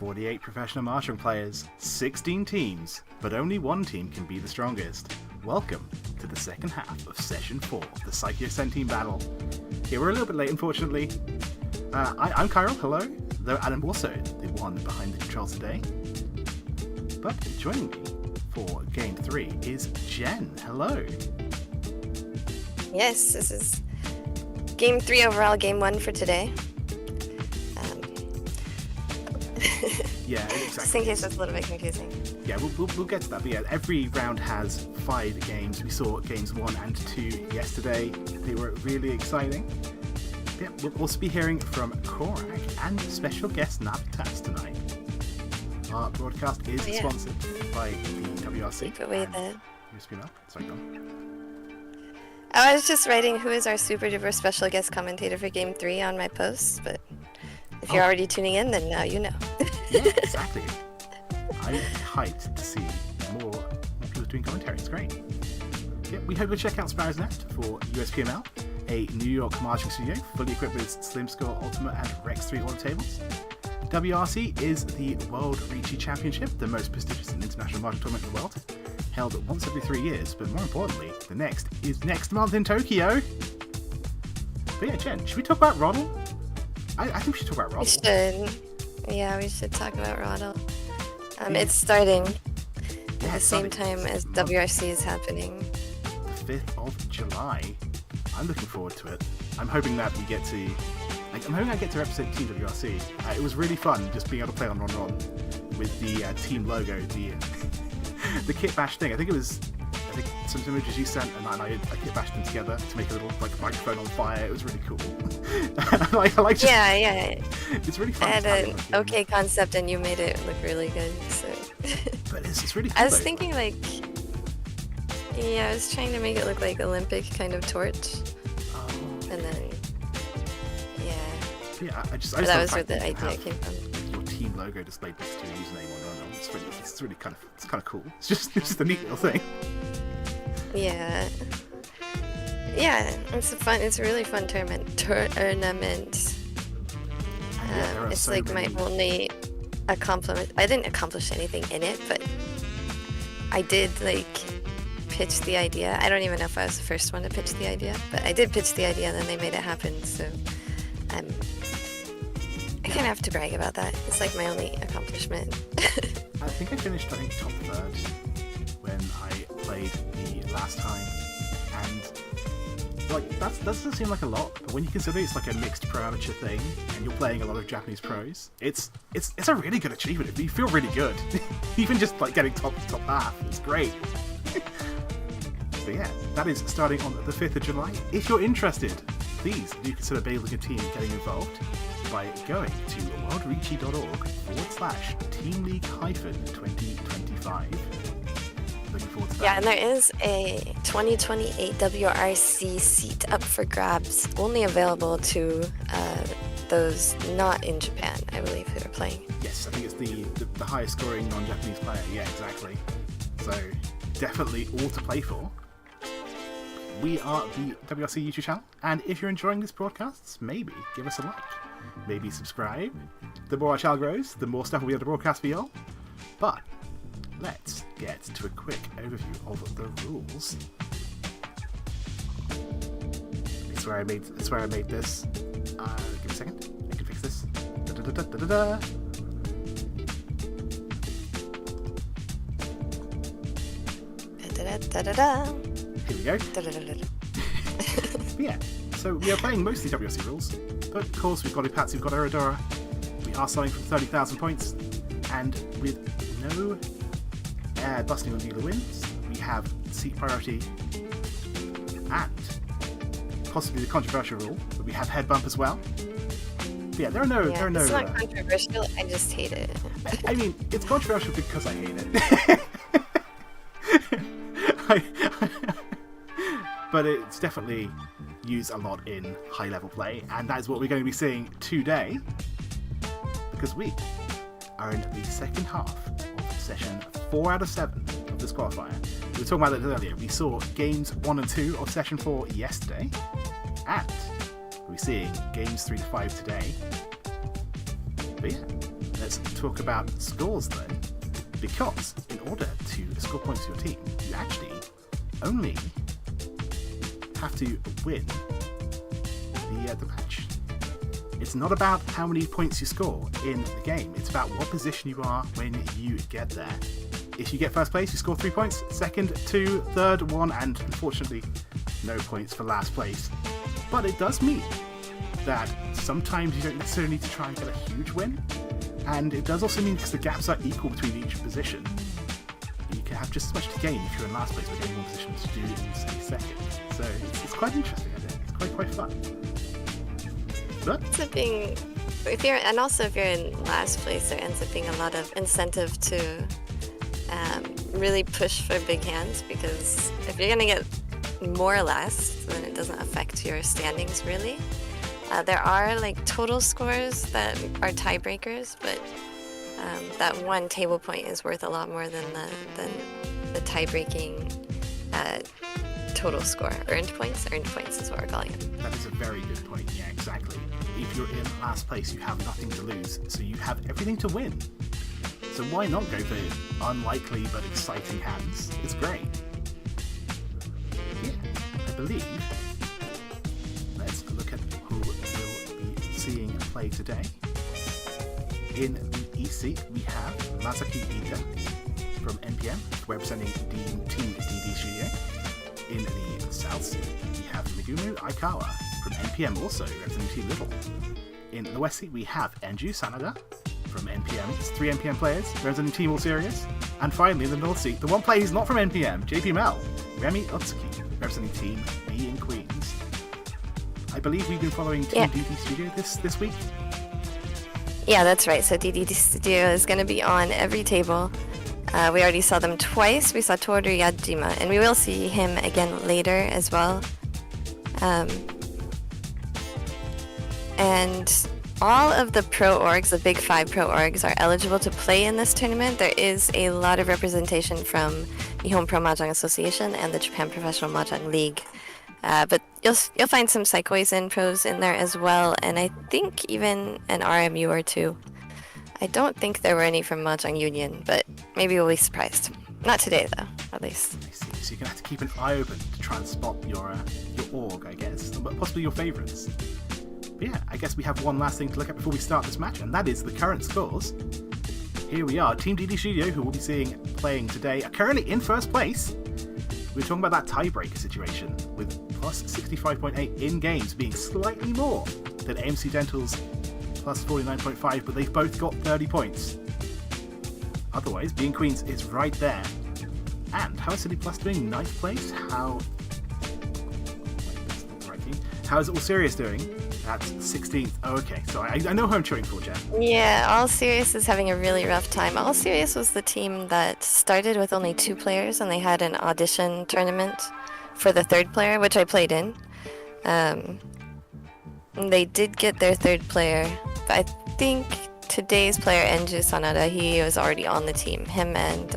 48 professional Mahjong players, 16 teams, but only one team can be the strongest. Welcome to the second half of Session 4 of the Saikyosen Team Battle. Yeah, we're a little bit late, unfortunately. I'm chiral, hello, and I'm also the one behind the controls today. But joining me for Game 3 is Jenn, hello. Yes, this is Game 3 overall, Game 1 for today. Yeah, exactly. Just in case it's a little bit confusing. Yeah, we'll get to that. But yeah, every round has 5 games. We saw games 1 and 2 yesterday. They were really exciting. Yeah, we'll also be hearing from Korak and special guest Navitas tonight. Our broadcast is sponsored by the WRC. Take away the USPML. Sorry, go on. I was just writing who is our super duper special guest commentator for Game 3 on my posts, but if you're already tuning in, then now you know. Yeah, exactly. I'm hyped to see more people doing commentary. It's great. Yeah, we hope you'll check out Sparrow's Nest for USPML, a New York Mahjong studio fully equipped with Slim Score Ultimate and Rex 3 order tables. WRC is the World Riichi Championship, the most prestigious international Mahjong tournament in the world, held once every 3 years, but more importantly, the next is next month in Tokyo. But yeah, Jen, should we talk about Roddle? I think we should talk about Roddle. We should. Yeah, we should talk about Roddle. It's starting at the same time as WRC is happening. The 5th of July. I'm looking forward to it. I'm hoping that we get to... I'm hoping I get to represent Team WRC. It was really fun just being able to play on Ron with the team logo, the kit bash thing. I think some images you sent, and I kit bashed them together to make a little microphone on fire. It was really cool. Yeah. It's really fun. I had an okay concept, and you made it look really good. So. But it's really cool. I was thinking I was trying to make it look like Olympic kind of torch, and then I just that was where the idea came from. Your team logo displayed next to your username on Ronald. It's really kind of cool. It's just a neat little thing. Yeah, it's a really fun tournament. It's like my only accomplishment. I didn't accomplish anything in it, but I did pitch the idea. I don't even know if I was the first one to pitch the idea, but I did pitch the idea, and then they made it happen. So I kind of have to brag about that. It's like my only accomplishment. I think I finished top 3rd when I played the last time, and that doesn't seem like a lot, but when you consider it's like a mixed pro amateur thing and you're playing a lot of Japanese pros, it's a really good achievement. You feel really good. Even just getting top half, it's great. So yeah, that is starting on the 5th of July. If you're interested, please do consider building a team and getting involved by going to worldriichi.org/teamleague-2025. Looking forward to that. Yeah, and there is a 2028 WRC seat up for grabs, only available to those not in Japan, I believe, who are playing. Yes, I think it's the highest scoring non-Japanese player. Yeah, exactly. So definitely all to play for. We are the WRC YouTube channel, and if you're enjoying this broadcast, maybe give us a like. Maybe subscribe. The more our channel grows, the more stuff we'll be able to broadcast for y'all. But let's get to a quick overview of the rules. I swear I made this. Give me a second. I can fix this. Da-da-da-da-da-da. Da-da-da-da-da. Here we go. Yeah, so we are playing mostly WRC rules, but of course we've got Ipatsu, we've got Eridora. We are starting from 30,000 points, and with no busting on dealer wins, we have seat priority, and possibly the controversial rule, but we have head bump as well. But yeah, it's not controversial, I just hate it. I mean, it's controversial because I hate it. But it's definitely used a lot in high-level play, and that is what we're going to be seeing today, because we are in the second half of session 4 out of 7 of this qualifier. We were talking about it earlier. We saw games 1 and 2 of session 4 yesterday, and we're seeing games 3 to 5 today. But yeah, let's talk about scores then. Because in order to score points for your team, you actually only have to win the match. It's not about how many points you score in the game. It's about what position you are when you get there. If you get first place, you score 3 points. Second, 2. Third, 1. And unfortunately, no points for last place. But it does mean that sometimes you don't necessarily need to try and get a huge win. And it does also mean because the gaps are equal between each position, you can have just as much to gain if you're in last place by getting more positions to do in, say, second. So it's quite interesting, I think. It's quite fun. But if you're in last place, there ends up being a lot of incentive to really push for big hands, because if you're gonna get more last, then it doesn't affect your standings really. There are like total scores that are tiebreakers, but that one table point is worth a lot more than the tie-breaking total score. Earned points is what we're calling it. That is a very good point. Yeah, exactly. If you're in last place, you have nothing to lose, so you have everything to win. So why not go for unlikely but exciting hands? It's great. Yeah, I believe. Let's look at who we'll be seeing play today. In the EC, we have Masaki Ika from NPM, representing Team DD Studio. In the South Sea, we have Megumi Aikawa from NPM, also representing Team Little. In the West Sea, we have Enju Sanada from NPM. It's 3 NPM players representing Team All Serious. And finally, in the North Sea, the one player who's not from NPM, JPML, Remy Otsuki, representing Team B in Queens. I believe we've been following Team DD Studio this week. Yeah, that's right. So DD Studio is going to be on every table. We already saw them twice. We saw Toru Yajima, and we will see him again later as well. And all of the pro orgs, the big 5 pro orgs, are eligible to play in this tournament. There is a lot of representation from Nihon Pro Mahjong Association and the Japan Professional Mahjong League. But you'll find some Saikyosen pros in there as well, and I think even an RMU or 2. I don't think there were any from Mahjong Union, but maybe we'll be surprised. Not today, though, at least. I see. So you're going to have to keep an eye open to try and spot your org, I guess, but possibly your favourites. But yeah, I guess we have one last thing to look at before we start this match, and that is the current scores. Here we are. Team DD Studio, who we'll be seeing playing today, are currently in first place. We're talking about that tiebreaker situation, with plus 65.8 in games being slightly more than AMC Dental's plus 49.5, but they've both got 30 points. Otherwise, being Queens is right there. And how is City Plus doing 9th place? How is All Serious doing? That's 16th. Oh, okay. So I know who I'm cheering for, Jen. Yeah, All Serious is having a really rough time. All Serious was the team that started with only 2 players, and they had an audition tournament for the 3rd player, which I played in. They did get their 3rd player, but I think today's player, Enju Sanada, he was already on the team. Him and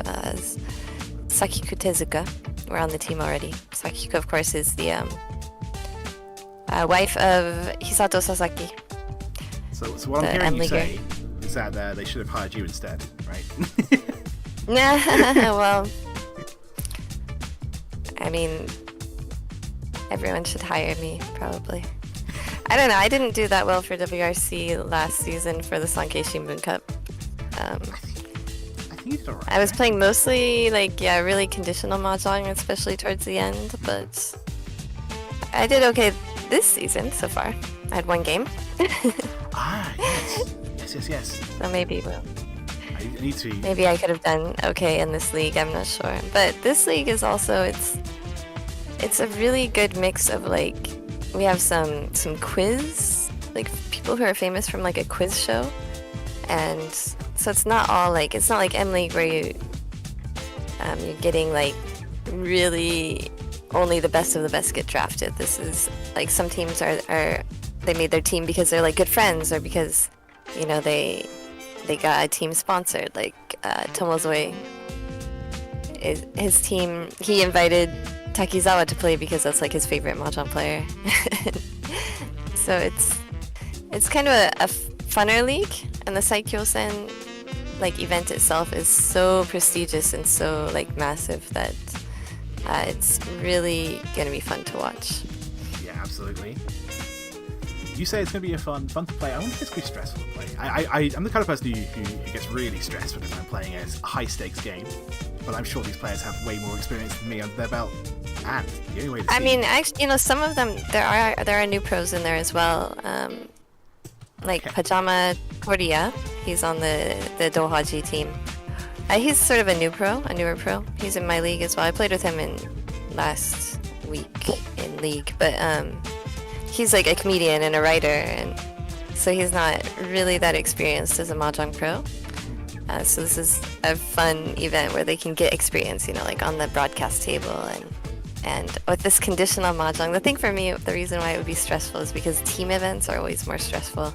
Sakiku Tezuka were on the team already. Sakiku, of course, is the wife of Hisato Sasaki. So what I'm hearing you say is that they should have hired you instead, right? Well, I mean, everyone should hire me, probably. I don't know, I didn't do that well for WRC last season for the Sankei Shimbun Cup. I think you did alright. I was playing mostly, really conditional mahjong, especially towards the end, but I did okay this season so far. I had 1 game. Yes. So maybe I need to. Maybe I could have done okay in this league, I'm not sure. But this league is also, it's a really good mix of we have some quiz, people who are famous from a quiz show. And so it's not all it's not like M League where you're getting really only the best of the best get drafted. This is some teams are they made their team because they're good friends, or because they got a team sponsored. Tomozoi, his team, he invited Takizawa to play because that's his favorite mahjong player. So it's kind of a funner league, and the Saikyosen like event itself is so prestigious and so like massive that it's really gonna be fun to watch. Yeah, absolutely. You say it's going to be fun to play. I wonder if it's going to be stressful to play. I'm the kind of person who gets really stressed because I'm playing a high-stakes game, but I'm sure these players have way more experience than me under their belt. And the only way to I mean, actually, some of them, there are new pros in there as well. Like Pajama Korea, he's on the Dohaji team. He's sort of a newer pro. He's in my league as well. I played with him in last week in league, but he's like a comedian and a writer, and so he's not really that experienced as a Mahjong pro. So this is a fun event where they can get experience, like on the broadcast table and with this conditional Mahjong. The thing for me, the reason why it would be stressful is because team events are always more stressful.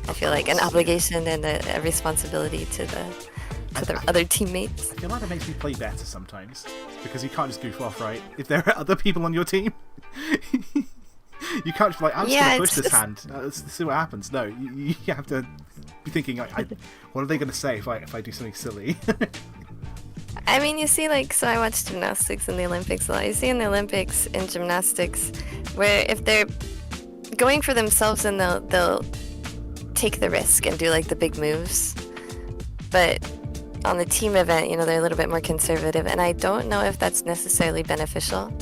I feel like an obligation and a responsibility to the other teammates. I feel like that makes me play better sometimes because you can't just goof off, right? If there are other people on your team. You can't just be like, I'm just going to push this hand. Let's see what happens. No, you have to be thinking, what are they going to say if I do something silly? I mean, you see, so I watch gymnastics in the Olympics a lot. You see in the Olympics, in gymnastics, where if they're going for themselves, then they'll take the risk and do, the big moves. But on the team event, they're a little bit more conservative, and I don't know if that's necessarily beneficial.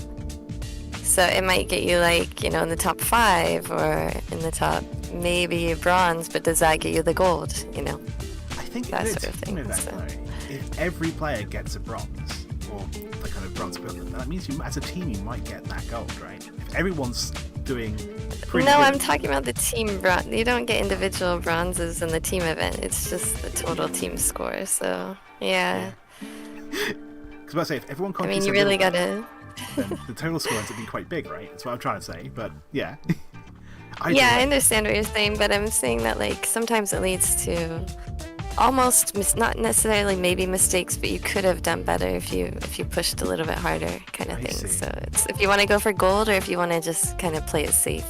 So it might get you in the top 5 or in the top maybe bronze, but does that get you the gold? I think that sort of thing. If every player gets a bronze or the kind of bronze equivalent, that means you, as a team, you might get that gold, right? If everyone's doing pretty good. I'm talking about the team bronze. You don't get individual bronzes in the team event. It's just the total team score. So yeah. Because I say if everyone contributes, you really gotta. Then the total score ends up being quite big, right? That's what I'm trying to say. But yeah. I understand what you're saying, but I'm saying that sometimes it leads to almost not necessarily maybe mistakes, but you could have done better if you pushed a little bit harder, kind of thing. So it's if you want to go for gold or if you want to just kind of play it safe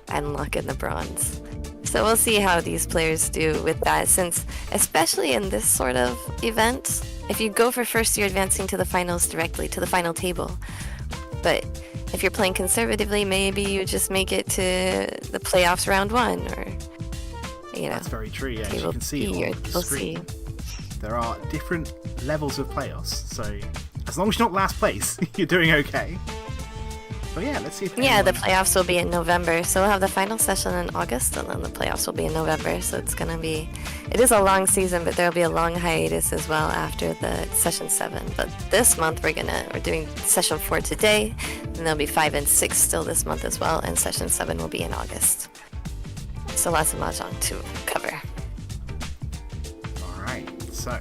and lock in the bronze. So we'll see how these players do with that, since especially in this sort of event, if you go for first, you're advancing to the finals directly, to the final table. But if you're playing conservatively, maybe you just make it to the playoffs round 1, or That's very true. Yeah, as you can see on the screen, there are different levels of playoffs. So as long as you're not last place, you're doing okay. But yeah, let's see if the playoffs will be in November. So we'll have the final session in August, and then the playoffs will be in November. So it is a long season, but there'll be a long hiatus as well after the session 7. But this month we're doing session 4 today, and there'll be 5 and 6 still this month as well, and session 7 will be in August. So lots of Mahjong to cover. Alright, so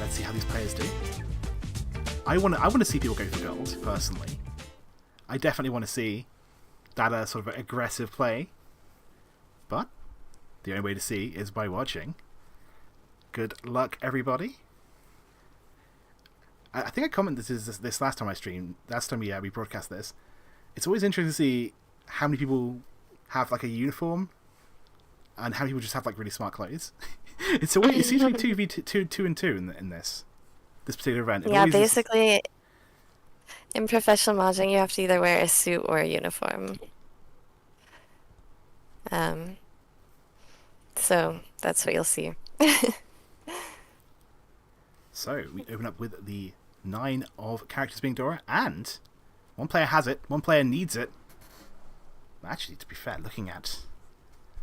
let's see how these players do. I want to see people go for gold, personally. I definitely want to see that sort of aggressive play. But the only way to see is by watching. Good luck, everybody. I think I commented this last time I streamed. Last time we broadcast this. It's always interesting to see how many people have a uniform and how many people just have really smart clothes. It seems to be 2 and 2 in this particular event. Basically, in professional Mahjong, you have to either wear a suit or a uniform. So that's what you'll see. So we open up with the 9 of characters being Dora, and one player has it, one player needs it. Actually, to be fair, looking at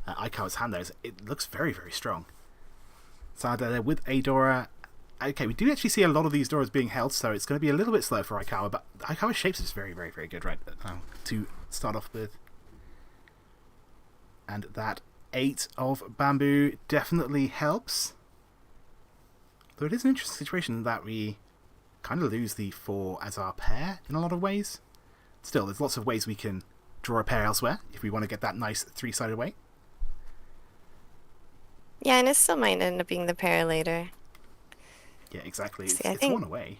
Aikawa's hand, it looks very, very strong. So they're with a Dora. Okay, we do actually see a lot of these Doras being held, so it's going to be a little bit slow for Aikawa, but Aikawa's shapes is very, very, very good, right? To start off with. And that 8 of bamboo definitely helps. Though it is an interesting situation that we kind of lose the 4 as our pair in a lot of ways. Still, there's lots of ways we can draw a pair elsewhere if we want to get that nice 3-sided way. Yeah, and it still might end up being the pair later. Yeah, exactly. See, it's one away.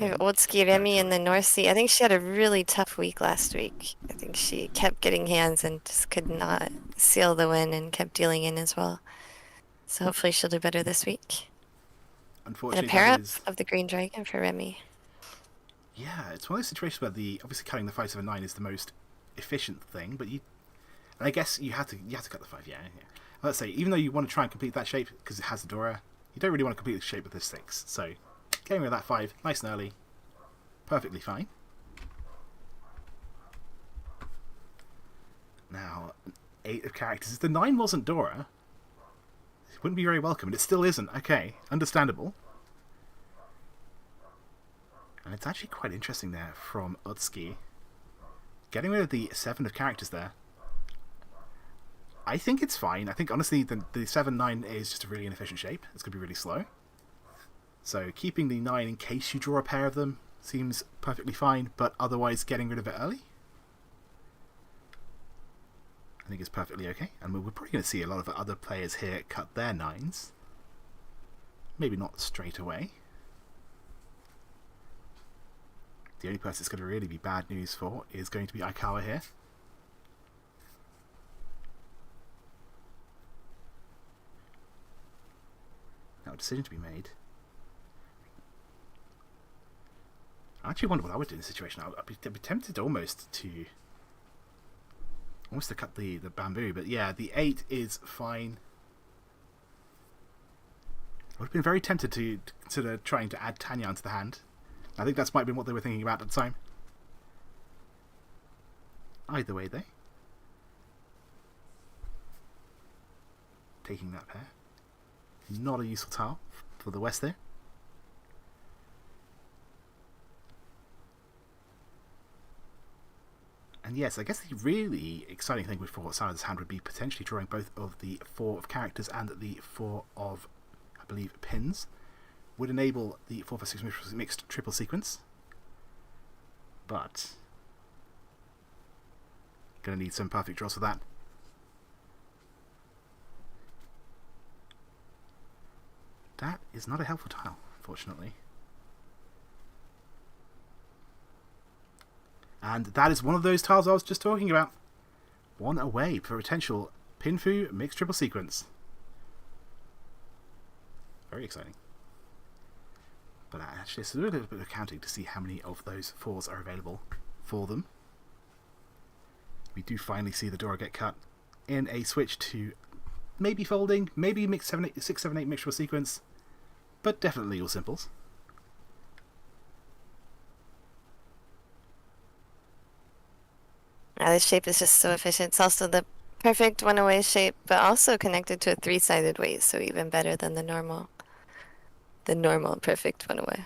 We have in Otsuki Remy in the territory. North Sea. I think she had a really tough week last week. I think she kept getting hands and just could not seal the win and kept dealing in as well. So hopefully she'll do better this week. And a Unfortunately, that pair up is... of the Green Dragon for Remy. Yeah, it's one of those situations where obviously cutting the 579 is the most efficient thing, but and I guess you have to cut the 5. Yeah. Let's say even though you want to try and complete that shape because it has the Dora, you don't really want to complete the shape with this 6. So getting rid of that 5, nice and early, perfectly fine. Now 8 of characters. If the 9 wasn't Dora, it wouldn't be very welcome, and it still isn't. Okay, understandable. And it's actually quite interesting there from Utsuki. Getting rid of the 7 of characters there. I think it's fine. I think, honestly, the 7-9 is just a really inefficient shape. It's going to be really slow. So keeping the 9 in case you draw a pair of them seems perfectly fine, but otherwise getting rid of it early, I think is perfectly okay. And we're probably going to see a lot of other players here cut their 9s. Maybe not straight away. The only person it's going to really be bad news for is going to be Aikawa here. Now, a decision to be made. I actually wonder what I would do in this situation. I'd be tempted almost to cut the bamboo, but yeah, the 8 is fine. I would have been very tempted to consider trying to add Tanya onto the hand. I think that's might have been what they were thinking about at the time. Either way, though. Taking that pair. Not a useful tile for the West there. And yes, I guess the really exciting thing with Sana's hand would be potentially drawing both of the 4 of characters and the 4 of, I believe, pins. Would enable the 4-5-6 mixed triple sequence. But gonna need some perfect draws for that. That is not a helpful tile, unfortunately. And that is one of those tiles I was just talking about. One away for potential Pinfu mixed triple sequence. Very exciting. But actually, let's do a little bit of counting to see how many of those 4s are available for them. We do finally see the Dora get cut in a switch to maybe folding, maybe mixed 6, 7, 8 mixture sequence, but definitely all simples. This shape is just so efficient. It's also the perfect one-away shape, but also connected to a 3-sided weight, so even better than the normal perfect one-away.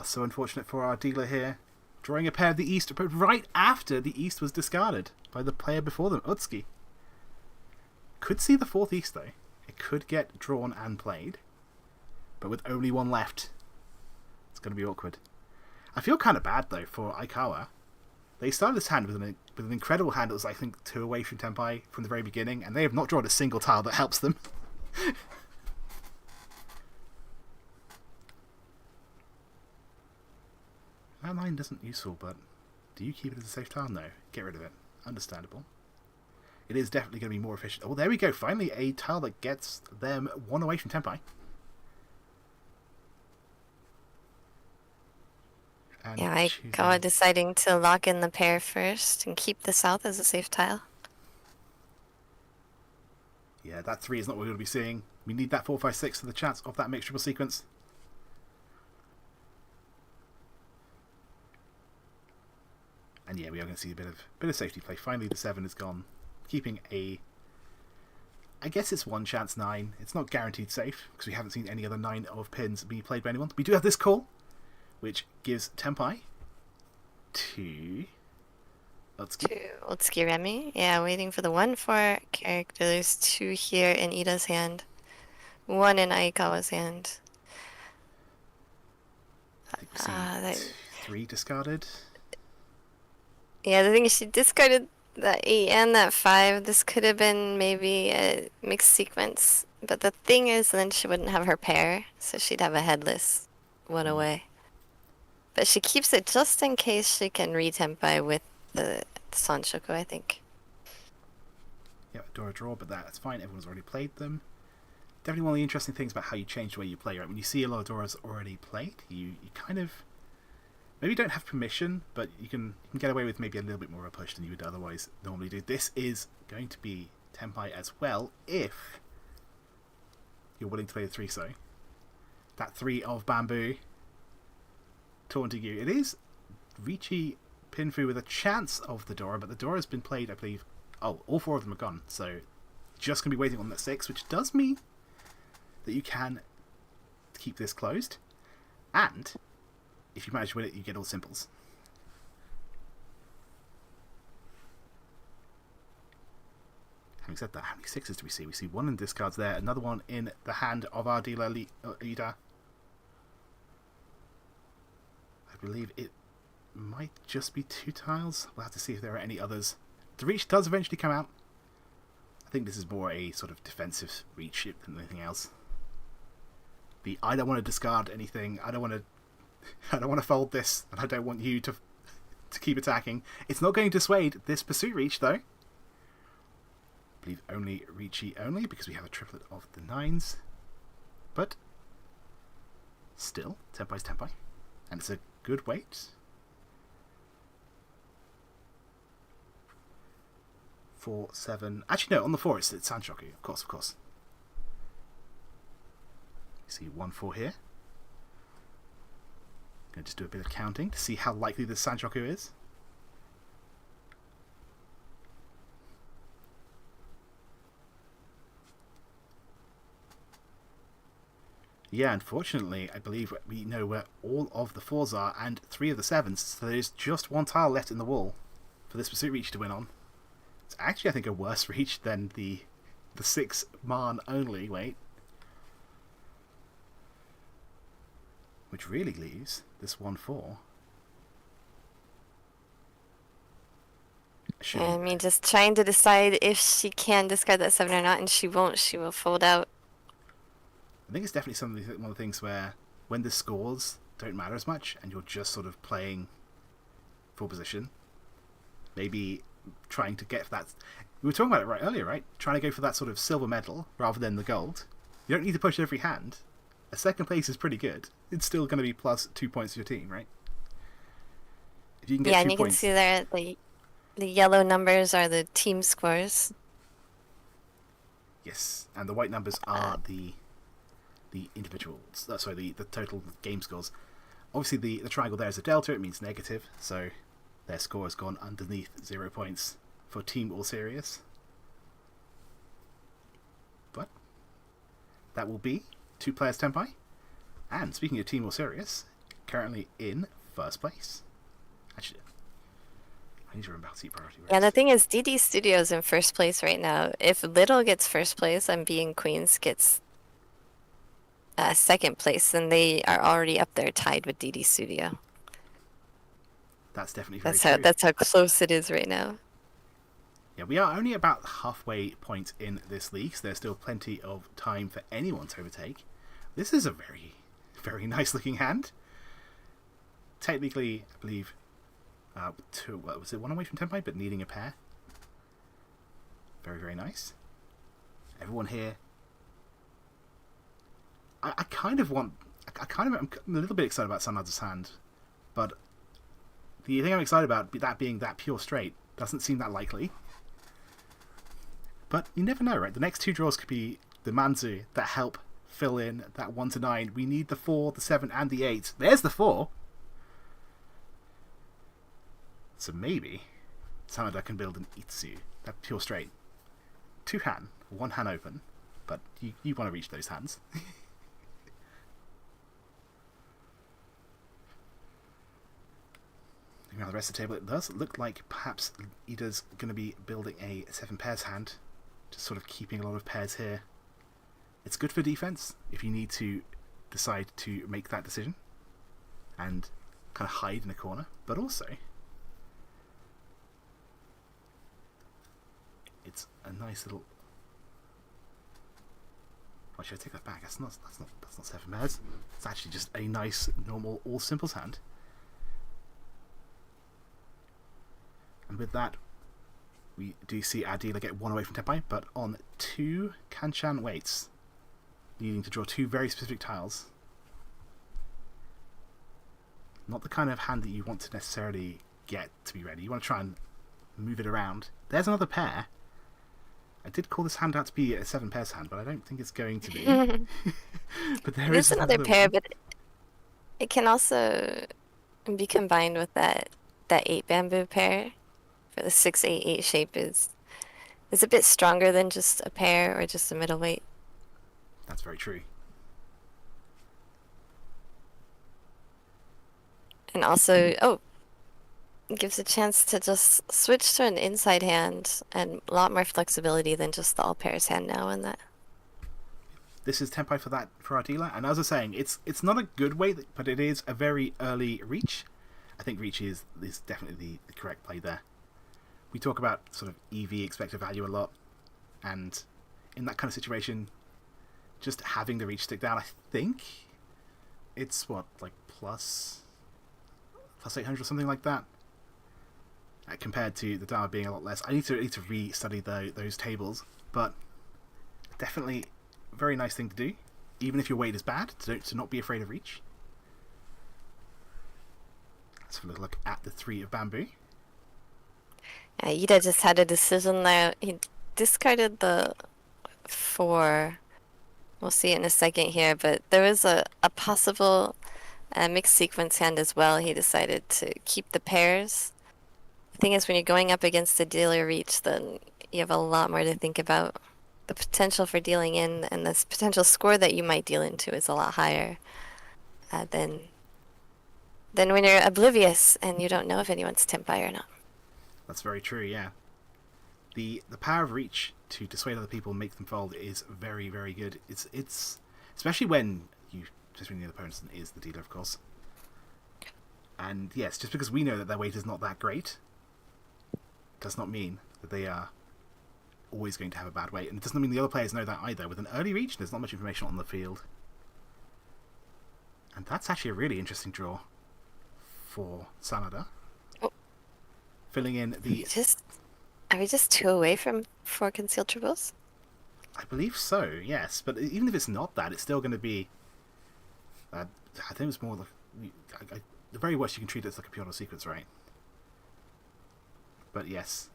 So unfortunate for our dealer here. Drawing a pair of the East, but right after the East was discarded by the player before them, Utsuki. Could see the 4th East, though. It could get drawn and played, but with only 1 left. It's going to be awkward. I feel kind of bad, though, for Aikawa. They started this hand with an incredible hand that was, I think, 2 away from Tenpai from the very beginning, and they have not drawn a single tile that helps them. That 9 isn't useful, but do you keep it as a safe tile? No. Get rid of it. Understandable. It is definitely going to be more efficient. Oh, there we go. Finally, a tile that gets them 1 away from Tenpai. And yeah, Aikawa deciding to lock in the pair first and keep the South as a safe tile. Yeah, that 3 is not what we're going to be seeing. We need that 4, 5, 6 for the chance of that mixed triple sequence. And yeah, we are going to see a bit of safety play. Finally, the 7 is gone, keeping a. I guess it's 1 chance 9. It's not guaranteed safe because we haven't seen any other 9 of pins be played by anyone. We do have this call, which gives Tenpai to Utsuki. To Otsuki Remy. Yeah, waiting for the 1-4 character. There's 2 here in Ida's hand, 1 in Aikawa's hand. I think we see 3 discarded. Yeah, the thing is she discarded that 8 and that 5. This could have been maybe a mixed sequence. But the thing is, then she wouldn't have her pair, so she'd have a headless 1 away. But she keeps it just in case she can re-tempai with the Sanchoku, I think. Yeah, Dora draw, but that's fine. Everyone's already played them. Definitely one of the interesting things about how you change the way you play, right? When you see a lot of Doras already played, you kind of maybe don't have permission, but you can get away with maybe a little bit more of a push than you would otherwise normally do. This is going to be Tempai as well if you're willing to play the 3-so. That 3 of bamboo taunting you. It is Riichi Pinfu with a chance of the Dora, but the Dora has been played, I believe. Oh, all 4 of them are gone, so just going to be waiting on that 6, which does mean that you can keep this closed, and if you manage to win it, you get all simples. Having said that, how many 6s do we see? We see 1 in discards there, another one in the hand of our dealer, Ida. I believe it might just be 2 tiles. We'll have to see if there are any others. The reach does eventually come out. I think this is more a sort of defensive reach than anything else. I don't want to discard anything. I don't want to fold this, and I don't want you to keep attacking. It's not going to dissuade this pursuit reach, though. I believe only Riichi only, because we have a triplet of the 9s. But still, Tempai's Tempai. And it's a good weight. 4, 7. Actually, no, on the 4 it's Sanchoku, of course. You see 1, 4 here. Going to just do a bit of counting to see how likely this Sanchoku is. Yeah, unfortunately, I believe we know where all of the 4s are and 3 of the 7s, so there's just 1 tile left in the wall for this pursuit reach to win on. It's actually, I think, a worse reach than the 6 man only weight, which really leaves this 1-4. I mean, just trying to decide if she can discard that 7 or not, and she won't. She will fold out. I think it's definitely one of the things where when the scores don't matter as much and you're just sort of playing full position, maybe trying to get that. We were talking about it earlier, right? Trying to go for that sort of silver medal rather than the gold. You don't need to push every hand. A 2nd place is pretty good. It's still going to be plus 2 points to your team, right? If you can get 2 and you points, can see there the yellow numbers are the team scores. Yes, and the white numbers are the individuals. Sorry, the total game scores. Obviously, the triangle there is a delta. It means negative, so their score has gone underneath 0 points for Team All Serious. But that will be 2 players Tempai. And speaking of Team All Serious, currently in 1st place. Actually, I need to remember how to see priority rates. Yeah, the thing is, DD Studio's in 1st place right now. If Little gets 1st place and Being Queens gets 2nd place, then they are already up there tied with DD Studio. That's definitely very true. That's how close it is right now. Yeah, we are only about halfway point in this league, so there's still plenty of time for anyone to overtake. This is a very, very nice looking hand. Technically, I believe, was it 1 away from Tempai, but needing a pair. Very, very nice. Everyone here. I'm a little bit excited about Sanad's hand, but the thing I'm excited about, that being that pure straight, doesn't seem that likely. But you never know, right? The next 2 draws could be the Manzu that help fill in that 1 to 9. We need the 4, the 7, and the 8. There's the 4. So maybe Sanada can build an Itsu, that pure straight. 2 hand, 1 hand open, but you want to reach those hands. Looking around the rest of the table, it does look like perhaps Ida's going to be building a 7 pairs hand, just sort of keeping a lot of pairs here. It's good for defense if you need to decide to make that decision and kind of hide in a corner, but also it's a nice little. Why should I take that back? That's not 7 pairs. It's actually just a nice normal all simples hand. with that, we do see our dealer get 1 away from Tenpai, but on 2 Kanchan weights, needing to draw 2 very specific tiles. Not the kind of hand that you want to necessarily get to be ready. You want to try and move it around. There's another pair. I did call this hand out to be a 7 pairs hand, but I don't think it's going to be. But there's another pair, one. but it can also be combined with that 8 bamboo pair. For the 688 shape is a bit stronger than just a pair or just a middleweight. That's very true. And also, it gives a chance to just switch to an inside hand and a lot more flexibility than just the all pairs hand now in that. This is Tenpai for our dealer, and as I was saying, it's not a good weight, but it is a very early reach. I think reach is definitely the correct play there. We talk about sort of EV expected value a lot, and in that kind of situation, just having the reach stick down, I think it's what, like plus 800 or something like that, compared to the Dharma being a lot less. I need to re-study those tables, but definitely a very nice thing to do, even if your weight is bad, to not be afraid of reach. Let's have a little look at the 3 of bamboo. Ida just had a decision there. He discarded the 4. We'll see it in a second here, but there was a possible mixed sequence hand as well. He decided to keep the pairs. The thing is, when you're going up against the dealer reach, then you have a lot more to think about. The potential for dealing in and this potential score that you might deal into is a lot higher than when you're oblivious and you don't know if anyone's Tenpai or not. That's very true, yeah. The power of reach to dissuade other people and make them fold is very, very good. It's especially when the opponent is the dealer, of course. And yes, just because we know that their weight is not that great does not mean that they are always going to have a bad weight. And it doesn't mean the other players know that either. With an early reach, there's not much information on the field. And that's actually a really interesting draw for Sanada. Filling in the... Are we just 2 away from 4 concealed triples? I believe so, yes. But even if it's not that, it's still going to be... I think it's more like... the very worst you can treat it as like a Pioneer sequence, right? But yes.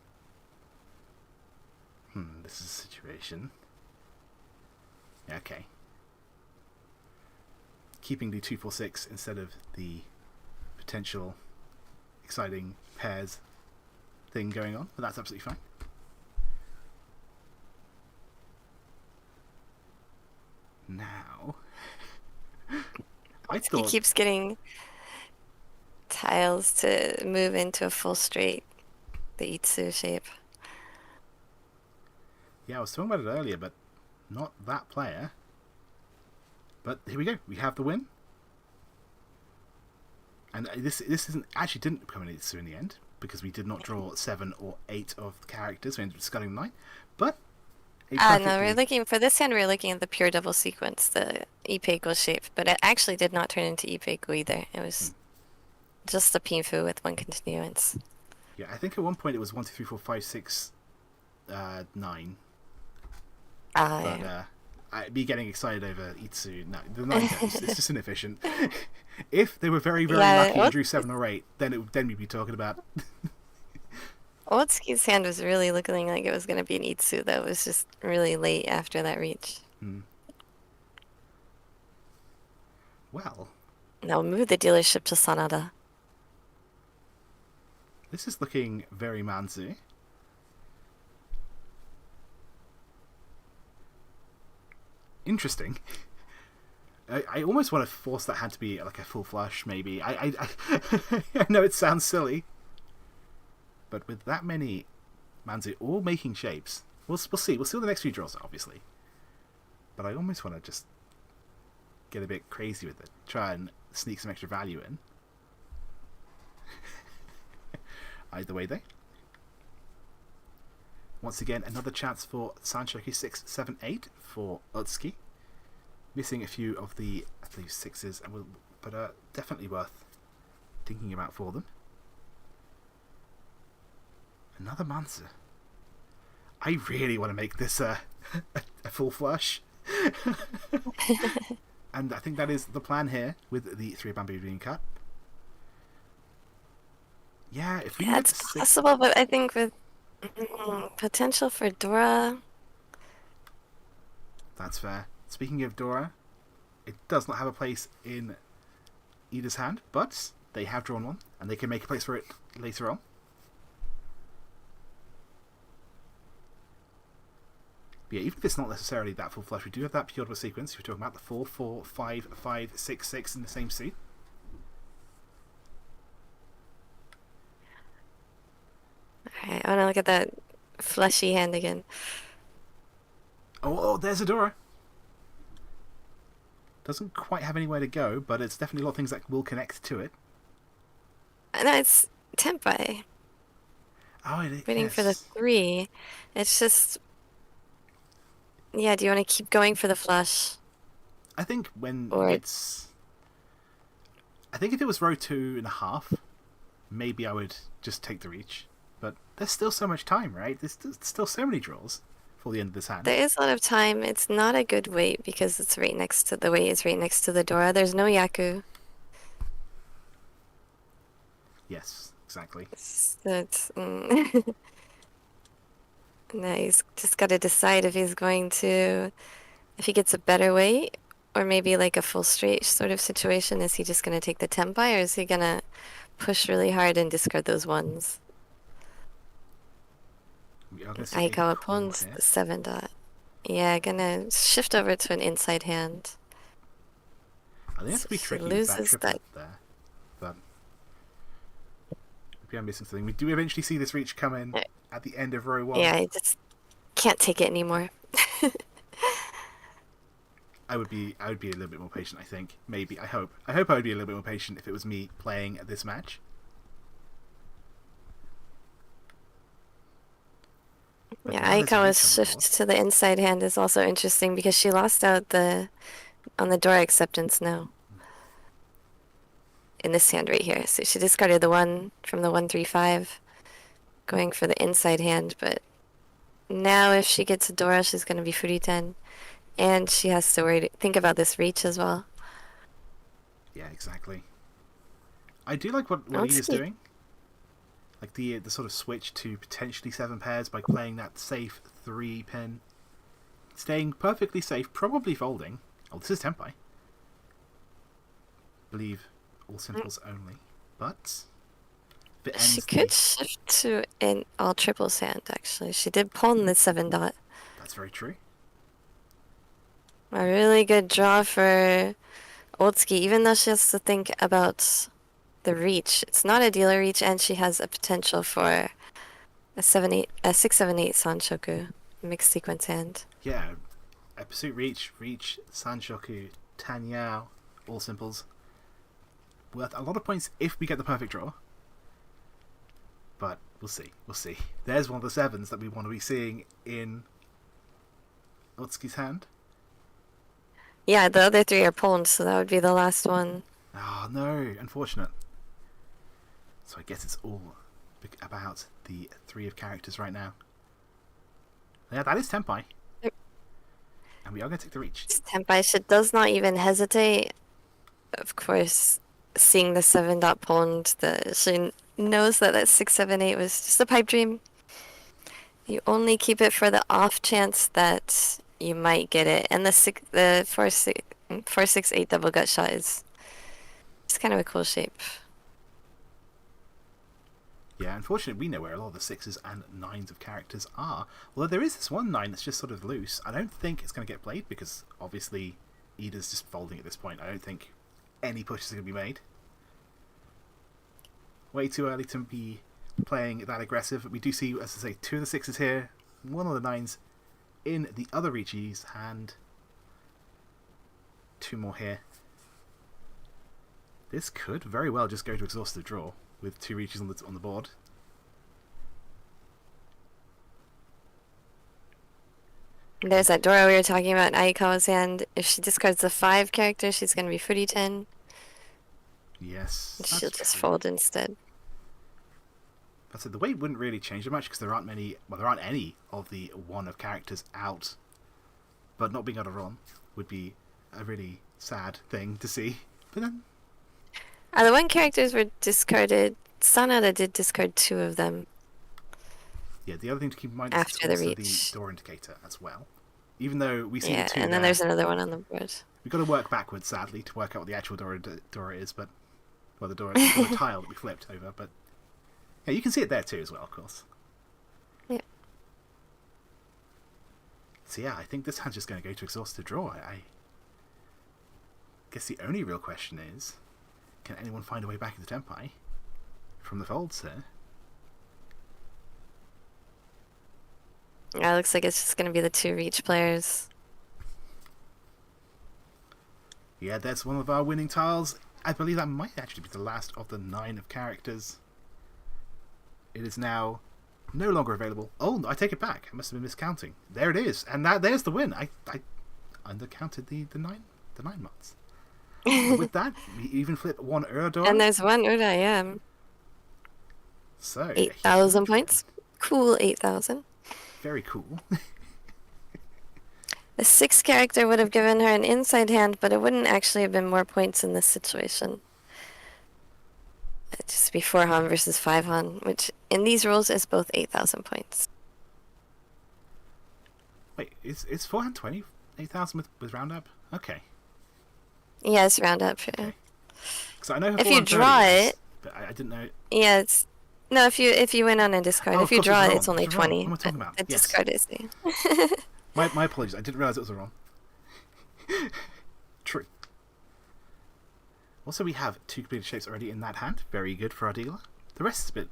This is a situation. Yeah, okay. Keeping the 2-4-6 instead of the potential exciting pairs thing going on, but that's absolutely fine. Now, I thought... He keeps getting tiles to move into a full straight, the Itsu shape. Yeah, I was talking about it earlier, but not that player. But here we go. We have the win. And this actually didn't become an Itsu in the end, because we did not draw 7 or 8 of the characters. We ended up discarding 9. But no, we're looking for this hand. We're looking at the pure double sequence, the Ipeiko shape, but it actually did not turn into Ipeiko either. It was just a Pinfu with 1 continuance. Yeah, I think at one point it was 1, 2, 3, 4, 5, 6, 9. But I'd be getting excited over Itsu. No, the 9 goes. It's just inefficient. If they were very, very lucky and drew 7 or 8, then we'd be talking about. Otsuki's hand was really looking like it was going to be an Itsu, though. It was just really late after that reach. Well. Now move the dealership to Sanada. This is looking very Manzu. Interesting. I almost want to force that hand to be like a full flush, maybe. I know it sounds silly. But with that many Manzu all making shapes, we'll see. We'll see what the next few draws are, obviously. But I almost want to just get a bit crazy with it. Try and sneak some extra value in. Either way, though. Once again, another chance for Sanshoku 6, 7, 8 for Otsuki. Missing a few of the, I believe, 6s, but definitely worth thinking about for them. Another Mansa. I really want to make this a full flush. And I think that is the plan here with the 3 bamboo being cut. Yeah, if we can get it's the 6... possible, but I think with potential for Dora. That's fair. Speaking of Dora, it does not have a place in Ida's hand, but they have drawn one, and they can make a place for it later on. But yeah, even if it's not necessarily that full flush, we do have that Pyodwa sequence. We're talking about the 4, 4, 5, 5, 6, 6 in the same suit. Alright, I want to look at that fleshy hand again. Oh, there's a Dora. Doesn't quite have anywhere to go, but it's definitely a lot of things that will connect to it. No, it's Tempai. Oh, it is. Waiting for the 3. It's just... Yeah, do you want to keep going for the flush? I think when Or... it's... I think if it was row 2.5, maybe I would just take the reach. But there's still so much time, right? There's still so many draws for the end of this hand. There is a lot of time. It's not a good weight because it's right next to the weight is right next to the Dora. There's no Yaku. Yes, exactly. That's now he's just got to decide if he's going to, if he gets a better weight, or maybe like a full straight sort of situation. Is he just going to take the Tempai, or is he going to push really hard and discard those ones? Aikawa pawns the 7 dot. Yeah, gonna shift over to an inside hand. I think that's So be she tricky with loses that that. triplet there. But maybe I'm missing something. We do eventually see this reach come in at the end of row 1. Yeah, I just can't take it anymore. I would be a little bit more patient, I think. Maybe. I hope I would be a little bit more patient if it was me playing this match. But Yeah, now there's a Aikawa's reach on the board. shift to the inside hand is also interesting because she lost out on the Dora acceptance now. In this hand right here. So she discarded the 1 from the 135, going for the inside hand, but now if she gets a Dora, she's going to be Furi 10. And she has to think about this reach as well. Yeah, exactly. I do like what Ida's doing. Like the sort of switch to potentially 7 pairs by playing that safe 3 pin. Staying perfectly safe, probably folding. Oh, this is Tempai. Believe all simples only. But if it ends She could shift to an all triples hand, actually. She did pawn the 7 dot. That's very true. A really good draw for Oldsky, even though she has to think about the reach. It's not a dealer reach, and she has a potential for a 6-7-8 Sanshoku mixed sequence hand. Yeah, a pursuit reach, Sanshoku, Tanyao, all simples. Worth a lot of points if we get the perfect draw. But we'll see. There's one of the 7s that we want to be seeing in Oldsky's hand. Yeah, the other 3 are pawned, so that would be the last one. Oh no, unfortunate. So I guess it's all about the 3 of characters right now. Yeah, that is Tempai. Yep. And we are going to take the reach. Tempai, she does not even hesitate. Of course, seeing the 7 dot pawned, she knows that 6-7-8 was just a pipe dream. You only keep it for the off chance that you might get it. And the 4-6-8 double gut shot is it's kind of a cool shape. Yeah, unfortunately, we know where a lot of the 6s and 9s of characters are. Although there is this one 9 that's just sort of loose. I don't think it's going to get played because obviously Ida's just folding at this point. I don't think any pushes are going to be made. Way too early to be playing that aggressive. We do see, as I say, 2 of the 6s here, 1 of the 9s in the other Riichi's hand. 2 more here. This could very well just go to exhaustive draw with 2 Riichi's on the board. There's that Dora we were talking about in Aikawa's hand. If she discards the 5 character, she's going to be Furi 10. Yes. She'll just fold instead. I said the weight wouldn't really change much because there aren't many. Well, there aren't any of the one of characters out. But not being able to run would be a really sad thing to see. But then, The one characters were discarded. Sanada did discard 2 of them. yeah, the other thing to keep in mind is After it's the also reach. the door indicator as well. Even though we see Yeah, the 2 and there, then there's another one on the board. we've got to work backwards, sadly, to work out what the actual door is. But well, the tile that we flipped over. But yeah, you can see it there too as well, of course. Yeah. So yeah, I think this hand's just going to go to exhaustive draw. I guess the only real question is, can anyone find a way back into Tempai from the folds here? Yeah, it looks like it's just going to be the 2 reach players. Yeah, there's one of our winning tiles. I believe that might actually be the last of the 9 of characters. It is now no longer available. Oh, I take it back. I must have been miscounting. There it is, and there's the win. I undercounted the 9 months. But with that, we even flip 1 Urdor. And there's 1 Uda, yeah. So 8,000 points. Cool 8,000. Very cool. The 6th character would have given her an inside hand, but it wouldn't actually have been more points in this situation. It'd just be 4 Han versus 5 Han, which in these rules is both 8,000 points. Wait, is 4 hand 20? 8,000 with roundup? Okay. Yes, round up. Yeah. Okay. So I know If you draw it, but I didn't know. yeah, it's no. If you win on a discard, Oh, if you of course draw it's it, wrong. it's only It's wrong. 20. What am I talking about? The Yes. discard is the. My apologies. I didn't realise it was wrong. True. Also, we have 2 completed shapes already in that hand. Very good for our dealer. The rest is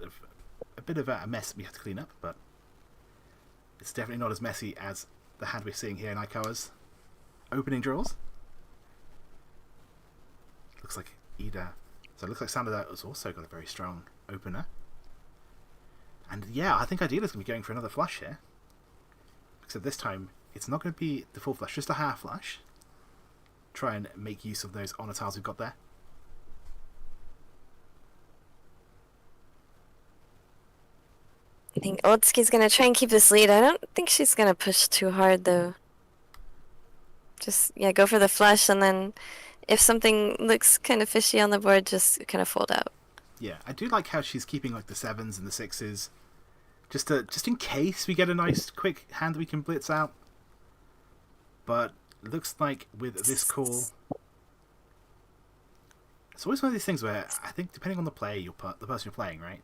a bit of a mess we have to clean up, but it's definitely not as messy as the hand we're seeing here in Aikawa's opening draws. Looks like Ida. So it looks like Sanada has also got a very strong opener. And yeah, I think our dealer's going to be going for another flush here. Except this time, it's not going to be the full flush, just a half flush. Try and make use of those honor tiles we've got there. I think Otsuki's gonna try and keep this lead. I don't think she's gonna push too hard though. Just go for the flush, and then if something looks kind of fishy on the board, just kind of fold out. Yeah, I do like how she's keeping like the 7s and the 6s, just in case we get a nice quick hand that we can blitz out. But it looks like with this call, it's always one of these things where I think depending on the player the person you're playing, right?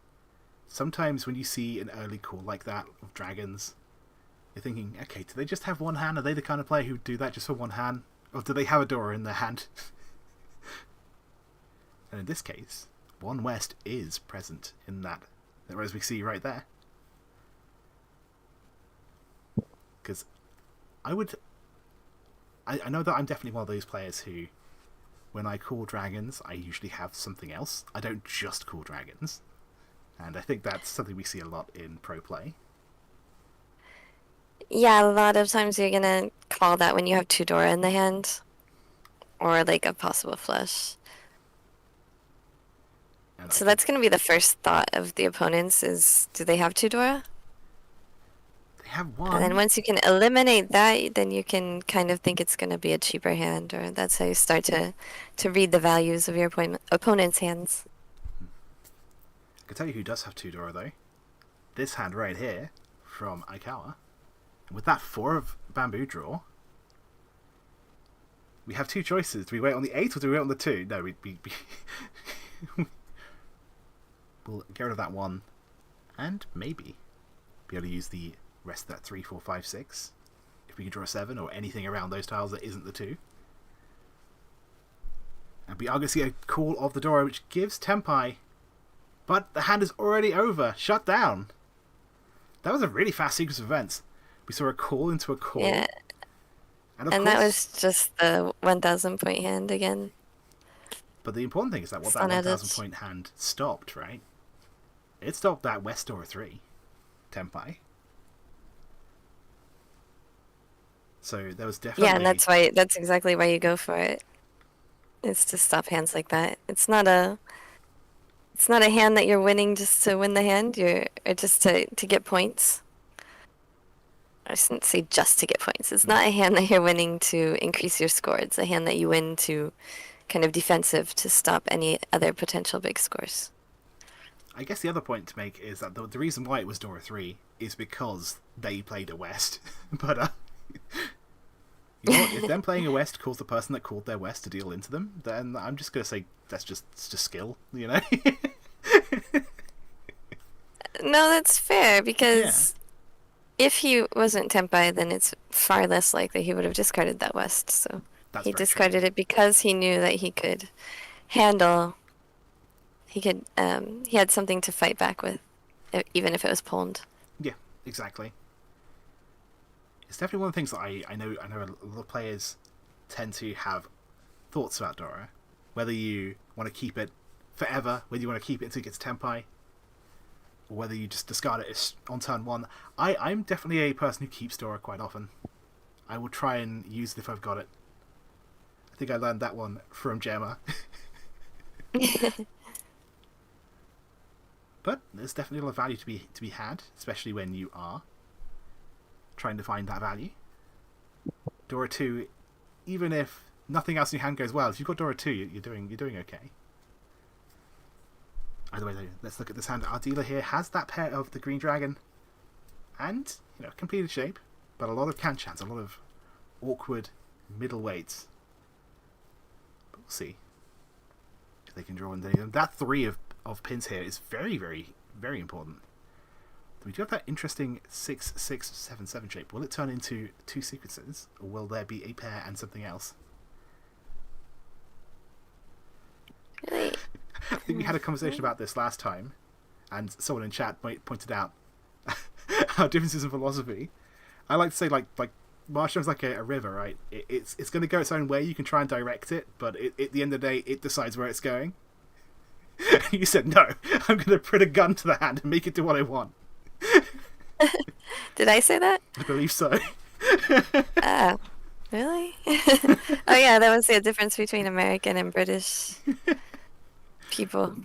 Sometimes when you see an early call like that of dragons, you're thinking, okay, do they just have one hand? Are they the kind of player who do that just for one hand? Or do they have a door in their hand? And in this case, 1 West is present in that, as we see right there. Because I know that I'm definitely one of those players who, when I call dragons, I usually have something else. I don't just call dragons. And I think that's something we see a lot in pro play. Yeah, a lot of times you're gonna call that when you have 2 Dora in the hand, or like a possible flush. And So that's gonna be the first thought of the opponents is, do they have 2 Dora? they have one. And then once you can eliminate that, then you can kind of think it's gonna be a cheaper hand, or that's how you start to read the values of your opponent's hands. I can tell you who does have 2 Dora though. This hand right here from Aikawa. And with that 4 of bamboo draw, we have 2 choices. Do we wait on the 8 or do we wait on the 2? No, we'll get rid of that 1 and maybe be able to use the rest of that 3, 4, 5, 6 if we can draw a 7 or anything around those tiles that isn't the 2. And we are going to see a call of the Dora, which gives Tempai, but the hand is already over, shut down. That was a really fast sequence of events. We saw a call into a call. Yeah. And that was just the 1,000 point hand again. But the important thing is that that 1,000 point hand stopped, right? It stopped that West Door 3, Tempai. So there was definitely... Yeah, and that's exactly why you go for it. It's to stop hands like that. It's It's not a hand that you're winning just to win the hand, or just to get points. I shouldn't say just to get points. It's not a hand that you're winning to increase your score. It's a hand that you win to kind of defensive to stop any other potential big scores. I guess the other point to make is that the reason why it was Dora 3 is because they played a West. But you know what? If them playing a West caused the person that called their West to deal into them, then I'm just going to say it's just skill, you know? No, that's fair, because if he wasn't Tenpai, then it's far less likely he would have discarded that West. So he discarded it because he knew that he could handle. He had something to fight back with, even if it was pwned. Yeah, exactly. It's definitely one of the things that I know a lot of players tend to have thoughts about Dora. Whether you want to keep it forever, whether you want to keep it until it gets Tenpai, or whether you just discard it on turn 1. I'm definitely a person who keeps Dora quite often. I will try and use it if I've got it. I think I learned that one from Gemma. But there's definitely a lot of value to be had, especially when you are trying to find that value. Dora 2, even if nothing else in your hand goes well, if you've got Dora 2, you're doing okay. Either way, though, let's look at this hand. Our dealer here has that pair of the green dragon, and completed shape, but a lot of Kanchans, a lot of awkward middleweights. But we'll see if they can draw into them. That 3 of pins here is very, very, very important. We do have that interesting 6-6-7-7 shape. Will it turn into 2 sequences, or will there be a pair and something else? Really? I think we had a conversation about this last time, and someone in chat pointed out our differences in philosophy. I like to say, like Mahjong's like a river, right? It's going to go its own way. You can try and direct it, but at the end of the day, it decides where it's going. You said, no, I'm going to put a gun to the hand and make it do what I want. Did I say that? I believe so. Really? Oh yeah, that was the difference between American and British people.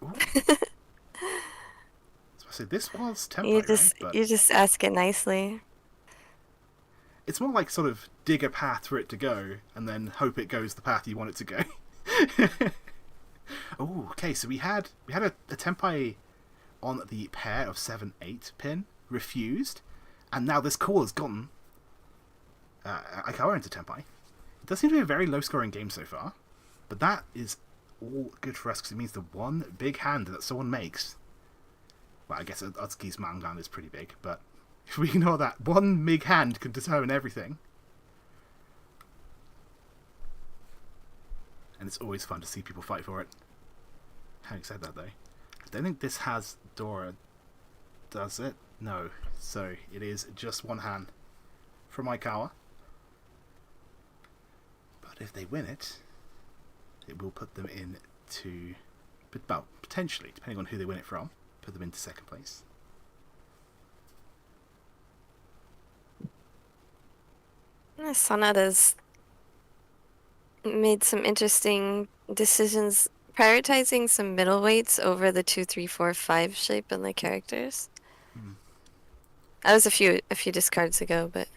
So this was Tenpai, you just ask it nicely. It's more like sort of dig a path for it to go, and then hope it goes the path you want it to go. Oh, okay. So we had a Tenpai on the pair of 7-8 pin, refused, and now this call has gotten Aikawa into Tenpai. It does seem to be a very low-scoring game so far, but that is all good for us because it means the one big hand that someone makes. Well, I guess Utsuki's Mangan is pretty big, but if we ignore that, one big hand can determine everything. And it's always fun to see people fight for it. Having said that, though, I don't think this has Dora, does it? No. So it is just one hand from Aikawa. But if they win it, it will put them into, well, potentially, depending on who they win it from, put them into second place. Sanada's made some interesting decisions, prioritizing some middleweights over the 2, 3, 4, 5 shape in the characters. That was a few discards ago, but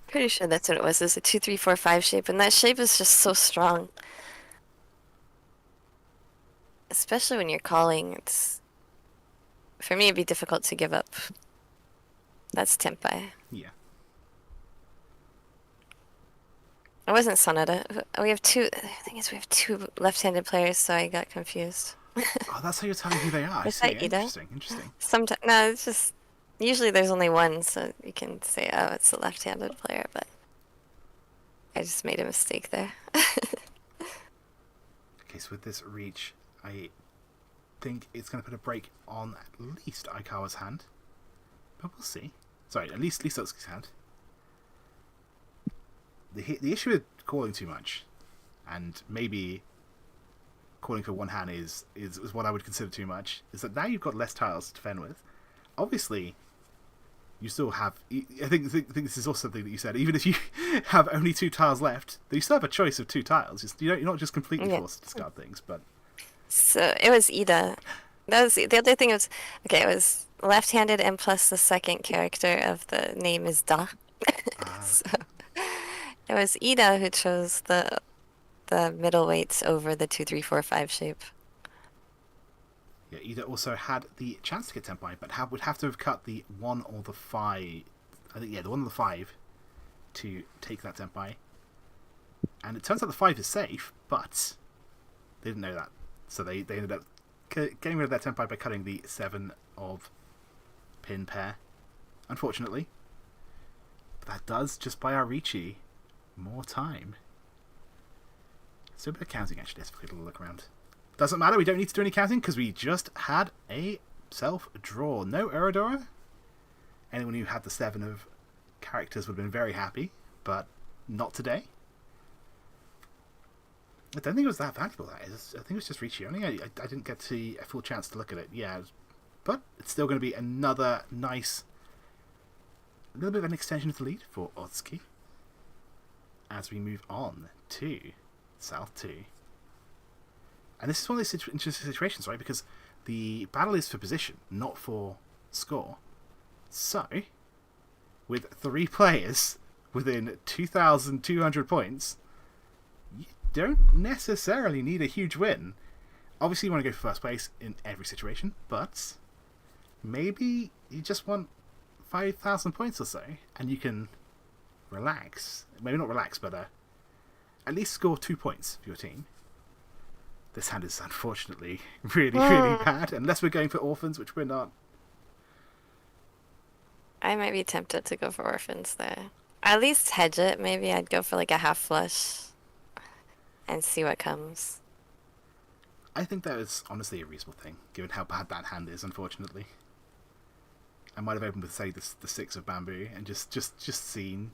pretty sure that's what it was. It was a 2, 3, 4, 5 shape, and that shape is just so strong. Especially when you're calling, for me it'd be difficult to give up. That's Tenpai. Yeah. It wasn't Sanada. We have two. The thing is, we have 2 left-handed players, so I got confused. Oh, that's how you're telling who they are. Was that Ida? Interesting. Sometimes no, it's just usually there's only one, so you can say, oh, it's a left-handed player, but I just made a mistake there. Okay, so with this Riichi, I think it's going to put a break on at least Aikawa's hand, but we'll see. Sorry, at least Utsuki's hand. The issue with calling too much, and maybe calling for one hand is what I would consider too much, is that now you've got less tiles to defend with. Obviously, you still have... I think this is also something that you said. Even if you have only 2 tiles left, you still have a choice of 2 tiles. You're not just completely forced to discard things, but... So it was Ida. That was the other thing. Was okay. It was left-handed, and plus the second character of the name is Da. So it was Ida who chose the middleweights over the 2, 3, 4, 5 shape. Yeah, Ida also had the chance to get Tenpai, but would have to have cut the 1 or the 5. I think, yeah, the 1 or the 5 to take that Tenpai. And it turns out the 5 is safe, but they didn't know that. So they ended up getting rid of that Tenpai by cutting the 7 of pin pair, unfortunately. But that does just buy our Riichi more time. So a bit of counting actually, let's have a little look around. Doesn't matter, we don't need to do any counting because we just had a self-draw. No Uradora. Anyone who had the 7 of characters would have been very happy, but not today. I don't think it was that valuable, that is. I think it was just Riichi only. I didn't get a full chance to look at it. Yeah, but it's still going to be another nice... A little bit of an extension of the lead for Otsuki. As we move on to South 2. And this is one of those interesting situations, right? Because the battle is for position, not for score. So, with 3 players within 2,200 points... you don't necessarily need a huge win. Obviously you want to go for first place in every situation, but maybe you just want 5,000 points or so, and you can relax. Maybe not relax, but at least score 2 points for your team. This hand is unfortunately really, really bad, unless we're going for orphans, which we're not. I might be tempted to go for orphans there. At least hedge it. Maybe I'd go for like a half flush. And see what comes. I think that is honestly a reasonable thing, given how bad that hand is, unfortunately. I might have opened with, say, the 6 of bamboo and just seen.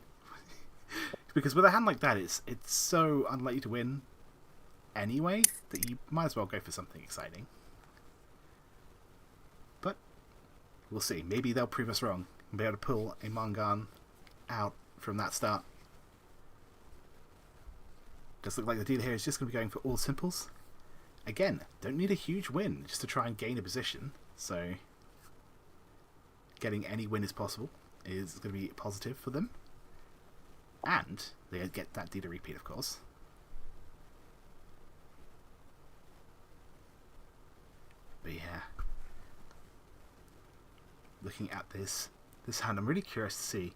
Because with a hand like that, it's so unlikely to win anyway, that you might as well go for something exciting. But we'll see. Maybe they'll prove us wrong and be able to pull a Mangan out from that start. Does look like the dealer here is just going to be going for all simples. Again, don't need a huge win just to try and gain a position. So, getting any win is possible is going to be positive for them. And they get that dealer repeat, of course. But yeah, looking at this hand, I'm really curious to see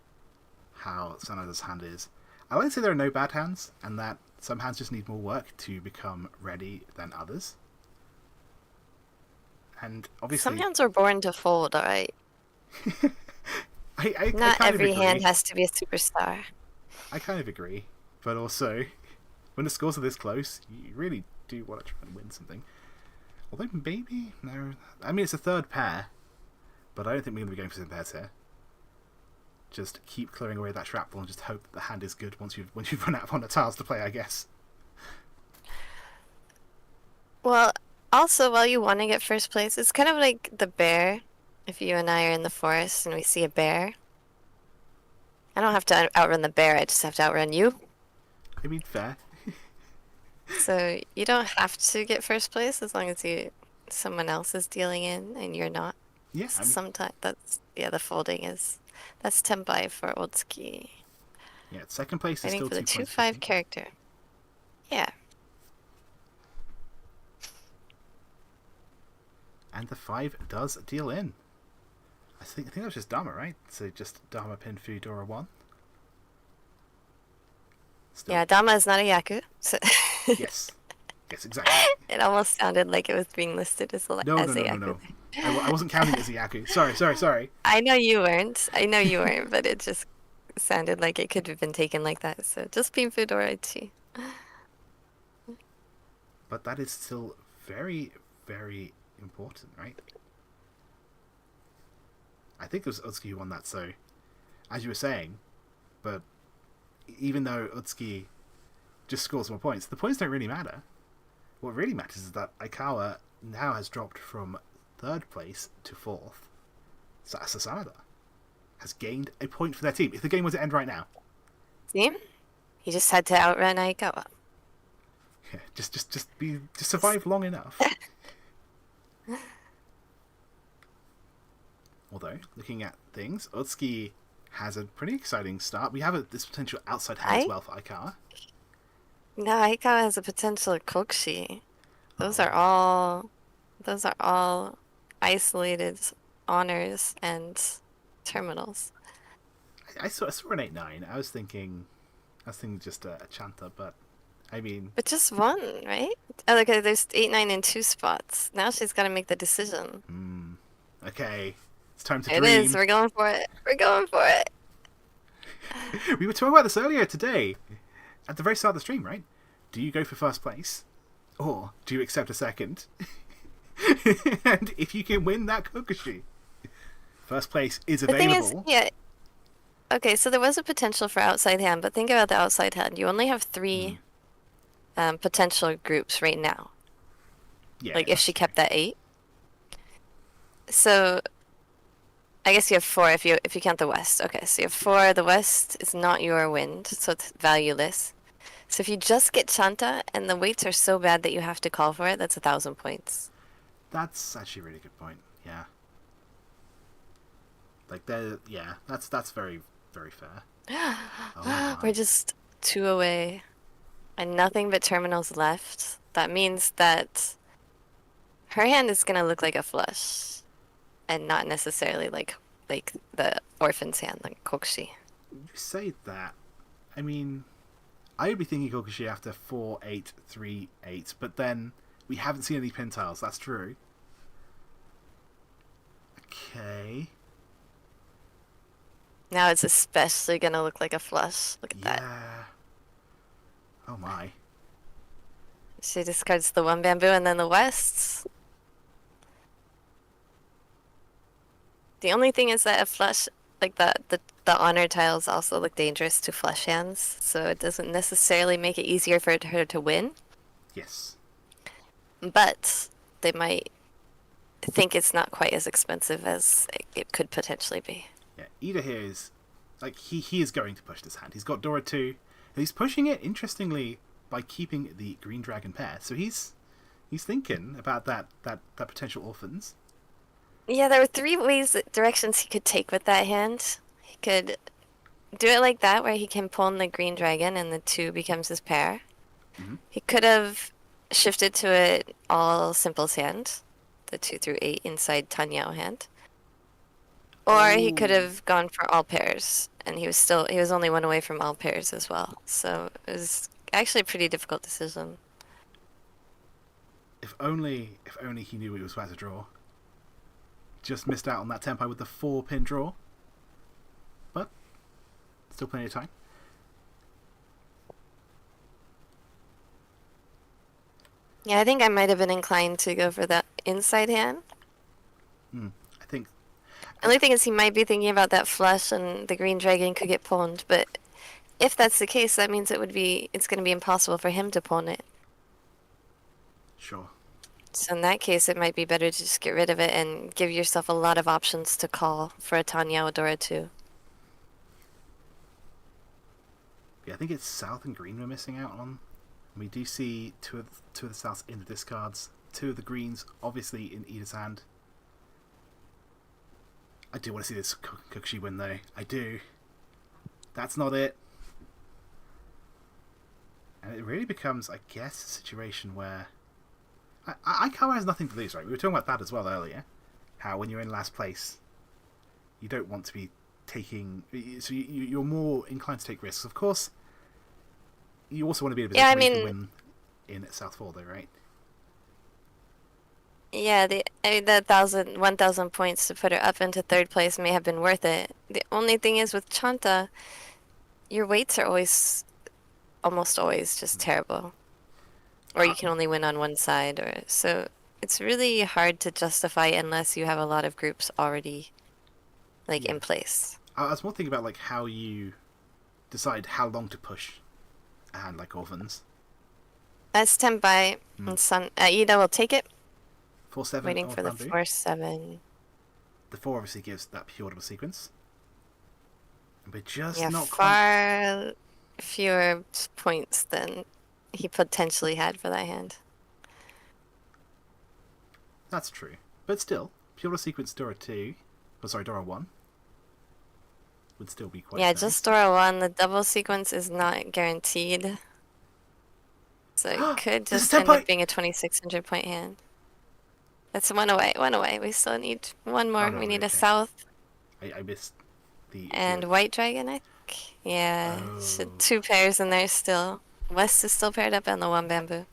how Sanada's hand is. I like to say there are no bad hands, and that some hands just need more work to become ready than others. And obviously... Some hands are born to fold, alright? Not every hand has to be a superstar. I kind of agree. But also, when the scores are this close, you really do want to try and win something. Although maybe... No. I mean, it's a 3rd pair, but I don't think we're going to be going for some pairs here. Just keep clearing away that shrapnel and just hope that the hand is good once you've run out of tiles to play, I guess. Well, also, while you want to get first place, it's kind of like the bear. If you and I are in the forest and we see a bear, I don't have to outrun the bear, I just have to outrun you. I mean, fair. So you don't have to get first place as long as someone else is dealing in and you're not. Yeah. Sometimes the folding is... That's Tenpai for Otsuki. Yeah, 2nd place is still 2 points. For the 2-5 character. Yeah. And the 5 does deal in. I think that was just Dharma, right? So just Dharma pin Fudora 1. Still. Yeah, Dharma is not a Yaku. So Yes, exactly. It almost sounded like it was being listed as a Yaku. No. I wasn't counting it as a Yaku. Sorry. I know you weren't, but it just sounded like it could have been taken like that. So just being Fudora Ichi. But that is still very, very important, right? I think it was Utsuki who won that, so as you were saying, but even though Utsuki just scores more points, the points don't really matter. What really matters is that Aikawa now has dropped from 3rd place to 4th. So that's Sanada. has gained a point for their team. If the game was to end right now. See? He just had to outrun Aikawa. Yeah, just survive long enough. Although, looking at things, Utsuki has a pretty exciting start. We have this potential outside hand as well for Aikawa. No, Aikawa has a potential Kokushi. Those are all isolated honors and terminals. I saw an 8-9. I was thinking just a Chanta, but I mean... But just one, right? Oh, okay, there's 8-9 in 2 spots. Now she's got to make the decision. Okay, it's time to dream. It is. We're going for it. We're going for it. We were talking about this earlier today, at the very start of the stream, right? Do you go for first place, or do you accept a second? And if you can win that Kokushi, first place is available. The thing is, yeah. Okay, so there was a potential for outside hand, but think about the outside hand. You only have 3 potential groups right now. Yeah, like if she kept that 8. So I guess you have 4 if you count the West. Okay, so you have 4. The West is not your wind, so it's valueless. So if you just get Chanta and the weights are so bad that you have to call for it, that's 1,000 points. That's actually a really good point. Yeah. Like that's very, very fair. We're just 2 away. And nothing but terminals left. That means that her hand is gonna look like a flush. And not necessarily like the orphan's hand, like Kokushi. You say that. I mean, I would be thinking Kokushi after 4, 8, 3, 8, but then we haven't seen any pin tiles. That's true. Okay. Now it's especially gonna look like a flush. Look at that. Yeah. Oh my. She discards the 1 bamboo and then the Wests. The only thing is that a flush, like the honor tiles also look dangerous to flush hands, so it doesn't necessarily make it easier for her to win. Yes. But they might think it's not quite as expensive as it could potentially be. Yeah, Ida here is, like, he is going to push this hand. He's got Dora 2. He's pushing it, interestingly, by keeping the Green Dragon pair. So he's thinking about that potential orphans. Yeah, there were 3 directions he could take with that hand. He could do it like that, where he can pawn the Green Dragon and the 2 becomes his pair. He could have shifted to an all simples hand, the 2 through 8 inside Tanyao hand. Or he could have gone for all pairs, and he was only 1 away from all pairs as well. So it was actually a pretty difficult decision. If only he knew he was about to draw. Just missed out on that tempo with the 4-pin draw. But still plenty of time. Yeah, I think I might have been inclined to go for that inside hand. I think... The only thing is he might be thinking about that flush and the Green Dragon could get pawned, but if that's the case, that means it's going to be impossible for him to pawn it. Sure. So in that case, it might be better to just get rid of it and give yourself a lot of options to call for a Tanya Odora too. Yeah, I think it's South and Green we're missing out on. We do see two of the Souths in the discards. 2 of the Greens, obviously, in Ida's hand. I do want to see this Kokushi win, though. I do. That's not it. And it really becomes, I guess, a situation where... Aikawa has nothing to lose, right? We were talking about that as well earlier. How when you're in last place, you don't want to be taking... So you're more inclined to take risks. Of course, you also want to be in a position where you can win in South 4, though, right? Yeah, the 1,000 points to put her up into 3rd place may have been worth it. The only thing is with Chanta, your weights are almost always just terrible. Or you can only win on one side, so it's really hard to justify unless you have a lot of groups already in place. I was more thinking about how you decide how long to push a hand like Orphans. That's Tenpai and Ida will take it. 4-7. Waiting for the 4-7. The 4 obviously gives that pure double sequence. But just Yeah, not quite. far fewer points than he potentially had for that hand. That's true. But still, pure sequence Dora 2, oh sorry, Dora 1 would still be quite Yeah, nice. just Dora 1. The double sequence is not guaranteed. So it could This is just end up tempo! being a 2600 point hand. That's one away, one away. We still need one more. Oh, no, We need a okay. south I missed the... and white dragon, I think. Yeah, so Oh. 2 pairs in there still. West is still paired up and the one bamboo.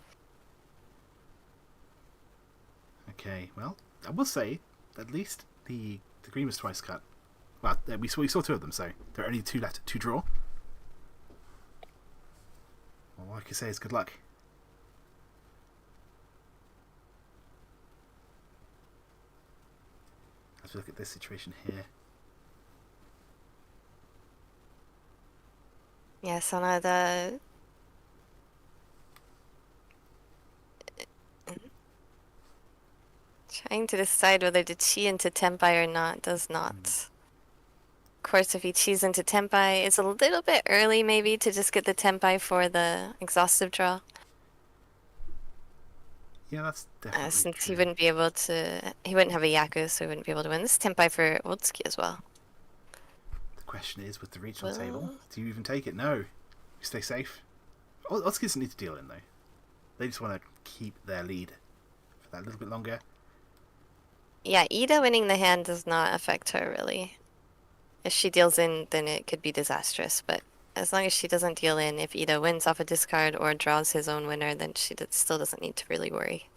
Okay, well, I will say, at least the green was twice cut. Well, we saw 2 of them, so there are only 2 left to draw. Well, all I can say is good luck. Let's look at this situation here. Yeah, Sanada. Trying to decide whether to chi into Tenpai or not does not. Of course, if he chis into Tenpai, it's a little bit early maybe to just get the Tenpai for the exhaustive draw. Yeah, that's definitely Since true. he wouldn't be able to, he wouldn't have a Yaku, so he wouldn't be able to win. This is Tenpai for Oldski as well. The question is, with the reach on the table, do you even take it? No. You stay safe. Oldski doesn't need to deal in, though. They just want to keep their lead for that little bit longer. Yeah, Ida winning the hand does not affect her, really. If she deals in, then it could be disastrous, but as long as she doesn't deal in, if Ida wins off a discard or draws his own winner, then she still doesn't need to really worry.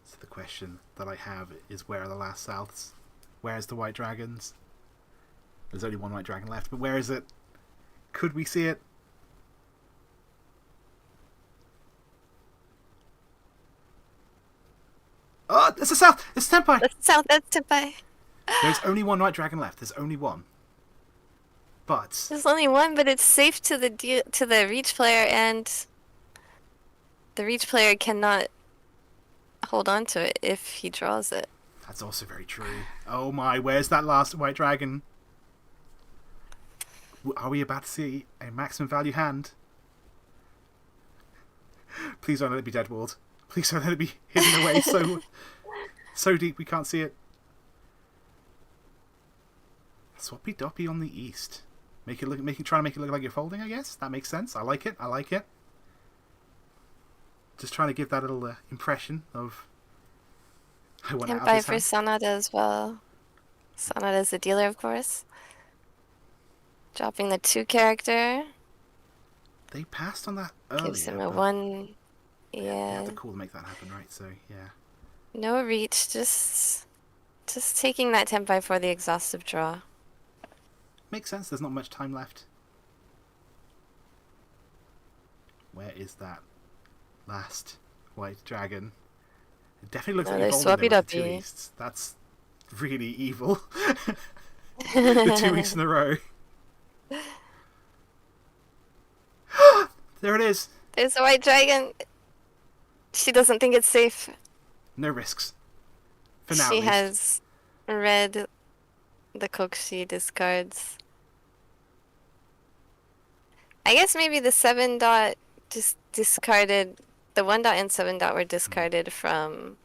So the question that I have is, where are the last Souths? Where's the White Dragons? There's only one White Dragon left, but where is it? Could we see it? Oh, it's the South! It's Tenpai! That's South, that's Tenpai. There's only one White Dragon left. There's only one. But There's only one, but it's safe to the Reach player, and the Reach player cannot hold on to it if he draws it. that's also very true. Oh my, where's that last White Dragon? Are we about to see a maximum value hand? Please don't let it be Deadwalled. Please don't let it be hidden away so deep we can't see it. Swappy Doppy on the east. Try to make it look like you're folding, I guess. That makes sense. I like it. I like it. Just trying to give that little impression of I want out of Tenpai this for hand. Sanada as well. Sanada is the dealer, of course. Dropping the 2 character. They passed on that earlier. Gives him a 1. You Yeah. have to call to make that happen, right? So, yeah. No reach, just taking that Tenpai for the exhaustive draw. Makes sense. There's not much time left. Where is that last White Dragon? It definitely looks like you're folding there with the 2 easts. That's really evil. The 2 easts in a row. There it is. There's a White Dragon. She doesn't think it's safe. No risks. For now, She at least. has read the Kokushi discards. I guess maybe the 7 dot just discarded. The 1 dot and 7 dot were discarded from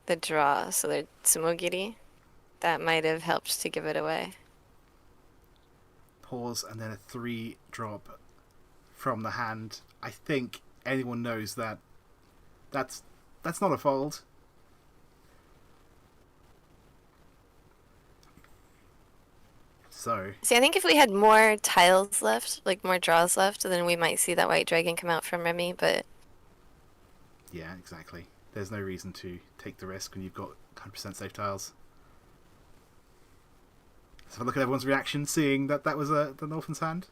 the draw, so they're Tsumogiri. That might have helped to give it away. Pause and then a 3 drop from the hand. I think anyone knows that that's not a fold. So See, I think if we had more tiles left, like more draws left, then we might see that White Dragon come out from Remy, but yeah, exactly. There's no reason to take the risk when you've got 100% safe tiles. Let's have a look at everyone's reaction, seeing that was the Northen's hand.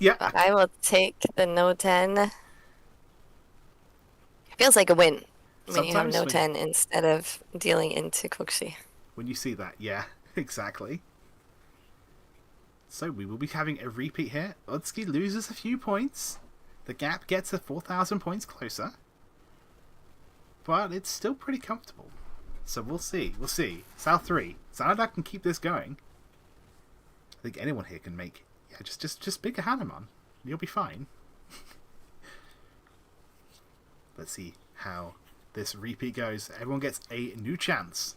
Yeah. I will take the no 10. Feels like a win when you have Sometimes no when- 10 instead of dealing into Kokushi. When you see that, yeah, exactly. So we will be having a repeat here. Utsuki loses a few points. The gap gets 4,000 points closer. but it's still pretty comfortable. So we'll see. We'll see. South 3. Sanada can keep this going. I think anyone here can make... Yeah, just bigger Hanuman. You'll be fine. Let's see how this repeat goes. Everyone gets a new chance.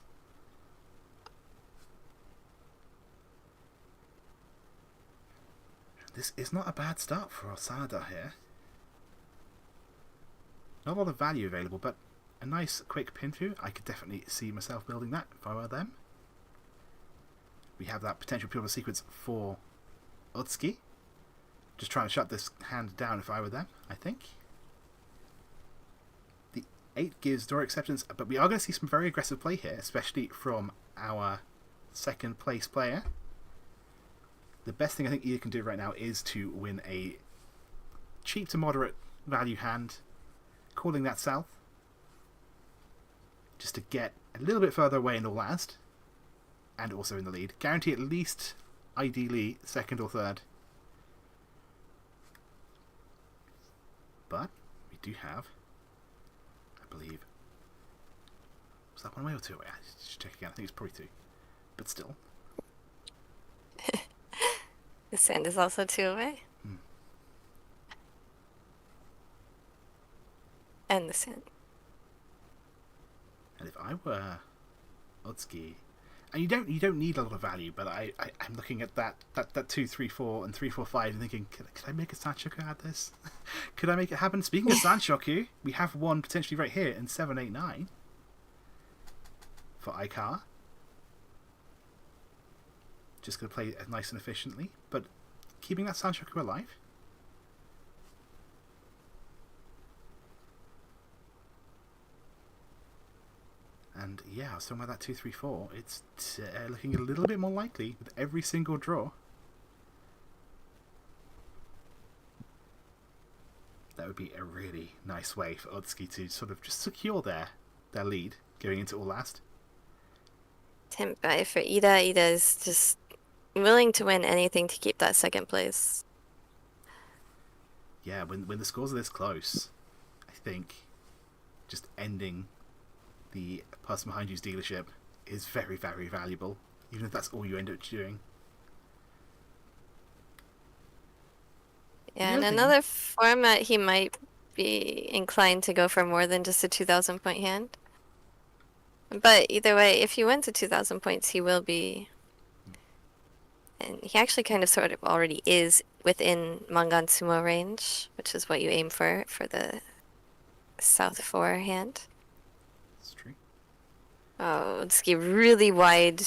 This is not a bad start for Sanada here. Not a lot of value available, but a nice quick pin through. I could definitely see myself building that if I were them. We have that potential pure sequence for Utsuki. Just trying to shut this hand down if I were them, I think. The 8 gives door acceptance, but we are going to see some very aggressive play here, especially from our second place player. The best thing I think Ida can do right now is to win a cheap to moderate value hand, calling that south, just to get a little bit further away in all last, and also in the lead. Guarantee at least, ideally, second or third. But we do have, I believe, was that 1 way or 2 way? I should check again. I think it's probably 2, but still. The sand is also 2 away. And the sand. And if I were Utsuki, and you don't need a lot of value, but I'm looking at that 2, 3, 4, and 3, 4, 5, and thinking, could I make a Sanshoku out of this? Could I make it happen? Speaking of Sanshoku, we have one potentially right here in 7, 8, 9 for Aikar. Just going to play it nice and efficiently, but keeping that Sanshoku alive. And yeah, I was talking about that 2, 3, 4. It's looking a little bit more likely with every single draw. That would be a really nice way for Utsuki to sort of just secure their lead going into all last. For Ida, Ida is just willing to win anything to keep that second place. Yeah, when the scores are this close, I think just ending the person behind you's dealership is very, very valuable, even if that's all you end up doing. Yeah, in another format, he might be inclined to go for more than just a 2,000 point hand. But either way, if he wins to 2,000 points, he will be... And he actually kind of sort of already is within Mangan Sumo range, which is what you aim for the South 4 hand. That's true. Oh, Utsuki, really wide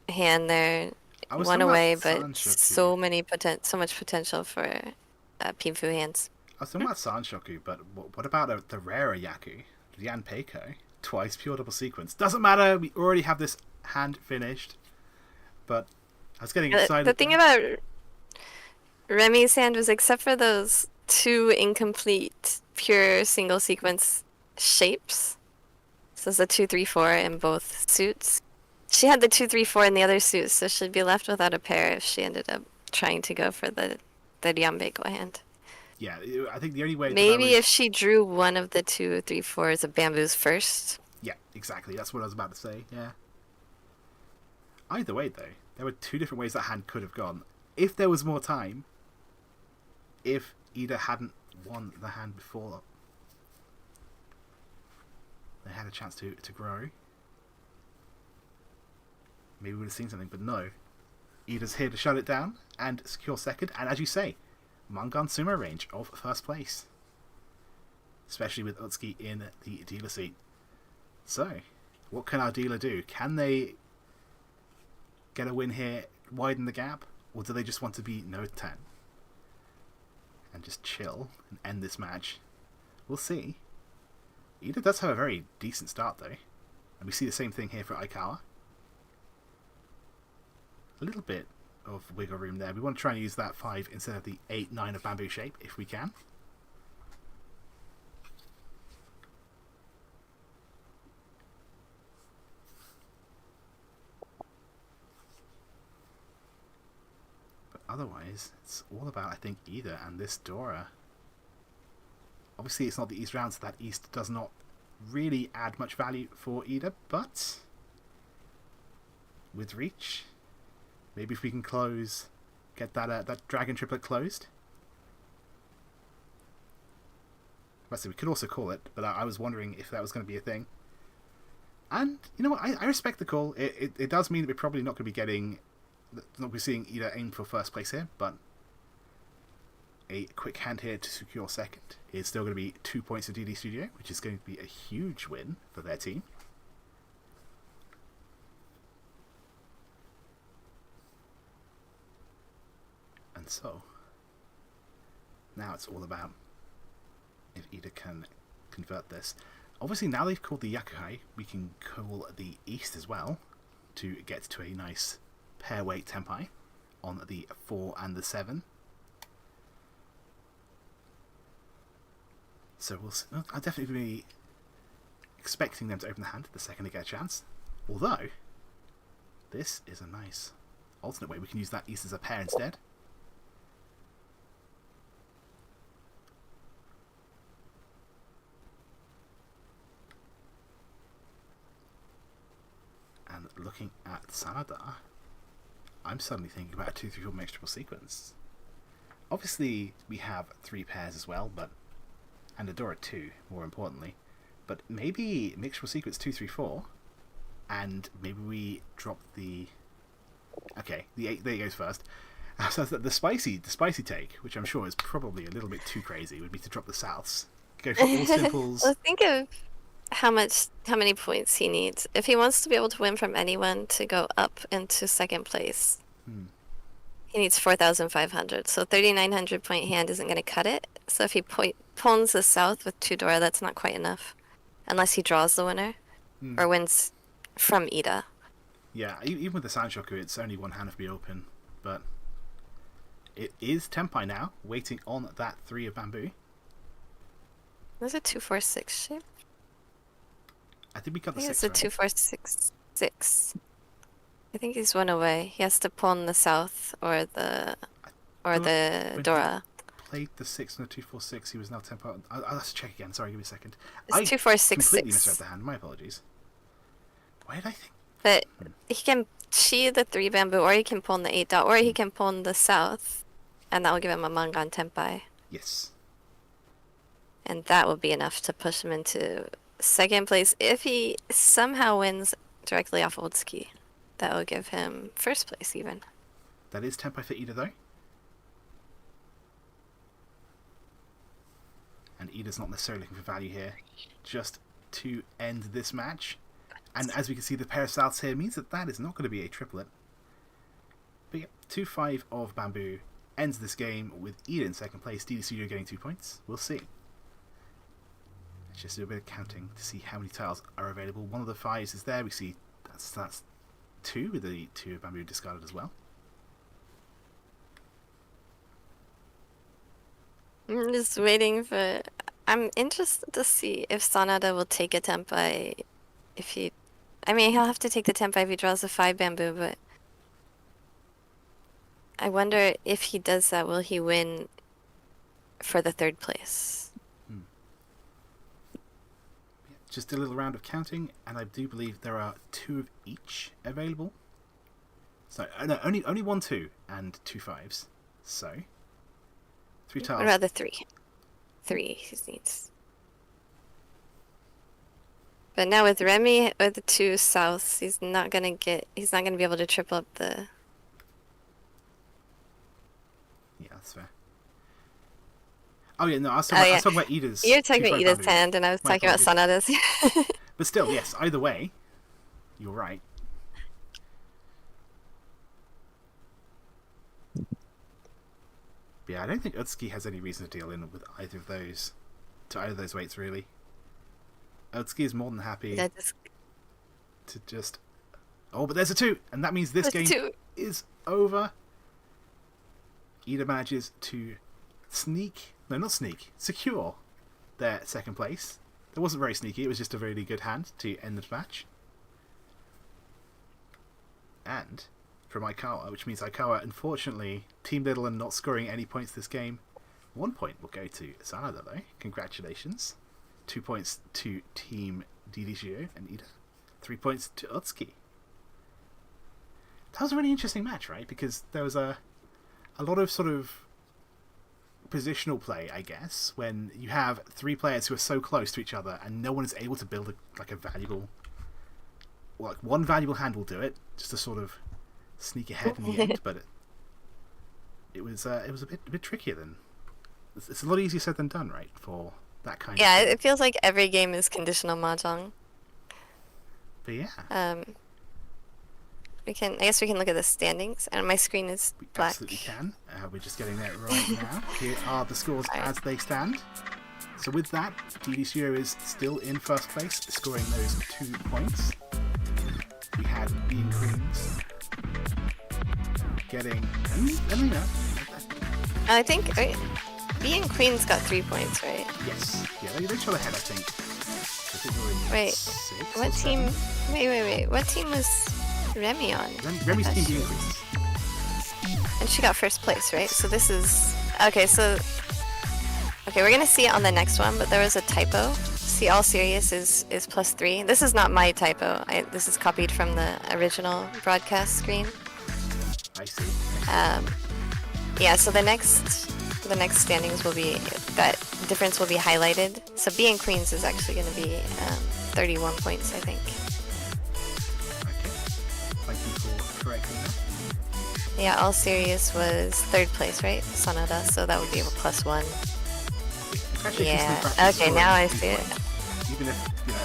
hand there. One away, but so much potential for Pinfu hands. I was talking about Sanshoku, but what about the rarer Yaku? Yan Peiko? Twice pure double sequence. Doesn't matter, we already have this hand finished. But I was getting excited. The thing about Remy's hand was, except for those 2 incomplete pure single sequence shapes, so it's a 2, 3, 4 in both suits. She had the 2, 3, 4 in the other suits, so she'd be left without a pair if she ended up trying to go for the Ryanbeiko hand. Yeah, I think the only way... Maybe if she drew one of the 2, 3, 4s of bamboos first. Yeah, exactly. That's what I was about to say, yeah. Either way, though, there were 2 different ways that hand could have gone. If there was more time, if Ida hadn't won the hand before they had a chance to grow, maybe we would have seen something, but no. Ida's here to shut it down and secure second, and as you say, Mangan Sumo range of first place. Especially with Utsuki in the dealer seat. So, what can our dealer do? Can they get a win here, widen the gap, or do they just want to be no 10? And just chill and end this match? We'll see. Ida does have a very decent start though. And we see the same thing here for Aikawa. A little bit of wiggle room there. We want to try and use that 5 instead of the 8, 9 of bamboo shape if we can. But otherwise, it's all about, I think, Ida and this Dora. Obviously, it's not the East round, so that East does not really add much value for Ida, but with Riichi, maybe if we can get that dragon triplet closed. We could also call it, but I was wondering if that was going to be a thing. And you know what? I respect the call. It does mean that we're probably not going to be seeing Ida aim for first place here, but a quick hand here to secure second. It's still going to be 2 points of DD Studio, which is going to be a huge win for their team. And so, now it's all about if Ida can convert this. Obviously, now they've called the Yakuhai, we can call the East as well to get to a nice pair weight tempai on the 4 and the 7. So I'll definitely be expecting them to open the hand the second they get a chance. Although, this is a nice alternate way. We can use that East as a pair instead. And looking at Sanada, I'm suddenly thinking about a 2-3-4 mixed sequence. Obviously, we have 3 pairs as well, and Adora 2, more importantly. But maybe mixed sequence 2-3-4, and maybe we drop the... Okay, the 8, there it goes first. So the spicy take, which I'm sure is probably a little bit too crazy, would be to drop the Souths. Go for all simples. Well, think of how many points he needs. If he wants to be able to win from anyone to go up into second place, he needs 4,500. So 3,900 point hand isn't going to cut it. So if he pawns the South with 2 Dora, that's not quite enough, unless he draws the winner or wins from Ida. Yeah, even with the Sanshoku, it's only one hand if we open, but it is Tempai now, waiting on that 3 of bamboo. There's a 2-4-6 shape. I think we got the 6, it's a 2-4-6-6. I think he's 1 away. He has to pawn the South or the Dora. Played the 6 and the 2-4-6. He was now Tempai. I'll have to check again. Sorry, give me a second. It's 2-4-6-6. Completely misread the hand. My apologies. Why did I think? But he can Shi the 3 bamboo, or he can pawn the 8 dot, or he can pawn the South, and that will give him a Mangan Tempai. Yes. And that will be enough to push him into second place. If he somehow wins directly off Old Ski, that will give him first place even. That is Tempai for Ida though. And Ida's not necessarily looking for value here, just to end this match. And as we can see, the pair of Souths here means that is not going to be a triplet. But yeah, 2-5 of bamboo ends this game with Ida in second place, DD Studio getting 2 points. We'll see. Let's just do a bit of counting to see how many tiles are available. One of the 5s is there. We see that's 2 with the 2 of bamboo discarded as well. I'm just waiting for... I'm interested to see if Sanada will take a Tempai if he... I mean, he'll have to take the Tempai if he draws a 5 bamboo, but... I wonder if he does that, will he win for the 3rd place? Just a little round of counting, and I do believe there are 2 of each available. So, no, only 1 2 and 2 5s. So, 3 tiles. Or rather 3. 3 he needs. But now with Remy or the 2 Souths, he's not gonna be able to triple up the... Yeah, that's fair. Oh yeah, no, I was talking about Ida's. You're talking about Ida's hand, and I was talking about Sanada's. But still, yes, either way, you're right. But yeah, I don't think Utsuki has any reason to deal in with either of those weights, really. Utsuki is more than happy to just... Oh, but there's a 2, and that means this game is over. Ida manages to secure their second place. It wasn't very sneaky, it was just a really good hand to end the match. And from Aikawa, which means Aikawa, unfortunately, Team Little and not scoring any points this game. 1 point will go to Sanada though. Congratulations. 2 points to Team DDGO and Ida. 3 points to Utsuki. That was a really interesting match, right? Because there was a lot of sort of positional play, I guess, when you have 3 players who are so close to each other and no one is able to build a valuable... Well, like one valuable hand will do it, just to sort of sneak ahead in the end, but it was a bit trickier than... It's a lot easier said than done, right, for that kind of... Yeah, it feels like every game is conditional mahjong. But yeah. I guess we can look at the standings, and my screen is We black. absolutely can. We're just getting that right now. Here are the scores as they stand. So with that, DDCO is still in first place, scoring those 2 points. We had Bean Queens getting... Let me know. I think B and Queen's got 3 points, right? Yes. Yeah, they shot ahead, I think. I think we're in Wait, 6 what or team? 7. Wait. What team was Remy on? Remy's I team thought Bean she Queens. And she got first place, right? So this is... Okay, we're gonna see it on the next one, but there was a typo. See, all serious is +3. This is not my typo. This is copied from the original broadcast screen. I see. Yeah, so the next standings will be... That difference will be highlighted. So B and Queens is actually going to be 31 points, I think. Okay. Thank you for correcting that. Yeah, all serious was 3rd place, right? Sonada, so that would be a +1. Yeah, okay, now I see it. Even if,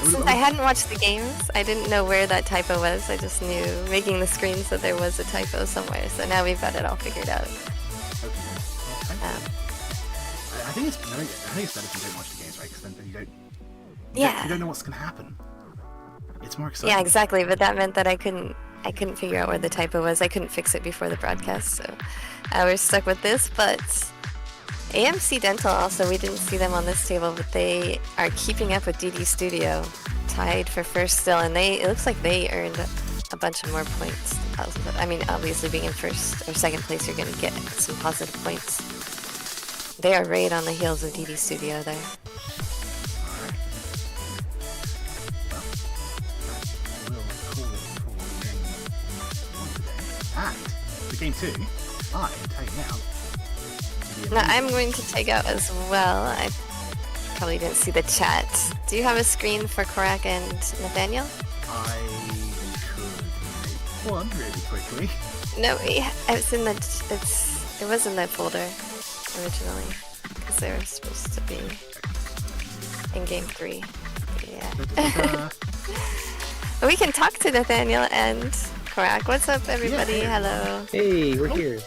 Since I hadn't watched the games, I didn't know where that typo was. I just knew making the screens that there was a typo somewhere. So now we've got it all figured out. I think it's better if you don't watch the games, right? Because then Yeah. you don't know what's going to happen. It's more exciting. Yeah, exactly. But that meant that I couldn't figure out where the typo was. I couldn't fix it before the broadcast, so we're stuck with this. But AMC Dental also, we didn't see them on this table, but they are keeping up with DD Studio, tied for first still, and it looks like they earned a bunch of more points. I mean, obviously being in first or second place, you're going to get some positive points. They are right on the heels of DD Studio there. And for game 2, I am taking out. No, I'm going to take out as well. I probably didn't see the chat. Do you have a screen for Korak and Nathaniel? I could make one really quickly. No, it's in it was in the folder originally because they were supposed to be in game 3. Yeah. We can talk to Nathaniel and Korak. What's up, everybody? Yeah. Hello. Hey, we're here.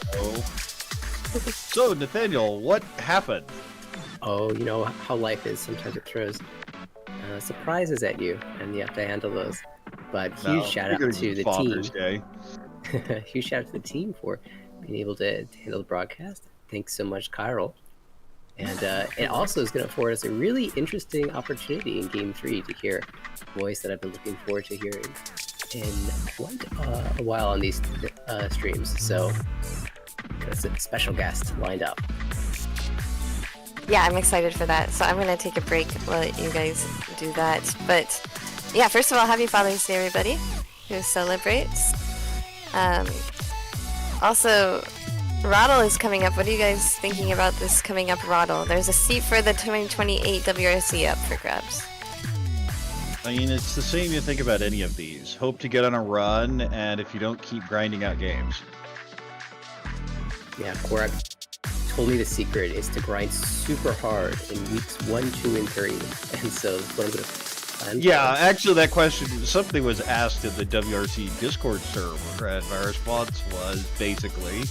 So, Nathaniel, what happened? Oh, you know how life is. Sometimes it throws surprises at you, and you have to handle those. But huge shout out to the team. Huge shout out to the team for being able to handle the broadcast. Thanks so much, Chiral. And it also is going to afford us a really interesting opportunity in Game 3 to hear a voice that I've been looking forward to hearing in quite a while on these streams. So, that's a special guest lined up. Yeah, I'm excited for that. So I'm going to take a break while you guys do that. But yeah, first of all, happy Father's Day, everybody who celebrates. Also, Roddle is coming up. What are you guys thinking about this coming up Roddle? There's a seat for the 2028 WRC up for grabs. I mean, it's the same you think about any of these. Hope to get on a run, and if you don't, keep grinding out games. Yeah, Korak told me the secret is to grind super hard in weeks 1, 2, and 3. And so that's what I'm going to plan. Yeah, actually that question, something was asked in the WRC Discord server, and my response was basically,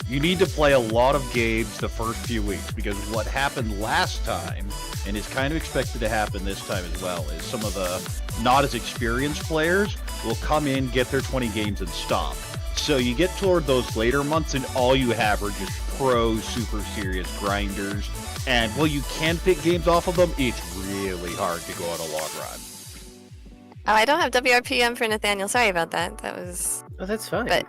you need to play a lot of games the first few weeks, because what happened last time, and is kind of expected to happen this time as well, is some of the not as experienced players will come in, get their 20 games, and stop. So you get toward those later months, and all you have are just pro, super serious grinders. And while you can pick games off of them, it's really hard to go on a long run. Oh, I don't have WRPM for Nathaniel. Sorry about that. That was... Oh, that's fine. But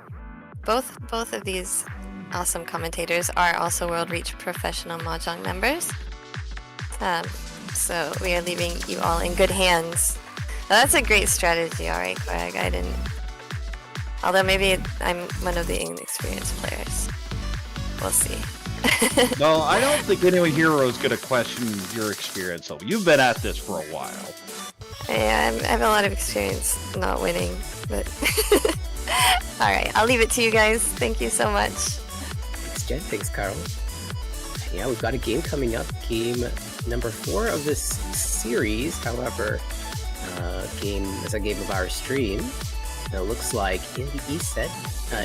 both of these awesome commentators are also World Reach Professional Mahjong members. So we are leaving you all in good hands. Well, that's a great strategy, alright, Greg. I didn't... Although maybe I'm one of the inexperienced players. We'll see. No, I don't think anyone here is going to question your experience level. You've been at this for a while. Yeah, I have a lot of experience not winning, but... Alright, I'll leave it to you guys. Thank you so much. Thanks, Jen. Thanks, Carl. Yeah, we've got a game coming up. Game number 4 of this series. However, is a game of our stream. It looks like in the East set,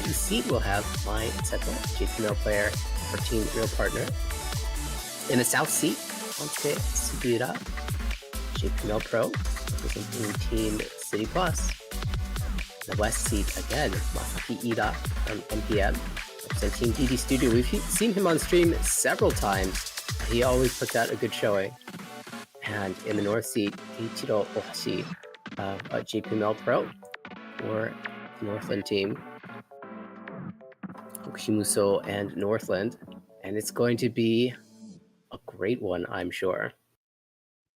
East seat will have my Seto, JPML player, our team real partner. In the South seat, Onsuke Sugiura, JPML Pro, representing Team City Plus. The West seat again, Masaki Ida from NPM, representing DD Studio. We've seen him on stream several times. He always puts out a good showing. And in the North seat, Ichiro Ohashi, JPML Pro, for the Northland team, Okushimuso and Northland, and it's going to be a great one, I'm sure.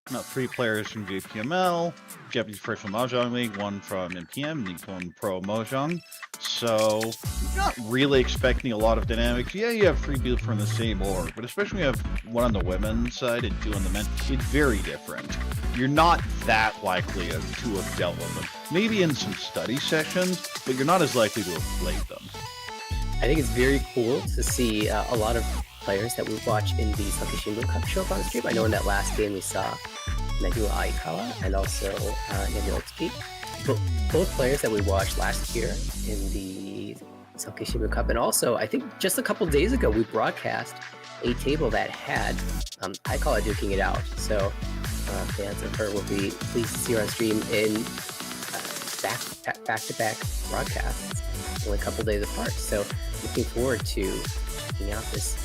Now, 3 players from JPML, Japanese Professional Mahjong League, 1 from NPM, Nippon Pro Mahjong. So, you're not really expecting a lot of dynamics. Yeah, you have 3 people from the same org, but especially when you have 1 on the women's side and 2 on the men, it's very different. You're not that likely to have dealt with them. Maybe in some study sessions, but you're not as likely to have played them. I think it's very cool to see a lot of players that we watch in the Saikyosen Cup show up on stream. I know in that last game we saw Megua Aikawa and also Yami both players that we watched last year in the Saikyosen Cup. And also, I think just a couple days ago, we broadcast a table that had Aikawa duking it out. So fans of her will be pleased to see her on stream in back-to-back broadcasts, only a couple days apart. So looking forward to checking out this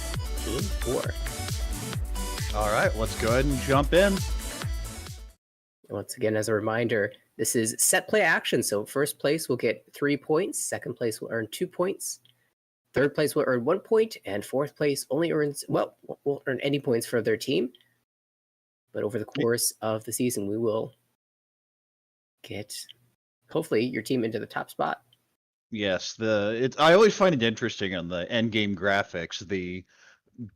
Team 4. All right, let's go ahead and jump in. Once again, as a reminder, this is set play action. So first place will get 3 points, second place will earn 2 points, third place will earn 1 point, and fourth place only earns, well, won't earn any points for their team. But over the course of the season, we will get, hopefully, your team into the top spot. Yes, I always find it interesting on the end game graphics, the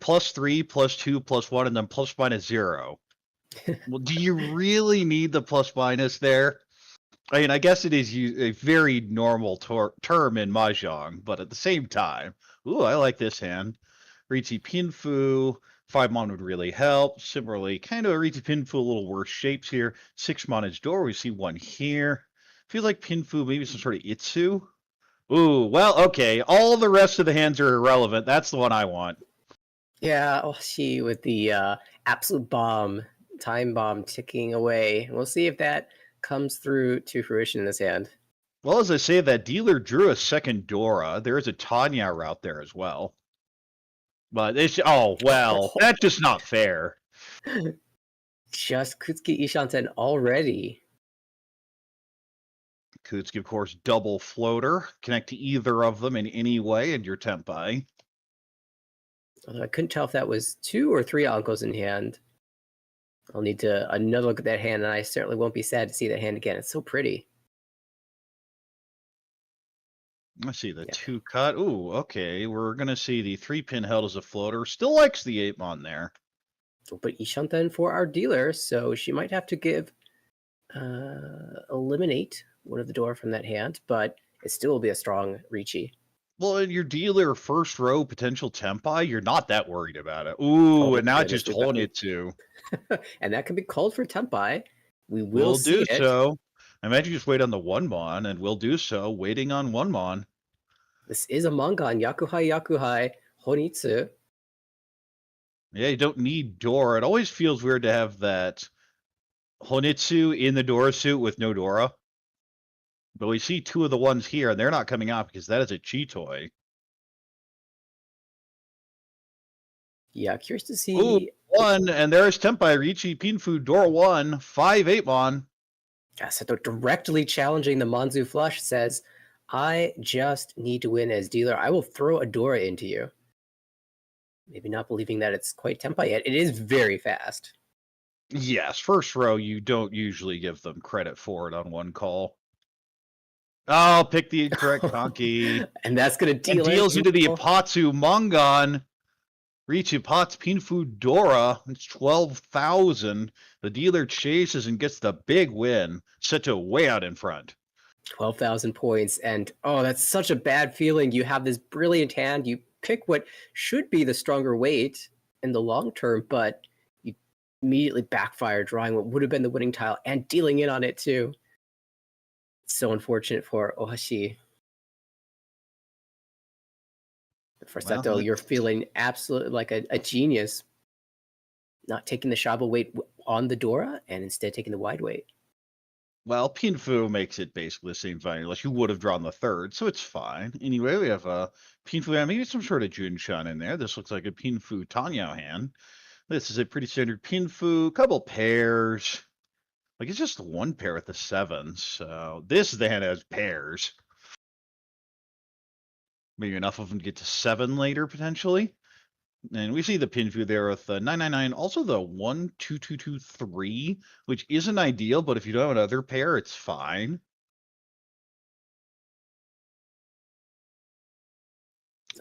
+3, +2, +1, and then ±0. Well, do you really need the plus-minus there? I mean, I guess it is a very normal term in Mahjong, but at the same time, ooh, I like this hand. Riichi Pinfu, 5 mon would really help. Similarly, kind of a Riichi Pinfu, a little worse shapes here. 6 monage door, we see 1 here. Feel like Pinfu, maybe some sort of Itsu. Ooh, well, okay. All the rest of the hands are irrelevant. That's the one I want. Yeah, Ohashi with the absolute bomb, time bomb ticking away. We'll see if that comes through to fruition in this hand. Well, as I say, that dealer drew a second Dora. There is a Tanya route there as well. But it's, oh, well, that's just not fair. Just Kutsuki Ishanten already. Kutsuki, of course, double floater. Connect to either of them in any way, and your Tempai. Although I couldn't tell if that was 2 or 3 uncles in hand. I'll need to another look at that hand, and I certainly won't be sad to see that hand again. It's so pretty. Let's see, the 2 cut. Ooh, okay. We're going to see the 3-pin held as a floater. Still likes the 8 mon there. But Ishanten for our dealer, so she might have to give, eliminate one of the door from that hand, but it still will be a strong Riichi. Well, in your dealer first row potential Tempai, you're not that worried about it. Ooh, and now it's just holding it to. And that can be called for Tempai. We'll do so. I imagine you just wait on the 1 mon, and we'll do so, waiting on 1 mon. This is a Mangan, Yakuhai, Honitsu. Yeah, you don't need door. It always feels weird to have that Honitsu in the Dora suit with no Dora. But we see 2 of the ones here, and they're not coming out because that is a Chitoi. Yeah, curious to see. Ooh, 1, and there's Tempai, Riichi, Pinfu, Dora 1, 5, 8 mon. Yeah, so directly challenging the Manzu flush says, I just need to win as dealer. I will throw a Dora into you. Maybe not believing that it's quite Tempai yet. It is very fast. Yes, first row, you don't usually give them credit for it on one call. Oh, pick the incorrect Conky. And that's going to deal deals into the Ipatsu Mongon. Riichi Pots Pinfu Dora. It's 12,000. The dealer chases and gets the big win. Seto way out in front. 12,000 points. And oh, that's such a bad feeling. You have this brilliant hand. You pick what should be the stronger weight in the long term, but you immediately backfire, drawing what would have been the winning tile and dealing in on it too. It's so unfortunate for Ohashi. For Seto, you're feeling absolutely like a genius, not taking the Shaba weight on the Dora and instead taking the wide weight. Well, Pinfu makes it basically the same value, unless you would have drawn the third, so it's fine. Anyway, we have a Pinfu, maybe some sort of Junshan in there. This looks like a Pinfu Tanyao hand. This is a pretty standard Pinfu, couple pairs. Like, it's just one pair with the sevens, so this is the hand that has pairs. Maybe enough of them to get to 7 later, potentially. And we see the Pinfu there with the 999, also the 12223, which isn't ideal, but if you don't have another pair, it's fine.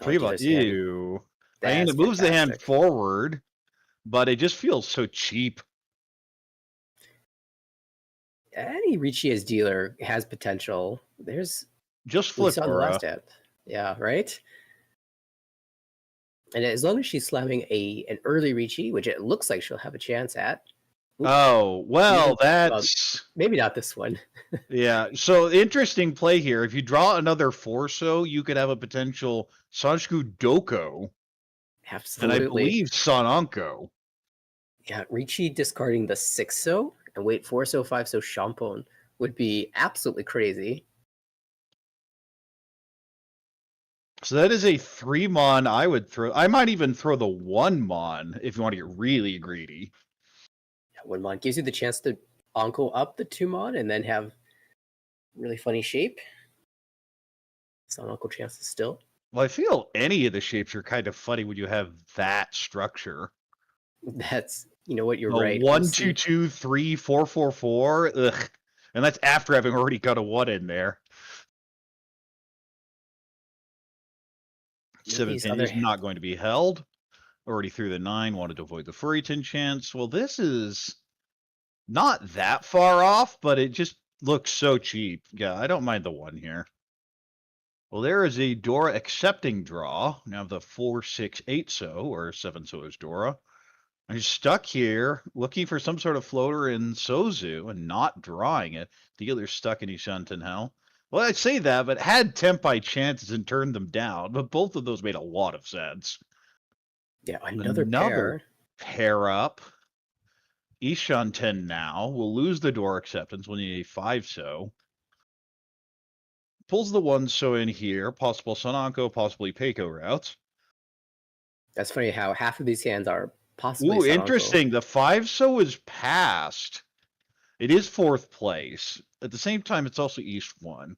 Tell you about you. I mean, it moves the hand forward, but it just feels so cheap. Any Riichi as dealer has potential. There's just flip on the last step. Yeah, right? And as long as she's slamming an early Riichi, which it looks like she'll have a chance at. Oops. Oh, well, that's... maybe not this one. Yeah, so interesting play here. If you draw another Forso, you could have a potential Sanshku Doko. Absolutely. And I believe Sananko. Yeah, Riichi discarding the 6-so and wait 4-so, 5-so Shampon would be absolutely crazy. So that is a 3-mon I would throw. I might even throw the 1-mon if you want to get really greedy. Yeah, 1-mon gives you the chance to Onko up the 2-mon and then have really funny shape. Some Onko chances still. Well, I feel any of the shapes are kind of funny when you have that structure. That's, you know what, you're right. 1, 2, 2, 3, 4, 4, 4. Ugh. And that's after having already got a 1 in there. 7 pennies not going to be held. Already threw the 9, wanted to avoid the Furiton chance. Well, this is not that far off, but it just looks so cheap. Yeah, I don't mind the 1 here. Well, there is a Dora accepting draw. Now the 4, 6, 8-so, or 7-so is Dora. I'm stuck here, looking for some sort of floater in Sozu and not drawing it. Dealer's stuck in Ishanten Hell. Well, I'd say that, but had Tempai chances and turned them down, but both of those made a lot of sense. Yeah, another pair up. Ishanten now will lose the Dora acceptance. We'll need a 5-so. Pulls the 1-so in here. Possible Sananko, possibly Peiko routes. That's funny how half of these hands are possibly Sananko. Interesting. The 5-so is passed. It is 4th place. At the same time, it's also East 1.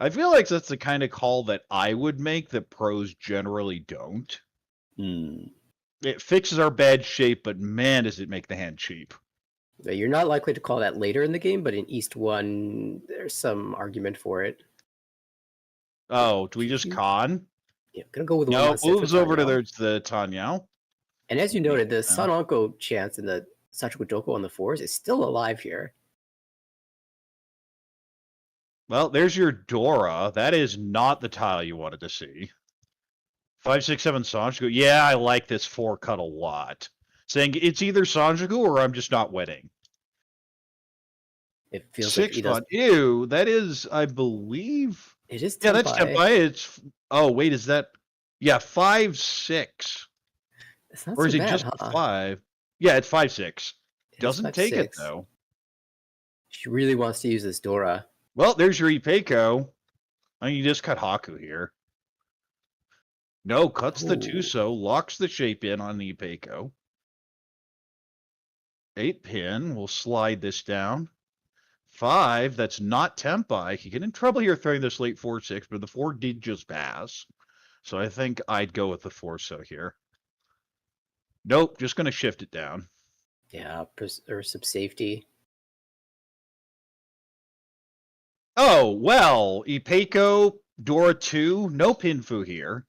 I feel like that's the kind of call that I would make that pros generally don't. It fixes our bad shape, but man, does it make the hand cheap. You're not likely to call that later in the game, but in East 1, there's some argument for it. Oh, do we just con? Yeah, I'm going to go with no, it moves over to the Tanyao. And as you noted, the Sananko chance and the Sachiku Doko on the 4s is still alive here. Well, there's your Dora. That is not the tile you wanted to see. 5, 6, 7 Sanjiku. Yeah, I like this 4 cut a lot. Saying it's either Sanjiku or I'm just not winning. It feels 6 like fun. Ew, that is, I believe. It is Tempai. Yeah, that's Tempai. It's. Oh, wait, is that? Yeah, 5, 6. It's not or is so it bad, just huh? 5? Yeah, it's 5, 6. Doesn't 5, take 6. it though. She really wants to use this Dora. Well, there's your Ipeiko. I mean, you just cut Haku here. No, cuts the 2-so, locks the shape in on the Ipeiko. 8 pin, we'll slide this down. 5, that's not Tempai. You get in trouble here throwing this late 4, 6, but the 4 did just pass. So I think I'd go with the 4-so here. Nope, just going to shift it down. Yeah, or some safety. Oh, well, Ipeco, Dora 2, no Pinfu here.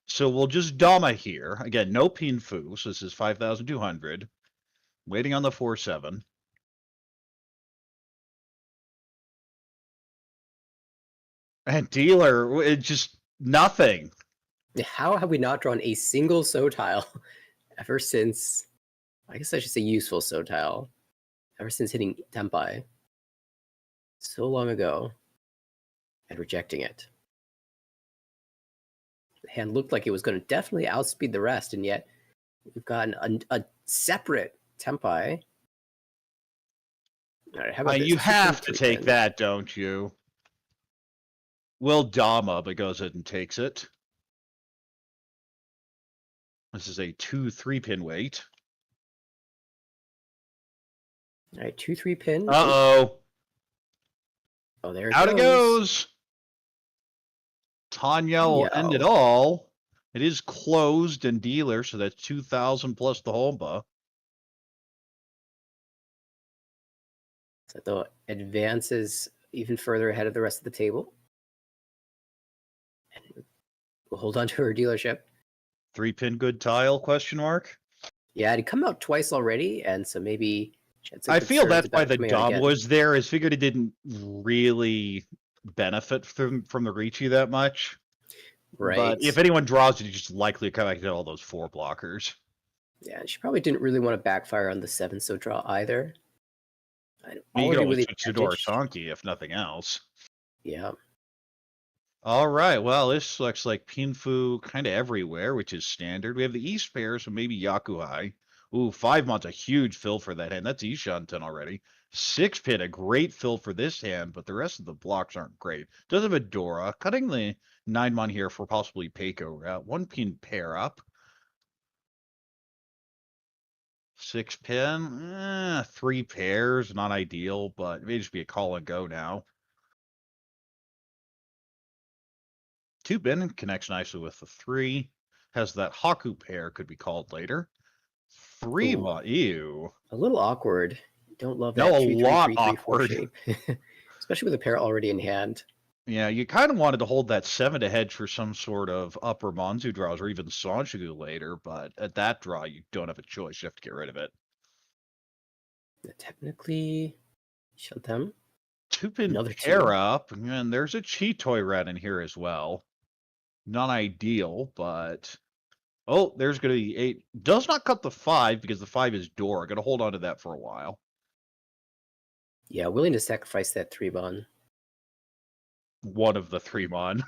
So we'll just Dama here. Again, no Pinfu, so this is 5,200. Waiting on the 4-7. And dealer, it just nothing. How have we not drawn a single So tile ever since, I guess I should say useful So tile, ever since hitting Tempai so long ago and rejecting it? The hand looked like it was going to definitely outspeed the rest, and yet we've gotten a separate Tempai. All right, how about this? You have to 2.3 take pin. that, don't you? Will Dama, but goes ahead and takes it. This is a 2-3 pin weight. All right, 2-3 pin. Uh-oh. Oh, there it Out goes. it goes. Tanya will end it all. It is closed and dealer, so that's 2,000 plus the Homba. So the advances even further ahead of the rest of the table. And we'll hold on to her dealership. 3-pin good tile, question mark? Yeah, it had come out twice already, and so maybe she had some I feel concerns that's why about the coming out dub again. was there, is figured it didn't really benefit from the Riichi that much. Right. But if anyone draws it, you just likely come back to all those 4 blockers. Yeah, she probably didn't really want to backfire on the 7 So draw either. You can always switch to Dorisanki, if nothing else. Yeah. All right, well, this looks like Pinfu kind of everywhere, which is standard. We have the East pair, so maybe Yakuhai. Ooh, 5-month's a huge fill for that hand. That's Ishanten already. 6-pin, a great fill for this hand, but the rest of the blocks aren't great. Does have a Dora. Cutting the 9-mon here for possibly Peiko route. 1-pin pair up. 6-pin, 3 pairs, not ideal, but it may just be a call and go now. 2-pin connects nicely with the 3. Has that Haku pair, could be called later. 3, ew. A little awkward. Don't love that. No, a 2, 3, lot 3, 3, 4 awkward. shape. Especially with a pair already in hand. Yeah, you kind of wanted to hold that 7 to hedge for some sort of upper Monzu draws or even Sanshigu later, but at that draw, you don't have a choice. You have to get rid of it. Technically, Shantem. 2-pin Another pair 2. up, and there's a Chitoi red in here as well. Not ideal, but... Oh, there's going to be 8. Does not cut the 5 because the 5 is Dora. Going to hold on to that for a while. Yeah, willing to sacrifice that 3-mon. One of the 3-mon.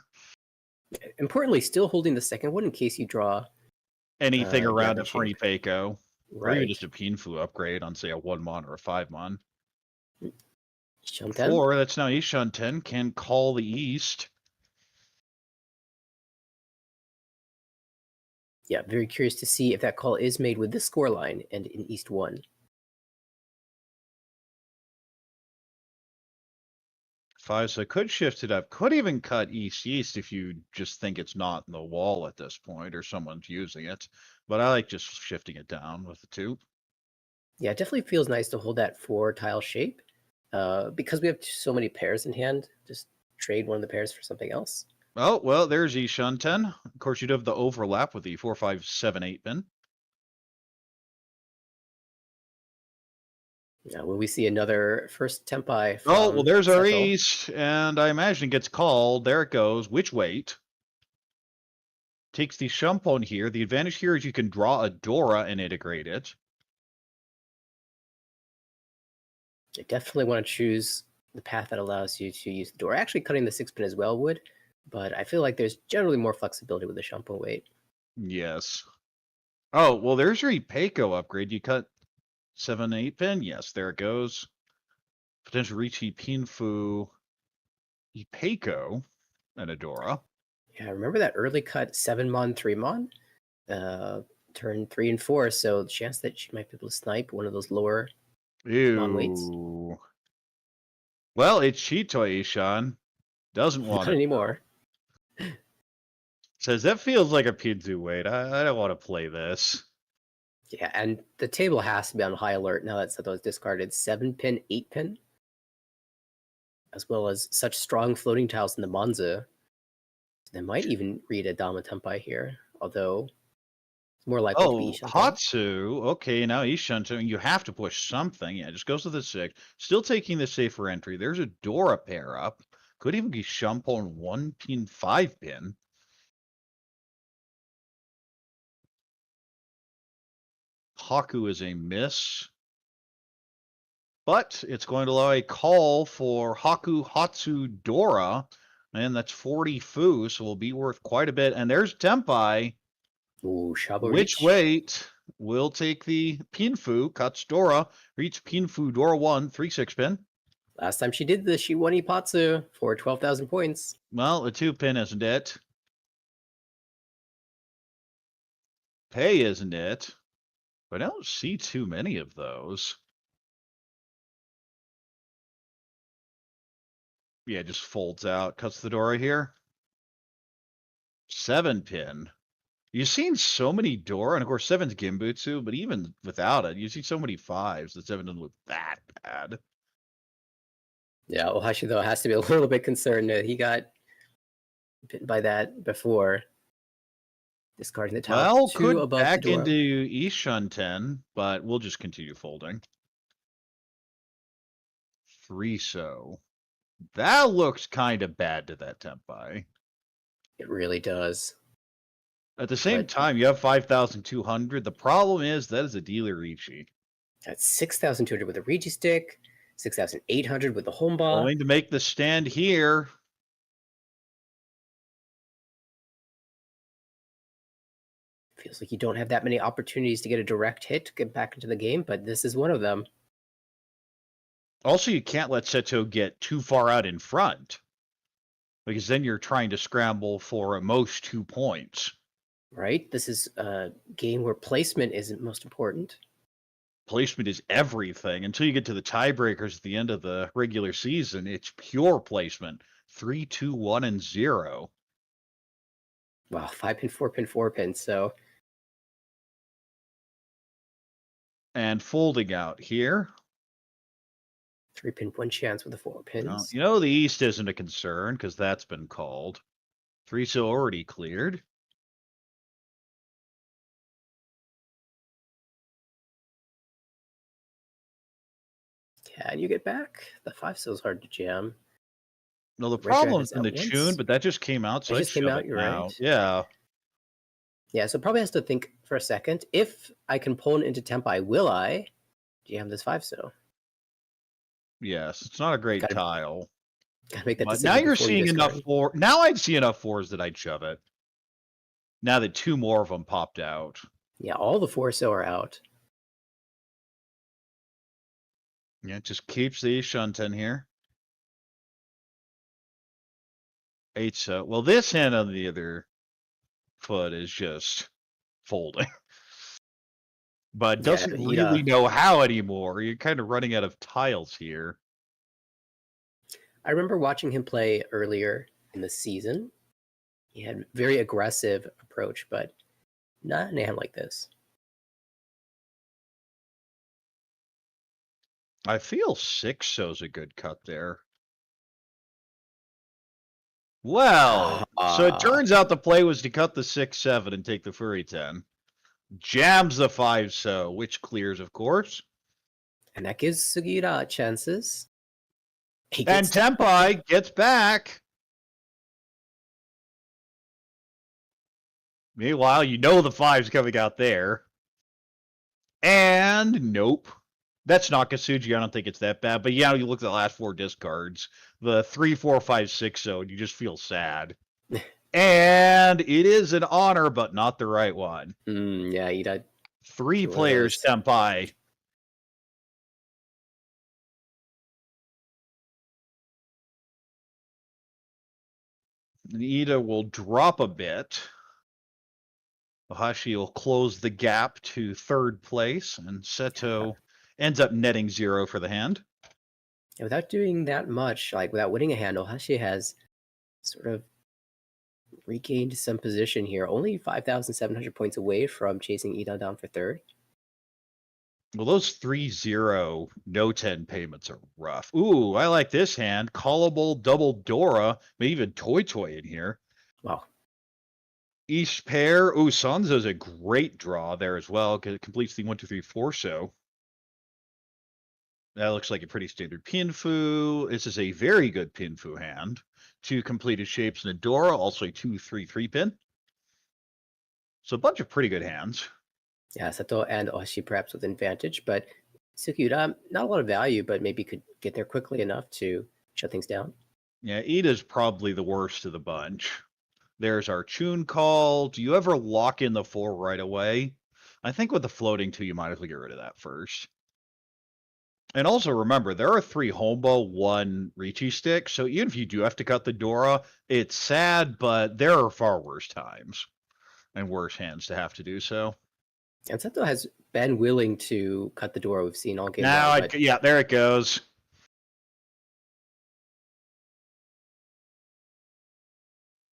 Importantly, still holding the second one in case you draw anything around it for Ipeco. Right. Or even just a Pinfu upgrade on, say, a 1-mon or a 5-mon. Shanten? 4, that's now Ishanten, can call the East. Yeah, very curious to see if that call is made with this scoreline and in East 1. 5, so I could shift it up. Could even cut East-East if you just think it's not in the wall at this point or someone's using it. But I like just shifting it down with the 2. Yeah, it definitely feels nice to hold that 4-tile shape. Because we have so many pairs in hand, just trade one of the pairs for something else. Oh, well, there's Ishanten. Of course, you'd have the overlap with the 4, 5, 7, 8-pin. Now, will we see another first Tempai? Oh, well, there's our East, and I imagine it gets called. There it goes. Which weight? Takes the Shumpon here. The advantage here is you can draw a Dora and integrate it. I definitely want to choose the path that allows you to use the Dora. Actually, cutting the 6-pin as well would, but I feel like there's generally more flexibility with the Shumpon weight. Yes. Oh, well, there's your Ipeco upgrade. You cut 7, 8-pin. Yes, there it goes. Potential Riichi Pinfu, Ipeco, and Adora. Yeah, remember that early cut 7-mon, 3-mon? Turn 3 and 4, so the chance that she might be able to snipe one of those lower mon weights. Well, it's Chitoi Ishan. Doesn't want Not it anymore. Says that feels like a Pinzu weight. I don't want to play this. Yeah, and the table has to be on high alert now that Seto's discarded 7-pin, 8-pin, as well as such strong floating tiles in the Monza. They might even read a Dama Tempai here, although it's more likely to be Ishanten. Hatsu. Okay, now Ishanten. You have to push something. Yeah, just goes to the 6. Still taking the safer entry. There's a Dora pair up. Could even be Shampon 1-pin, 5-pin. Haku is a miss. But it's going to allow a call for Haku, Hatsu, Dora. And that's 40 Fu, so will be worth quite a bit. And there's Tempai. Ooh, Shabo Which Riichi. weight will take the Pinfu, cuts Dora, Riichi Pinfu, Dora 1, 3-6 pin. Last time she did this, she won Ipatsu for 12,000 points. Well, a 2-pin isn't it? Pay isn't it? But I don't see too many of those. Yeah, just folds out, cuts the Dora here. 7-pin. You've seen so many Dora, and of course 7's Gimbutsu, but even without it, you see so many 5s that 7 doesn't look that bad. Yeah, Ohashi, though, has to be a little bit concerned that he got bitten by that before. Discarding the tile. Well, 2 could above back the Dora. into Ishanten, but we'll just continue folding. 3 so. That looks kind of bad to that Tempai. It really does. At the same time, you have 5,200. The problem is that is a dealer Riichi. That's 6,200 with a Riichi stick, 6,800 with the home ball. Going to make the stand here. Feels like you don't have that many opportunities to get a direct hit to get back into the game, but this is one of them. Also, you can't let Seto get too far out in front, because then you're trying to scramble for at most 2 points. Right? This is a game where placement isn't most important. Placement is everything. Until you get to the tiebreakers at the end of the regular season, it's pure placement. 3, 2, 1, and 0. Wow, 5-pin, 4-pin, 4-pin, so... And folding out here. 3-pin, 1 chance with the 4 pins. Well, you know, the East isn't a concern, because that's been called. 3 so already cleared. Can you get back? The 5 so is hard to jam. No, the problem is in the tune, but that just came out, so it just came out, you're now. right. Yeah. Yeah, so probably has to think for a second. If I can pull it into Tempai, will I jam this 5 so? Yes, it's not a great tile. Gotta make that But decision. now you're seeing enough four. Now I'd see enough 4s that I'd shove it. Now that 2 more of them popped out. Yeah, all the 4 so are out. Yeah, it just keeps the Ishanten here. 8 so. Well, this hand on the other foot is just folding. But doesn't really know how anymore. You're kind of running out of tiles here. I remember watching him play earlier in the season. He had a very aggressive approach, but not in a hand like this. I feel 6 so's a good cut there. Well, so it turns out the play was to cut the 6-7 and take the Furry 10. Jams the 5 so, which clears, of course. And that gives Sugiura chances. And Tempai gets back. Meanwhile, you know the 5's coming out there. And nope. That's not Kasuji. I don't think it's that bad. But yeah, you look at the last 4 discards. The 3, 4, 5, 6 so, and you just feel sad. And it is an honor, but not the right one. Yeah, Ida. 3 players, Tempai. And Ida will drop a bit. Ohashi will close the gap to 3rd place, and Seto ends up netting 0 for the hand. Yeah, without doing that much, like without winning a hand, Ohashi has sort of regained some position here. Only 5,700 points away from chasing Ida down for 3rd. Well, those 3-0 no 10 payments are rough. Ooh, I like this hand. Callable double Dora, maybe even Toy Toy in here. Wow. Each pair. Ooh, Sanzo's a great draw there as well because it completes the 1, 2, 3, 4 so. That looks like a pretty standard Pinfu. This is a very good Pinfu hand. 2 completed shapes in a Dora, also a 2, 3, 3-pin. So a bunch of pretty good hands. Yeah, Sato and Oshi perhaps with advantage, but Sugiura, not a lot of value, but maybe could get there quickly enough to shut things down. Yeah, Ida's probably the worst of the bunch. There's our Chun call. Do you ever lock in the 4 right away? I think with the floating 2, you might as well get rid of that first. And also remember, there are 3 Hombo, 1 Riichi stick, so even if you do have to cut the Dora, it's sad, but there are far worse times and worse hands to have to do so. And Sato has been willing to cut the door. We've seen all game now, long, but... yeah, there it goes.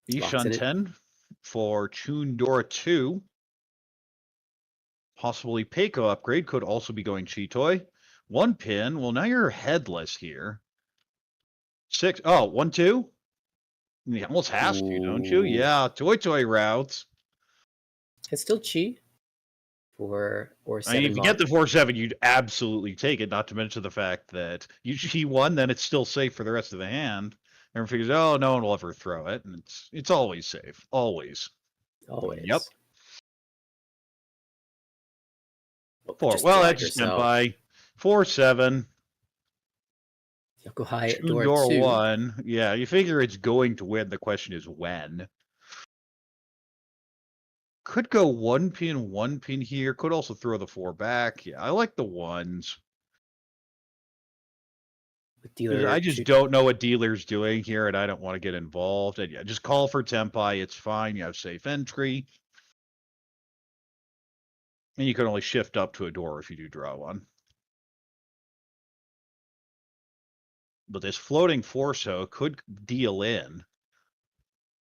Ishan 10 for Chun Dora 2. Possibly Peiko upgrade could also be going Chitoy. 1 pin. Well, now you're headless here. 6. Oh, 1, 2. You almost has to, don't you? Yeah, Toy routes. It's still Chi for 4-7. I mean, if you get the 4-7, you'd absolutely take it. Not to mention the fact that you Chi 1, then it's still safe for the rest of the hand. Everyone figures, oh, no one will ever throw it, and it's always safe, always. Yep. 4. Well, that just went by 4-7. Yokuhai Door 1. Yeah, you figure it's going to win. The question is when. Could go 1 pin here. Could also throw the 4 back. Yeah, I like the 1s. I just don't know what dealer's doing here, and I don't want to get involved. And yeah, just call for Tempai. It's fine. You have safe entry. And you can only shift up to a door if you do draw one. But this floating 4-so could deal in.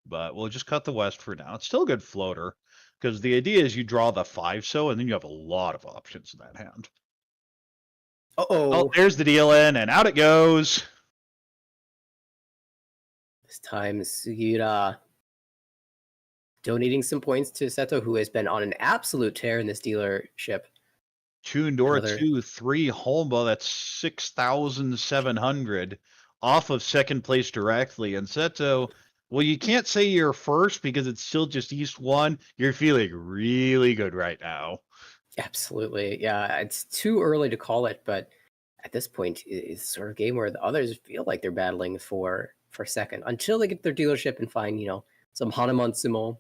But we'll just cut the west for now. It's still a good floater. Because the idea is you draw the 5-so, and then you have a lot of options in that hand. Oh, there's the deal in, and out it goes. This time, Sugiura donating some points to Seto, who has been on an absolute tear in this dealership. Chun Dora 2, 3 Holmba, that's 6,700 off of second place directly. And Seto, well, you can't say you're first because it's still just East 1. You're feeling really good right now. Absolutely. Yeah, it's too early to call it, but at this point, it's sort of a game where the others feel like they're battling for second until they get their dealership and find, some Hanuman Sumo.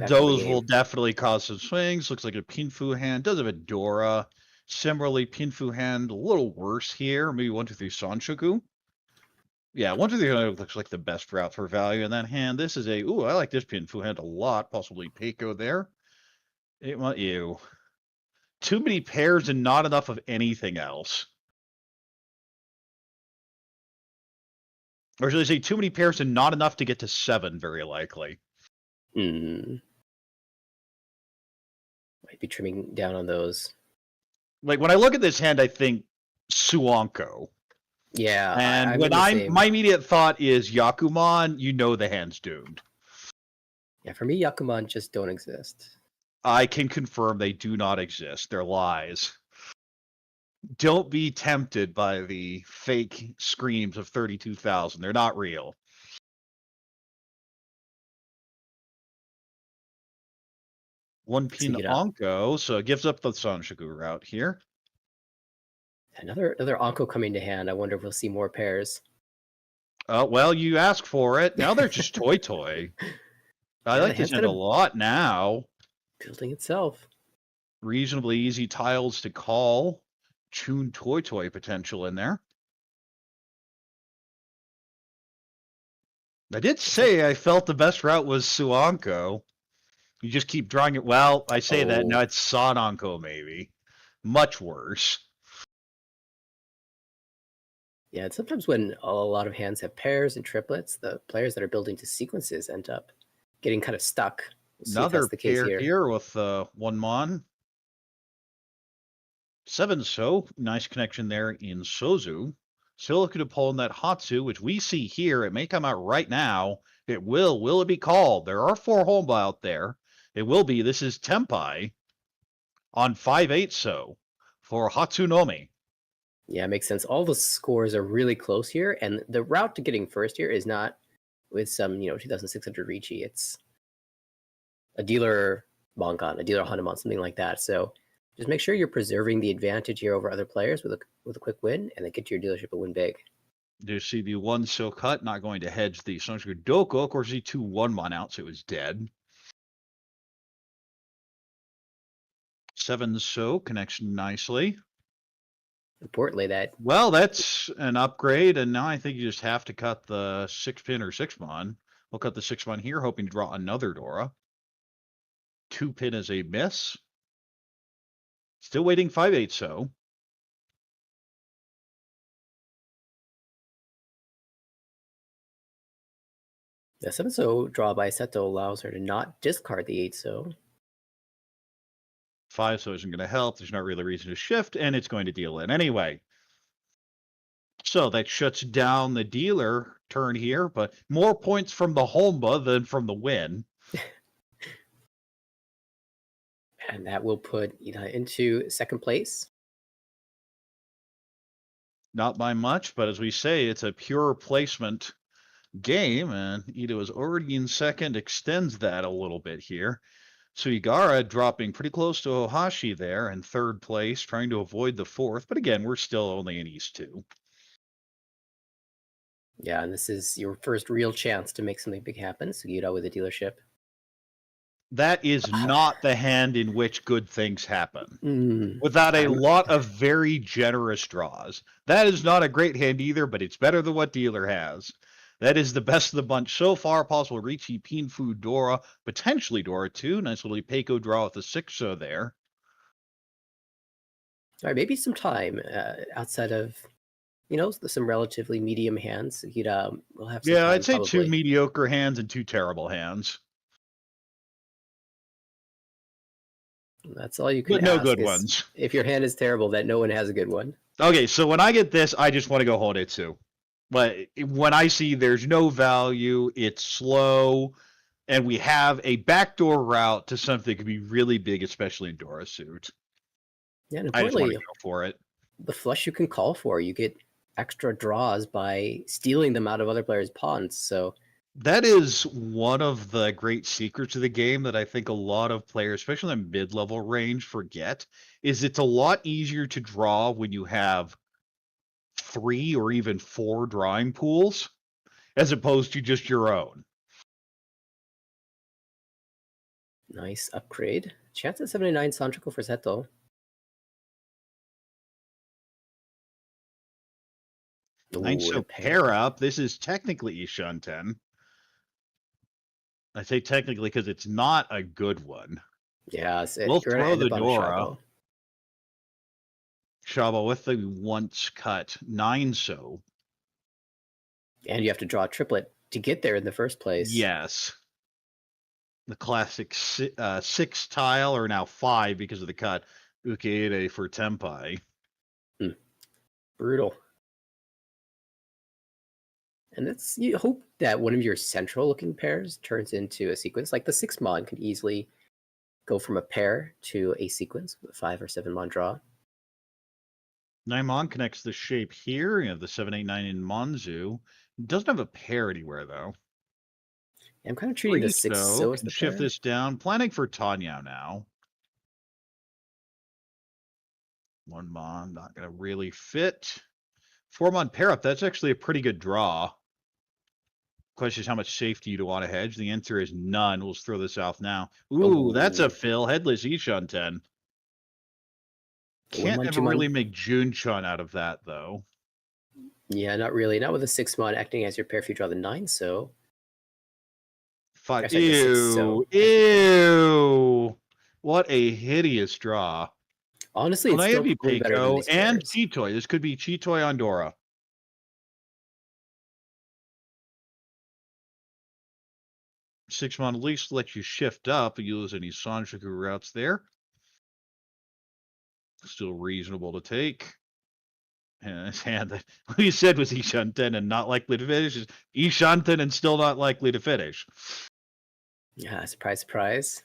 Those will definitely cause some swings. Looks like a Pinfu hand. Does have a Dora. Similarly, Pinfu hand a little worse here. Maybe 1, 2, 3 Sanshoku. Yeah, 1, 2, 3 looks like the best route for value in that hand. This is I like this Pinfu hand a lot. Possibly Peiko there. Ew. Too many pairs and not enough of anything else. Or should I say too many pairs and not enough to get to 7, very likely. Might be trimming down on those. Like, when I look at this hand, I think Suanko. Yeah. And my immediate thought is Yakuman, the hand's doomed. Yeah, for me, Yakuman just don't exist. I can confirm they do not exist. They're lies. Don't be tempted by the fake screams of 32,000. They're not real. One pin Onko, so it gives up the Sanshoku route here. Another Onko coming to hand. I wonder if we'll see more pairs. Well, you ask for it. Now they're just Toy. I like this hand a lot now. Building itself. Reasonably easy tiles to call. Chun Toy potential in there. I did say I felt the best route was Suanko. You just keep drawing it. Well, I say that. Now it's Sanonko, maybe. Much worse. Yeah, and sometimes when a lot of hands have pairs and triplets, the players that are building to sequences end up getting kind of stuck. We'll Another pair here with 1 mon. 7 so nice connection there in Sozu. Still looking to pull in that Hatsu, which we see here. It may come out right now. It will. Will it be called? There are 4 home out there. It will be. This is Tempai on 5-8 so for Hatsunomi. Yeah, it makes sense. All the scores are really close here, and the route to getting first here is not with some 2,600 Riichi. It's a dealer Bankan, a dealer Hanuman, something like that. So just make sure you're preserving the advantage here over other players with a quick win, and then get to your dealership and win big. Do you see the 1 so cut? Not going to hedge the Sanjiku Doko. Of course, the 2-1 out, so it was dead. 7 so connects nicely. Importantly, well, that's an upgrade, and now I think you just have to cut the 6-pin or 6-mon. We'll cut the 6-mon here, hoping to draw another Dora. 2-pin is a miss. Still waiting 5-8 so. the 7 so draw by Seto allows her to not discard the 8 so. 5 so isn't going to help. There's not really a reason to shift, and it's going to deal in anyway. So that shuts down the dealer turn here, but more points from the Homba than from the win. And that will put Ida into second place. Not by much, but as we say, it's a pure placement game, and Ida is already in second, extends that a little bit here. Suigara dropping pretty close to Ohashi there in third place, trying to avoid the fourth. But again, we're still only in East 2. Yeah, and this is your first real chance to make something big happen. Sugita with a dealership. That is not the hand in which good things happen. Without a lot of very generous draws. That is not a great hand either, but it's better than what dealer has. That is the best of the bunch so far. Possible Riichi, Pinfu, Dora, potentially Dora too. Nice little Peiko draw with the 6 so there. All right, maybe some time outside of, some relatively medium hands. We'll have some time, I'd say probably. 2 mediocre hands and 2 terrible hands. That's all you can But no ask good ones. If your hand is terrible, that no one has a good one. Okay, so when I get this, I just want to go Honetsu. But when I see there's no value, it's slow, and we have a backdoor route to something that could be really big, especially in Dora suit. Yeah, and I just want importantly, to go for it. the flush you can call for, you get extra draws by stealing them out of other players' pawns. So that is one of the great secrets of the game that I think a lot of players, especially in mid-level range, forget, is it's a lot easier to draw when you have 3 or even 4 drawing pools, as opposed to just your own. nice upgrade. Chance at 79 Santrico for Seto. Nice, so pair up. This is technically Ishunten. I say technically because it's not a good one. Yeah, we'll throw the Dora. Shaba with the once cut 9 so. And you have to draw a triplet to get there in the first place. Yes. The classic 6 tile, or now 5 because of the cut. Ukeide for Tempai. Brutal. And you hope that one of your central looking pairs turns into a sequence. Like the 6-mon could easily go from a pair to a sequence with a 5 or 7-mon draw. 9-mon connects the shape here. You have the 7-8-9 in Monzu. It doesn't have a pair anywhere though. I'm kind of treating the 6 so as the shift pair. this down. Planning for Tanya now. 1-mon, not going to really fit. 4-mon pair up. That's actually a pretty good draw. Question is how much safety you want to hedge. The answer is none. We'll just throw this off now. Ooh, that's a fill. Headless Ishunten. Can't ever really make Jun-chan out of that, though. Yeah, not really. Not with a 6-mon acting as your pair if you draw the 9 so. 5. Ew. Ew. What a hideous draw. Honestly, it's still better than these and pairs. Chitoy. This could be Chitoy on Dora. Six-mon at least lets you shift up. You lose any Sanjiku routes there. Still reasonable to take. And his hand that we said was Ishanten and not likely to finish is Ishanten and still not likely to finish. Yeah, surprise, surprise.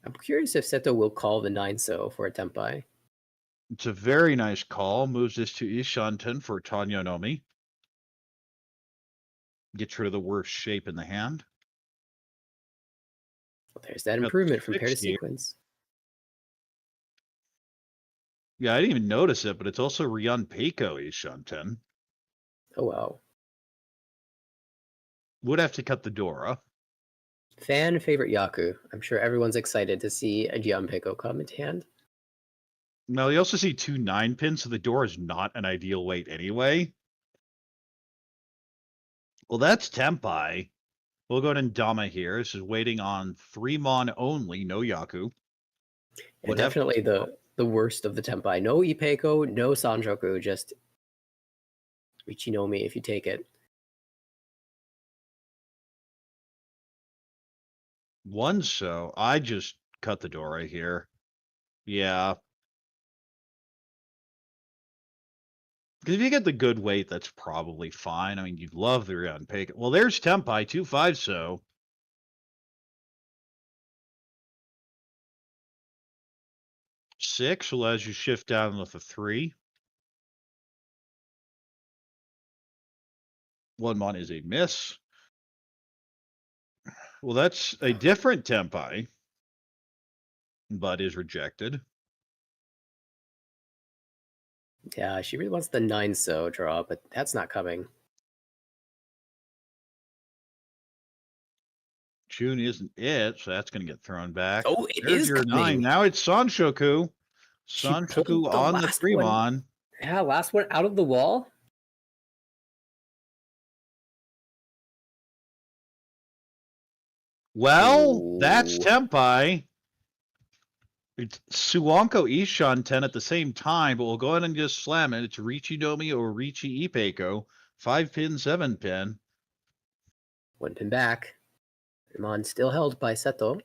I'm curious if Seto will call the 9-so for a Tenpai. It's a very nice call. Moves this to Ishanten for Tanya Nomi. Gets rid of the worst shape in the hand. Well, there's that improvement from pair to sequence. Yeah, I didn't even notice it, but it's also Ryan Peiko Ishanten. Oh, wow. Would have to cut the Dora. Fan favorite Yaku. I'm sure everyone's excited to see a Ryan Peiko come into hand. Now, you also see 2 9-pins, so the Dora is not an ideal weight anyway. Well, that's Tenpai. We'll go to Dama here. This is waiting on 3 Mon only, no Yaku. Yeah, definitely the worst of the Tenpai. No Ipeiko, no Sanjoku, just Riichi Nomi if you take it. 1-so. I just cut the Dora here. Yeah. Because if you get the good weight, that's probably fine. I mean, you'd love the Ryan Peiko. Well, there's Tenpai, 2 5-so. Six allows you to shift down with a 3. 1 Mon is a miss. Well, that's a different Tenpai, but is rejected. Yeah, she really wants the 9-so draw, but that's not coming. June isn't it, so that's going to get thrown back. Oh, it There's is your coming. 9. Now it's Sanshoku. She Sanshoku pulled the on the last 3 one. Mon. Yeah, last one out of the wall. Well, that's Tenpai. It's Suwanko Ishanten at the same time, but we'll go ahead and just slam it. It's Riichi Nomi or Riichi Ipeiko. 5-pin, 7-pin. 1 pin back. Mon still held by Seto.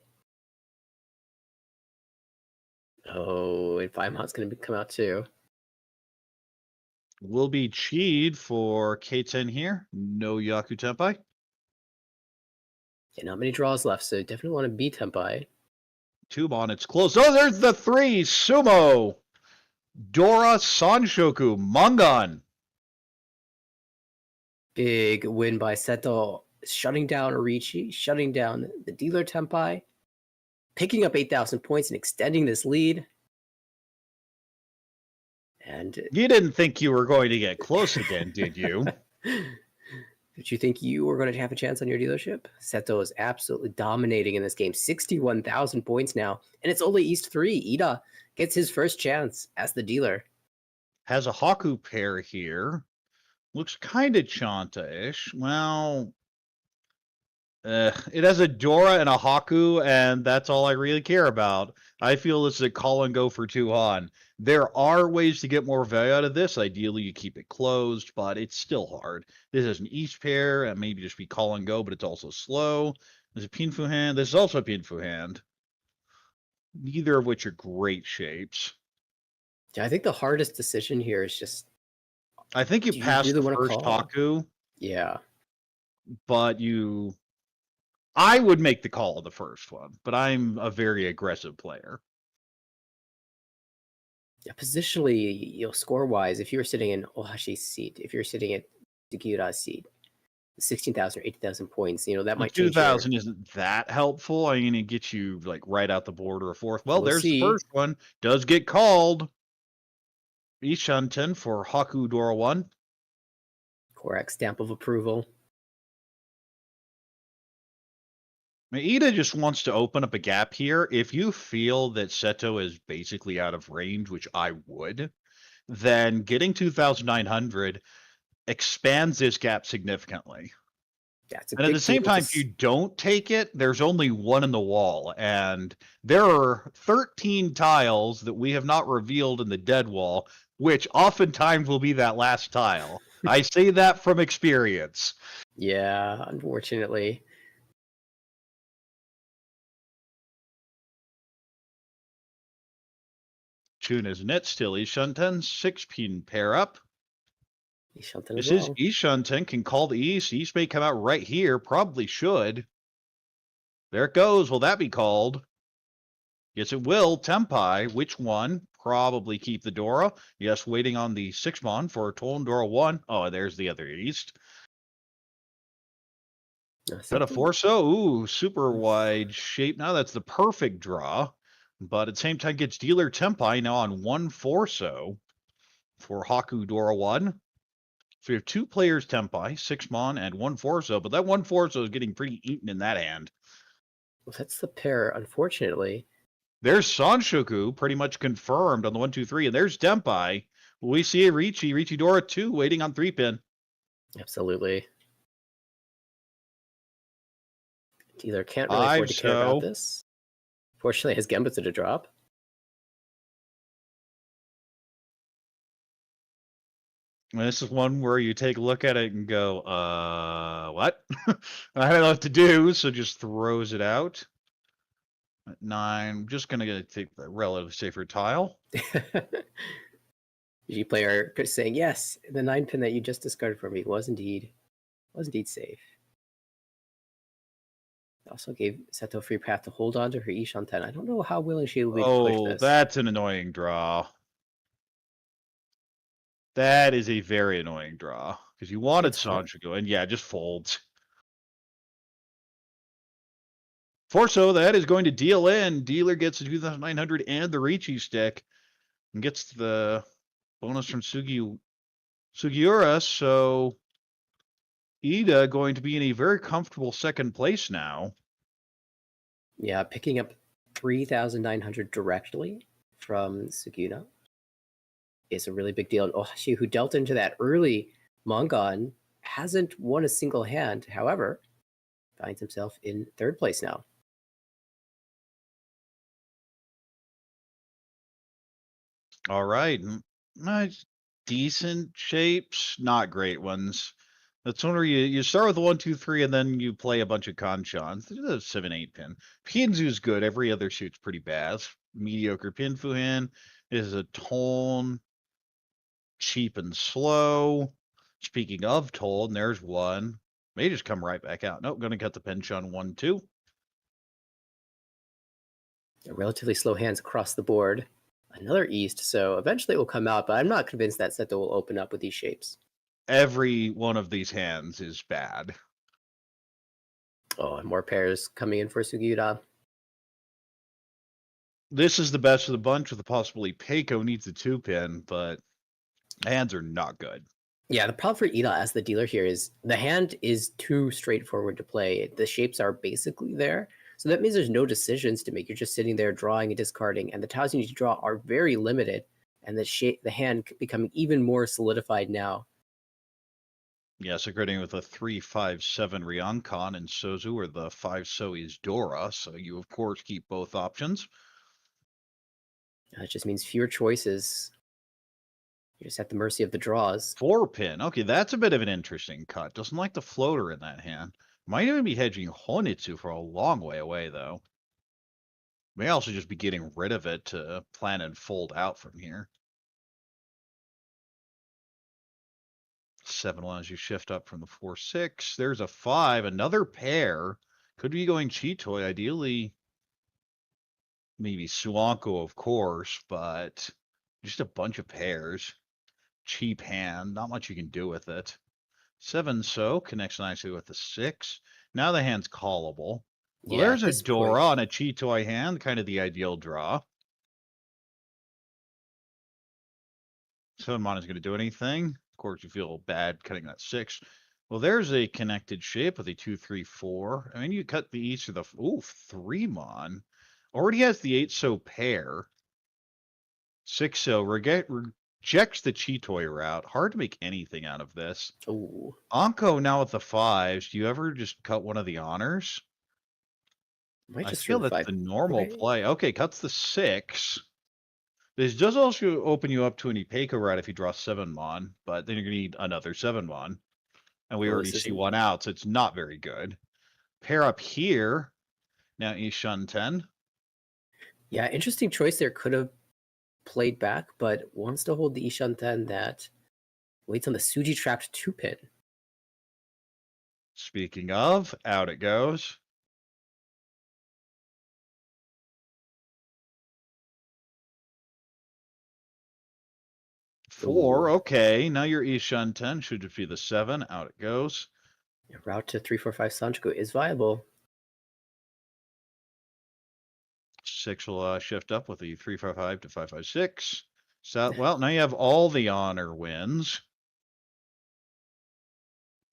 Oh, and 5 Mon's going to come out too. Will be Cheed for K10 here. No Yaku Tenpai. Yeah, not many draws left, so definitely want to beat Tenpai. 2 Mon, it's close. Oh, there's the 3. Sumo. Dora Sanshoku. Mangan. Big win by Seto, shutting down Riichi, shutting down the dealer Tenpai, picking up 8,000 points and extending this lead. And you didn't think you were going to get close again, did you? Did you think you were going to have a chance on your dealership? Seto is absolutely dominating in this game. 61,000 points now, and it's only East 3. Ida gets his first chance as the dealer. Has a Haku pair here. Looks kind of Chanta-ish. Well, it has a Dora and a Haku, and that's all I really care about. I feel this is a call and go for 2 Han. There are ways to get more value out of this. Ideally, you keep it closed, but it's still hard. This is an East pair, and maybe just be call and go, but it's also slow. There's a Pinfu hand. This is also a Pinfu hand. Neither of which are great shapes. Yeah, I think the hardest decision here is just... I think you pass the first Haku. Yeah. But you... I would make the call of the first one, but I'm a very aggressive player. Yeah, positionally, score-wise, if you were sitting in Ohashi's seat, if you're sitting at Sugiura's seat, 16,000 or 18,000 points, that might change. 2,000 isn't that helpful. I'm going to get you like right out the board or a fourth. Well, there's the first one. Does get called. Ishanten for Haku Dora 1. Correct. Stamp of approval. Maeda just wants to open up a gap here. If you feel that Seto is basically out of range, which I would, then getting 2,900 expands this gap significantly. And at the same time, if you don't take it, there's only 1 in the wall. And there are 13 tiles that we have not revealed in the dead wall, which oftentimes will be that last tile. I say that from experience. Yeah, unfortunately. tune, isn't it? Still Ishunten, 6-pin pair up. Ishunten This as well. is Ishunten, can call the East. East may come out right here, probably should. There it goes. Will that be called? Yes, it will. Tempai. Which one? Probably keep the Dora. Yes, waiting on the 6-mon for Toll Dora 1. Oh, there's the other East. Got a Forso. Ooh, super wide shape. Now that's the perfect draw. But at the same time, gets dealer Tempai now on 1 Forso for Haku Dora 1. So we have 2 players Tempai, 6-mon, and 1 Forso. But that 1 Forso is getting pretty eaten in that hand. Well, that's the pair, unfortunately. There's Sanshoku, pretty much confirmed on the 1, 2, 3. And there's Tempai. Will we see a Riichi Dora 2 waiting on 3-pin? Absolutely. Dealer can't really afford to care about this. Fortunately, his Gambit's at a drop. And this is one where you take a look at it and go, what? I don't know what to do, so just throws it out. At 9, I'm just going to take the relatively safer tile. GG player saying, yes, the 9-pin that you just discarded for me was indeed safe. Also gave Seto free path to hold on to her Ishunten. I don't know how willing she will be to push this. That's an annoying draw. That is a very annoying draw. Because you wanted Sanchigo, and yeah, just folds. Forso, that is going to deal in. Dealer gets the 2,900 and the Riichi stick. And gets the bonus from Sugiura, so Ida going to be in a very comfortable second place now. Yeah, picking up 3,900 directly from Sugiura is a really big deal. And Ohashi, who dealt into that early Mongon, hasn't won a single hand. However, finds himself in 3rd place now. All right. Nice, decent shapes, not great ones. That's one where you start with 1, 2, 3, and then you play a bunch of Kanchans. There's a 7, 8-pin. Pinzu's good. Every other suit's pretty bad. Mediocre Pinfuhan is a tone. Cheap and slow. Speaking of toll, and there's one. May just come right back out. Nope, going to cut the pinch on 1, 2. Relatively slow hands across the board. Another East, so eventually it will come out, but I'm not convinced that Seto will open up with these shapes. Every one of these hands is bad. Oh, and more pairs coming in for Sugiura. This is the best of the bunch with the possibility Peiko needs a 2-pin, but hands are not good. Yeah, the problem for Ida as the dealer here is the hand is too straightforward to play. The shapes are basically there. So that means there's no decisions to make. You're just sitting there drawing and discarding, and the tiles you need to draw are very limited, and the hand becoming even more solidified now. Yes, agreeing with a 3, 5, 7 Ryonkon and Sozu, or the 5 Soi's Dora, so you of course keep both options. That just means fewer choices. You're just at the mercy of the draws. 4-pin. Okay, that's a bit of an interesting cut. Doesn't like the floater in that hand. Might even be hedging Honitsu for a long way away, though. May also just be getting rid of it to plan and fold out from here. 7-1 as you shift up from the 4, 6. There's a 5. Another pair. Could be going Chitoi. Ideally, maybe Suanko, of course, but just a bunch of pairs. Cheap hand. Not much you can do with it. 7 so connects nicely with the 6. Now the hand's callable. Well, there's a Dora on a Chitoi hand, kind of the ideal draw. 7-mon is going to do anything. Of course, you feel bad cutting that 6. Well, there's a connected shape with a 2, 3, 4. I mean, you cut the East or the 3-mon. Already has the 8 so pair. 6 so rejects the Chitoi route. Hard to make anything out of this. Ooh. Anko now with the 5s. Do you ever just cut one of the honors? I feel that's the normal play. Okay, cuts the 6. This does also open you up to an Ipeco route if you draw 7-mon, but then you're going to need another 7-mon. And we already see one out, so it's not very good. Pair up here. Now Ishunten. Yeah, interesting choice there. Could have played back, but wants to hold the Ishanten that waits on the Suji trapped 2-pin. Speaking of, out it goes. Four, okay. Now your Ishanten should just be the 7. Out it goes. Route to 3-4-5 Sanchoku is viable. 6 will shift up with the 3-5-5 to 5-5-6. So, well, now you have all the honor wins.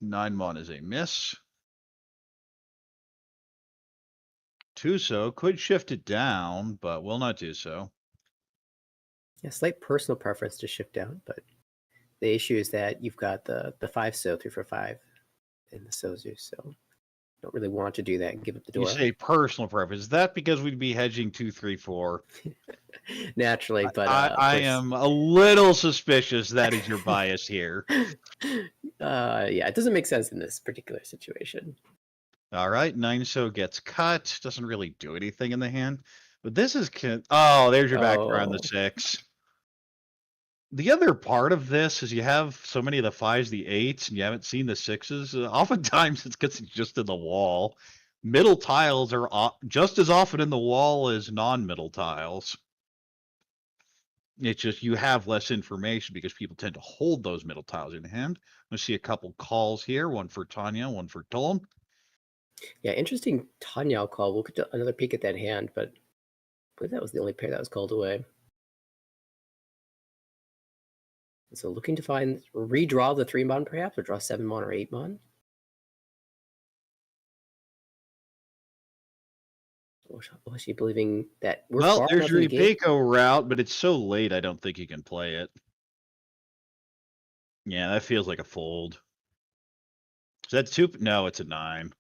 9-mon is a miss. Tuso could shift it down, but will not do so. Yeah, slight personal preference to shift down, but the issue is that you've got the 5-so, 3-4-5 in the Sozu, so don't really want to do that and give up the door. You say personal preference. Is that because we'd be hedging 2-3-4? Naturally, but I am a little suspicious that is your bias here. Yeah, it doesn't make sense in this particular situation. All right, 9-so gets cut. Doesn't really do anything in the hand. But this is... Oh, there's your backfire on the 6. The other part of this is you have so many of the 5s, the 8s, and you haven't seen the 6s. Oftentimes it's because it's just in the wall. Middle tiles are just as often in the wall as non-middle tiles. It's just you have less information because people tend to hold those middle tiles in hand. I see a couple calls here, one for Tanya, one for Tolm. Yeah, interesting Tanya call. We'll get another peek at that hand, but I believe that was the only pair that was called away. So looking to redraw the 3-mon perhaps, or draw 7-mon or 8-mon. Was she believing that we're well, there's your Ipeco route, but it's so late I don't think you can play it. Yeah, that feels like a fold. Is that 2? No, it's a 9.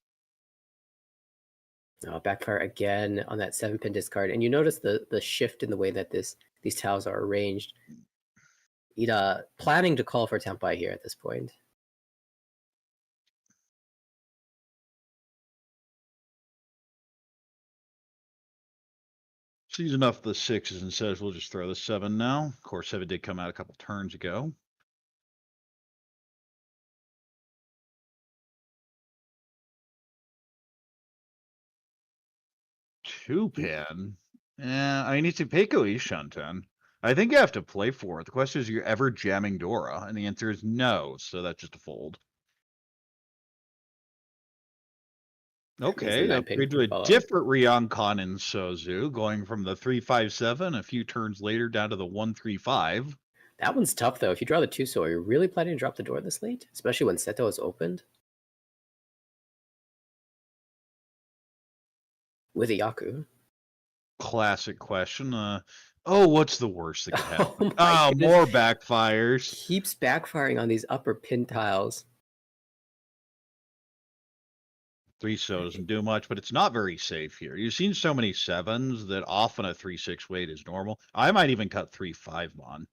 Backfire again on that 7-pin discard. And you notice the shift in the way that these tiles are arranged. Ida planning to call for Tempai here at this point. Sees enough of the 6s and says we'll just throw the 7 now. Of course, 7 did come out a couple turns ago. Two-pin? Yeah, I need to Peiko Ishanten. I think you have to play for it. The question is, are you ever jamming Dora? And the answer is no, so that's just a fold. Okay, upgrade to a different Ryokan in Sozu, going from the 3-5-7 a few turns later down to the 1-3-5. That one's tough, though. If you draw the 2-so, are you really planning to drop the door this late? Especially when Seto is opened? With a Yaku. Classic question. What's the worst that could happen? More backfires. Keeps backfiring on these upper pin tiles. 3-so doesn't do much, but it's not very safe here. You've seen so many 7s that often a 3-6 weight is normal. I might even cut 3-5-mon.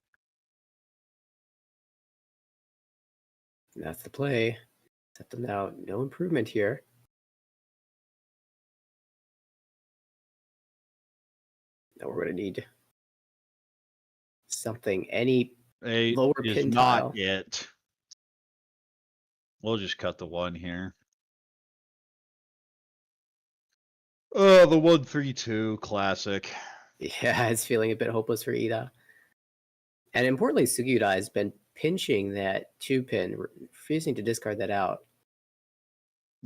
That's the play. Set them now. No improvement here. Now we're going to need something. Any lower pin tile. Not it. We'll just cut the 1 here. Oh, the 1-3-2 classic. Yeah, it's feeling a bit hopeless for Ida. And importantly, Sugiura has been pinching that 2-pin, refusing to discard that out.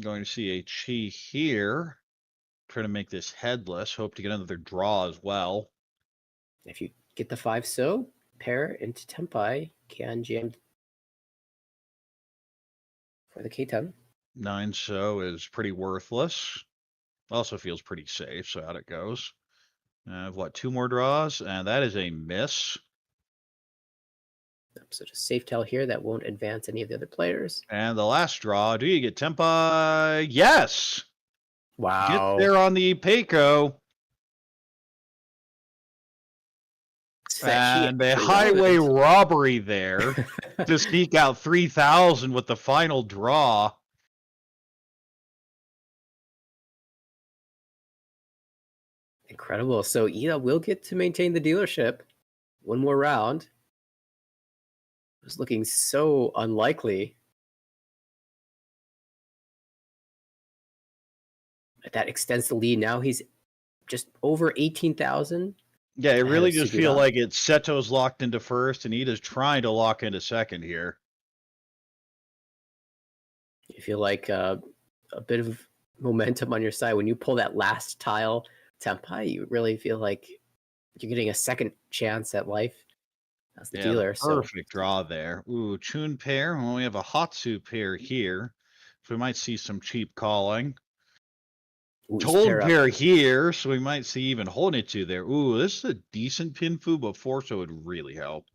Going to see a Chi here. Trying to make this headless. Hope to get another draw as well. If you get the 5-so, pair into Tempai, can jam for the K10. 9-so is pretty worthless. Also feels pretty safe, so out it goes. What, 2 more draws? And that is a miss. So just safe tell here. That won't advance any of the other players. And the last draw, do you get Tempai? Yes! Wow. Get there on the Peiko. And a highway robbery there to sneak out 3,000 with the final draw. Incredible. So Ida will get to maintain the dealership. one more round. It was looking so unlikely. That extends the lead. Now he's just over 18,000. Yeah, I really just feel like it's Seto's locked into first, and Iida's trying to lock into second here. You feel like a bit of momentum on your side when you pull that last tile Tempai. You really feel like you're getting a second chance at life as the dealer. Perfect draw there. Ooh, Chun pair. Well, we have a Hatsu pair here, so we might see some cheap calling. Ooh, Told pair here, so we might see even Honitsu there. Ooh, this is a decent Pinfu, but Forso would really help.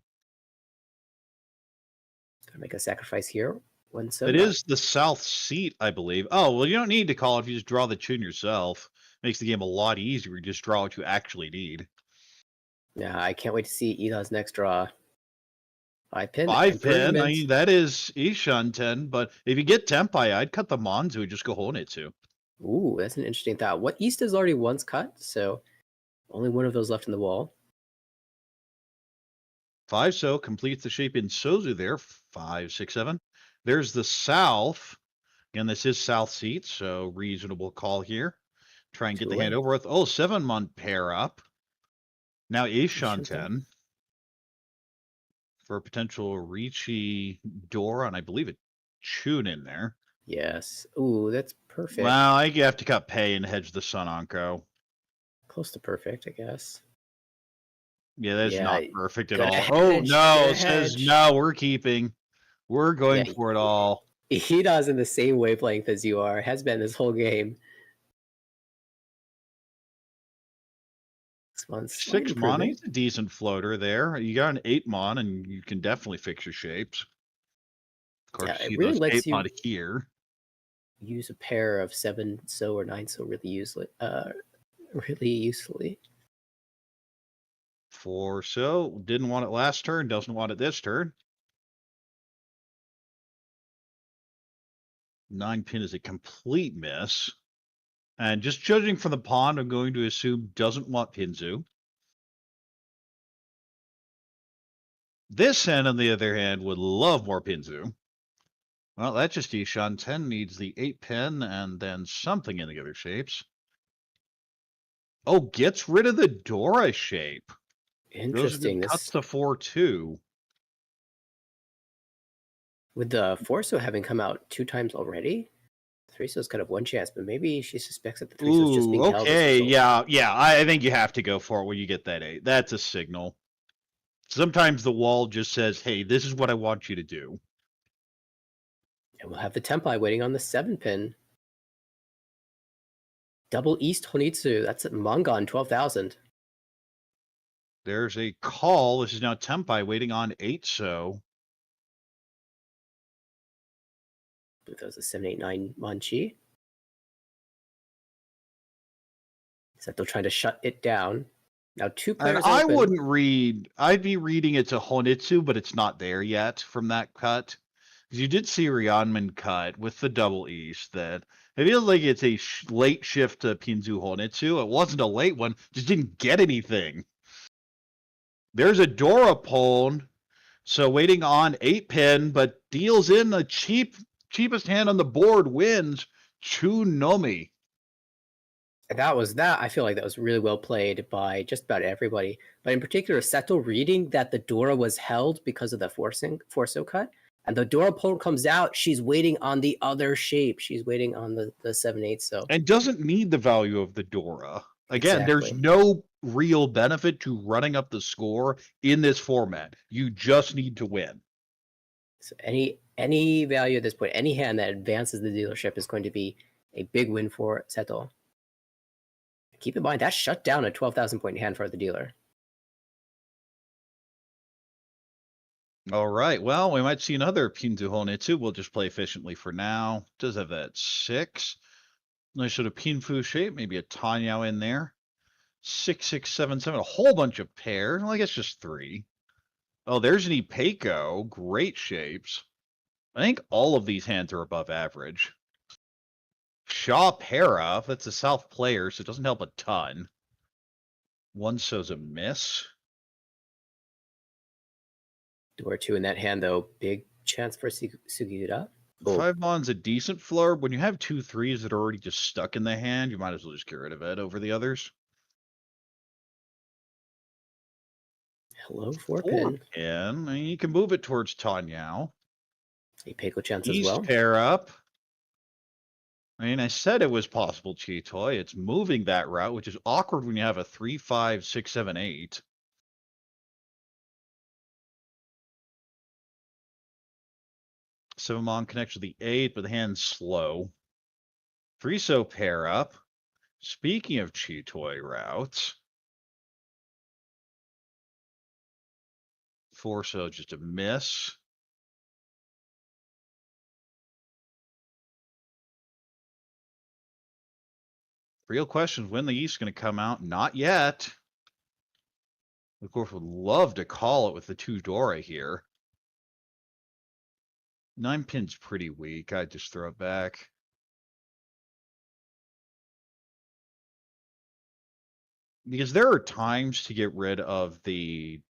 Gonna make a sacrifice here. It is the south seat, I believe. Oh, well, you don't need to call if you just draw the Chun yourself. Makes the game a lot easier. You just draw what you actually need. Yeah, I can't wait to see Iida's next draw. 5-pin. 5-pin. I mean, that is Ishan 10, but if you get Tempai, I'd cut the Monzu and just go Honitsu. Ooh, that's an interesting thought. What East is already once cut, so only one of those left in the wall. 5 so completes the shape in Sozu there. 5, 6, 7. There's the south. Again, this is south seat, so reasonable call here. Try and get the hand over with. Oh, 7-month pair up. Now Ishan 10. For a potential Riichi Dora, and I believe it Chun in there. Yes. Ooh, that's perfect. Well, I have to cut pay and hedge the Sun Onko. Close to perfect, I guess. Yeah, that's not perfect at all. Oh, no, it says no, we're keeping. We're going for it all. Iida's in the same wavelength as you are, has been this whole game. 6 mon, he's a decent floater there. You got an 8 mon, and you can definitely fix your shapes. Of course, it really lets you here. Use a pair of 7 so or 9 so really usefully. 4 so didn't want it last turn, doesn't want it this turn. 9-pin is a complete miss. And just judging from the pawn, I'm going to assume doesn't want Pinzu. This hand, on the other hand, would love more Pinzu. Well, that's just Ishan. 10 needs the 8-pin and then something in the other shapes. Oh, gets rid of the Dora shape. Interesting. Cuts the 4-2. With the Forso having come out 2 times already, 3-so's kind of one chance, but maybe she suspects that the 3-so's just being held. Okay, yeah. I think you have to go for it when you get that 8. That's a signal. Sometimes the wall just says, hey, this is what I want you to do. And we'll have the Tempai waiting on the 7-pin. Double East Honitsu. That's at Mangon, 12,000. There's a call. This is now Tempai waiting on 8 so. That was a 789 Manchi. Seto trying to shut it down. Now 2 players. And I wouldn't read. I'd be reading it to Honitsu, but it's not there yet from that cut. Because you did see Ryanman cut with the double East. That it feels like it's a late shift to Pinzu Honitsu. It wasn't a late one. Just didn't get anything. There's a Dora pawn. So waiting on 8-pin, but deals in the cheapest hand on the board wins. Chunomi. That was that. I feel like that was really well played by just about everybody. But in particular, Seto reading that the Dora was held because of the Forso cut. And the Dora pawn comes out. She's waiting on the other shape. She's waiting on the 7-8 so. And doesn't need the value of the Dora. Again, there's no real benefit to running up the score in this format. You just need to win. So any value at this point, any hand that advances the dealership is going to be a big win for Seto. Keep in mind, that shut down a 12,000 point hand for the dealer. All right. Well, we might see another Pinzu Honitsu. We'll just play efficiently for now. Does have that 6. Nice sort of Pinfu shape. Maybe a Tanyao in there. 6, 6, 7, 7. A whole bunch of pairs. Well, I guess just 3. Oh, there's an Ipeco. Great shapes. I think all of these hands are above average. Shaw Para, that's a South player, so it doesn't help a ton. 1 so's a miss. Door 2 in that hand, though. Big chance for Sugiura. 5-mon's a decent floor. When you have 2 3s that are already just stuck in the hand, you might as well just get rid of it over the others. Hello, 4-pin. I mean, you can move it towards Tanyao. A Peiko chance as East well. pair up. I mean, I said it was possible, Chitoy. It's moving that route, which is awkward when you have a 3, 5, 6, 7, 8. Seven-mon connects with the 8, but the hand's slow. 3-so pair up. Speaking of Chitoy routes. 4-so just a miss. Real question is when the East is going to come out. Not yet. Of course, would love to call it with the 2 Dora here. 9-pin's pretty weak. I'd just throw it back. Because there are times to get rid of the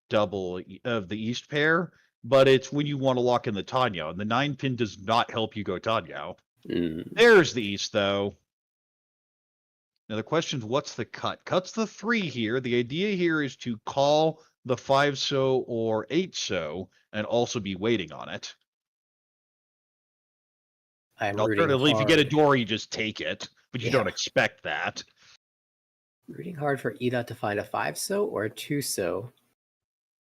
East pair, but it's when you want to lock in the Tanyao, and the 9-pin does not help you go Tanyao. There's the East, though. Now the question is, what's the cut? Cut's the 3 here. The idea here is to call the 5-so or 8-so and also be waiting on it. Alternatively, if you get a door, you just take it, but you don't expect that. Rooting hard for Ida to find a 5-so or a 2-so.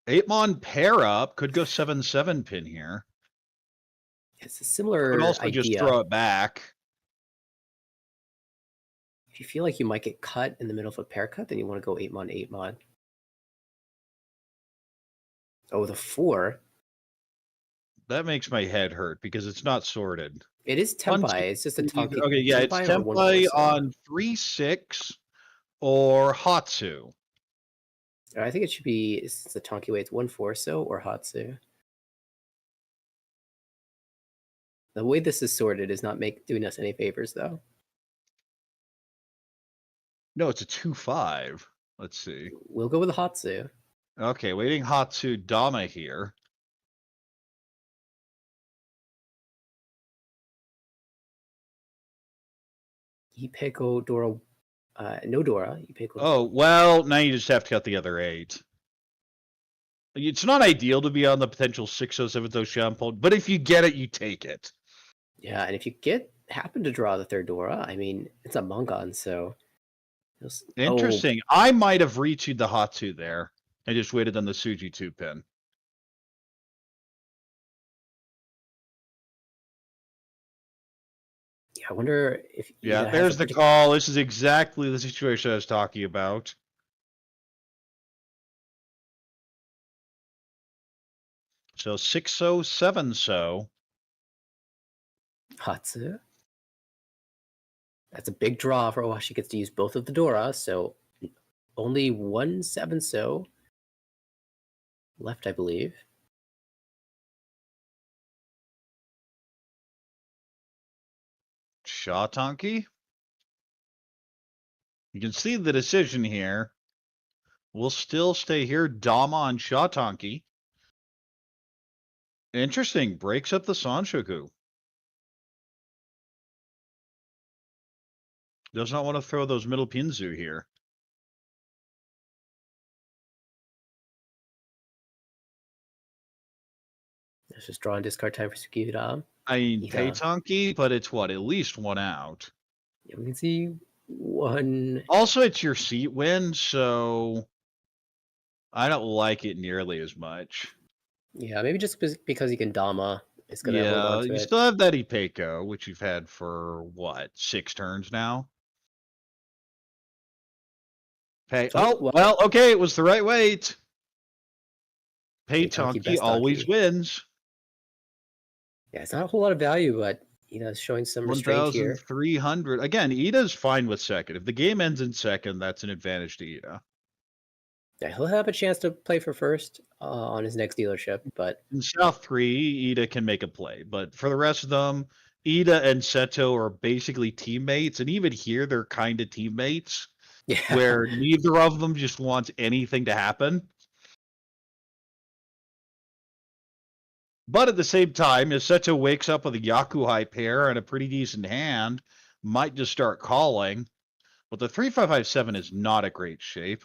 8-mon pair up could go 7/7 pin here. It's a similar But also idea. just throw it back. If you feel like you might get cut in the middle of a pair cut, then you want to go 8-mon, 8-mon. Oh, the 4. That makes my head hurt because it's not sorted. It is Tempai. It's just a Tonki. Okay, yeah, it's Tempai on 3/6 or Hatsu. I think it should be, it's the Tonki way, it's 1/4-so or Hatsu. The way this is sorted is not doing us any favors, though. No, it's a 2/5. Let's see. We'll go with the Hatsu. Okay, waiting Hatsu Dama here. Ipeiko Dora, no Dora. Ipeiko. Oh, well, now you just have to cut the other 8. It's not ideal to be on the potential 6-0, 7-0 Shampoo, but if you get it, you take it. Yeah, and if you happen to draw the 3rd Dora, I mean, it's a Mongon, so... Interesting. Oh. I might have reached the Hatsu there. I just waited on the Suji 2-pin. Yeah, I wonder if... Yeah, there's the call. This is exactly the situation I was talking about. So 6-0, 7-so. Hatsu. That's a big draw for Owashi. Gets to use both of the Dora, so only 1 7-so left, I believe. Shatanki. You can see the decision here. We'll still stay here. Dama on Shatanki. Interesting. Breaks up the Sanshoku. Does not want to throw those middle Pinzu here. Let's just draw and discard time for Sugiura. I mean, Teitanki, but it's what? At least 1 out. Yeah, we can see 1. Also, it's your seat win, so I don't like it nearly as much. Yeah, maybe just because you can Dama. It's gonna hold on to you still have that Ipeiko, which you've had for, what, 6 turns now? Hey, well, okay, it was the right weight. Teitanki always wins. Yeah, it's not a whole lot of value, but Ida's showing some restraint here. 1,300. Again, Ida's fine with second. If the game ends in second, that's an advantage to Ida. Yeah, he'll have a chance to play for first on his next dealership, but... In South 3, Ida can make a play, but for the rest of them, Ida and Seto are basically teammates, and even here, they're kind of teammates. Yeah. Where neither of them just wants anything to happen. But at the same time, if Seto wakes up with a Yakuhai pair and a pretty decent hand, might just start calling. But the 3-5-5-7 is not a great shape.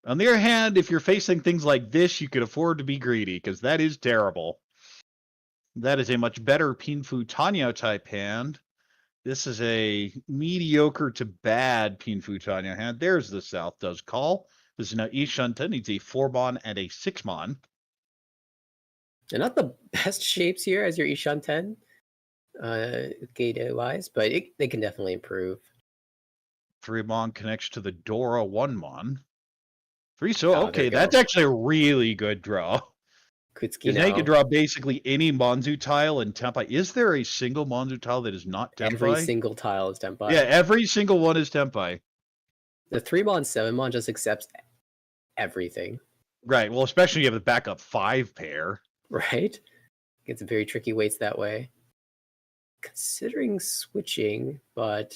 On the other hand, if you're facing things like this, you could afford to be greedy, because that is terrible. That is a much better Pinfu Tanyo type hand. This is a mediocre to bad Pinfu Tanyo hand. There's the South does call. This is now Ishunten. Needs a 4-mon and a 6-mon. They're not the best shapes here as your Ishunten, gate-wise, but they can definitely improve. 3-mon connects to the Dora 1-mon. 3 so okay, that's go. actually a really good draw. Kutsuki now you can draw basically any Monzu tile in Tenpai. Is there a single Monzu tile that is not Tenpai? Every single tile is Tenpai. Yeah, every single one is Tenpai. The 3-mon, 7-mon just accepts everything. Right, well, especially if you have the backup 5 pair. Right? Gets very tricky weights that way. Considering switching, but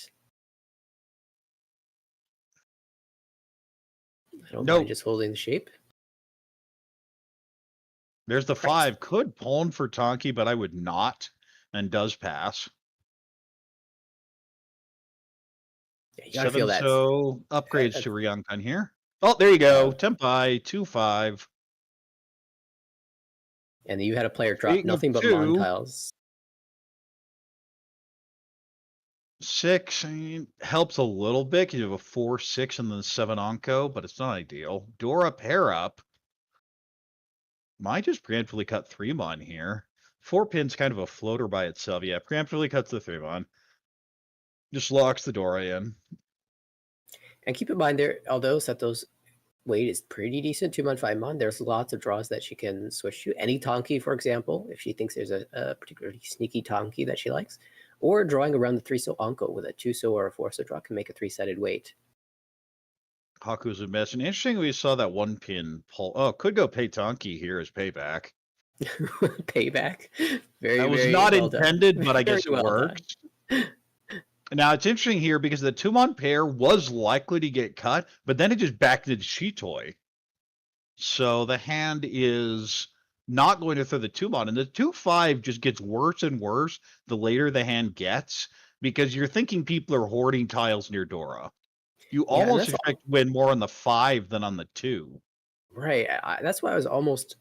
I don't mind just holding the shape. There's the 5. Could pawn for Tonki, but I would not, and does pass. Yeah, you gotta feel that. So upgrades to Ryunkun here. Oh, there you go. Tenpai 2-5. And you had a player drop nothing but Mon tiles. 6 helps a little bit. You have a 4-6 and then 7 Onko, but it's not ideal. Dora pair up. Might just preemptively cut 3-mon here. 4-pin's kind of a floater by itself. Yeah, preemptively cuts the 3-mon. Just locks the Dora in. And keep in mind there, although Seto's weight is pretty decent, 2-mon, 5-mon, there's lots of draws that she can switch to. Any Tonki, for example, if she thinks there's a particularly sneaky Tonki that she likes. Or drawing around the 3-so Onko with a 2-so or a 4-so draw can make a 3-sided weight. Haku's a mess. And interesting, we saw that 1-pin pull. Oh, could go pay Tonki here as payback. Payback? That was not intended, but I guess it worked. Now, it's interesting here because the 2-mon pair was likely to get cut, but then it just backed into Shitoi. So the hand is not going to throw the 2-mon, and the 2-5 just gets worse and worse the later the hand gets, because you're thinking people are hoarding tiles near Dora. You almost expect to win more on the 5 than on the 2. Right. That's why I was almost...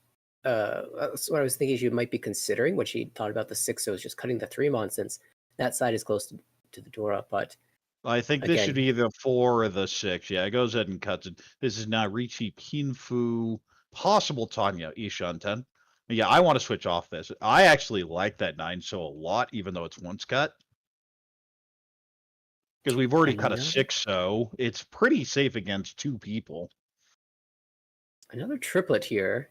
that's what I was thinking she might be considering when she thought about the 6-so is just cutting the 3-mon, since that side is close to the Dora, but... I think this should be either the 4 or the 6. Yeah, it goes ahead and cuts it. This is now Riichi Pinfu, possible Tanya Ishunten. Yeah, I want to switch off this. I actually like that 9-so a lot, even though it's once cut. Because we've already cut a 6-so. It's pretty safe against 2 people. Another triplet here.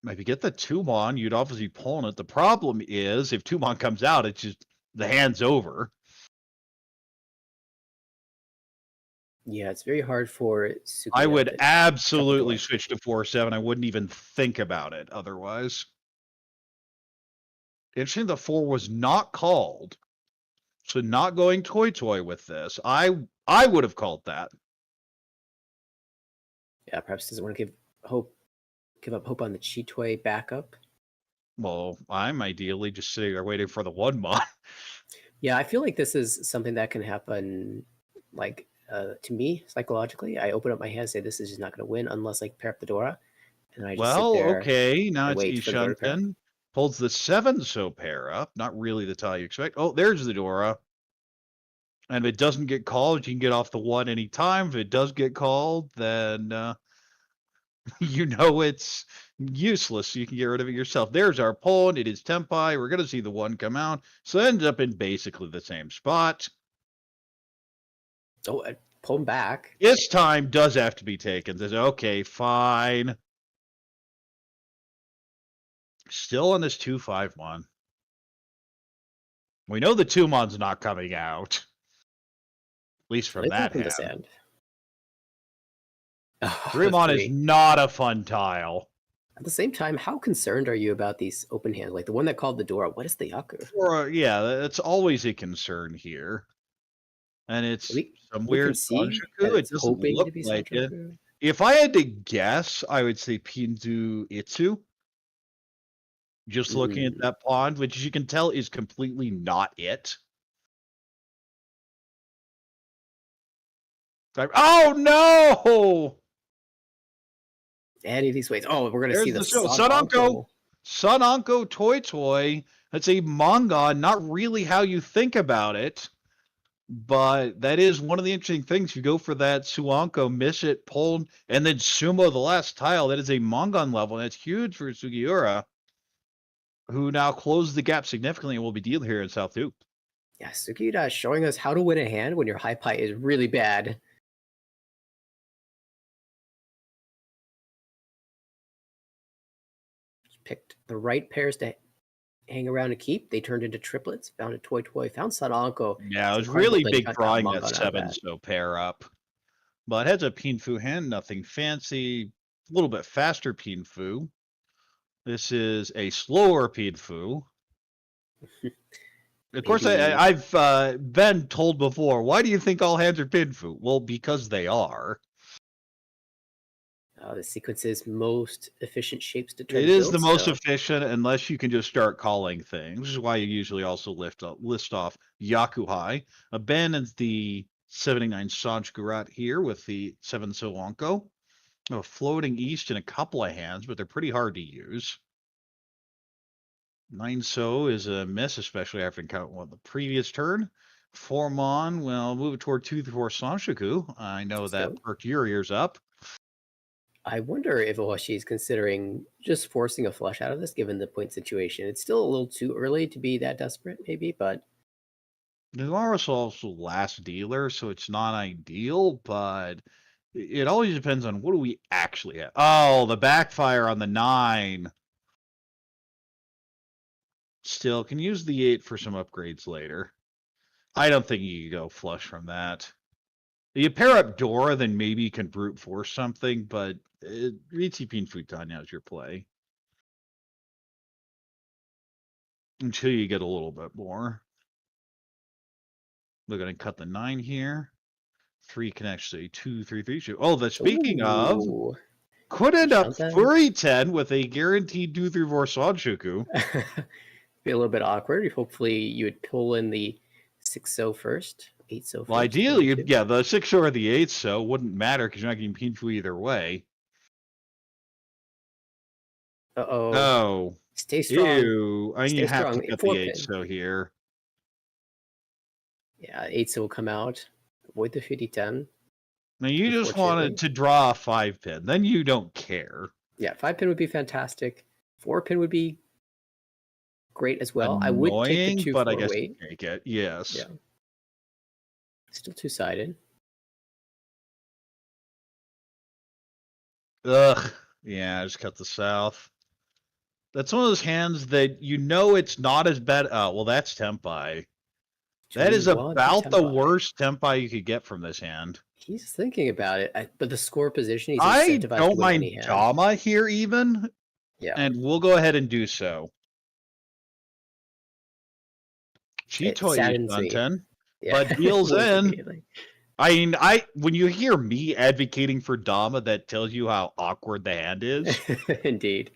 If you get the 2-mon, you'd obviously pawn it. The problem is, if 2-mon comes out, it's just the hand's over. Yeah, it's very hard for Sukiya. I would absolutely switch to 4-7. I wouldn't even think about it otherwise. Interesting, the 4 was not called. So not going toy with this. I would have called that. Yeah, perhaps doesn't want to give up hope on the Chitoi backup. Well, I'm ideally just sitting there waiting for the 1-mon. Yeah, I feel like this is something that can happen, like, to me, psychologically. I open up my hand and say, this is just not going to win unless I pair up the Dora. And I just sit there okay, now it's Ishunten. Pulls the 7-so pair up. Not really the tile you expect. Oh, there's the Dora. And if it doesn't get called, you can get off the 1 anytime. If it does get called, then you know it's useless. You can get rid of it yourself. There's our pawn. It is Tenpai. We're going to see the 1 come out. So it ends up in basically the same spot. Oh, pull him back. This time does have to be taken. Says, okay, fine. Still on this 2-5-mon. We know the 2-mon's not coming out. At least from that hand. 3-mon is not a fun tile. At the same time, how concerned are you about these open hands? Like the one that called the Dora, what is the Yaku? Yeah, that's always a concern here. And it's some weird Sanjaku. It doesn't look like it. If I had to guess, I would say Pinzu Itsu. Just looking at that pawn, which as you can tell is completely not it. Oh no! Any of these ways. Oh, we're gonna see the Sunanko. Sunanko Toy Toy. That's a manga, not really how you think about it. But that is one of the interesting things. You go for that Suanko, miss it, pull, and then Sumo the last tile. That is a Mongon level, and it's huge for Sugiura, who now closed the gap significantly and will be dealing here in South 2. Yeah, Sugiura is showing us how to win a hand when your high pie is really bad. Just picked the right pairs to hang around and keep. They turned into triplets. Found a Toy Toy. Found Sananko. Yeah, it was really big drawing that 7 so pair up. But heads up Pinfu hand, nothing fancy. A little bit faster Pinfu. This is a slower Pinfu. Of course, I've been told before, why do you think all hands are Pinfu? Well, because they are. The sequence's most efficient shapes to turn. It is the most efficient unless you can just start calling things, which is why you usually also list off Yakuhai. Abandons the 79 Sanchkurat here with the 7 Soanko. Floating east in a couple of hands, but they're pretty hard to use. 9 So is a miss, especially after encountering one the previous turn. 4 Mon, well, move it toward 2 4 Sanshoku. I know that perked your ears up. I wonder if Ohashi is considering just forcing a flush out of this, given the point situation. It's still a little too early to be that desperate, maybe, but... Numaros also last dealer, so it's not ideal, but it always depends on what do we actually have. Oh, the backfire on the 9. Still, can use the 8 for some upgrades later. I don't think you can go flush from that. You pair up Dora, then maybe you can brute force something, but Riichi Mahjong is your play. Until you get a little bit more. We're going to cut the 9 here. 3 can actually 2, 3, 3, 2. Oh, speaking of, could end up 3-10 with a guaranteed 2, 3, 4 Sanshoku. Be a little bit awkward. Hopefully, you would pull in the 6 So first. 8 So first. Well, ideally, yeah, the 6 So or the 8 So wouldn't matter because you're not getting Pinfu either way. Uh-oh. Oh. Stay strong. Ew. I mean, you have to get the 8 So here. Yeah, 8 So will come out. Avoid the 50-10. Now, you just wanted to draw a 5-pin. Then you don't care. Yeah, 5-pin would be fantastic. 4-pin would be great as well. Annoying, I would take the 2 but 4 I guess weight. you take it. Yes. Yeah. Still two-sided. Ugh. Yeah, I just cut the south. That's one of those hands that you know it's not as bad. Oh, well, that's Tempai. That is about the worst Tempai you could get from this hand. He's thinking about it, but the score position, he's I incentivized don't to win mind any hand. Dama here even. Yeah. And we'll go ahead and do so. Chitoy is on 10. Yeah. But deals in. I mean, when you hear me advocating for Dama, that tells you how awkward the hand is. Indeed.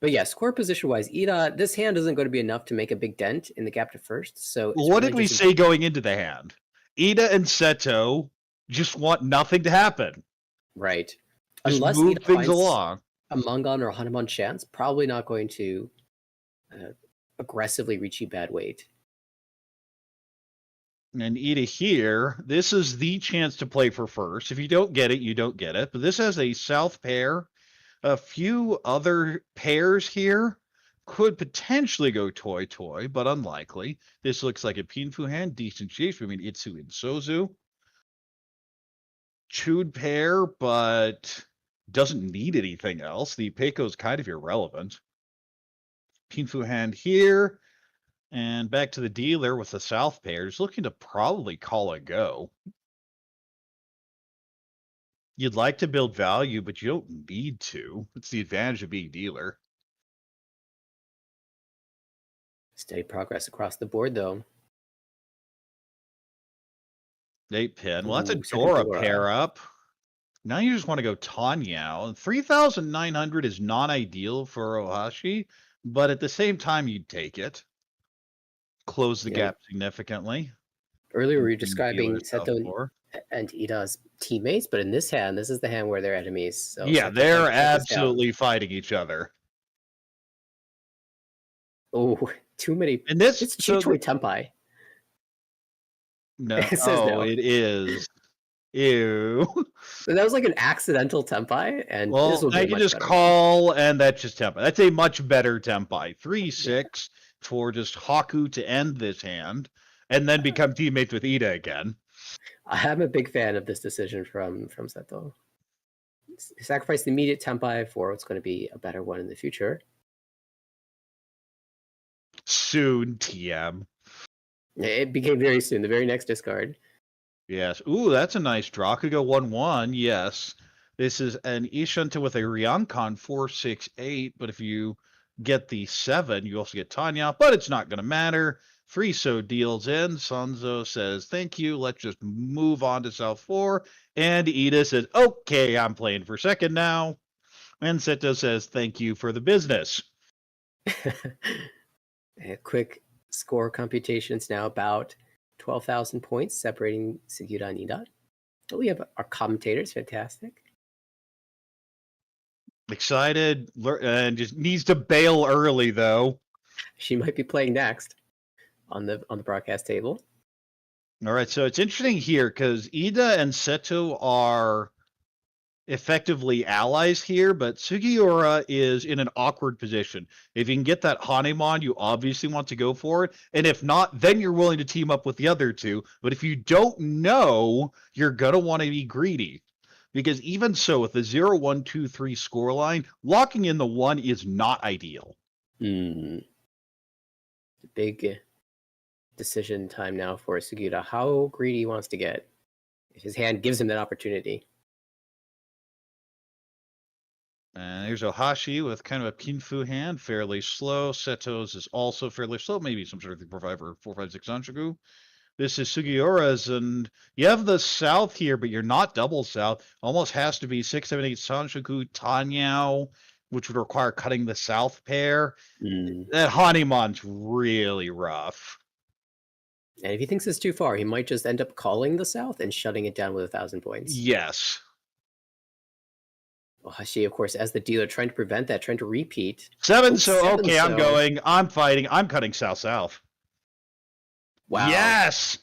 But yeah, score position-wise, Ida, this hand isn't going to be enough to make a big dent in the gap to first. So what did we say going into the hand? Ida and Seto just want nothing to happen. Right. Just unless move Ida things along. A Mangon or a Hanuman chance, probably not going to aggressively reach you bad weight. And Ida here, this is the chance to play for first. If you don't get it, you don't get it. But this has a south pair. A few other pairs here could potentially go toy, but unlikely. This looks like a Pinfu hand, decent shape. I mean, Itsu and Sozu. Chewed pair, but doesn't need anything else. The Peiko is kind of irrelevant. Pinfu hand here. And back to the dealer with the south pair. Just looking to probably call a go. You'd like to build value, but you don't need to. It's the advantage of being dealer. Steady progress across the board, though. 8 pin. Well, that's a Dora pair up. Now you just want to go Tanyao. 3,900 is not ideal for Ohashi, but at the same time, you'd take it. Close the gap significantly. Earlier, we were describing Seto and Ida as teammates, but in this hand, this is the hand where they're enemies. So yeah, they're absolutely fighting each other. Oh, too many. And this it's Chichoi Tempai. No, it says no. It is. Ew. So that was like an accidental Tempai, and well, this I can just call, and that's just Tempai. That's a much better Tempai. 3/6 for just Haku to end this hand, and then become teammates with Ida again. I'm a big fan of this decision from Seto. Sacrifice the immediate Tempai for what's going to be a better one in the future. Soon, TM. It became very soon. The very next discard. Yes. Ooh, that's a nice draw. Could go 1/1. Yes. This is an Ishanta with a Ryankon 4/6/8. But if you get the 7, you also get Tanya. But it's not going to matter. Friso deals in. Sanzo says, thank you. Let's just move on to South 4. And Ida says, okay, I'm playing for second now. And Seto says, thank you for the business. A quick score computations now, about 12,000 points separating Sugiura and Ida. We have our commentators, fantastic. Excited, and just needs to bail early though. She might be playing next on the broadcast table. All right, so it's interesting here because Ida and Seto are effectively allies here, but Sugiura is in an awkward position. If you can get that Hanemon, you obviously want to go for it, and if not, then you're willing to team up with the other two. But if you don't know, you're gonna want to be greedy, because even so, with the 0-1-2-3 scoreline, locking in the 1 is not ideal. Big decision time now for Sugiura. How greedy he wants to get if his hand gives him that opportunity. And here's Ohashi with kind of a Pinfu hand, fairly slow. Seto's is also fairly slow, maybe some sort of 3-4-5 or 4-5-6 Sanshoku. This is Sugiura's, and you have the south here, but you're not double south. Almost has to be 6-7-8 Sanshoku, Tanyao, which would require cutting the south pair. That Hanemon's really rough. And if he thinks it's too far, he might just end up calling the south and shutting it down with 1,000 points. Yes. Ohashi, of course, as the dealer, trying to prevent that, trying to repeat. 7, okay, I'm going. I'm fighting. I'm cutting south-south. Wow. Yes!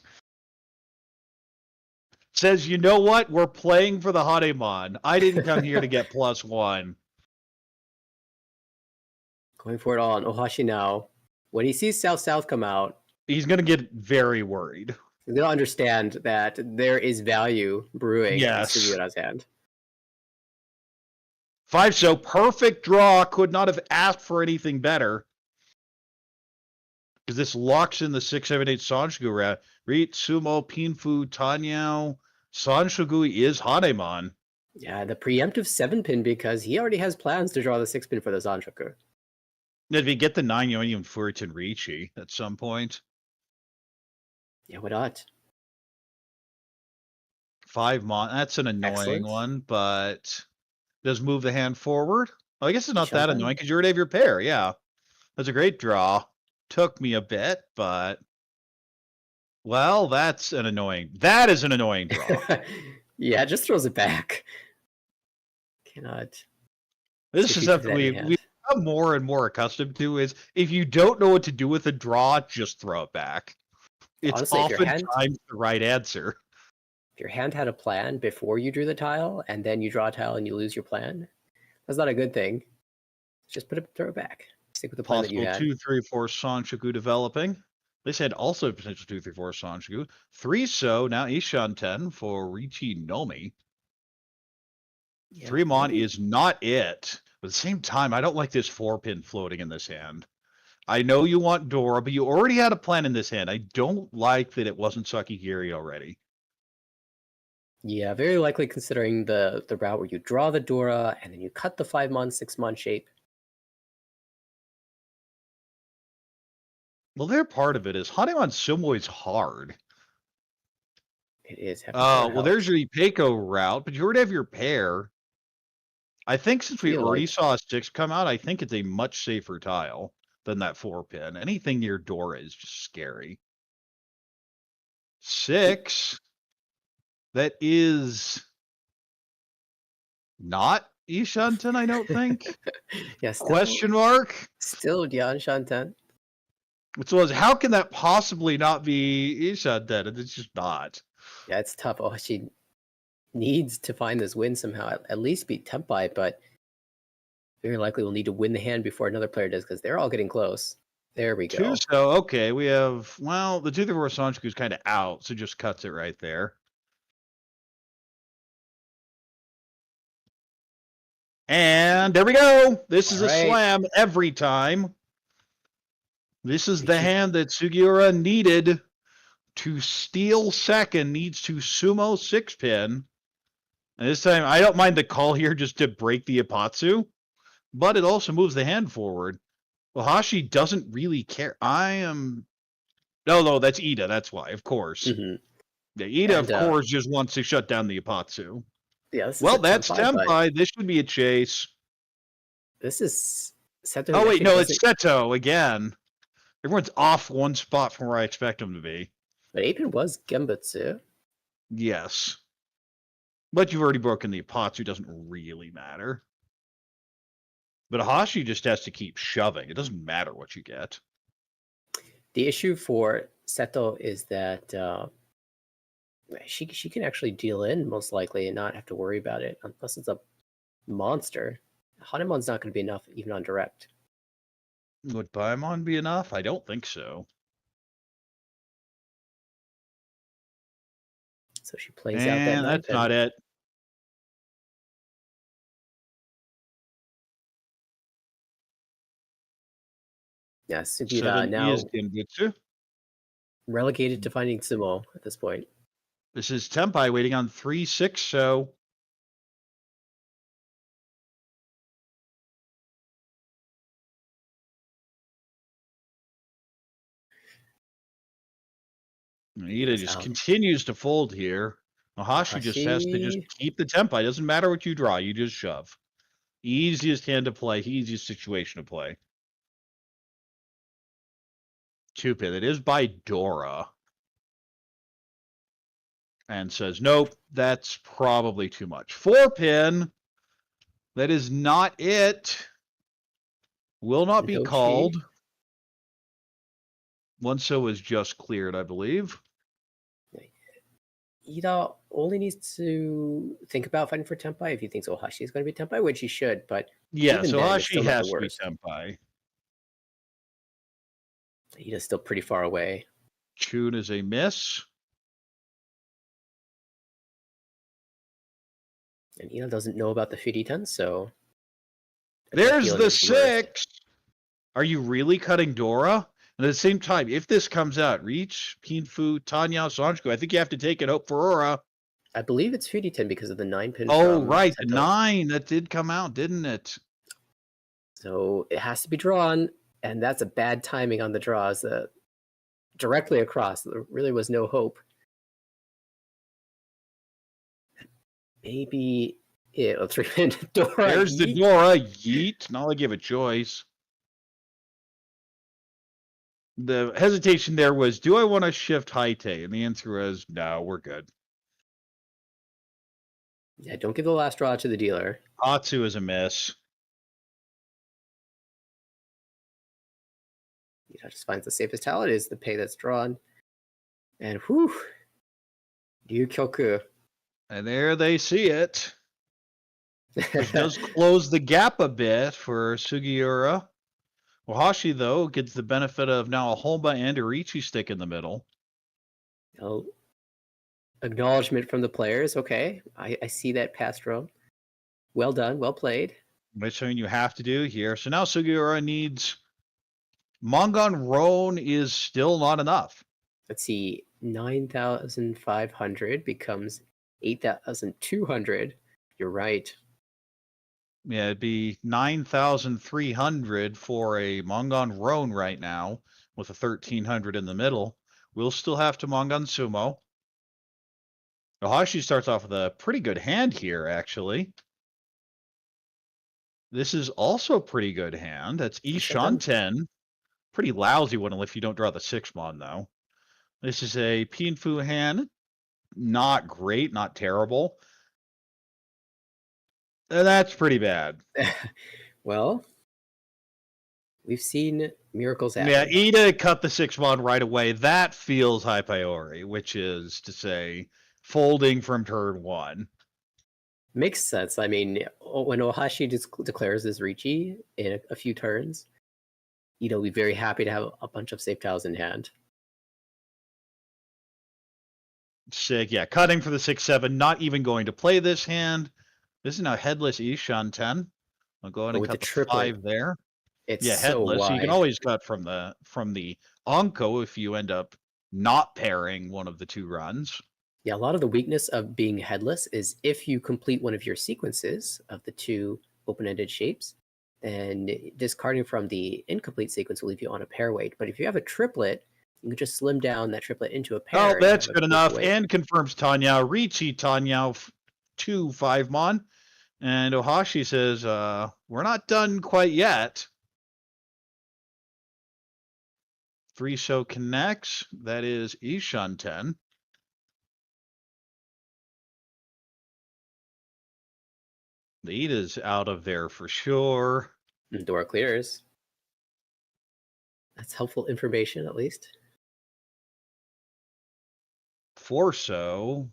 Says, you know what? We're playing for the Hanemon. I didn't come here to get +1. Going for it all on Ohashi now. When he sees south-south come out, he's going to get very worried. He's going to understand that there is value brewing in Sugiura's hand. 5, so perfect draw. Could not have asked for anything better. Because this locks in the 6-7-8 Sanshoku. Reet, Sumo, Pinfu, Tanyao. Sanshoku is Hanemon. Yeah, the preemptive 7-pin, because he already has plans to draw the 6-pin for the Sanshoku. If you get the 9, you even Furutin Riichi at some point. Yeah, why not? 5 that's an annoying one, but does move the hand forward. Oh, I guess it's not that annoying because you already have your pair. Yeah, that's a great draw. Took me a bit, but well, that's an annoying. That is an annoying draw. Yeah, it just throws it back. Cannot. This is something we become more and more accustomed to. Is if you don't know what to do with a draw, just throw it back. It's honestly, oftentimes the right answer. If your hand had a plan before you drew the tile, and then you draw a tile and you lose your plan, that's not a good thing. Just throw it back. Stick with the plan that you had. 2-3-4 Sanshoku developing. They said also potential 2-3-4 Sanshoku. 3 so now Ishan 10 for Riichi Nomi. Yeah, 3-mon is not it. But at the same time, I don't like this 4-pin floating in this hand. I know you want Dora, but you already had a plan in this hand. I don't like that it wasn't Sakigiri already. Yeah, very likely considering the route where you draw the Dora and then you cut the 5-mon, 6-mon shape. Well, their part of it is Hanemon Sumo is hard. It is. Oh, well, there's your Ipeco route, but you already have your pair. I think since we already saw a 6 come out, I think it's a much safer tile than that 4-pin. Anything near Dora is just scary. 6. That is not Ishanten, I don't think. Yeah, still, question mark? Still Yan Shanten. So how can that possibly not be Ishanten? It's just not. Yeah, it's tough. Oh, she needs to find this win somehow. At least beat Tempai, but very likely will need to win the hand before another player does, because they're all getting close. There we go. So, okay, we have, well, the 2-3-4 Sanjiku is kind of out, so just cuts it right there. And there we go. This is a slam every time. This is the hand that Sugiura needed to steal second, needs to sumo 6-pin. And this time, I don't mind the call here just to break the Ipatsu, but it also moves the hand forward. Well, Hashi doesn't really care. No, that's Ida. That's why, of course. Yeah, Ida, of course, just wants to shut down the Ipatsu. Yeah, well, that's Tempai. This should be a chase. This is Seto. Oh, wait, no, it's Seto again. Everyone's off one spot from where I expect them to be. But 8-pin was Gembutsu. Yes. But you've already broken the Ipatsu. Doesn't really matter. But Hashi just has to keep shoving. It doesn't matter what you get. The issue for Seto is that she can actually deal in, most likely, and not have to worry about it, unless it's a monster. Hanemon's not going to be enough, even on direct. Would Paimon be enough? I don't think so. So she plays out that. That's not it. Yeah, Sugita now relegated to finding sumo at this point. This is Tempai waiting on 3-6, so Ida just continues to fold here. Hashi just has to just keep the Tempai. Doesn't matter what you draw, you just shove. Easiest hand to play, easiest situation to play. 2-pin. It is by Dora. And says, nope, that's probably too much. 4-pin. That is not it. Will not be called. One-so was just cleared, I believe. Ida only needs to think about fighting for Tempai if he thinks Ohashi is going to be Tempai, which he should, but yeah, so Ohashi has to be Tempai. Ida's still pretty far away. Chun is a miss. And Ida doesn't know about the Firitan, so... There's the 6! Are you really cutting Dora? And at the same time, if this comes out, Riichi, Pinfu, Tanya, Sanjiku, I think you have to take it hope for Aura. I believe it's Firitan because of the 9-pin. Oh, right, the 9. That did come out, didn't it? So it has to be drawn, and that's a bad timing on the draws. Directly across, there really was no hope. Maybe it. Let's read Dora. There's the Dora. Yeet. Not like you have a choice. The hesitation there was, do I want to shift Haite? And the answer was, no, we're good. Yeah, don't give the last draw to the dealer. Atsu is a miss. Just finds the safest tile. It is the pay that's drawn. And whew. Ryukyoku. And there they see it. Which does close the gap a bit for Sugiura. Ohashi, though, gets the benefit of now a Honma and a Riichi stick in the middle. Oh, acknowledgement from the players. Okay, I see that pass row. Well done, well played. That's something you have to do here. So now Sugiura needs... Mongon Roan is still not enough. Let's see, 9,500 becomes 8,200. You're right. Yeah, it'd be 9,300 for a Mongon Roan right now, with a 1,300 in the middle. We'll still have to Mongon Sumo. Ohashi starts off with a pretty good hand here, actually. This is also a pretty good hand. That's Ishanten. Pretty lousy one if you don't draw the 6-mon, though. This is a Pinfu hand. Not great, not terrible. That's pretty bad. Well, we've seen miracles happen. Yeah, Ida cut the 6-mon right away. That feels high priority, which is to say folding from turn 1. Makes sense. I mean, when Ohashi declares his Riichi in a few turns, Ida will be very happy to have a bunch of safe tiles in hand. Sick, yeah. Cutting for the 6-7, not even going to play this hand. This is now headless Ishanten. I'll go ahead and cut the 5 there. It's headless. So you can always cut from the Onko if you end up not pairing one of the 2 runs. Yeah, a lot of the weakness of being headless is if you complete one of your sequences of the 2 open-ended shapes, then discarding from the incomplete sequence will leave you on a pair weight. But if you have a triplet, you can just slim down that triplet into a pair. Oh, that's good enough. And confirms Tanya. Riichi Tanya 2 5-mon. And Ohashi says, we're not done quite yet. 3-so connects. That is Ishanten. The Ida's out of there for sure. Door clears. That's helpful information, at least. 4-so.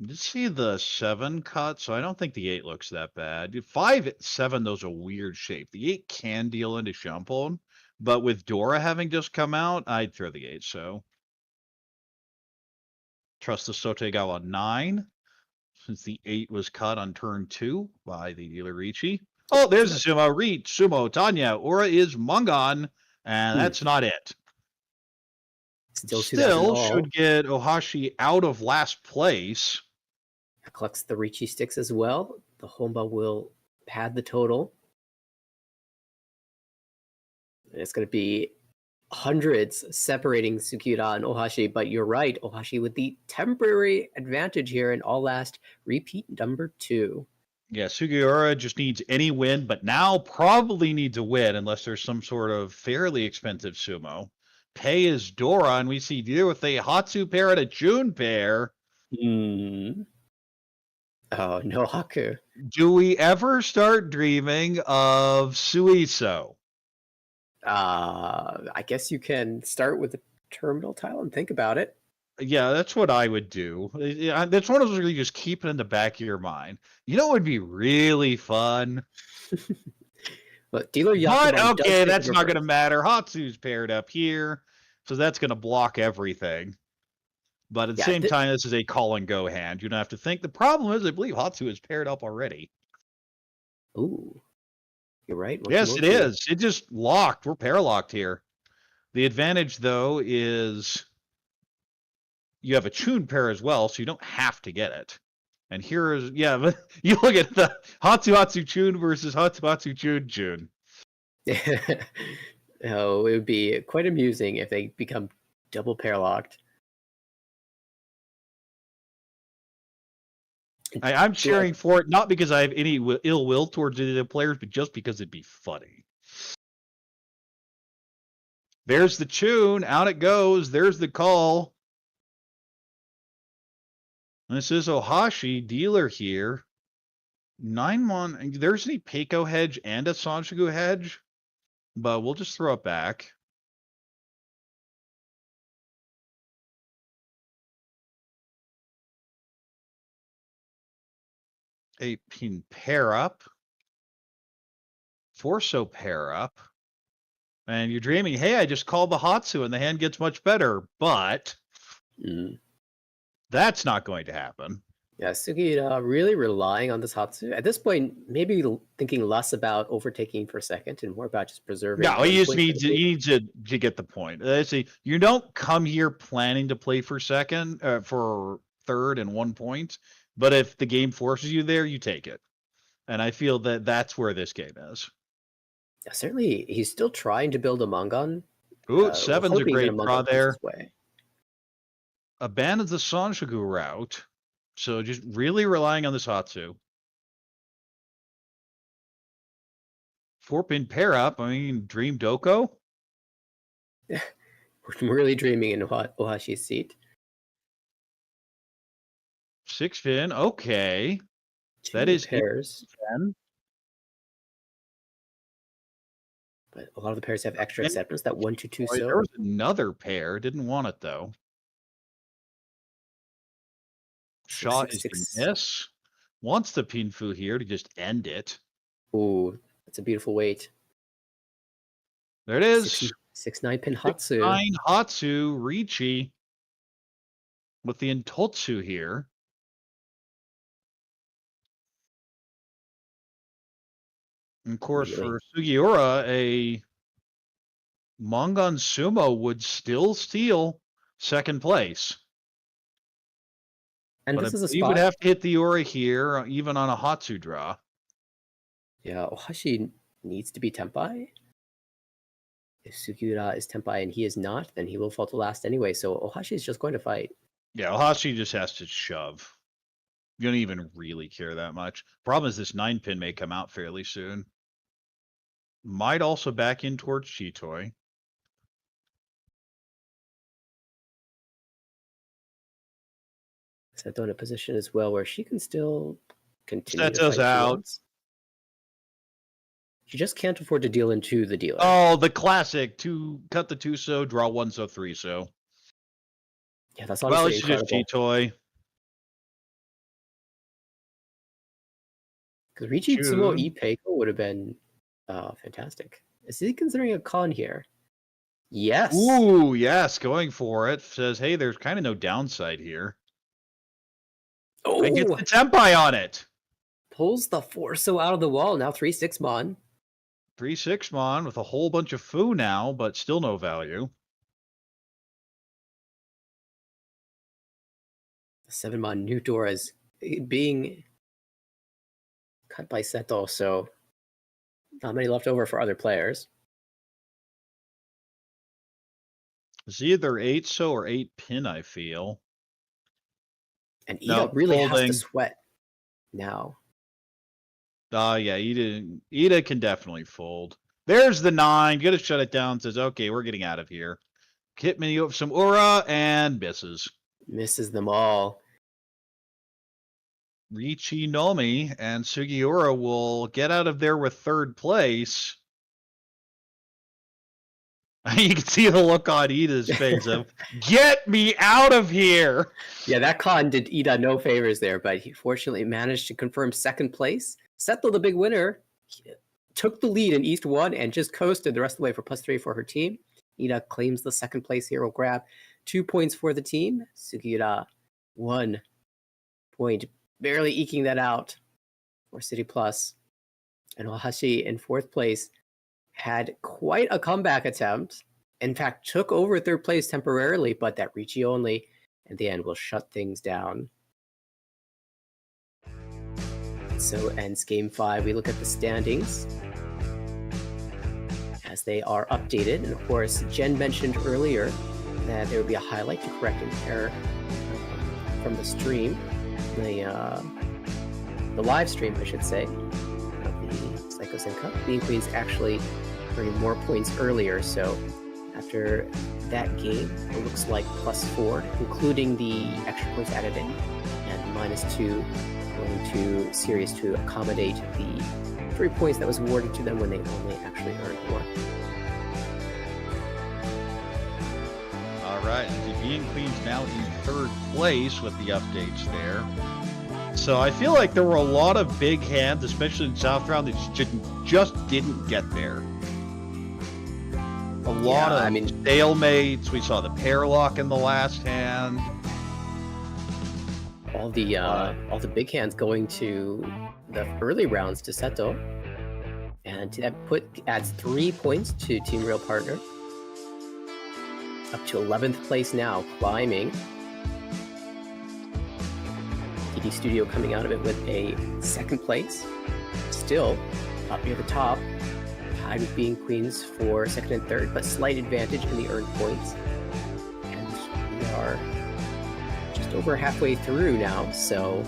Did see the 7 cut, so I don't think the 8 looks that bad. 5 7, those are a weird shape. The 8 can deal into Shampoo, but with Dora having just come out, I'd throw the 8. So trust the Sotegawa 9, since the 8 was cut on turn 2 by the dealer Riichi. Oh, there's the sumo. Reach, sumo, Tanya. Aura is Mungon, and that's not it. Still should get Ohashi out of last place. Collects the Riichi sticks as well. The Honba will pad the total. And it's going to be hundreds separating Sugiura and Ohashi, but you're right, Ohashi with the temporary advantage here in all last repeat number 2. Yeah, Sugiura just needs any win, but now probably needs a win unless there's some sort of fairly expensive sumo. Pay is Dora, and we see deal with a Hatsu pair and a June pair. Oh, no Haku. Do we ever start dreaming of Suiso? I guess you can start with the terminal tile and think about it. Yeah, that's what I would do. That's one of those where you just keep it in the back of your mind. You know what would be really fun? But dealer Yakuman but okay, that's not going to matter. Hatsu's paired up here, so that's going to block everything. But at the same time, this is a call and go hand. You don't have to think. The problem is, I believe Hatsu is paired up already. Ooh, you're right. Yes, it is. It just locked. We're pair locked here. The advantage, though, is you have a Chun pair as well, so you don't have to get it. And here is, but you look at the Hatsu Chun versus Hatsu Chun. Oh, it would be quite amusing if they become double pair locked. I'm cheering for it, not because I have any ill will towards any of the players, but just because it'd be funny. There's the Chun, out it goes. There's the call. This is Ohashi, dealer here. 9-mon. There's a Peiko hedge and a Sanjuku hedge, but we'll just throw it back. A pin pair up. 4-so pair up. And you're dreaming, hey, I just called the Hatsu and the hand gets much better, but that's not going to happen. Yeah, Sugiura really relying on this Hatsu. At this point, maybe thinking less about overtaking for second and more about just preserving. No, he just needs to get the point. See, you don't come here planning to play for second, for third and 1 point, but if the game forces you there, you take it. And I feel that that's where this game is. Yeah, certainly, he's still trying to build a Mungon. Ooh, 7's a great draw there. abandons the Sanshoku route. So just really relying on this Hatsu. 4-pin pair up. I mean, Dream Doko. We're really dreaming in Ohashi's seat. 6-pin. Okay. That Two is pairs. 10. But a lot of the pairs have extra acceptance. That 1-2-2 so. There was another pair. Didn't want it though. Shot is a miss. Wants the Pinfu here to just end it. Ooh, that's a beautiful weight. There it is. 6-9 pin Hatsu. 6-9 Hatsu, Riichi. With the Intotsu here. And of course, for Sugiura, a Mongon Sumo would still steal second place. And but this is a spot. You would have to hit the Ori here, even on a Hatsu draw. Yeah, Ohashi needs to be Tenpai. If Sugiura is Tenpai and he is not, then he will fall to last anyway. So Ohashi is just going to fight. Yeah, Ohashi just has to shove. You don't even really care that much. Problem is this 9-pin may come out fairly soon. Might also back in towards Chitoi. Seto in a position as well where she can still continue Seto's to fight out. She just can't afford to deal into the dealer. Oh, the classic. Cut the 2-so, draw 1-so, 3-so. Yeah, that's honestly incredible. Just Chitoi. Because Riichi Tsumo Ipeiko would have been fantastic. Is he considering a con here? Yes. Ooh, yes, going for it. Says, hey, there's kind of no downside here. Oh, and gets the Tenpai on it. Pulls the 4-so out of the wall. Now 3-6 mon. 3-6 mon with a whole bunch of Fu now, but still no value. The 7 mon new door is being cut by Seto, so not many left over for other players. It's either 8-so or 8-pin, I feel. And Ida really has to sweat now. Yeah, Ida can definitely fold. There's the 9. Gonna shut it down. Says, okay, we're getting out of here. Hit me up some Ura and misses. Misses them all. Riichi Nomi and Sugiura will get out of there with third place. You can see the look on Ida's face of, get me out of here! Yeah, that con did Ida no favors there, but he fortunately managed to confirm second place. Seto, the big winner, took the lead in East 1 and just coasted the rest of the way for +3 for her team. Ida claims the second place here. Will grab 2 points for the team. Sugiura, 1 point, barely eking that out for City Plus. And Ohashi in fourth place had quite a comeback attempt. In fact, took over third place temporarily, but that Riichi only in the end will shut things down. And so ends Game 5. We look at the standings as they are updated. And of course, Jenn mentioned earlier that there would be a highlight to correct an error from the stream, the live stream, I should say, of the Saikyosen Cup. Being Queens actually earning more points earlier, so after that game, it looks like +4, including the extra points added in, and -2 going to Series to accommodate the 3 points that was awarded to them when they only actually earned 1. All right, the Being Queens now in third place with the updates there. So I feel like there were a lot of big hands, especially in South Round, that just didn't get there. A lot of stalemates. We saw the pair lock in the last hand. All the big hands going to the early rounds to Seto, and that adds 3 points to Team Real Partner. Up to 11th place now, climbing. TD Studio coming out of it with a second place, still up near the top. Tied with Being Queens for second and third, but slight advantage in the earned points. And we are just over halfway through now, so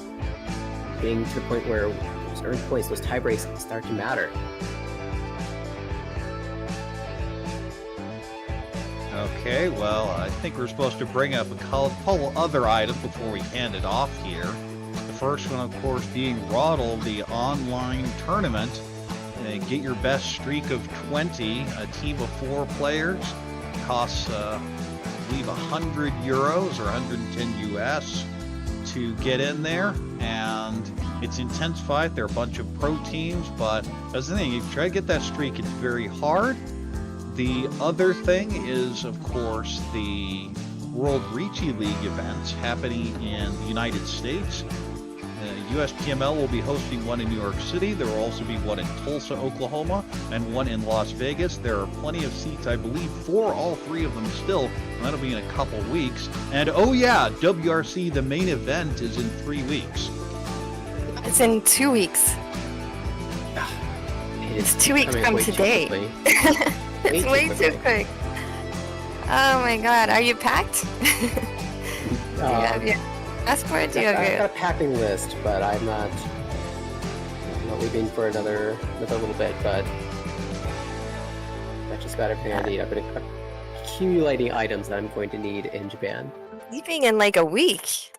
getting to the point where those earned points, those tie breaks start to matter. Okay, well, I think we're supposed to bring up a couple other items before we hand it off here. The first one, of course, being Roddle, the online tournament. Get your best streak of 20, a team of 4 players. Costs, I believe, €100 or 110 US to get in there. And it's intense fight. There are a bunch of pro teams, but that's the thing. If you try to get that streak, it's very hard. The other thing is, of course, the World Riichi League events happening in the United States. USPML will be hosting one in New York City. There will also be one in Tulsa, Oklahoma, and one in Las Vegas. There are plenty of seats, I believe, for all 3 of them still. And that'll be in a couple weeks. And oh yeah, WRC, the main event, is in 3 weeks. It's in 2 weeks. It's 2 weeks from today. It's way too quick. Oh my god, are you packed? Do you have your passport? Do you have I've got a packing list, but I'm not leaving for another little bit, but that's just about everything I need. I've been accumulating items that I'm going to need in Japan. Leaving in like a week.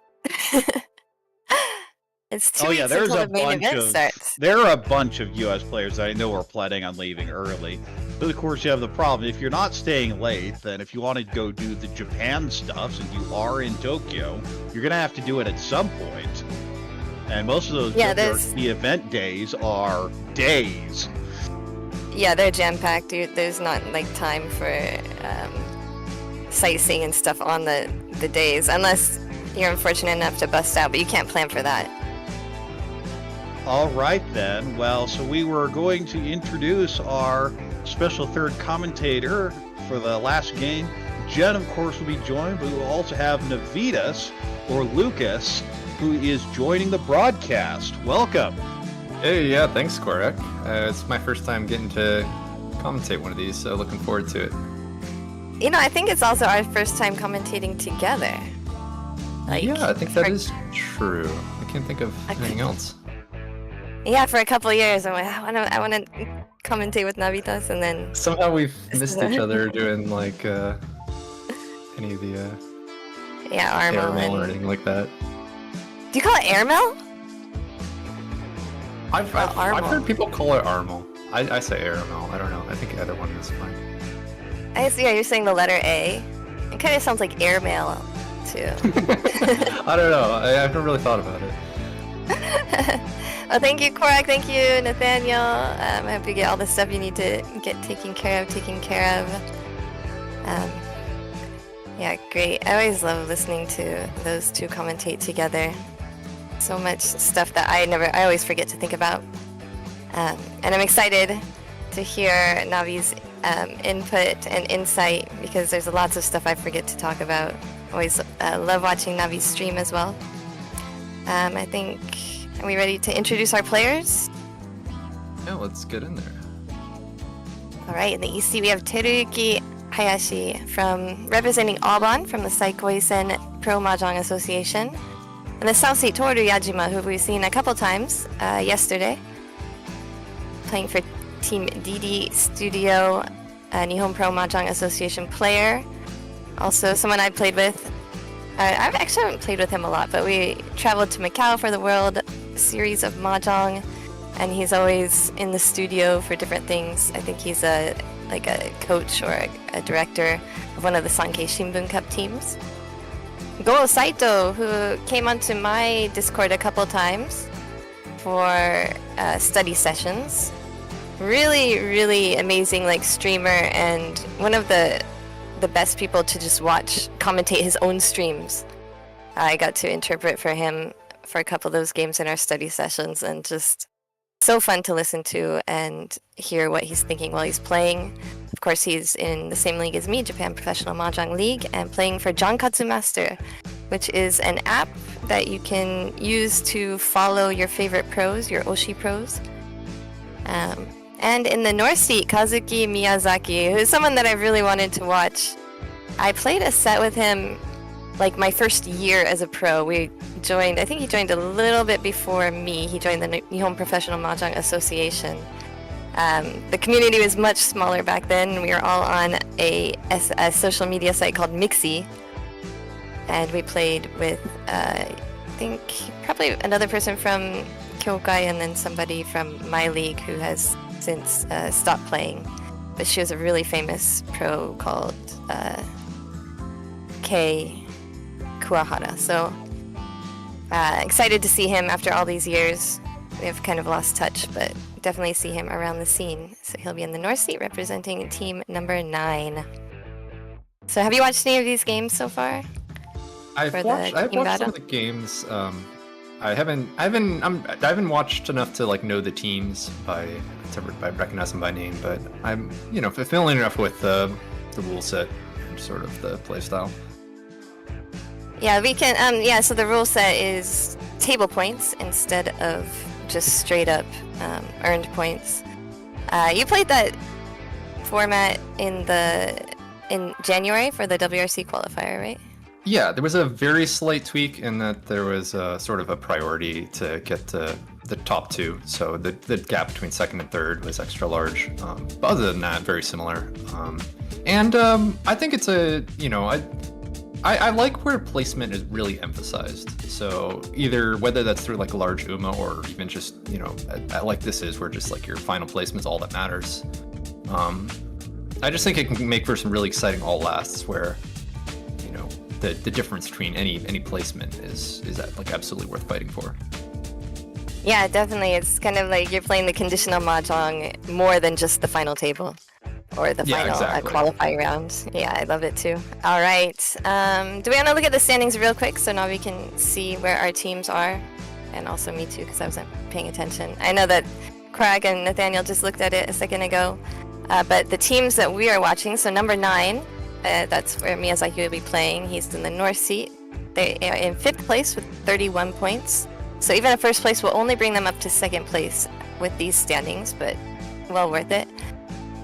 It's 2 weeks until the main event starts. There are a bunch of US players that I know are planning on leaving early. But of course you have the problem, if you're not staying late, then if you want to go do the Japan stuff, since you are in Tokyo, you're going to have to do it at some point. And most of those WRC event days are days. Yeah, they're jam-packed, dude. There's not like time for sightseeing and stuff on the days, unless you're unfortunate enough to bust out, but you can't plan for that. All right then. Well, so we were going to introduce our special third commentator for the last game. Jenn, of course, will be joined, but we will also have Navitas, or Lucas, who is joining the broadcast. Welcome. Hey, yeah, thanks, Korek. It's my first time getting to commentate one of these, so looking forward to it. You know, I think it's also our first time commentating together. Like, yeah, I think that is true. I can't think of anything else. Yeah, for a couple of years, I want to commentate with Navitas, and then somehow we've missed each other doing like any of the airmail or anything like that. Do you call it airmail? I've heard people call it armal. I say airmail. I don't know. I think either one is fine. I see. Yeah, you're saying the letter A. It kind of sounds like airmail too. I don't know. I haven't really thought about it. Well, thank you, Korak. Thank you, Nathaniel. I hope you get all the stuff you need to get taken care of. Yeah, great. I always love listening to those two commentate together. So much stuff that I always forget to think about. And I'm excited to hear Navi's input and insight, because there's lots of stuff I forget to talk about. Always love watching Navi's stream as well. I think, are we ready to introduce our players? Yeah, let's get in there. All right, in the EC we have Teruyuki Hayashi representing Aubon from the Saikyosen Pro Mahjong Association. And the South Seat Toru Yajima, who we've seen a couple times yesterday, playing for Team DD Studio, Nihon Pro Mahjong Association player. Also someone I played with. I haven't played with him a lot, but we traveled to Macau for the World Series of Mahjong, and he's always in the studio for different things. I think he's a coach or a director of one of the Sankei Shimbun Cup teams. Go Saito, who came onto my Discord a couple times for study sessions. Really, really amazing streamer, and one of the best people to just watch commentate his own streams. I got to interpret for him for a couple of those games in our study sessions, and just so fun to listen to and hear what he's thinking while he's playing. Of course, he's in the same league as me, Japan Professional Mahjong League, and playing for Jonkatsu Master, which is an app that you can use to follow your favorite pros, your Oshi pros. And in the North Seat, Kazuki Miyazaki, who's someone that I really wanted to watch. I played a set with him like my first year as a pro. We joined, I think he joined a little bit before me. He joined the Nihon Professional Mahjong Association. The community was much smaller back then. We were all on a social media site called Mixi. And we played with, I think, probably another person from Kyokai and then somebody from my league who has since stopped playing. But she was a really famous pro called Kei Kuwahara. So excited to see him after all these years. We have kind of lost touch, but definitely see him around the scene. So he'll be in the North Seat representing team number 9. So have you watched any of these games so far? I've watched some of the games. I haven't watched enough to like know the teams by recognize them by name, but I'm familiar enough with the rule set and sort of the play style. Yeah, we can. So the rule set is table points instead of just straight up earned points. You played that format in January for the WRC qualifier, right? Yeah, there was a very slight tweak in that there was sort of a priority to get to the top 2, so the gap between second and third was extra large. But other than that, very similar. I think it's I like where placement is really emphasized. So either whether that's through like a large UMA or even just like this is where just like your final placement is all that matters. I just think it can make for some really exciting all lasts where the difference between any placement is like absolutely worth fighting for. Yeah, definitely. It's kind of like you're playing the conditional mahjong more than just the final table or the final qualifying round. Yeah, I love it too. All right. Do we want to look at the standings real quick so now we can see where our teams are? And also me too, because I wasn't paying attention. I know that Craig and Nathaniel just looked at it a second ago. But the teams that we are watching, so number 9, that's where Miyazaki will be playing. He's in the North Seat. They are in 5th place with 31 points. So even a first place will only bring them up to 2nd place with these standings, but well worth it.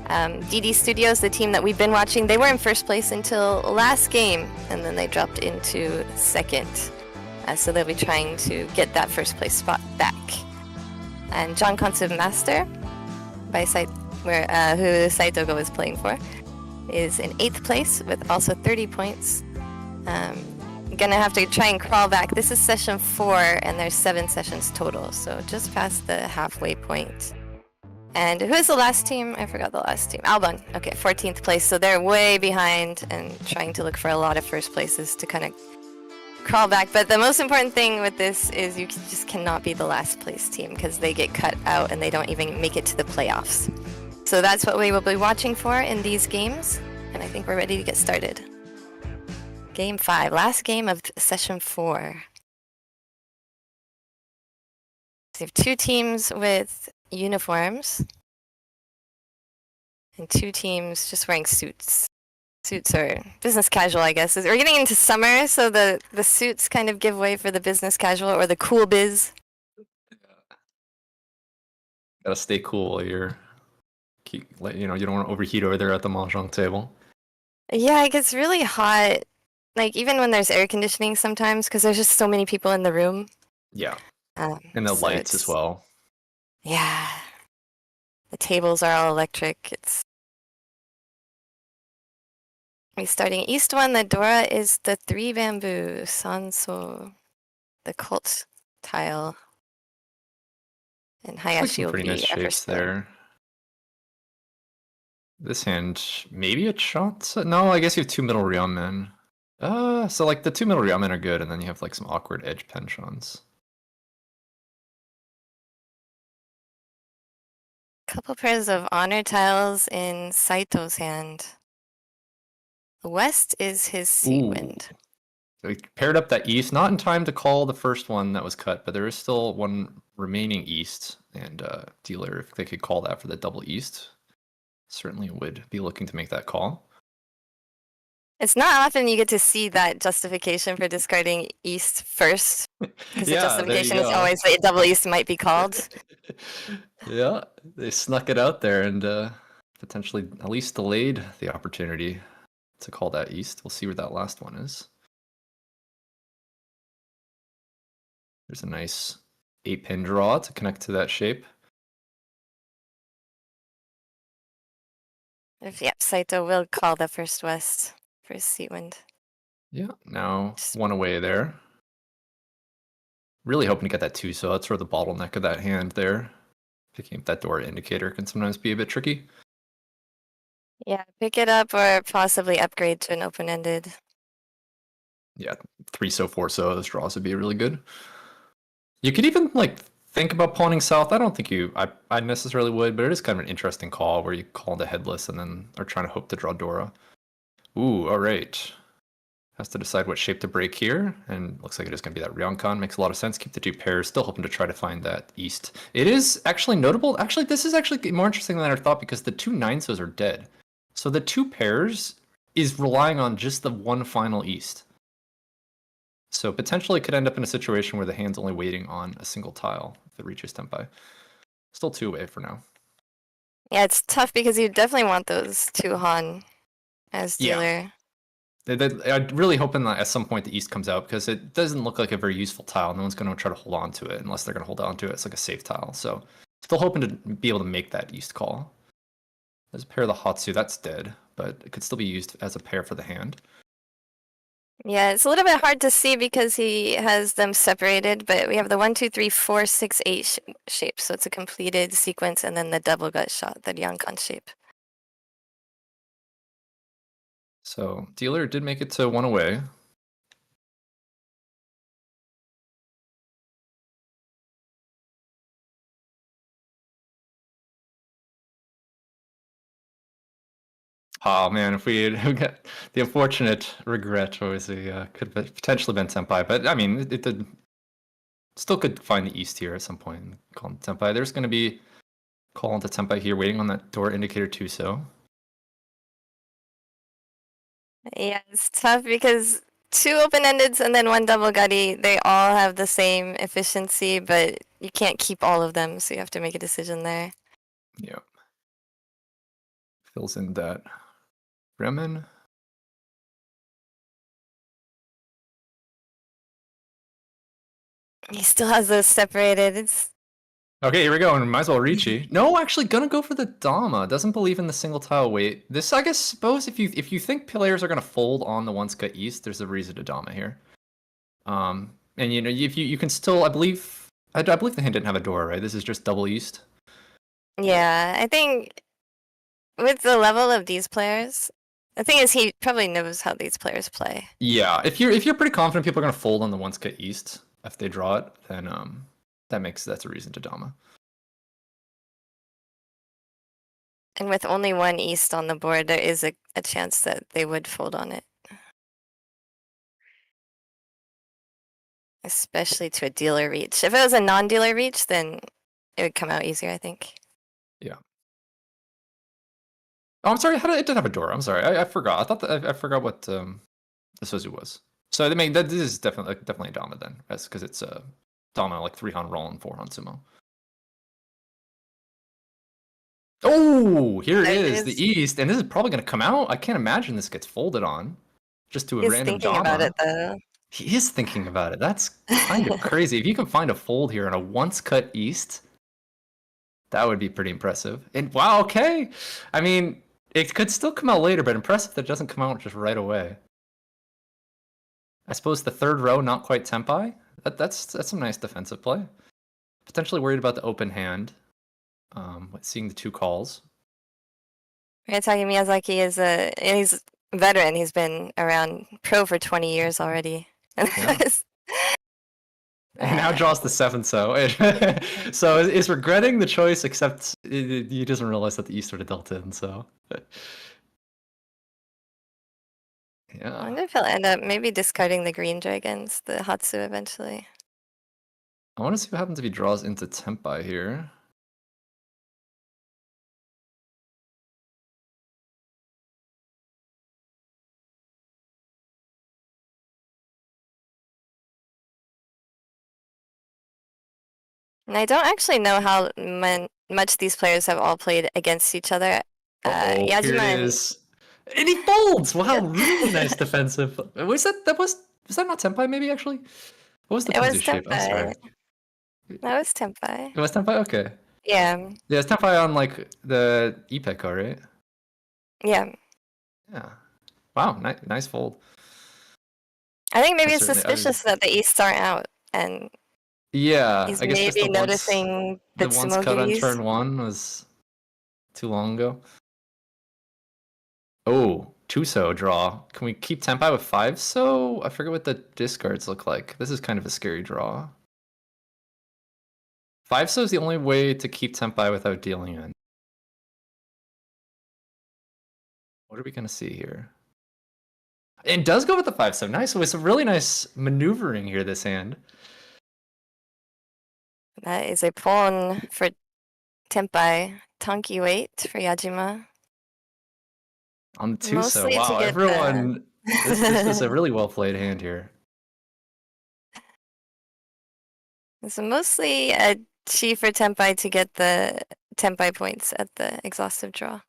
DD Studios, the team that we've been watching, they were in 1st place until last game, and then they dropped into 2nd. So they'll be trying to get that 1st place spot back. And John Concept Master, who Saitogo is playing for, is in 8th place with also 30 points. Gonna have to try and crawl back. This is session 4 and there's 7 sessions total, so just past the halfway point. And who is the last team? I forgot the last team. Albon. Okay, 14th place, so they're way behind and trying to look for a lot of first places to kind of crawl back. But the most important thing with this is you just cannot be the last place team because they get cut out and they don't even make it to the playoffs. So that's what we will be watching for in these games, and I think we're ready to get started. Game 5, last game of session 4. So you have 2 teams with uniforms, and 2 teams just wearing suits. Suits are business casual, I guess. We're getting into summer, so the suits kind of give way for the business casual or the cool biz. Gotta stay cool while you don't want to overheat over there at the mahjong table. Yeah, it gets really hot. Like even when there's air conditioning sometimes, because there's just so many people in the room. Yeah, and the lights as well. Yeah, the tables are all electric. We're starting East 1. The Dora is the 3 bamboo. Sanso, the cult tile. And Hayashi will pretty be nice shapes there. This hand, maybe it shots? No, I guess you have 2 middle Ryamen. So like the 2 middle Ryamen are good, and then you have like some awkward edge penchants. Couple pairs of honor tiles in Saito's hand. West is his sea wind. So we paired up that east, not in time to call the first one that was cut, but there is still one remaining east, and dealer, if they could call that for the double east, certainly would be looking to make that call. It's not often you get to see that justification for discarding east first, because the justification is always that double east might be called. Yeah, they snuck it out there and potentially at least delayed the opportunity to call that east. We'll see where that last one is. There's a nice 8-pin draw to connect to that shape. Yep, Saito will call the first West, first Seat Wind. Yeah, now one away there. Really hoping to get that 2, so that's sort of the bottleneck of that hand there. Picking up that door indicator can sometimes be a bit tricky. Yeah, pick it up or possibly upgrade to an open-ended. Yeah, 3 so 4 so those draws would be really good. You could even like think about pawning south. I don't think I necessarily would, but it is kind of an interesting call where you call into headless and then are trying to hope to draw Dora. Ooh, all right. Has to decide what shape to break here, and looks like it is going to be that Ryokan. Makes a lot of sense. Keep the 2 pairs. Still hoping to try to find that east. It is actually notable. Actually, this is actually more interesting than I thought because the 2 9-sos are dead. So the 2 pairs is relying on just the one final east. So potentially could end up in a situation where the hand's only waiting on a single tile if it reaches Tenpai. Still 2 away for now. Yeah, it's tough because you definitely want those 2 Han as dealer. Yeah. I'm really hoping that at some point the east comes out because it doesn't look like a very useful tile. No one's going to try to hold on to it unless they're going to hold on to it. It's like a safe tile. So still hoping to be able to make that east call. There's a pair of the Hatsu. That's dead, but it could still be used as a pair for the hand. Yeah, it's a little bit hard to see because he has them separated, but we have the 1, 2, 3, 4, 6, 8 shape. So it's a completed sequence and then the double gut shot, the Ryokan shape. So dealer did make it to 1 away. Oh man, if we had got the unfortunate regret, obviously, could have potentially been Tenpai, but I mean, it did. Still could find the east here at some point and call into Tenpai. There's going to be call into Tenpai here, waiting on that door indicator 2 so. Yeah, it's tough because 2 open-endeds and then 1 double gutty, they all have the same efficiency, but you can't keep all of them, so you have to make a decision there. Yeah. Fills in that Bremen. He still has those separated. It's Okay, here we go, and might as well Riichi. No, actually gonna go for the Dama. Doesn't believe in the single tile wait. This, I guess, suppose if you think players are gonna fold on the once cut east, there's a reason to Dama here. And you know, if you can still, I believe the hand didn't have a door, right? This is just double east. yeah, I think with the level of these players, the thing is he probably knows how these players play. Yeah, if you're pretty confident people are gonna fold on the once cut east if they draw it, then that's a reason to Dama. And with only 1 east on the board, there is a chance that they would fold on it. Especially to a dealer reach. If it was a non-dealer reach, then it would come out easier, I think. Yeah. Oh, I'm sorry. It didn't have a door. I'm sorry. I forgot. I thought I forgot what the Sozu was. So I mean, this is definitely a Dama then. That's because it's a Dama like 3 Han roll and 4 Han sumo. Oh, here it is, the east, and this is probably going to come out. I can't imagine this gets folded on just to a random Dama. He's thinking about it though. He is thinking about it. That's kind of crazy. If you can find a fold here on a once cut east, that would be pretty impressive. And wow, okay. I mean, it could still come out later, but impressive that it doesn't come out just right away. I suppose the 3rd row, not quite Tenpai. That's some nice defensive play. Potentially worried about the open hand. Seeing the 2 calls. Ryutagi Miyazaki he's a veteran. He's been around pro for 20 years already. Yeah. And now draws the 7 so. So is regretting the choice, except he doesn't realize that the east would have dealt in, so. Yeah. I wonder if he'll end up maybe discarding the green dragons, the Hatsu eventually. I want to see what happens if he draws into Tenpai here. And I don't actually know how much these players have all played against each other. Here it is. And he folds! Wow, really nice defensive. Was that not Tenpai maybe, actually? What was the It was Pinzu shape? I'm sorry. That was Tempai. It was Tenpai? Okay. Yeah. Yeah, it's Tenpai on like the Ipeko, right? Yeah. Yeah. Wow, nice fold. I think maybe I it's certainly, suspicious that the Easts aren't out, and yeah, he's I guess just maybe noticing the the once cut on Tsumogiris. turn 1 was too long ago. Oh, 2-so draw. Can we keep Tenpai with 5-so? I forget what the discards look like. This is kind of a scary draw. 5-so is the only way to keep Tenpai without dealing in. What are we going to see here? It does go with the 5-so. Nice. So it's a really nice maneuvering here, this hand. That is a pawn for Tempai. Tonki wait for Yajima. On the 2-so. Mostly to Wow, get everyone. This is a really well played hand here. It's mostly a chi for Tempai to get the Tempai points at the exhaustive draw.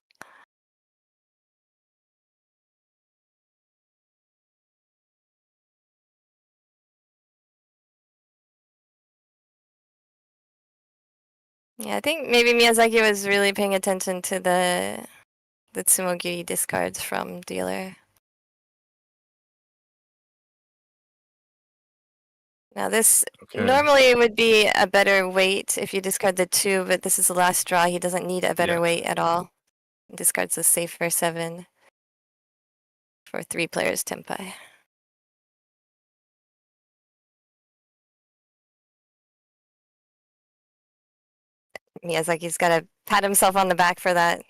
Yeah, I think maybe Miyazaki was really paying attention to the Tsumogiri discards from dealer. Now this normally would be a better weight if you discard the 2, but this is the last draw. He doesn't need a better weight at all. He discards the safer 7 for 3 players Tempai. Miyazaki's got to pat himself on the back for that.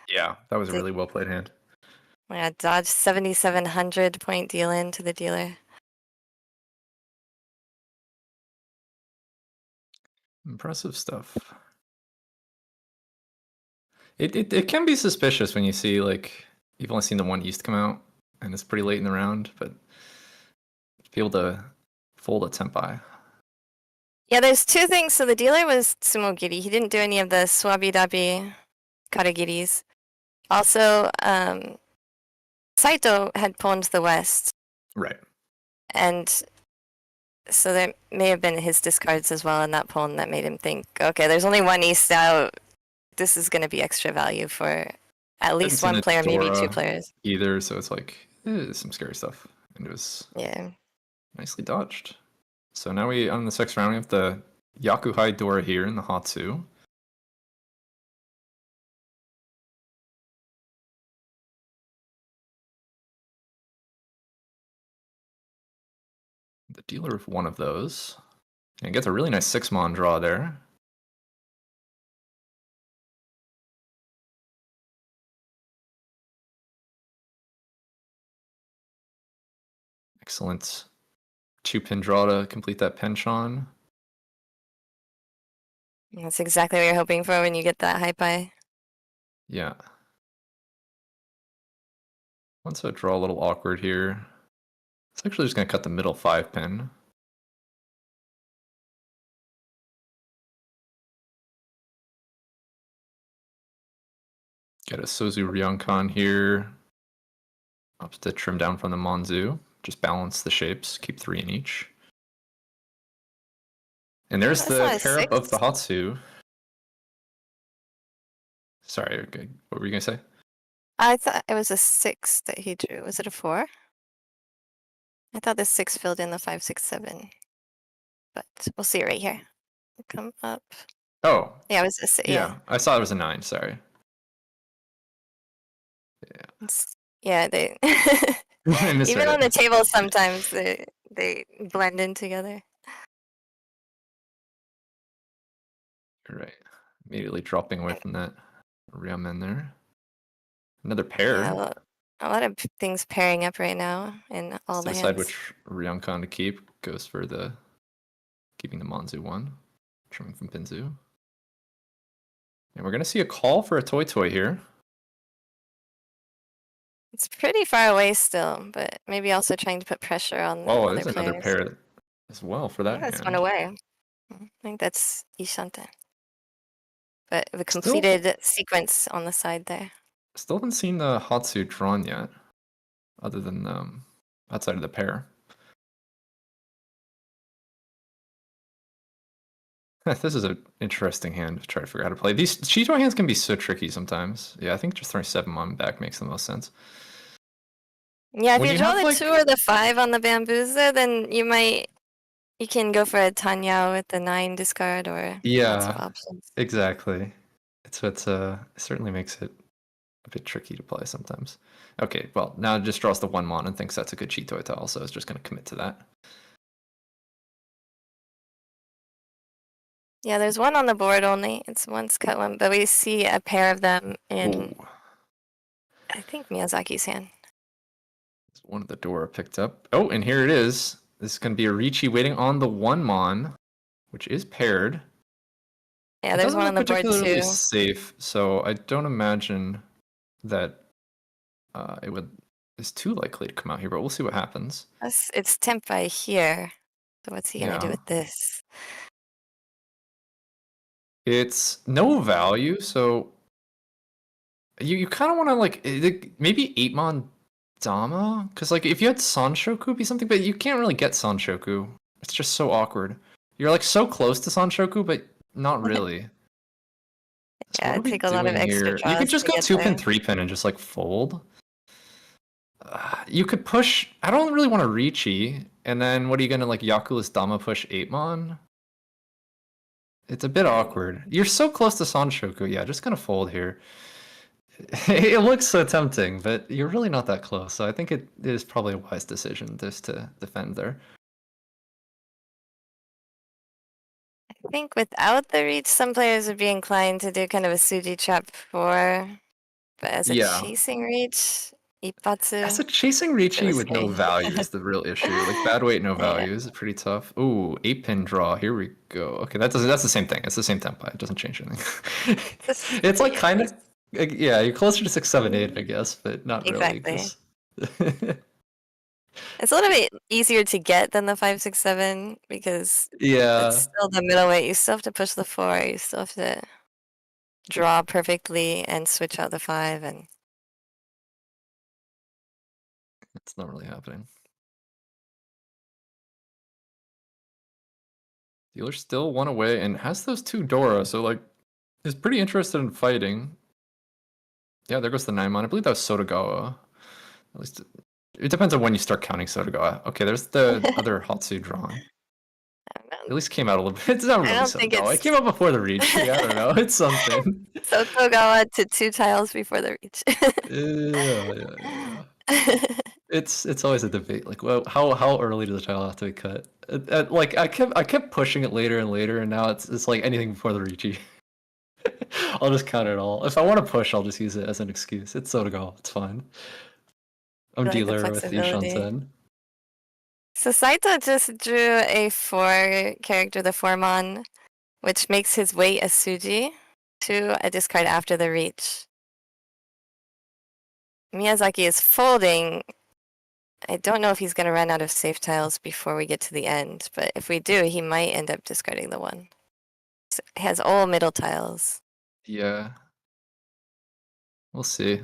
Yeah, that was a really well played hand. Yeah, dodge 7,700 point deal in to the dealer. Impressive stuff. It can be suspicious when you see, like, you've only seen the one East come out, and it's pretty late in the round, but to be able to fold a Tenpai. Yeah, there's 2 things. So the dealer was Tsumogiri. He didn't do any of the Swabi-dabi Karagiris. Also, Saito had pawned the West. Right. And so there may have been his discards as well in that pawn that made him think, okay, there's only one East out. This is going to be extra value for at least one player, maybe 2 players. Either, so it's like, some scary stuff. And it was nicely dodged. So now on the 6th round, we have the Yakuhai Dora here in the Hatsu. The dealer of one of those. And gets a really nice 6-mon draw there. Excellent 2-pin draw to complete that penchant. That's exactly what you're hoping for when you get that high pie. Yeah. Once I draw a little awkward here. It's actually just going to cut the middle 5-pin. Get a Sozu Ryokan here. Up to trim down from the Monzu. Just balance the shapes. Keep 3 in each. And there's the pair up of the Hatsu. Sorry, what were you going to say? I thought it was a 6 that he drew. Was it a 4? I thought the 6 filled in the 5, 6, 7. But we'll see it right here. Come up. Oh. Yeah, it was a 6. Yeah, I saw it was a 9, sorry. Yeah, they even on the table sometimes they blend in together. You're right. Immediately dropping away from that Ryomen there. Another pair. Yeah, a lot of things pairing up right now in all the hands. Decide which Ryokan to keep. Goes for keeping the Monzu one. Trimming from Pinzu. And we're going to see a call for a Toy here. It's pretty far away still, but maybe also trying to put pressure on the other there's another pair as well for that hand. That's one away. I think that's Ishante. But the completed sequence on the side there. Still haven't seen the Hatsu drawn yet, other than outside of the pair. This is an interesting hand to try to figure out how to play. These Chito hands can be so tricky sometimes. Yeah, I think just throwing 7-mon back makes the most sense. Yeah, if When you you draw have, the like- 2 or the 5 on the bamboozle, then you can go for a Tanya with the 9 discard or lots of Yeah, options. exactly. It certainly makes it a bit tricky to play sometimes. Okay, well, now it just draws the 1-mon and thinks that's a good Chito tile, so it's just going to commit to that. Yeah, there's one on the board only. It's once cut one, but we see a pair of them in, Ooh. I think, Miyazaki's hand. One of the Dora picked up. Oh, and here it is. This is going to be a Riichi waiting on the 1-mon, which is paired. Yeah, It there's doesn't one look on the board particularly too. safe, so I don't imagine that it's too likely to come out here, but we'll see what happens. It's Tempai here. So what's he gonna do Yeah. with this? It's no value, so you kind of want to like maybe 8-mon Dama, because like if you had Sanshoku, it'd be something, but you can't really get Sanshoku. It's just so awkward. You're like so close to Sanshoku, but not really. So Yeah, what are it'd we take a lot of doing extra here? You draws could just to go get 2-pin, there. 3-pin and just like fold. You could push. I don't really want to Riichi, and then what are you gonna like Yakulas Dama push 8-mon? It's a bit awkward. You're so close to Sanshoku. Yeah, just gonna fold here. It looks so tempting, but you're really not that close. So I think it is probably a wise decision just to defend there. I think without the reach, some players would be inclined to do kind of a Suji trap 4, but as a Yeah. chasing reach, Ippatsu. As a chasing Riichi with no Devastating. value is the real issue. Like bad weight, no Yeah. value is pretty tough. Ooh, 8-pin draw. Here we go. Okay, that's the same thing. It's the same template. It doesn't change anything. It's like kind of yeah, you're closer to 6, 7, 8, I guess, but not really. Exactly. It's a little bit easier to get than the 5, 6, 7 because Yeah. it's still the middleweight. You still have to push the 4. You still have to draw perfectly and switch out the 5. And It's not really happening. Dealer still 1 away and has those 2 Dora, so like is pretty interested in fighting. Yeah, there goes the 9-mon. I believe that was Sotogawa. At least it depends on when you start counting Sotogawa. Okay, there's the other Hatsu drawn. At least came out a little bit. It's not really don't think Sotogawa. It it's- came out before the reach. I don't know. It's something. Sotogawa to 2 tiles before the reach. Yeah. It's always a debate. Like, well, how early does the tile have to be cut? Like, I kept pushing it later and later, and now it's like anything before the Riichi. I'll just count it all. If I want to push, I'll just use it as an excuse. It's Sotogawa. It's fine. I'm I like the dealer with flexibility. Ishan-sen. So Saito just drew a 4 character, the 4-mon, which makes his weight a Suji to a discard after the reach. Miyazaki is folding. I don't know if he's going to run out of safe tiles before we get to the end, but if we do, he might end up discarding the 1. So he has all middle tiles. Yeah. We'll see.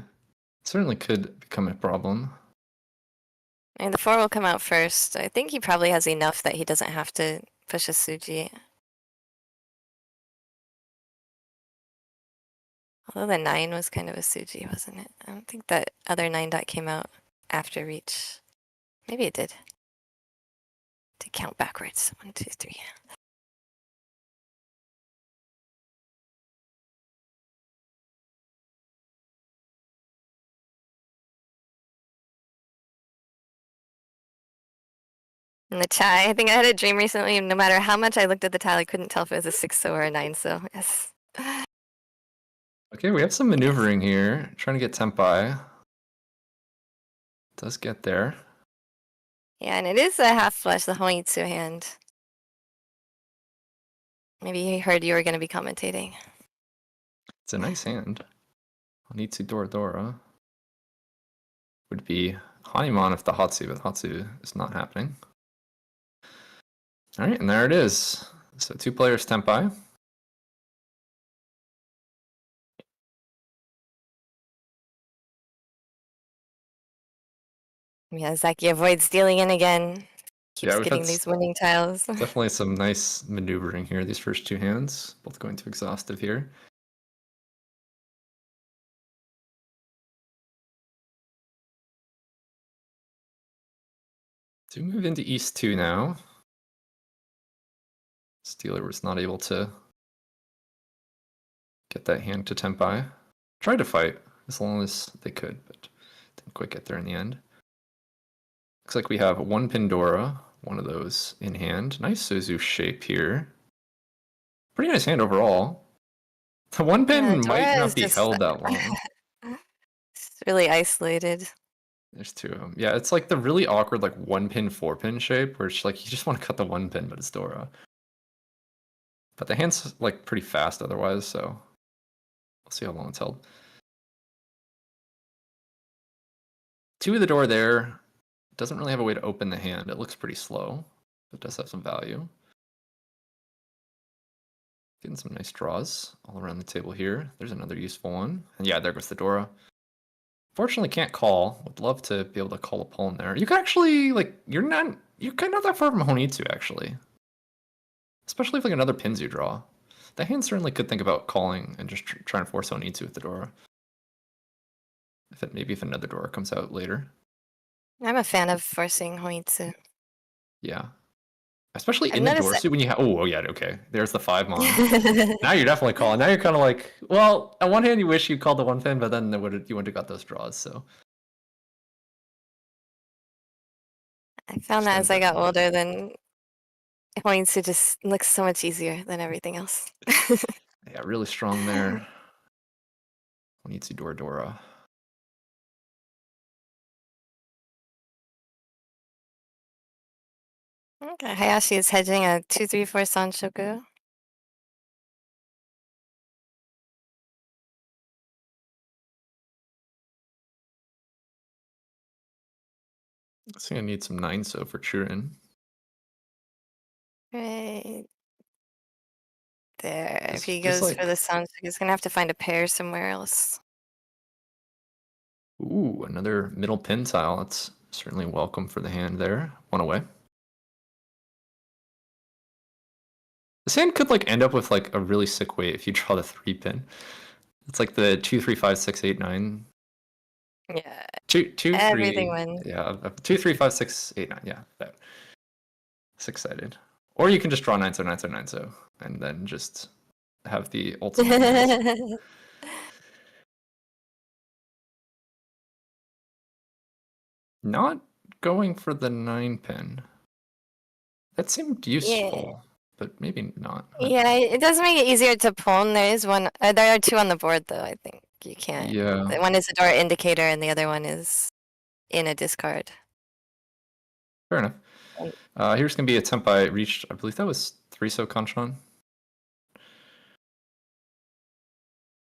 Certainly could become a problem. And the 4 will come out first. I think he probably has enough that he doesn't have to push a Suji. Although the 9 was kind of a Suji, wasn't it? I don't think that other 9 dot came out after reach. Maybe it did. To count backwards. 1, 2, 3. In the chat, I think I had a dream recently. No matter how much I looked at the tile, I couldn't tell if it was a 6 or a 9. So yes. Okay, we have some maneuvering here. Trying to get Tempai. Does get there. Yeah, and it is a half flush, the Hoitsu hand. Maybe he heard you were going to be commentating. It's a nice hand. Onitsu Dora Dora. Would be Hanuman if the Hatsu, but Hatsu is not happening. Alright, and there it is. So 2 players Tempai. Miyazaki avoids dealing in again. Keeps we've getting had these winning tiles. definitely some nice maneuvering here. These first two hands, both going to exhaustive here. So we move into East 2 now. Steeler was not able to get that hand to Tempai. Tried to fight as long as they could, but didn't quite get there in the end. Looks like we have one Pandora, one of those in hand. Nice Suzu shape here. Pretty nice hand overall. The one pin might not be held that long. It's really isolated. There's two of them. Yeah, it's like the really awkward like 1-pin, 4-pin shape where it's like you just want to cut the 1 pin, but it's Dora. But the hand's like pretty fast otherwise, so we'll see how long it's held. 2 of the door there. Doesn't really have a way to open the hand. It looks pretty slow, but does have some value. Getting some nice draws all around the table here. There's another useful one. And yeah, there goes the Dora. Fortunately, can't call. Would love to be able to call a pawn there. You can actually, like, you're kind of not that far from Honitsu, actually. Especially if, like, another Pinzu draw. The hand certainly could think about calling and just trying to force Honitsu with the Dora. Maybe if another Dora comes out later. I'm a fan of forcing Hoitsu. Yeah. Especially in the Dorsu when you have... Oh, yeah, okay. There's the 5 mon. Now you're definitely calling. Now you're kind of like... Well, on one hand, you wish you called the 1 pin, but then you wouldn't have got those draws, so... I found that as I got older, then Hoitsu just looks so much easier than everything else. Yeah, really strong there. Honitsu Dora. Okay, Hayashi is hedging a 2-3-4 Sanshoku. I think I need some 9-so for Churin. Right there. If he goes for the Sanshoku, he's gonna have to find a pair somewhere else. Ooh, another middle pin tile. That's certainly welcome for the hand there. 1 away. This hand could like end up with like a really sick weight if you draw the 3 pin. It's like the 2, 3, 5, 6, 8, 9. Yeah. 2, everything 3. wins. Yeah, 2, 3, 5, 6, 8, 9. Yeah, that. 6-sided. Or you can just draw 9-so, 9-so, 9-so, and then just have the ultimate. Not going for the 9 pin. That seemed useful, but maybe not. Yeah, it does make it easier to pawn. There is one. There are 2 on the board, though. I think you can't. Yeah. One is a door indicator, and the other one is in a discard. Fair enough. Here's gonna be a Tempai reached. I believe that was 3-so Kanchan.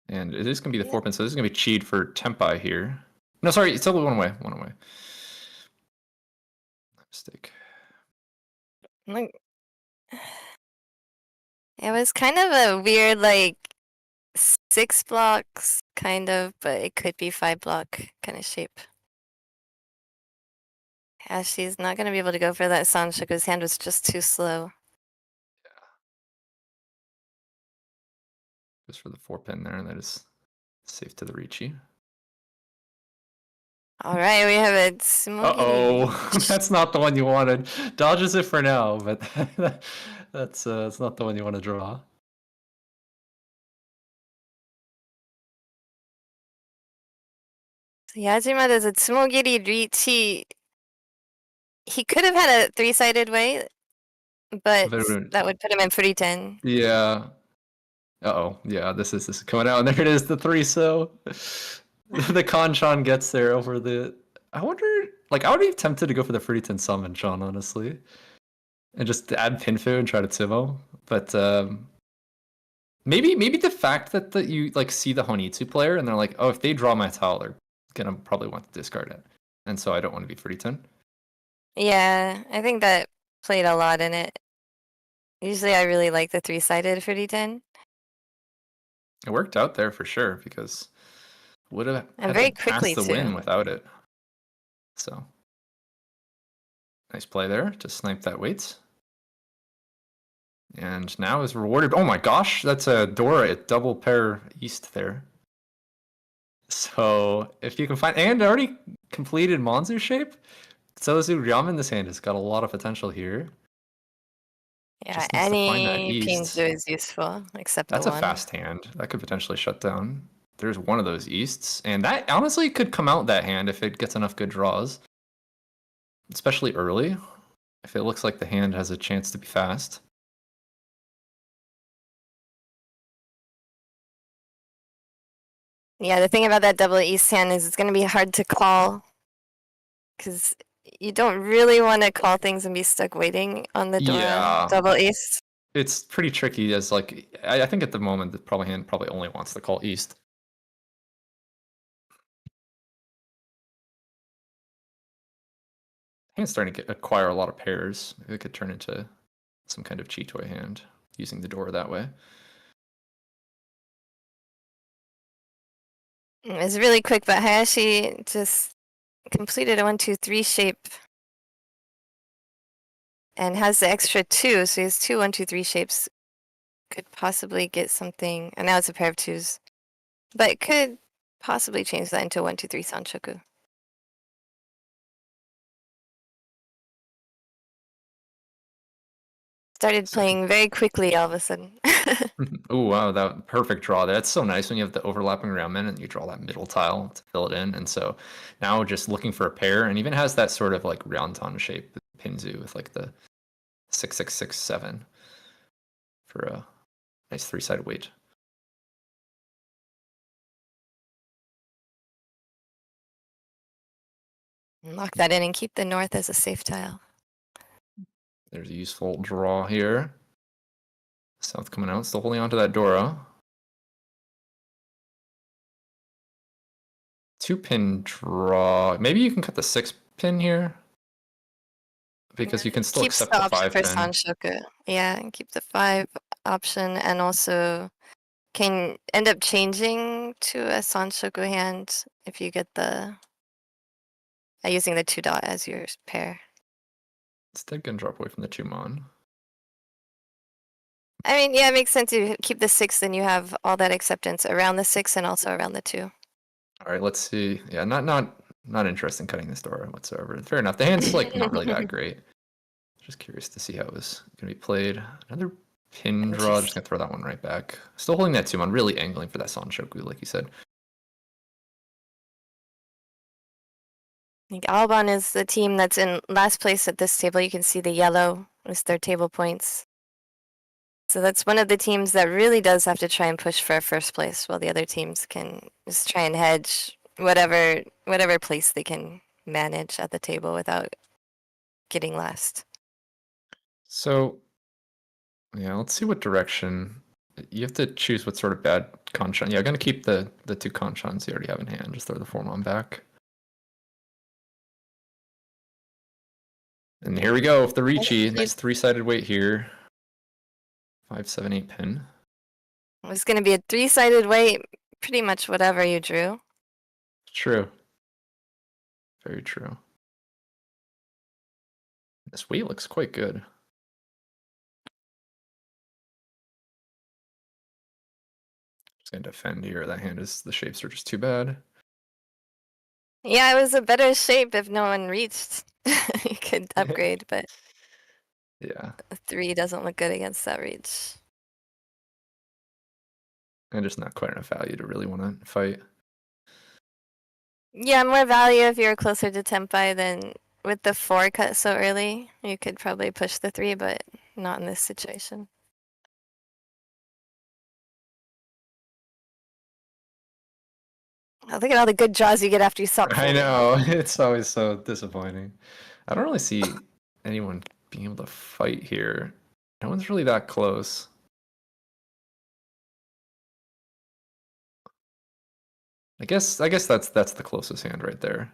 And it is gonna be the 4 pin, so this is gonna be cheat for Tempai here. No, sorry, it's still 1 away. 1 away. Mistake. Like, it was kind of a weird, like 6 blocks, kind of, but it could be 5 block kind of shape. Yeah, she's not gonna be able to go for that Sanshoku. His hand was just too slow. Yeah. Goes for the 4 pin there, and that is safe to the Riichi. All right, we have a Tsumogiri. Uh-oh, that's not the one you wanted. Dodges it for now, but that's it's not the one you want to draw. So Yajima does a Tsumogiri Riichi. He could have had a 3-sided way, but that would put him in 3-10. Yeah. Uh-oh, yeah, this is coming out, and there it is, the 3-so. The Kanchan gets there over the... I wonder... Like, I would be tempted to go for the 3-10 summon, Sean, honestly. And just add Pinfu and try to Timo. But maybe the fact that you like see the Honitsu player and they're like, oh, if they draw my tile, they're gonna probably want to discard it. And so I don't want to be 3-10. Yeah, I think that played a lot in it. Usually I really like the 3-sided 3-10. It worked out there for sure, because... would have and very quickly the too. Win without it. So Nice play there to snipe that weight. And now is rewarded. Oh my gosh, that's a Dora at double pair east there. So if you can find, and already completed Monzu shape, Sozu Ryam in this hand has got a lot of potential here. Yeah, Just needs to find that any east. Pinzu is useful, except That's the a one. fast hand. That could potentially shut down. There's one of those easts, and that honestly could come out that hand if it gets enough good draws. Especially early, if it looks like the hand has a chance to be fast. Yeah, the thing about that double east hand is it's going to be hard to call because you don't really want to call things and be stuck waiting on the Dora double east. It's pretty tricky as like, I think at the moment the hand probably only wants to call east. Hand's starting to acquire a lot of pairs. Maybe it could turn into some kind of Chitoy hand using the Dora that way. It's really quick, but Hayashi just completed a 1-2-3 shape and has the extra 2, so he has 2 1-2-3 shapes. Could possibly get something, and now it's a pair of 2s, but could possibly change that into 1-2-3 Sanshoku. Started playing very quickly all of a sudden. Oh wow, that perfect draw. That's so nice when you have the overlapping round and you draw that middle tile to fill it in. And so now just looking for a pair, and even has that sort of like roundton shape Pinzu with like the 6-6-6-7 for a nice 3-sided weight. Lock that in and keep the north as a safe tile. There's a useful draw here. South coming out, still holding on to that Dora. 2-pin draw. Maybe you can cut the 6-pin here. Because you can still Keeps accept the the option for 5-pin. Sanshoku. Yeah, and keep the 5 option, and also can end up changing to a Sanshoku hand if you get the using the 2 dot as your pair. Instead, gonna drop away from the 2-mon. I mean, yeah, it makes sense to keep the 6, then you have all that acceptance around the 6 and also around the 2. All right, let's see. Yeah, not interested in cutting this Dora whatsoever. Fair enough. The hand's like not really that great. Just curious to see how it was gonna be played. Another pin draw. Just gonna throw that one right back. Still holding that 2-mon, really angling for that Sanshoku, like you said. I think Alban is the team that's in last place at this table. You can see the yellow is their table points. So that's one of the teams that really does have to try and push for a first place, while the other teams can just try and hedge whatever place they can manage at the table without getting last. So, yeah, let's see what direction. You have to choose what sort of bad Kanchan. Yeah, I'm gonna keep the 2 Kanchans you already have in hand. Just throw the 4-mon back. And here we go with the Riichi. Nice 3-sided weight here. 5-7-8 pin. It's going to be a 3-sided weight, pretty much whatever you drew. True. Very true. This weight looks quite good. Just gonna defend here. That hand is, the shapes are just too bad. Yeah, it was a better shape if no one reached. You could upgrade, but yeah, 3 doesn't look good against that reach. And just not quite enough value to really want to fight. Yeah, more value if you're closer to Tempai than with the 4 cut so early. You could probably push the 3, but not in this situation. Oh, look at all the good draws you get after you stop. I know, it's always so disappointing. I don't really see anyone being able to fight here. No one's really that close. I guess that's the closest hand right there.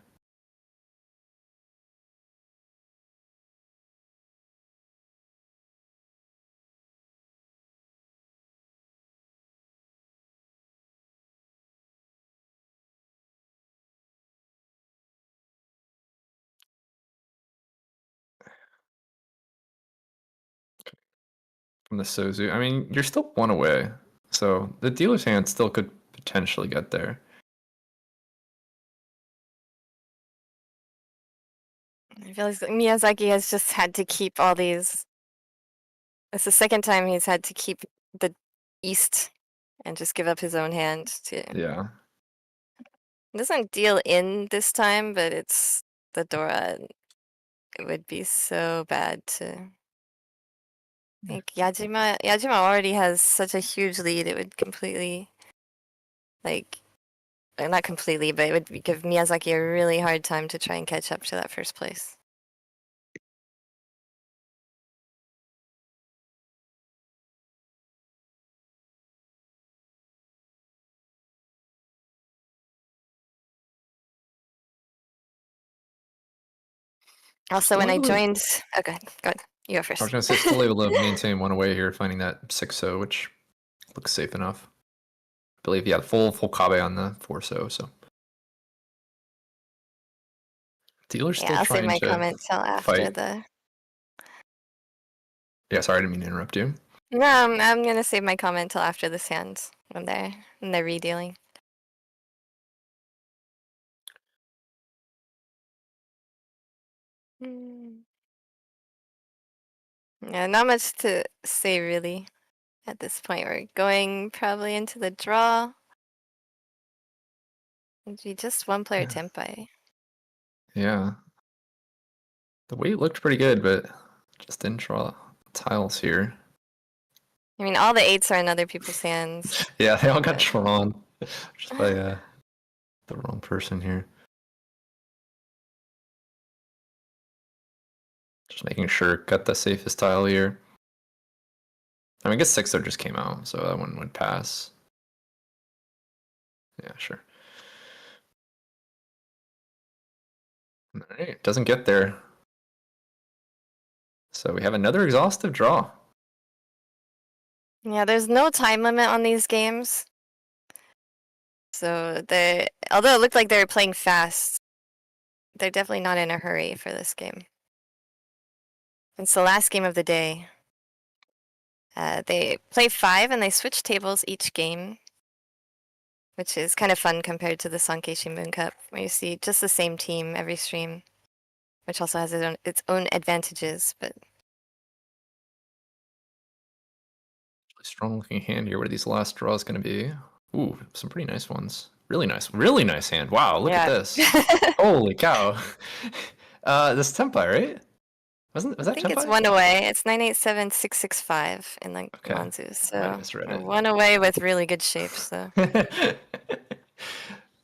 from the Sozu. I mean, you're still one away, so the dealer's hand still could potentially get there. I feel like Miyazaki has just had to keep all these. It's the second time he's had to keep the East and just give up his own hand to. Yeah. It doesn't deal in this time, but it's the Dora. It would be so bad to. I think Yajima already has such a huge lead. It would completely, like, not completely, but it would give Miyazaki a really hard time to try and catch up to that first place. Also, when I joined, okay, go ahead. You go first. I was gonna say still able to maintain one away here, finding that 6-0, which looks safe enough. I believe full Kabe on the 4-0, so. Dealer's still I'll trying save my to comment till after fight. the. Yeah, sorry, I didn't mean to interrupt you. No, I'm gonna save my comment till after this hand when they're redealing. Yeah, not much to say really at this point. We're going probably into the draw. It'd be just one player tempai. Yeah. The weight looked pretty good, but just didn't draw tiles here. I mean, all the 8s are in other people's hands. Yeah, they all got drawn just by the wrong person here. Just making sure got the safest tile here. I mean, I guess 6-0 just came out, so that one would pass. Yeah, sure. Alright, doesn't get there. So we have another exhaustive draw. Yeah, there's no time limit on these games. So although it looked like they were playing fast, they're definitely not in a hurry for this game. It's the last game of the day. They play 5 and they switch tables each game, which is kind of fun compared to the Sankei Shimbun Cup, where you see just the same team every stream, which also has its own advantages. But Strong looking hand here. What are these last draws going to be? Ooh, some pretty nice ones. Really nice hand. Wow, look at this. Holy cow. This is Tempai, right? Was that Tempai? I think it's one away. It's 987665 in the Manzu. So one away with really good shapes, though.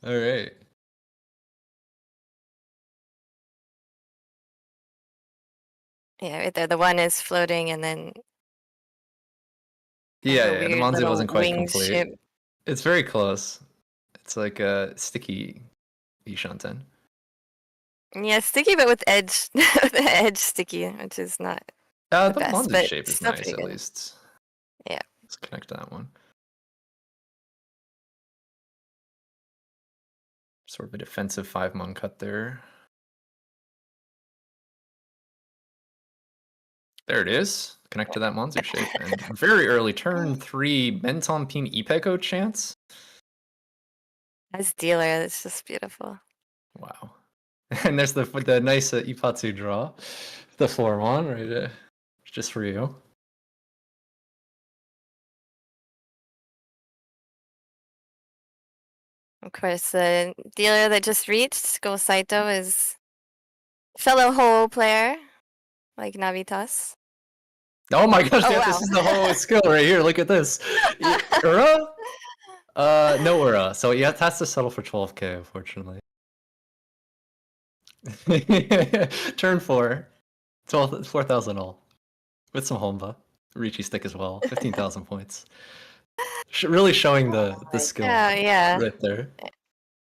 All right. Yeah, right there. The one is floating, and then yeah, the Manzu wasn't quite complete. Ship. It's very close. It's like a sticky Ishanten. Yeah, sticky, but with edge, with the edge sticky, which is not the best. Manzu shape is nice, at least. Yeah. Let's connect to that one. Sort of a defensive 5-mon cut there. There it is. Connect to that Manzu shape. And very early turn 3 Menton Pin Ipeko chance. As dealer, it's just beautiful. Wow. And there's the nice Ipatsu draw. The 4-mon, right? Just for you. Of course, the dealer that just reached, Go Saito, is fellow Ho player, like Navitas. Oh my gosh, wow. This is the whole skill right here. Look at this. Ura? No Ura. So it has to settle for 12k, unfortunately. Turn 4. 4,000 all. With some Honba. Riichi stick as well. 15,000 points. Really showing the skill right there.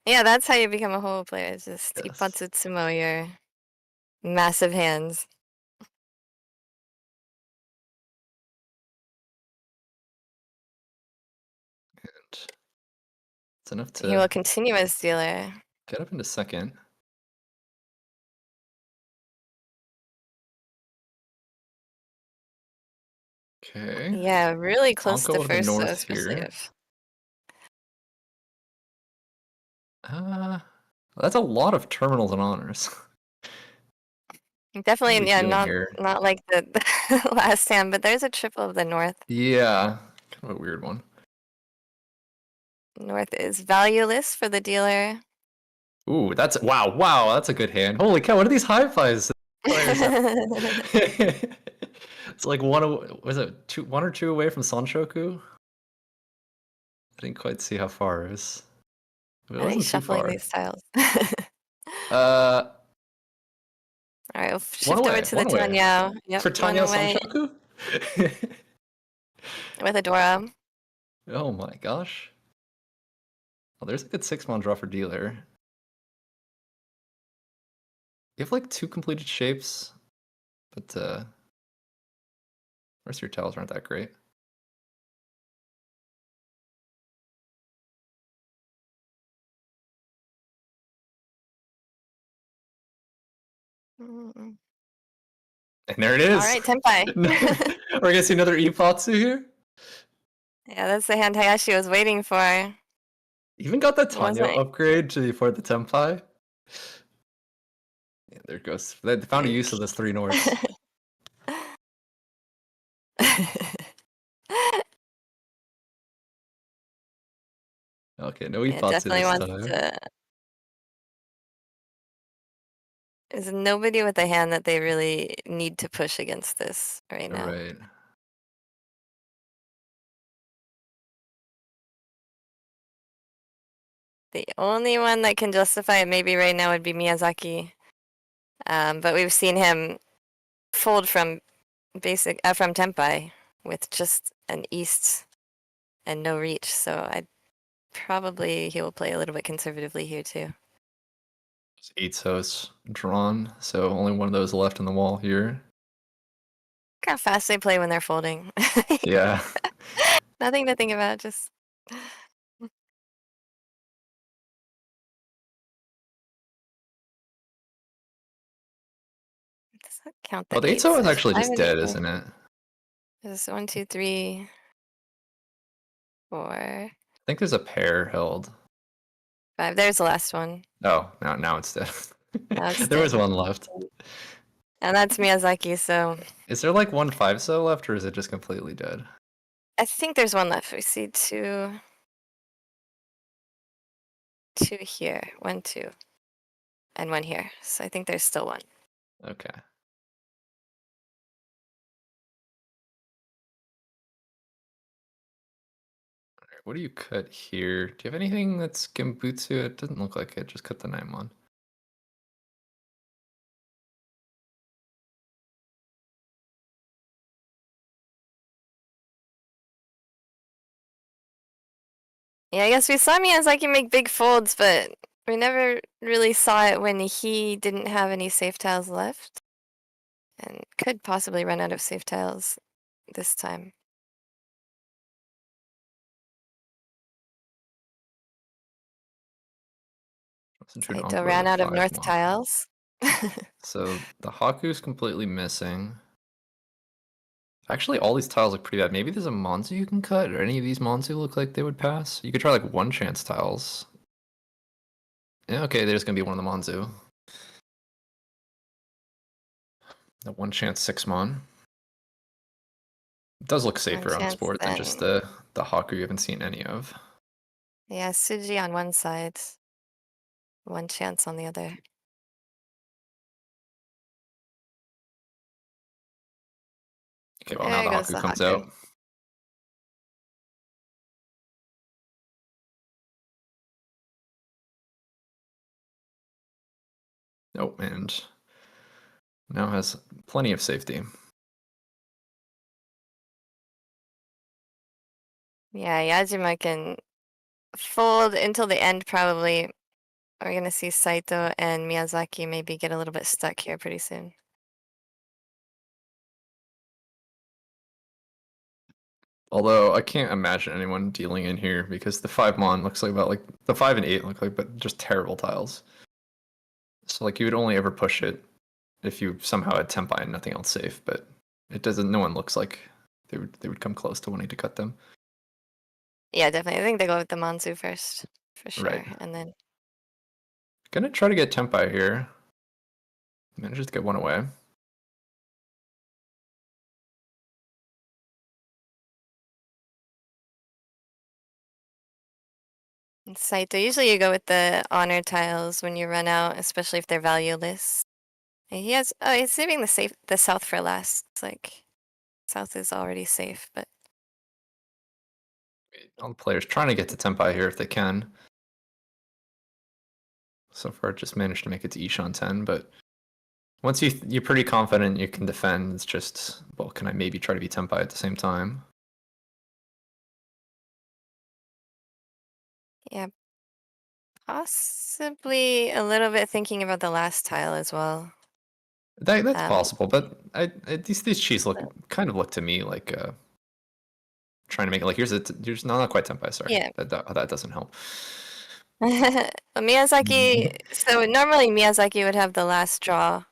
Yeah, that's how you become a Ho player. It's just Ipatsu Tsumo, your massive hands. It's enough to. He will continue as dealer. Get up into second. Okay. Yeah, really close Anko to of the first, so North especially here. if... That's a lot of terminals and honors. What are Definitely, we yeah, doing here? not like the last hand, but there's a triple of the North. Yeah, kind of a weird one. North is valueless for the dealer. Ooh, that's wow, that's a good hand. Holy cow, what are these high fives? Players have? It's like one or two away from Sanshoku? I didn't quite see how far it was. It I think wasn't too shuffling far. these tiles. Uh, All right, we'll one shift over away, to the one away. Tanyao. Yep, For one Tanya away Sanshoku? with Adora. Oh my gosh. Well, there's a good 6-mon draw for dealer. You have like 2 completed shapes, but the rest of your tiles aren't that great. Mm. And there it is. All right, Tenpai. We're gonna see another Ipatsu here. Yeah, that's the hand Hayashi was waiting for. Even got that Was Tanyo it? upgrade for the Tenpai. Yeah, there it goes. They found a use of this 3 norths. Okay, no Yeah, Ipatsu definitely this wants time. to. There's nobody with a hand that they really need to push against this right now. Right. The only one that can justify it maybe right now would be Miyazaki. But we've seen him fold from from Tenpai with just an east and no reach, so probably he will play a little bit conservatively here too. 8 hosts drawn, so only one of those left in the wall here. Look how fast they play when they're folding. Yeah. Nothing to think about, just... Does that count the Oh, the 8 eights? is There's actually 5 just and dead, 8. isn't it? There's 1, 2, 3, 4, I think there's a pair held. 5. There's the last one. Oh, now it's dead. Now it's There was dead. one left. And that's Miyazaki, so... Is there like 1 5-so left, or is it just completely dead? I think there's one left. We see 2 here. 1, 2. And 1 here. So I think there's still 1. Okay. What do you cut here? Do you have anything that's Gembutsu? It doesn't look like it. Just cut the 9-mon. Yeah, I guess we saw Miyazaki make big folds, but we never really saw it when he didn't have any safe tiles left. And could possibly run out of safe tiles this time. Saito ran out of north tiles. So the Haku's completely missing. Actually, all these tiles look pretty bad. Maybe there's a Monzu you can cut, or any of these Monzu look like they would pass. You could try like 1-chance tiles. Yeah, okay, there's gonna be one of the Monzu. The 1-chance 6-mon. It does look safer on sport than just the Haku you haven't seen any of. Yeah, Suji on one side. 1-chance on the other. Okay, well now the Haku comes out. Oh, and now has plenty of safety. Yeah, Yajima can fold until the end probably. We're gonna see Saito and Miyazaki maybe get a little bit stuck here pretty soon. Although I can't imagine anyone dealing in here because the 5-mon looks like about like the 5 and 8 look like but just terrible tiles. So like you would only ever push it if you somehow had Tenpai and nothing else safe, but it doesn't. No one looks like they would come close to wanting to cut them. Yeah, definitely. I think they go with the Manzu first, for sure. Right. And then Gonna try to get Tempai here. Manages to get one away. Saito, usually you go with the honor tiles when you run out, especially if they're valueless. And he has, oh, he's saving the south for last. It's like, south is already safe, but All the players trying to get to Tempai here if they can. So far, just managed to make it to Ishan 10, but once you're pretty confident you can defend, it's just, well, can I maybe try to be Tempai at the same time? yeah. Possibly a little bit thinking about the last tile as well. That's possible, but these cheats kind of look to me like trying to make it like here's no, not quite Tempai, sorry. Yeah. That doesn't help. Miyazaki, so normally Miyazaki would have the last draw.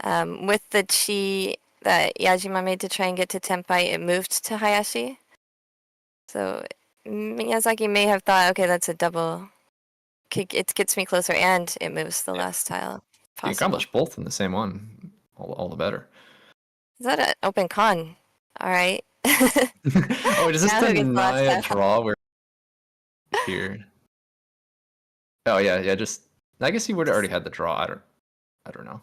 With the chi that Yajima made to try and get to Tempai, it moved to Hayashi. So Miyazaki may have thought, okay, that's a double. It gets me closer and it moves the last tile. If you accomplish both in the same one, all the better. Is that an open con? All right. Oh, does this Now who gets the last deny a tile? draw where here? Oh yeah. Just I guess he would have already had the draw. I don't know.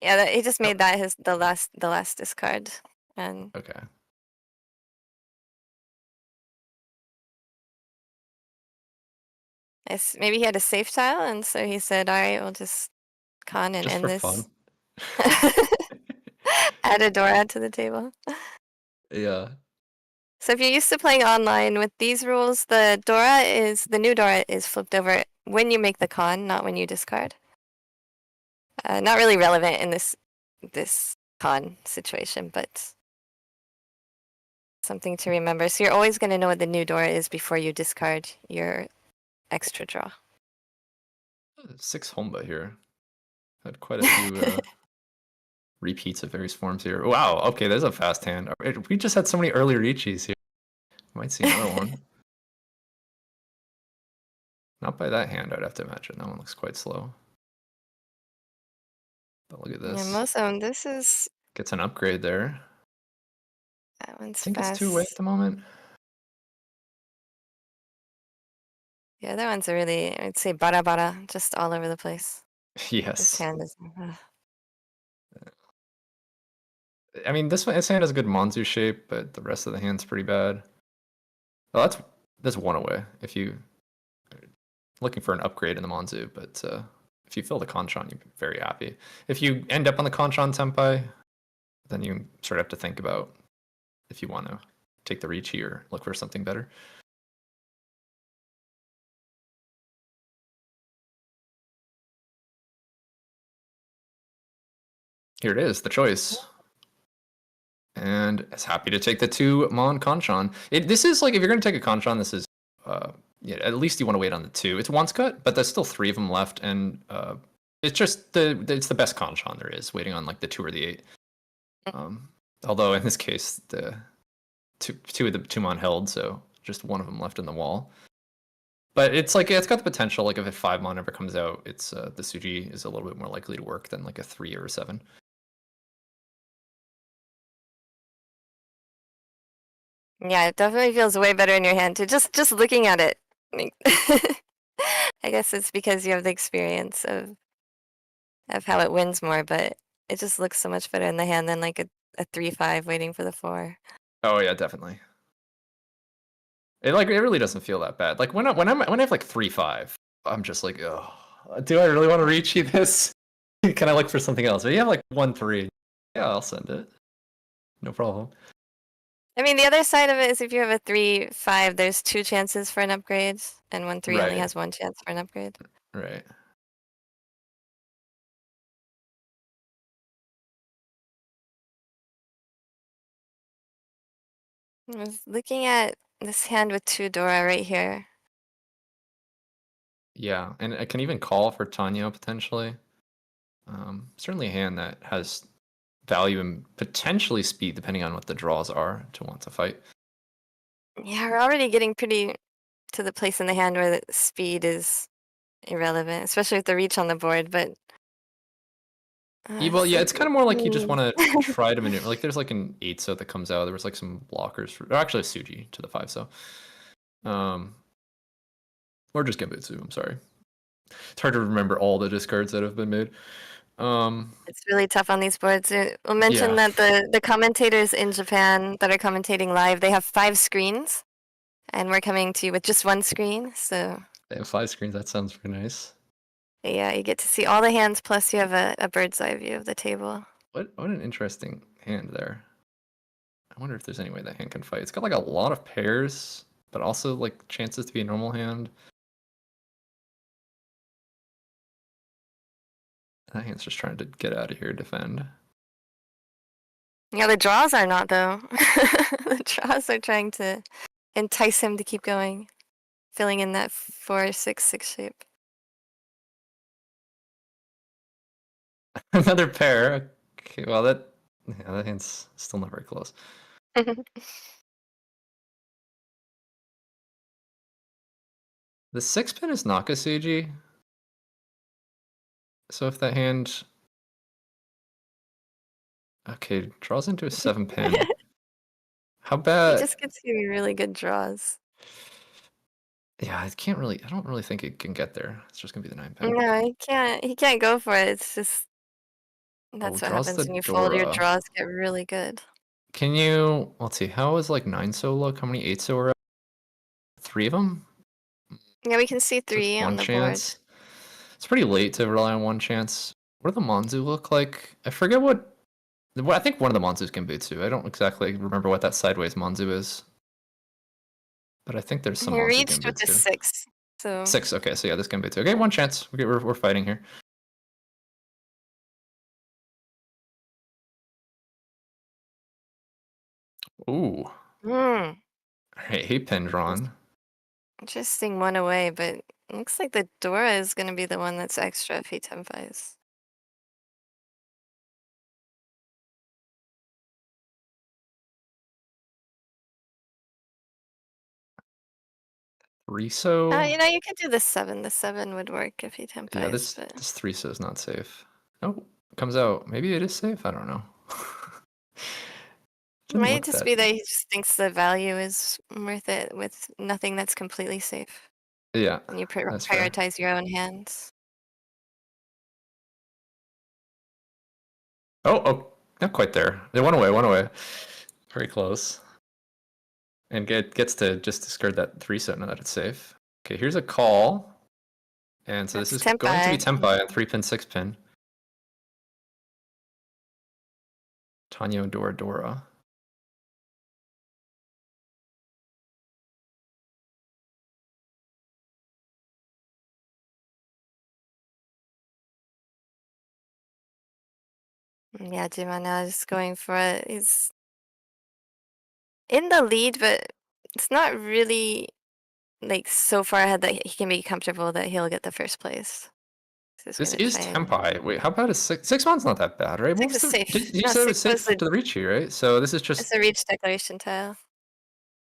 Yeah, he just made that the last discard, and Okay. maybe he had a safe tile, and so he said, "All right, we'll just con and Just end for this." fun. Add a Dora to the table. Yeah. So if you're used to playing online with these rules, the new Dora is flipped over when you make the con, not when you discard. Not really relevant in this con situation, but something to remember. So you're always going to know what the new Dora is before you discard your extra draw. 6 Homba here. Had quite a few repeats of various forms here. Wow, okay, there's a fast hand. We just had so many early Riichis here. Might see another one. Not by that hand, I'd have to imagine. That one looks quite slow. But look at this. Yeah, most of them, this is... Gets an upgrade there. That one's I think fast. it's 2-way at the moment. Yeah, that one's really, I'd say bara, just all over the place. Yes. This hand is... I mean, this hand has a good Manzu shape, but the rest of the hand's pretty bad. Oh, that's 1 away if you are looking for an upgrade in the Manzu, but if you fill the Konchan, you'd be very happy. If you end up on the Konchan Tempai, then you sort of have to think about if you want to take the Riichi or look for something better. Here it is, the choice. And is happy to take the 2 Mon Konchan. This is like, if you're going to take a Konchan, this is, yeah, at least you want to wait on the 2. It's once cut, but there's still 3 of them left, and it's just it's the best Konchan there is, waiting on like the 2 or the 8. Although in this case, the two of the 2 Mon held, so just 1 of them left in the wall. But it's like, it's got the potential, like if a 5 Mon ever comes out, it's the Suji is a little bit more likely to work than like a 3 or a 7. Yeah, it definitely feels way better in your hand too. Just looking at it. I guess it's because you have the experience of how it wins more, but it just looks so much better in the hand than like a 3-5 waiting for the 4. Oh yeah, definitely. It really doesn't feel that bad. Like when I have like 3-5, I'm just like, oh, do I really want to reach this? Can I look for something else? But you have like 1-3. Yeah, I'll send it. No problem. I mean, the other side of it is if you have a 3-5, there's 2 chances for an upgrade, and 1-3 only has 1 chance for an upgrade. Right. I was looking at this hand with 2 Dora right here. Yeah, and I can even call for Tanya potentially. Certainly a hand that has value and potentially speed, depending on what the draws are, to want to fight. Yeah, we're already getting pretty to the place in the hand where the speed is irrelevant, especially with the reach on the board, but... Well, yeah, it's kind of more like you just want to try to maneuver. Like, there's like an 8-so that comes out. There was like some blockers, or actually a Suji to the 5-so. Or just Genbutsu, I'm sorry. It's hard to remember all the discards that have been made. It's really tough on these boards. We'll mention that the commentators in Japan that are commentating live, they have 5 screens, and we're coming to you with just 1 screen, so... They have 5 screens, that sounds pretty nice. Yeah, you get to see all the hands, plus you have a bird's eye view of the table. What an interesting hand there. I wonder if there's any way that hand can fight. It's got like a lot of pairs, but also like chances to be a normal hand. That hand's just trying to get out of here, defend. Yeah, the draws are not, though. The draws are trying to entice him to keep going, filling in that 4-6-6 shape. Another pair. Okay, well, that hand's still not very close. The 6-pin is Nakaseiji. So if that hand... Okay, draws into a 7-pin. How bad... He just gets you really good draws. Yeah, I don't really think it can get there. It's just gonna be the 9-pin. No, he can't go for it. It's just... That's what draws happens the when you fold. Your Dora. draws get really good. Can you... Let's see, how is like 9-so look? How many 8-so are 3 of them? Yeah, we can see So 3 on the chance. It's pretty late to rely on 1 chance. What do the Manzu look like? I forget what... I think one of the Manzu is Genbutsu. I don't exactly remember what that sideways Manzu is. But I think there's some board. He Manzu reached with the Genbutsu. 6. So 6, okay, so yeah, this Genbutsu. Okay, 1 chance. We're fighting here. Ooh. Hey, pin drawn. Interesting 1 away, but it looks like the Dora is going to be the one that's extra if he tempos. Riso. You could do the 7. The 7 would work if he tempos. Yeah, this 3-so is not safe. Oh, comes out. Maybe it is safe. I don't know. It might just be that he just thinks the value is worth it with nothing that's completely safe. Yeah. And you that's prioritize your own hands. Oh, not quite there. They went away. Very close. And gets to just discard that 3-so now that it's safe. Okay, here's a call. And so this is going to be Tempai on 3-pin, 6-pin. Tanyo Dora. Yeah, Jima now is going for it. He's in the lead, but it's not really like so far ahead that he can be comfortable that he'll get the first place. This is Tempai. Wait, how bad is 6? 6-1's not that bad, right? 6 is safe. You said it was safe to the Riichi, right? So this is just... It's a reach declaration tile.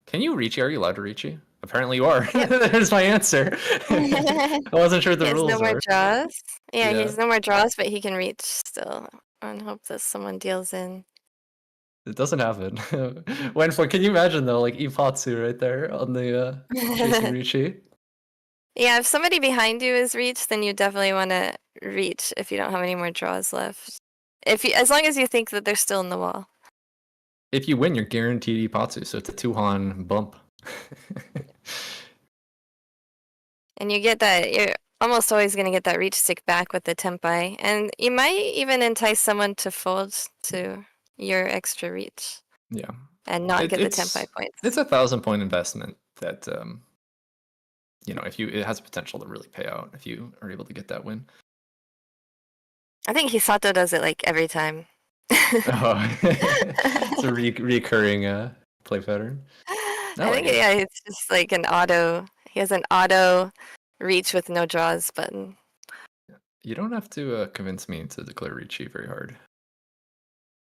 Can you Riichi? Are you allowed to Riichi? Apparently you are. Yep. There's my answer. I wasn't sure what the rules were. He has no more draws. Yeah, he has no more draws, but he can reach still. And hope that someone deals in. It doesn't happen. Wenflo, can you imagine though, like Ipatsu right there on the chasing Riichi? Yeah, if somebody behind you is reached, then you definitely want to reach if you don't have any more draws left. As long as you think that they're still in the wall. If you win, you're guaranteed Ipatsu, so it's a 2-han bump. And you get that, you're almost always going to get that reach stick back with the Tempai. And you might even entice someone to fold to your extra reach. Yeah. And not get the Tempai points. It's a 1,000-point investment that, it has potential to really pay out if you are able to get that win. I think Hisato does it like every time. It's a recurring play pattern. I think it's just like an auto. He has an auto reach with no draws button. You don't have to convince me to declare Riichi very hard.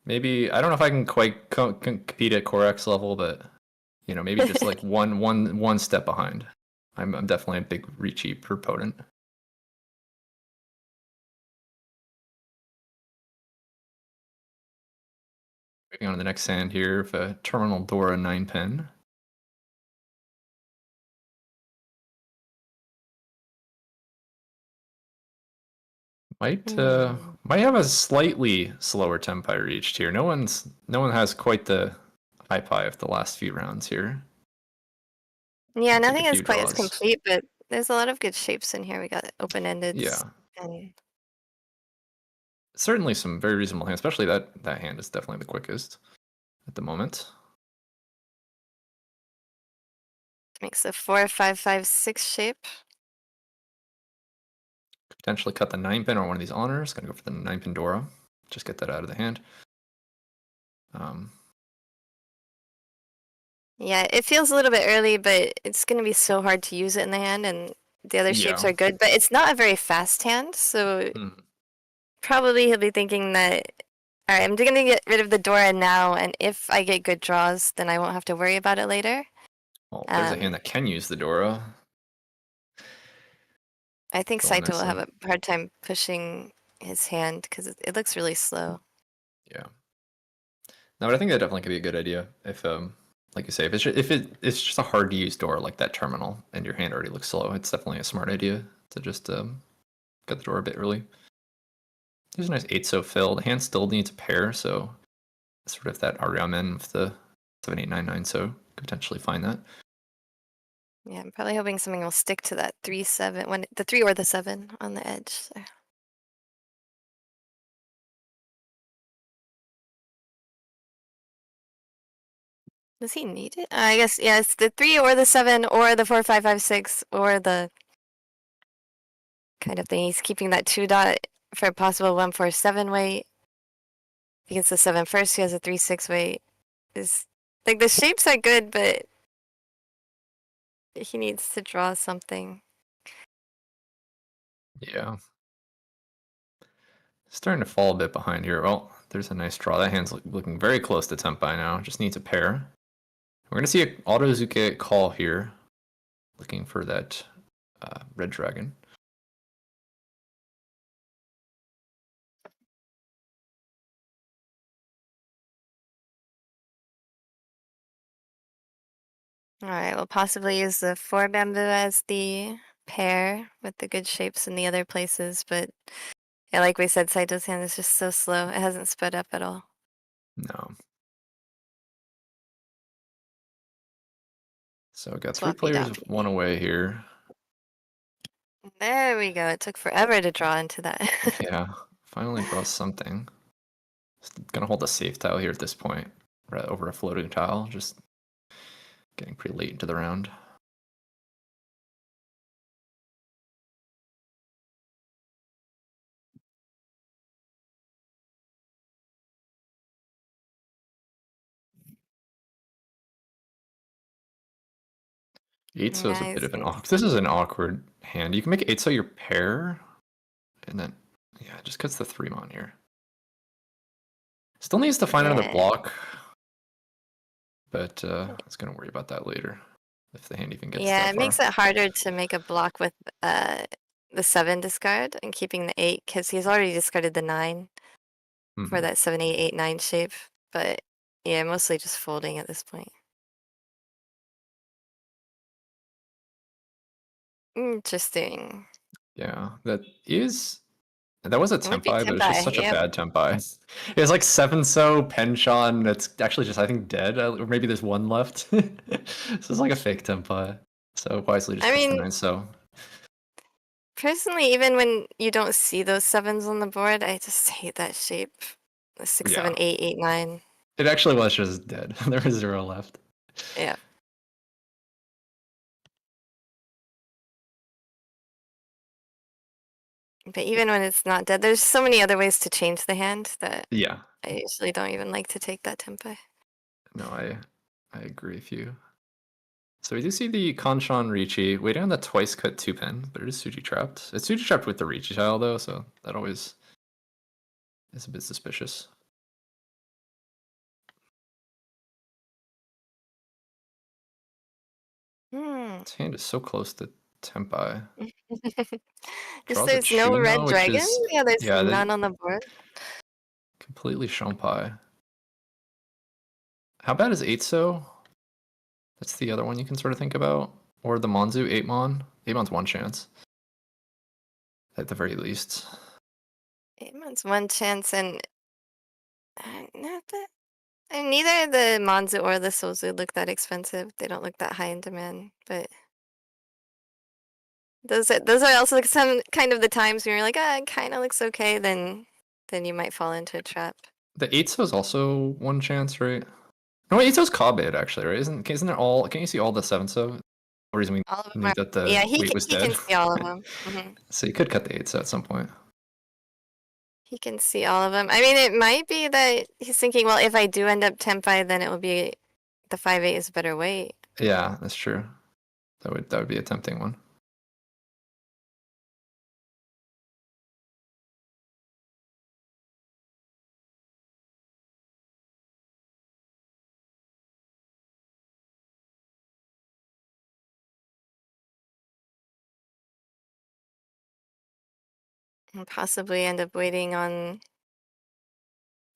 Maybe I don't know if I can quite compete at Korax level, but you know, maybe just like one step behind. I'm definitely a big Riichi proponent. Moving on to the next hand here of a Terminal Dora 9-pin. Might have a slightly slower tempi reached here. No one has quite the high pie of the last few rounds here. Yeah, nothing is quite as complete, but there's a lot of good shapes in here. We got open-ended. Yeah. And certainly some very reasonable hands, especially that hand is definitely the quickest at the moment. Makes a 4-5-5-6 shape. Potentially cut the 9-pin or one of these honors. Gonna go for the 9-pin Dora. Just get that out of the hand. Yeah, it feels a little bit early, but it's going to be so hard to use it in the hand, and the other shapes are good, but it's not a very fast hand, so probably he'll be thinking that, all right, I'm going to get rid of the Dora now, and if I get good draws, then I won't have to worry about it later. Well, there's a hand that can use the Dora. I think Saito will have a hard time pushing his hand, because it looks really slow. Yeah. No, but I think that definitely could be a good idea if like you say, if it's just a hard to use door like that terminal and your hand already looks slow, it's definitely a smart idea to just get the door a bit early. There's a nice 8-so fill. The hand still needs a pair, so sort of that REM with the 7-8-9-9, so could potentially find that. Yeah, I'm probably hoping something will stick to that 3-7 when the 3 or the 7 on the edge there. Does he need it? I guess, yeah, it's the 3 or the 7 or the 4-5-5-6 or the kind of thing. He's keeping that 2 dot for a possible 1-4-7 weight. He gets the 7 first, he has a 3-6 weight. Is like the shapes are good, but he needs to draw something. Yeah. Starting to fall a bit behind here. Well, there's a nice draw. That hand's looking very close to tempi now. Just needs a pair. We're going to see an Autozuke call here. Looking for that red dragon. Alright, we'll possibly use the 4 bamboo as the pair with the good shapes in the other places, but yeah, like we said, Saito's hand is just so slow. It hasn't sped up at all. No. So we got 3 players with 1 away here. There we go. It took forever to draw into that. Yeah, finally draw something. Just gonna hold a safe tile here at this point, right over a floating tile. Just getting pretty late into the round. Eight-so is a bit of an awkward. This is an awkward hand. You can make 8-so your pair, and then yeah, just cuts the 3-mon here. Still needs to find another block, but I was gonna worry about that later if the hand even gets. Yeah, it makes it harder to make a block with the 7 discard and keeping the 8 because he's already discarded the 9 for that 7-8-8-9 shape. But yeah, mostly just folding at this point. Interesting. Yeah, that was a tempi, but it's just such a bad tempi. It's like 7-so penchon. That's actually just I think dead, or maybe there's 1 left. So it's like a fake tempi. So wisely just 9-so. Personally, even when you don't see those 7s on the board, I just hate that shape. The 6, 7, 8, 8, 9. It actually was just dead. There was 0 left. Yeah. But even when it's not dead, there's so many other ways to change the hand that I usually don't even like to take that tempi. No, I agree with you. So we do see the Kanshan Riichi waiting on the twice cut 2-pin, but it is Suji trapped. It's Suji trapped with the Riichi tile though, so that always is a bit suspicious. This hand is so close to Tempai. Just Draws a there's no red Chuno, which dragon? is Yeah, there's yeah, none on the board. completely Shompai. How bad is 8-so? That's the other one you can sort of think about. Or the Monzu, 8-mon. 8-mon's one chance. At the very least. 8 months, one chance, and not that. And neither the Monzu or the Sozu look that expensive. They don't look that high in demand, but those are also some kind of the times when you're like, ah, it kind of looks okay. Then you might fall into a trap. The 8-so is also one chance, right? No, 8-so's Kabed actually, right? Isn't there all? Can you see all the 7-so? The reason we All of them knew are. that the Yeah, he weight was he dead. can see all of them. So you could cut the 8-so at some point. He can see all of them. I mean, it might be that he's thinking, well, if I do end up Tempai, then it will be the 5-8 is a better weight. Yeah, that's true. That would be a tempting one. And possibly end up waiting on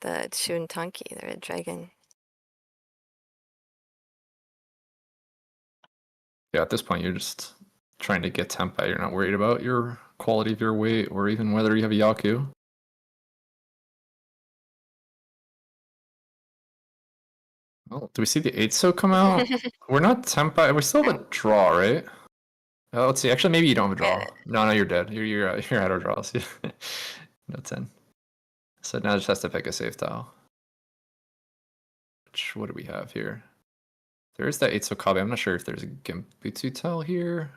the Chuntanki, the red dragon. Yeah, at this point you're just trying to get Tempai. You're not worried about your quality of your weight or even whether you have a Yaku. Oh, do we see the 8-so come out? We're not Tempai. We still have a draw, right? Let's see. Actually, maybe you don't have a draw. No, you're dead. You're out of draws. No 10. So now it just has to pick a safe tile. Which, what do we have here? There is that 8-so Kabe. I'm not sure if there's a Genbutsu tile here.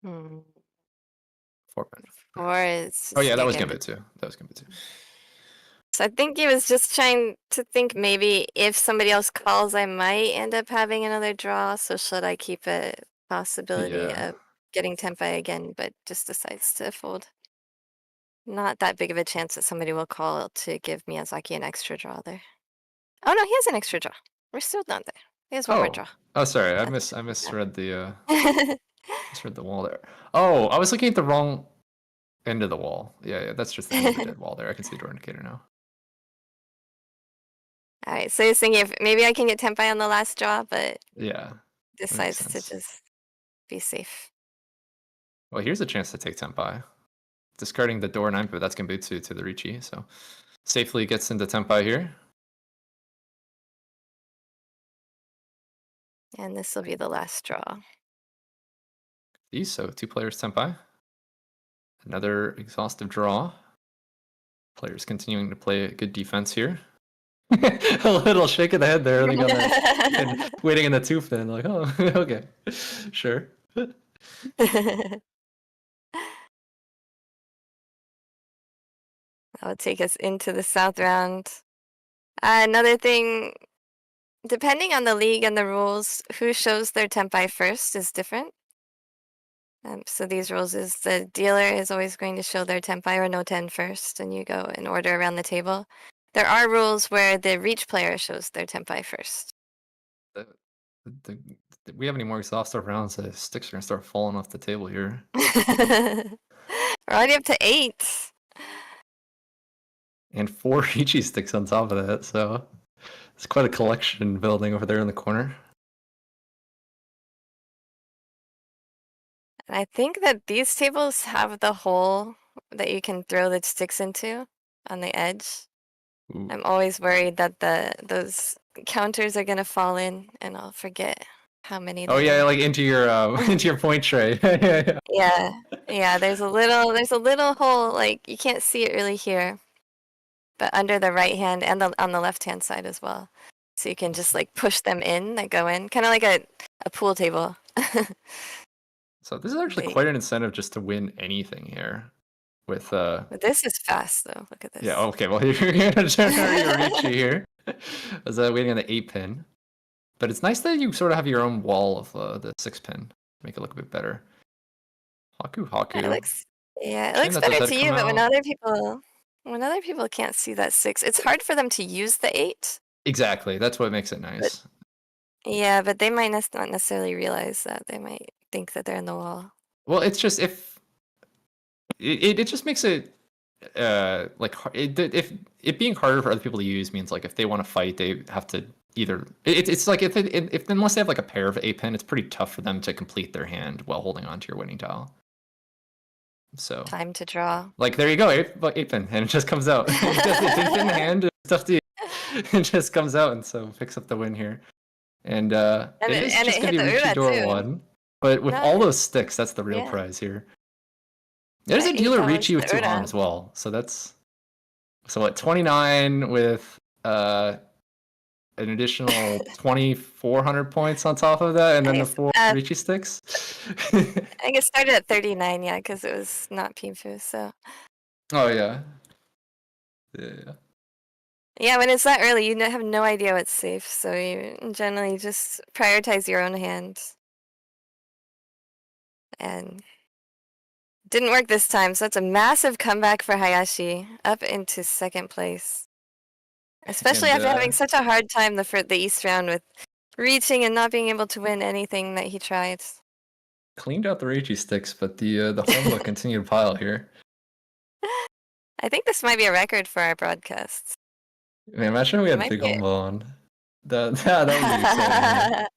Hmm. 4. 4 is. Oh yeah, that was Genbutsu. That was Genbutsu. So I think he was just trying to think maybe if somebody else calls, I might end up having another draw. So should I keep a possibility of getting Tempai again, but just decides to fold. Not that big of a chance that somebody will call to give Miyazaki an extra draw there. Oh no, he has an extra draw. We're still not there. He has one more draw. Oh, sorry, I misread the misread the wall there. Oh, I was looking at the wrong end of the wall. Yeah, that's just the end of the dead wall there. I can see the draw indicator now. All right, so he's thinking if maybe I can get Tempai on the last draw, but yeah, decides to just be safe. Well, here's a chance to take Tempai. Discarding the door 9, but that's Genbutsu to the Riichi, so safely gets into Tempai here. And this will be the last draw. So 2 players Tempai. Another exhaustive draw. Players continuing to play good defense here. A little shake of the head there. And waiting in the 2 fin. Like, oh, okay, sure. That will take us into the south round. Another thing, depending on the league and the rules, who shows their Tempai first is different. So these rules is the dealer is always going to show their Tempai or no 10 first, and you go in order around the table. There are rules where the reach player shows their Tempai first. We have any more exhaustive rounds, the sticks are going to start falling off the table here. We're already up to 8. And 4 Riichi sticks on top of that, so it's quite a collection building over there in the corner. And I think that these tables have the hole that you can throw the sticks into on the edge. Ooh. I'm always worried that those counters are gonna fall in, and I'll forget how many. Oh yeah, like into your point tray. Yeah. There's a little hole, like you can't see it really here, but under the right hand and on the left hand side as well. So you can just like push them in, that go in, kind of like a pool table. So this is actually quite an incentive just to win anything here. With But this is fast though. Look at this. Yeah. Okay. Well, you're gonna generate your Riichi here. I was waiting on the 8 pin, but it's nice that you sort of have your own wall of the 6 pin. Make it look a bit better. Haku. It looks better to you, but when other people can't see that 6, it's hard for them to use the 8 Exactly. That's what makes it nice. Yeah, but they might not necessarily realize that. They might think that they're in the wall. Well, it's just if it just makes it like if it being harder for other people to use means like if they want to fight, they have to either it's like if unless they have like a pair of 8-pin, it's pretty tough for them to complete their hand while holding on to your winning tile. So time to draw. Like there you go, 8-pin, and it just comes out. It didn't fit in the hand. Stuff to it just comes out, and so picks up the win here. And it is just gonna be Riichi Door 1. But with all those sticks, that's the real prize here. There's a dealer Riichi with 2 on as well. So that's what 29 with an additional 2,400 points on top of that, and then the 4 Riichi sticks. I think it started at 39, yeah, because it was not Pinfu, so. Oh yeah. Yeah. Yeah, when it's that early, you have no idea what's safe, so you generally just prioritize your own hand. And didn't work this time, so that's a massive comeback for Hayashi, up into 2nd place. Especially after having such a hard time the East round with reaching and not being able to win anything that he tried. Cleaned out the Riichi sticks, but the Honba continued to pile here. I think this might be a record for our broadcasts. Man, imagine we had Big Honba on. That would be exciting.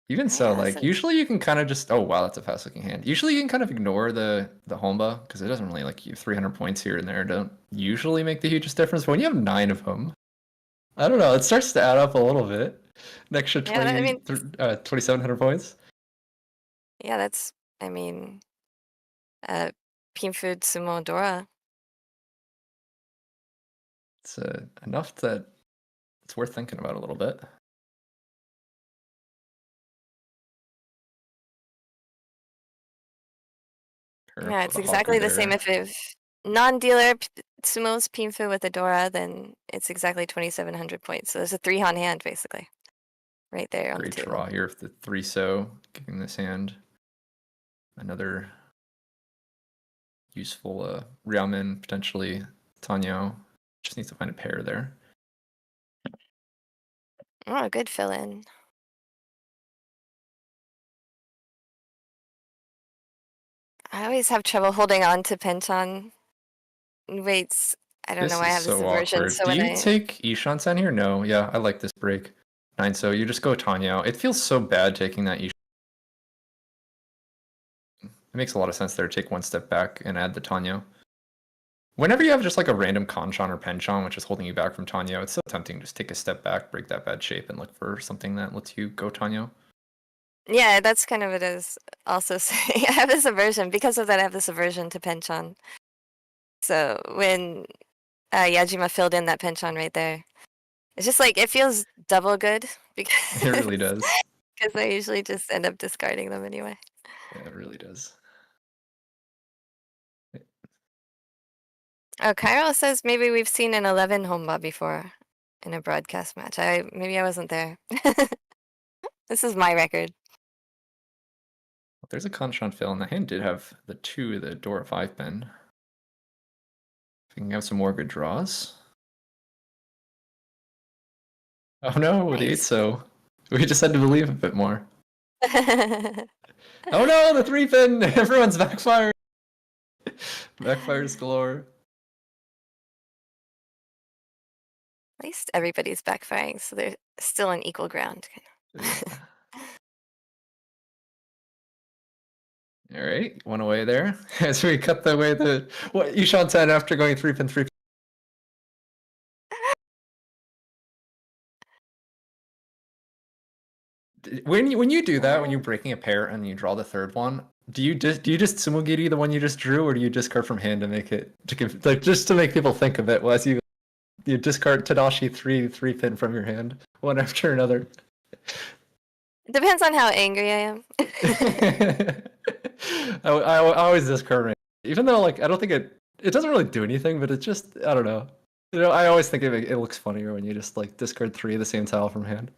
Even so, like usually you can kind of just that's a fast looking hand. Usually you can kind of ignore the Honba because it doesn't really like 300 points here and there don't usually make the hugest difference. But when you have 9 of them, I don't know, it starts to add up a little bit. An extra 2,700 points. Yeah, that's Pinfu Sumo Dora. It's enough that it's worth thinking about a little bit. Yeah, it's exactly the same if non-dealer Sumo's Pinfu with a Dora, then it's exactly 2,700 points. So there's a 3-han hand, basically. Right there on the table. Great draw here with the 3-so, giving this hand another useful Ryumin, potentially Tanyo. Just needs to find a pair there. Oh, good fill-in. I always have trouble holding on to Penchon weights. I don't know why I have this aversion. So do you take Ishan-san here? No, yeah, I like this break. 9-so, you just go Tanyo. It feels so bad taking that Ishan. It makes a lot of sense there to take 1 step back and add the Tanyo. Whenever you have just like a random Kanchan or Penchon which is holding you back from Tanyo, it's so tempting to just take a step back, break that bad shape, and look for something that lets you go Tanyo. Yeah, that's kind of what I was also saying. I have this aversion. Because of that, I have this aversion to Penchon. So when Yajima filled in that Penchon right there, it's just like, it feels double good. Because it really does. Because I usually just end up discarding them anyway. Yeah, it really does. Oh, Chiral says maybe we've seen an 11 Honba before in a broadcast match. Maybe I wasn't there. This is my record. There's a Kanchan fill, and the hand did have the 2, the Dora 5-pin. If we can have some more good draws. Oh no, the 8-so. We just had to believe a bit more. Oh no, the 3-pin! Everyone's backfired! Backfires galore. At least everybody's backfiring, so they're still on equal ground. All right, 1 away there. As we cut away Ishan 10 after going 3-pin, 3-pin. When you do that, when you're breaking a pair and you draw the 3rd one, do you just Tsumogiri the one you just drew, or do you discard from hand to make it just to make people think of it? Well, as you discard Tadashi 3-pin from your hand, one after another. It depends on how angry I am. I always discard, even though I don't think it doesn't really do anything, but it just, I don't know. I always think it looks funnier when you just discard 3 of the same tile from hand.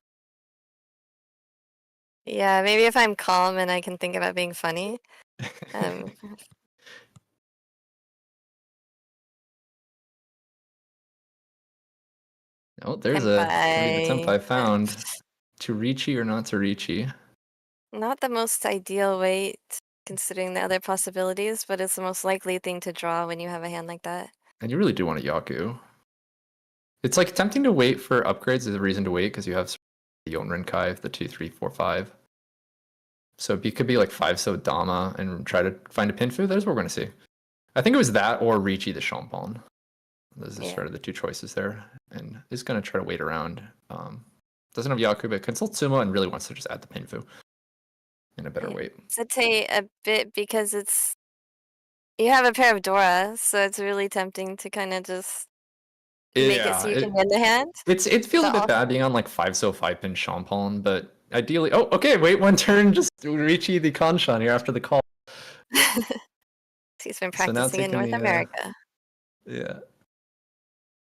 Yeah, maybe if I'm calm and I can think about being funny. Oh, there's a tempai found. To Riichi or not to Riichi? Not the most ideal weight, considering the other possibilities, but it's the most likely thing to draw when you have a hand like that. And you really do want a Yaku. It's like tempting to wait for upgrades is a reason to wait because you have the Yonrin-kai, the 2, 3, 4, 5. So it could be like 5 so Dama and try to find a Pinfu. That's what we're going to see. I think it was that or Riichi the Champon. Those are sort of the two choices there. And is going to try to wait around. Doesn't have Yaku, but consults Sumo and really wants to just add the Pinfu in a better weight. Hesitate a bit because you have a pair of Dora, so it's really tempting to kind of just make it so you can win the hand. It feels a bit bad being on like 5 so 5 pin Champon, but ideally, oh, okay, wait one turn, just Riichi the Kanshan here after the call. He's been practicing in North America. Yeah.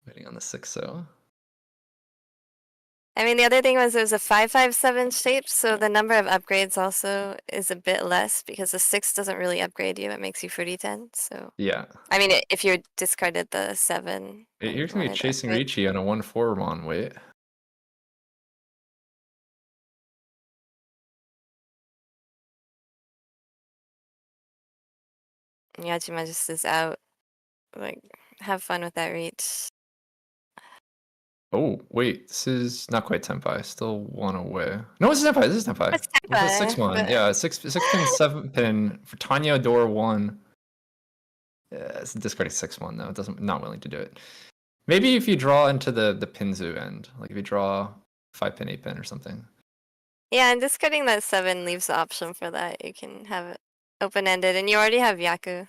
Waiting on the 6 so. I mean, the other thing was it was a 5-5-7 shape, so the number of upgrades also is a bit less because the 6 doesn't really upgrade you; it makes you fruity 10. So yeah, I mean, if you discarded the 7, you're gonna be chasing Riichi on a 1-4 mon weight. Yajima just is out. Like, have fun with that reach. Oh, wait, this is not quite Tenpai. Still one away. No, it's Tenpai. This is Tenpai. It's Tenpai. With the 6-1. But... yeah, 6 pin, 7 pin for Tanya Door 1. Yeah, it's discarding 6-1 though. It doesn't, not willing to do it. Maybe if you draw into the Pinzu end, like if you draw 5 pin, 8 pin or something. Yeah, and discarding that 7 leaves the option for that. You can have it open ended, and you already have Yaku.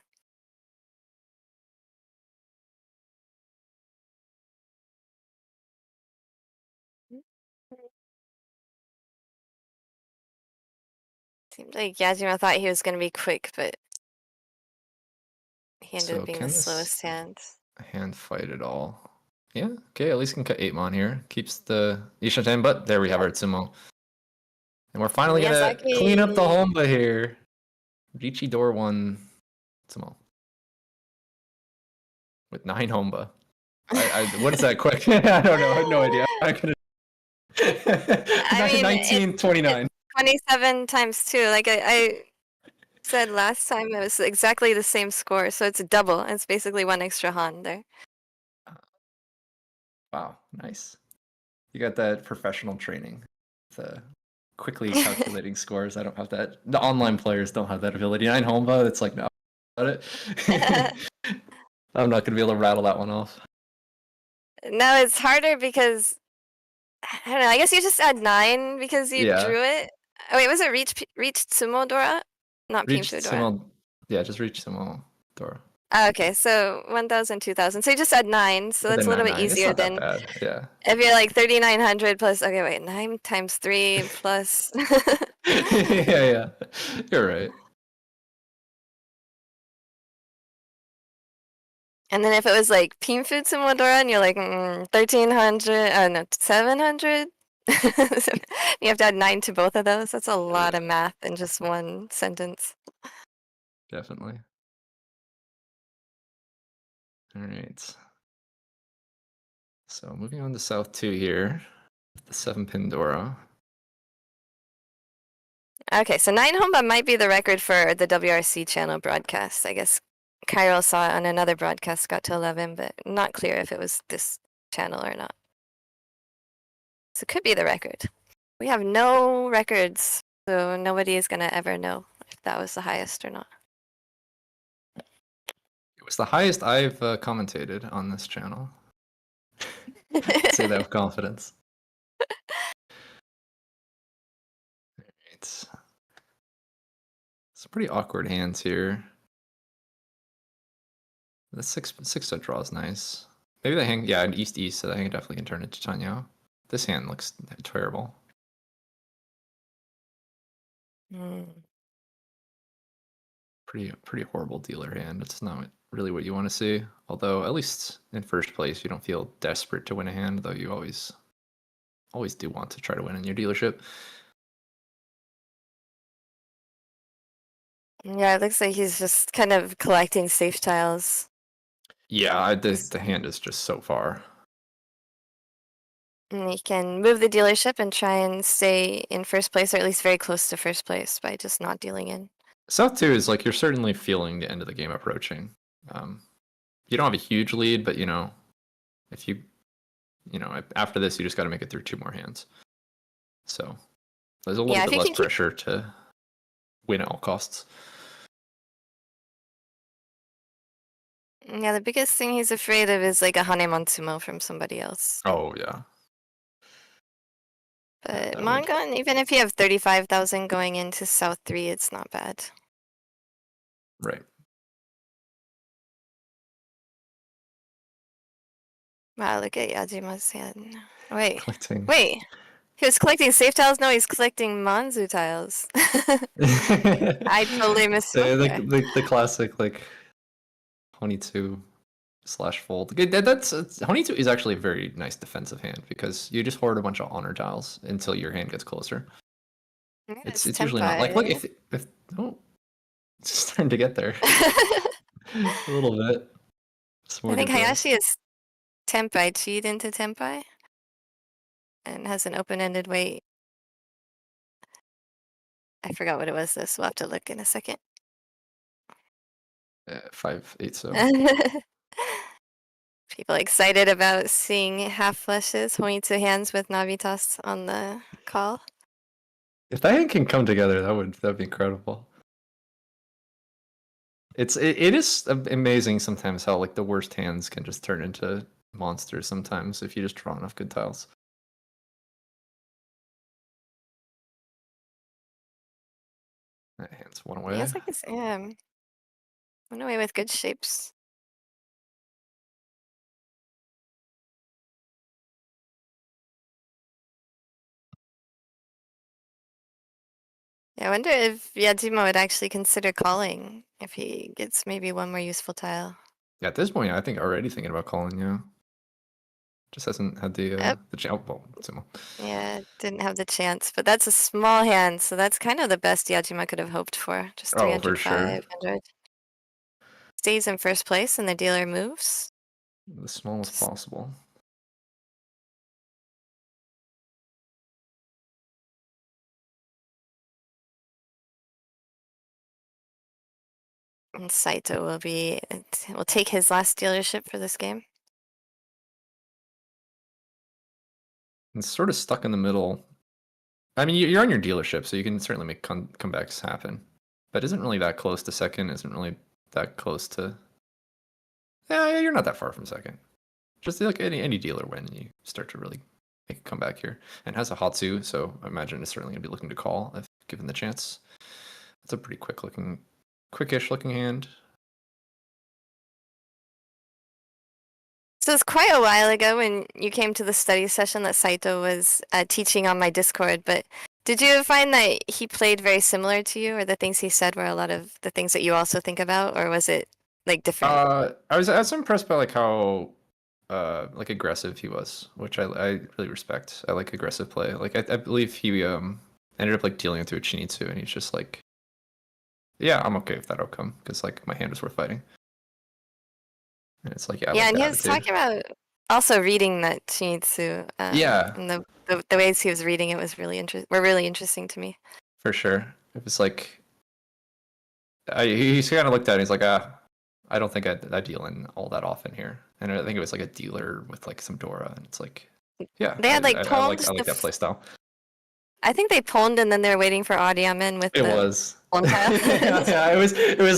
Seemed like Yajima thought he was going to be quick, but he ended up being the slowest hand. Hand fight it all. Yeah, okay, at least can cut 8 mon here. Keeps the Isha-ten, but there we have our Tsumo. And we're finally going to clean up the Honba here. Riichi Door 1 Tsumo. With 9 Honba. What is that quick? I don't know. I have no idea. I could have 19, 29. 27 times 2. Like I said last time, it was exactly the same score, so it's a double. It's basically 1 extra Han there. Wow, nice. You got that professional training. The quickly calculating scores. I don't have that. The online players don't have that ability. 9 Honba, it's like, no, about it. I'm not going to be able to rattle that one off. No, it's harder because, I don't know, I guess you just add 9 because you drew it. Oh, wait, was it Reach Sumo Dora? Not Pinfu Dora. Yeah, just Reach Sumo Dora. Oh, okay, so 1,000, 2,000. So you just add 9, so that's a little bit easier than yeah. If you're like 3,900 plus, okay, wait, 9 times 3 plus. yeah, you're right. And then if it was like Pinfu Sumo Dora and you're like 1,300, no, 700. You have to add 9 to both of those. That's a lot of math in just one sentence. Definitely. All right. So moving on to South 2 here, the 7 pin Dora. Okay, so 9 Honba might be the record for the WRC channel broadcast. I guess Chiral saw it on another broadcast, got to 11, but not clear if it was this channel or not. So it could be the record. We have no records, so nobody is going to ever know if that was the highest or not. It was the highest I've commentated on this channel. I'd say that with confidence. It's some pretty awkward hands here. The 6 draw is nice. Maybe the hand, yeah, an east-east, so that hand definitely can turn into Tanya. This hand looks terrible. Pretty horrible dealer hand. It's not really what you want to see. Although at least in first place, you don't feel desperate to win a hand, though you always do want to try to win in your dealership. Yeah, it looks like he's just kind of collecting safe tiles. Yeah, the hand is just so far. And you can move the dealership and try and stay in first place, or at least very close to first place, by just not dealing in. South 2 is like you're certainly feeling the end of the game approaching. You don't have a huge lead, but if you after this, you just got to make it through 2 more hands. So there's a little bit less pressure to win at all costs. Yeah, the biggest thing he's afraid of is like a Hane Monsumo from somebody else. Oh, yeah. But Mongon, even if you have 35,000 going into South 3, it's not bad. Right. Wow, look at Yajima's hand. Wait. Collecting. Wait. He was collecting safe tiles? No, he's collecting Manzu tiles. I totally misspoke there. The classic, like, 22/fold. Honey2 is actually a very nice defensive hand because you just hoard a bunch of honor tiles until your hand gets closer. Yeah, it's usually not like, look, if oh, it's starting to get there a little bit. I think Hayashi is Tempai, cheat into Tempai, and has an open-ended weight. I forgot what it was. We'll have to look in a second. 5/8 so. People excited about seeing half flushes, Honitsu hands with Navitas on the call. If that hand can come together, that'd be incredible. It is amazing sometimes how like the worst hands can just turn into monsters sometimes if you just draw enough good tiles. That hand's one away. Yeah, it's like it's, one away with good shapes. Yeah, I wonder if Yajima would actually consider calling if he gets maybe one more useful tile. Yeah, at this point, I think already thinking about calling, yeah. Just hasn't had the chance. Well, yeah, didn't have the chance, but that's a small hand, so that's kind of the best Yajima could have hoped for. Just 300, for sure. 500. Stays in first place and the dealer moves. The smallest possible. And Saito will take his last dealership for this game. It's sort of stuck in the middle. I mean, you're on your dealership, so you can certainly make comebacks happen. But isn't really that close to second, isn't really that close to... Yeah, you're not that far from second. Just like any dealer win, you start to really make a comeback here. And has a Hatsu, so I imagine it's certainly going to be looking to call if given the chance. It's a pretty quickish looking hand. So it's quite a while ago when you came to the study session that Saito was teaching on my Discord, but did you find that he played very similar to you, or the things he said were a lot of the things that you also think about, or was it like different? I was impressed by like how like aggressive he was, which I really respect. I like aggressive play. Like I believe he ended up like dealing into a Chinitsu, and he's just like, yeah, I'm okay with that outcome because like my hand was worth fighting. And it's like, yeah, yeah, and he was talking about also reading that Chinitsu. Yeah, and the ways he was reading it was really interesting to me. For sure, it was like he's kind of looked at it. And he's like, I don't think I deal in all that often here, and I think it was like a dealer with like some Dora, and it's like, yeah, they had like I like that playstyle. I think they pwned and then they're waiting for Audiamen with it was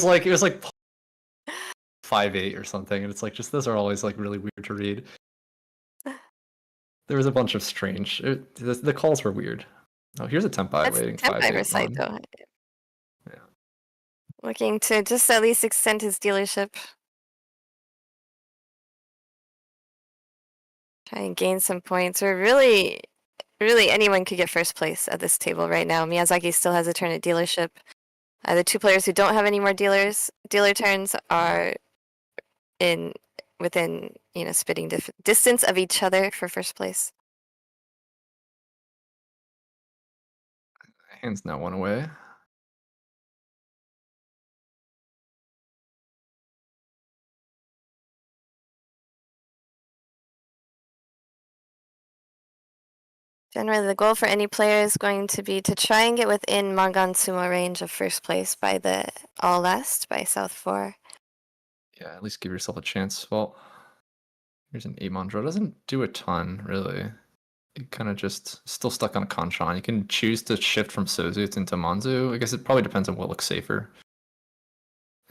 like 5/8 or something, and it's like just those are always like really weird to read. There was a bunch of strange. The calls were weird. Oh, here's a Tempai waiting 5/8. Yeah. Looking to just at least extend his dealership. Try and gain some points. Or really anyone could get first place at this table right now. Miyazaki still has a turn at dealership. The two players who don't have any more dealer turns are within spitting distance of each other for first place. Hand's now one away. Generally, the goal for any player is going to be to try and get within Mangan Sumo range of first place by the all last by South 4. Yeah, at least give yourself a chance. Well, here's an Amon draw. Doesn't do a ton, really. You kind of just still stuck on a Kanchan. You can choose to shift from Sozut into Manzu. I guess it probably depends on what looks safer.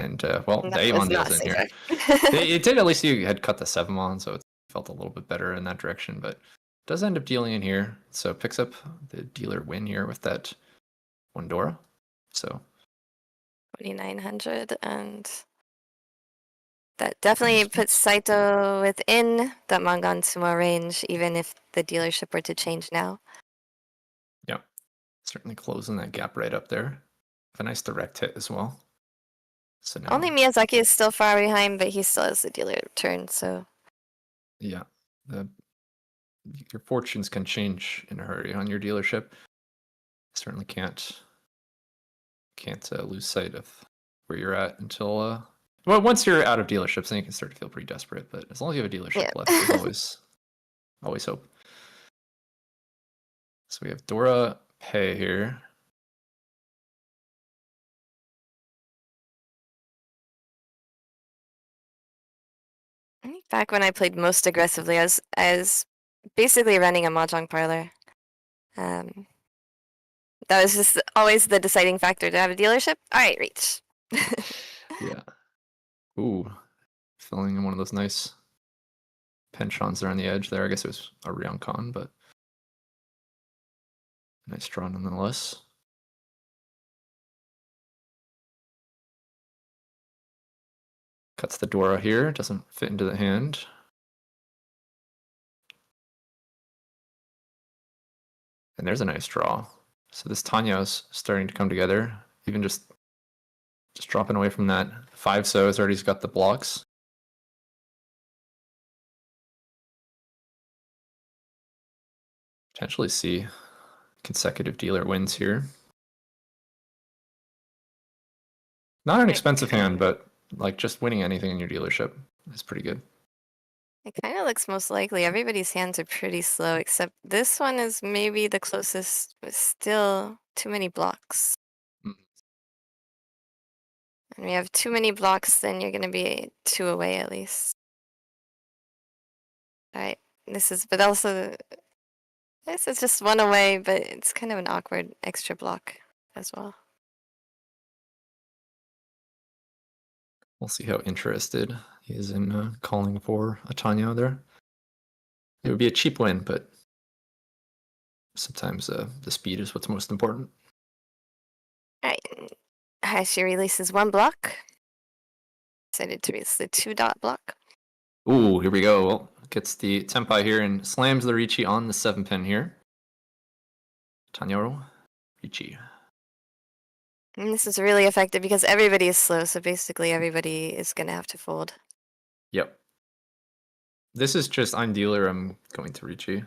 And, well, the That 8 was mon not deals in here. safer. It did, at least you had cut the 7 mon, so it felt a little bit better in that direction, but does end up dealing in here. So picks up the dealer win here with that one Dora. So 2,900, and that definitely puts Saito within the Mangan Sumo range, even if the dealership were to change now. yeah, certainly closing that gap right up there. A nice direct hit as well. So now, Only Miyazaki is still far behind, but he still has the dealer turn, so. yeah, your fortunes can change in a hurry on your dealership. Certainly can't lose sight of where you're at until well, once you're out of dealerships, then you can start to feel pretty desperate. But as long as you have a dealership left, there's always hope. So we have Dora Pei here. I think back when I played most aggressively, I was basically running a mahjong parlor. That was just always the deciding factor. To have a dealership? All right, reach. Yeah. Ooh, filling in one of those nice penchants there on the edge there. I guess it was a Ryokan, but nice draw nonetheless. Cuts the Dora here, doesn't fit into the hand. And there's a nice draw. So this Tanya's starting to come together. Even just dropping away from that 5 so has already got the blocks. Potentially see consecutive dealer wins here. Not an expensive hand, but like just winning anything in your dealership is pretty good. It kind of looks most likely. Everybody's hands are pretty slow, except this one is maybe the closest, but still too many blocks. Mm. And we have too many blocks, then you're going to be 2 away at least. All right, but also, this is just 1 away, but it's kind of an awkward extra block as well. We'll see how interested he is in calling for a Tanya there. It would be a cheap win, but sometimes the speed is what's most important. All right, she releases 1 block. Decided to release the 2-dot block. Ooh, here we go. Well, gets the Tenpai here and slams the Riichi on the 7-pin here. Tanyoro, Riichi. And this is really effective because everybody is slow, so basically everybody is going to have to fold. Yep. This is just, I'm dealer, I'm going to Riichi.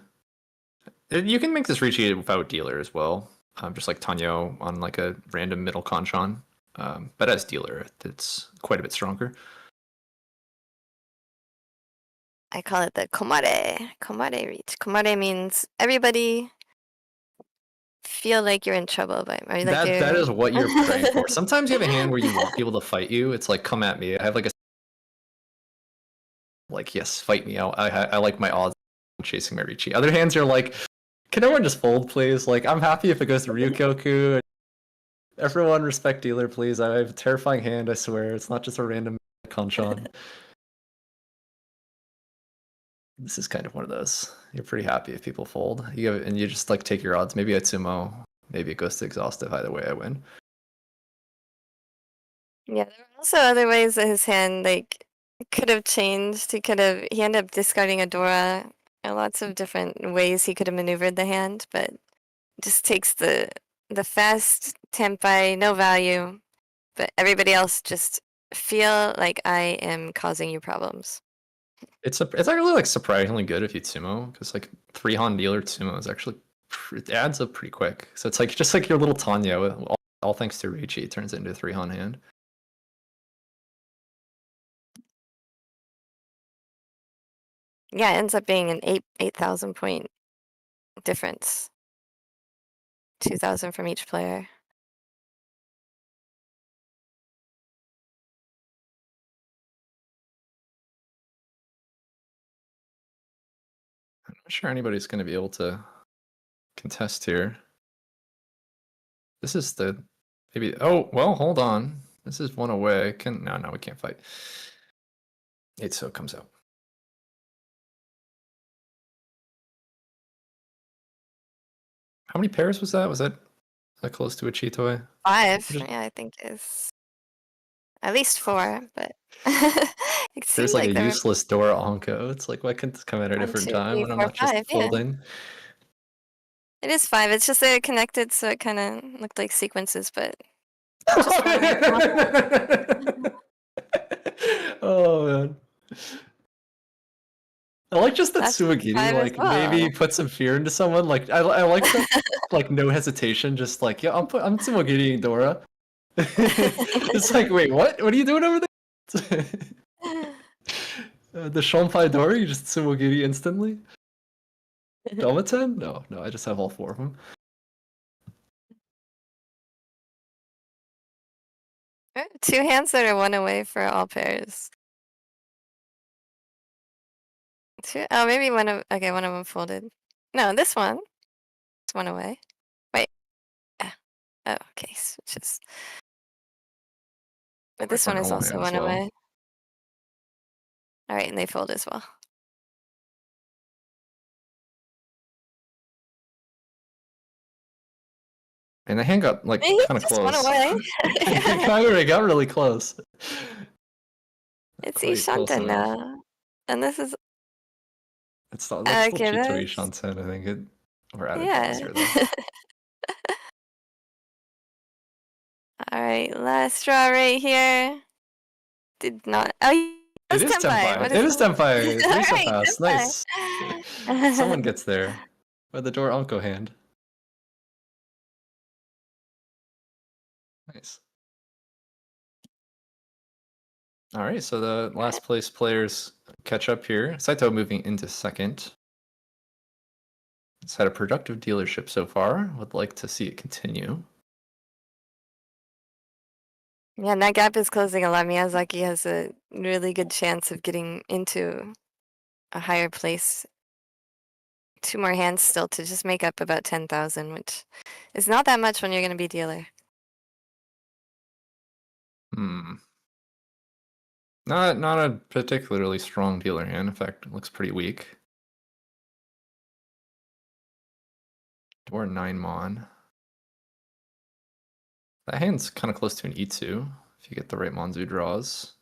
You can make this Riichi without dealer as well. Just like Tanyo on like a random middle Kanchan. But as dealer, it's quite a bit stronger. I call it the komare reach. Komare means everybody feel like you're in trouble, but or like that is what you're praying for. Sometimes you have a hand where you want people to fight you. It's like, come at me. I have like yes, fight me out. I like my odds chasing my Riichi. Other hands are like, can everyone just fold, please? Like, I'm happy if it goes to Ryukyoku. Everyone respect dealer, please. I have a terrifying hand, I swear. It's not just a random Kanchan. This is kind of one of those. You're pretty happy if people fold. And you just like take your odds. Maybe I sumo. Maybe it goes to exhaustive. Either way, I win. Yeah, there were also other ways that his hand like could have changed. He ended up discarding a Dora. Lots of different ways he could have maneuvered the hand, but just takes the fast Tenpai, no value, but everybody else just feel like I am causing you problems. It's actually like surprisingly good if you Tsumo, because like 3-Han dealer Tsumo is actually it adds up pretty quick. So it's like just like your little Tanya, all thanks to Riichi, it turns into a 3-Han hand. Yeah, it ends up being an 8,000 point difference. 2,000 from each player. I'm not sure anybody's going to be able to contest here. This is the maybe. Oh well, hold on. This is one away. No, we can't fight. So it comes out. How many pairs was that? Was that close to a Chitoy? 5. Yeah, I think is at least 4, but it There's seems like a there were useless door onko. It's like, why couldn't this come at a 1, different 2, time 3, when I'm 4, not just 5. Yeah, folding? it is 5. It's just they're connected, so it kind of looked like sequences, but just one. Oh man. I like just that That's Suwagiri, 5 as like well. maybe put some fear into someone. Like I like that, like no hesitation, just like yeah, I'm Suwagiri Dora. It's like, wait, what? What are you doing over there? The Shonpai Dora, you just Suwagiri instantly? Domaten? No, I just have all 4 of them. Two hands that are 1 away for all pairs. Oh, maybe one of them folded. No, this one. It's 1 away. Wait. Yeah. Oh, okay. Switches. But this one is also 1 away. All right, and they fold as well. And the hand got like kind of close. 1 away. It got really close. It's Quite close Ishanten enough. now. And this is That's still Chito that's Ishanten, I think. We're added yeah. closer though. All right, last draw right here. Did not. Oh, It is Tenpai. It is Tenpai. 3 so fast. Nice. Someone gets there. By the door Onko hand. Nice. All right, so the last place players catch up here. Saito moving into second. It's had a productive dealership so far. Would like to see it continue. Yeah, and that gap is closing a lot. Miyazaki has a really good chance of getting into a higher place. 2 more hands still to just make up about 10,000, which is not that much when you're going to be dealer. Not a particularly strong dealer hand. In fact, it looks pretty weak. Door 9 Mon. That hand's kind of close to an E2 if you get the right Monzu draws.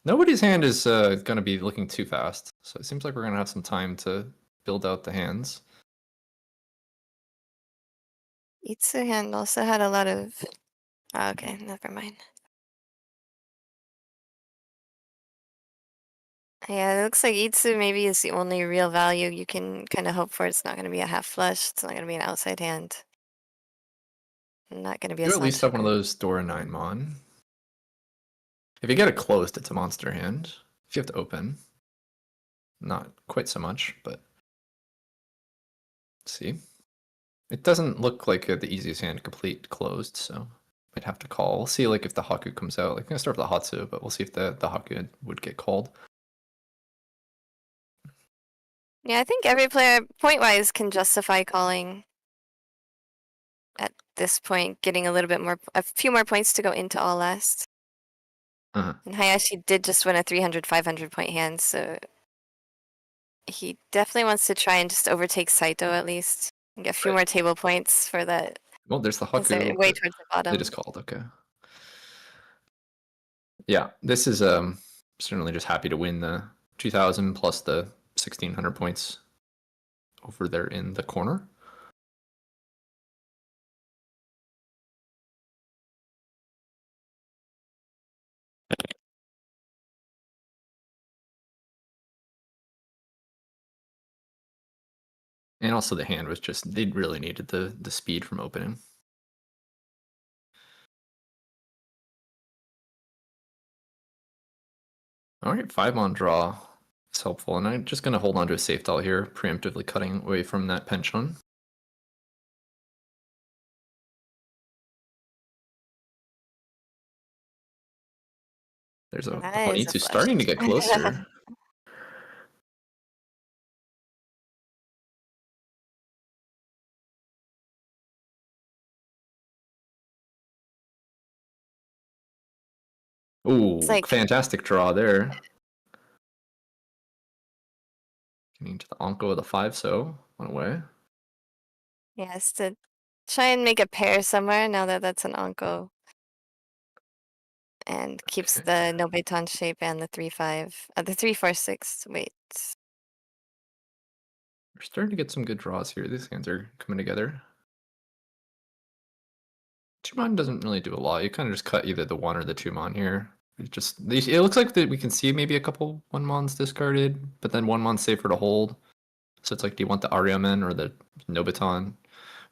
Nobody's hand is going to be looking too fast, so it seems like we're going to have some time to build out the hands. Itsu hand also had a lot of... Oh, okay, never mind. Yeah, it looks like Itsu maybe is the only real value you can kind of hope for. It's not going to be a half flush. It's not going to be an outside hand. Not going to be a You at least have one of checker. those door 9 Mon. If you get it closed, it's a monster hand. If you have to open, not quite so much, but let's see. It doesn't look like the easiest hand to complete closed, so might have to call. We'll see like if the Haku comes out. Like I'm gonna start with the Hatsu, but we'll see if the Haku would get called. Yeah, I think every player, point-wise, can justify calling at this point, getting a few more points to go into all last. And Hayashi did just win a 300, 500 point hand, so he definitely wants to try and just overtake Saito at least and get a few more table points for that. Well, there's the Haku. Way towards the bottom. They just called, okay. Yeah, this is certainly just happy to win the 2,000 plus the 1,600 points over there in the corner. And also the hand was just, they really needed the speed from opening. All right, 5 on draw. It's helpful, and I'm just gonna hold on to a safe doll here, preemptively cutting away from that penchant. There's a That is a 22 flush. starting to get closer. Ooh, like- fantastic draw there. Getting to the Onko with a 5, so went away. Yes, to try and make a pair somewhere now that that's an Onko. And keeps Okay. the Nobeton shape and the 3-5, the 3-4-6. Wait. We're starting to get some good draws here. These hands are coming together. 2-mon doesn't really do a lot. You kind of just cut either the 1 or the 2-mon here. It looks like that we can see maybe a couple 1-mons discarded, but then 1-mon's safer to hold. So it's like, do you want the Ariamen or the Nobeton?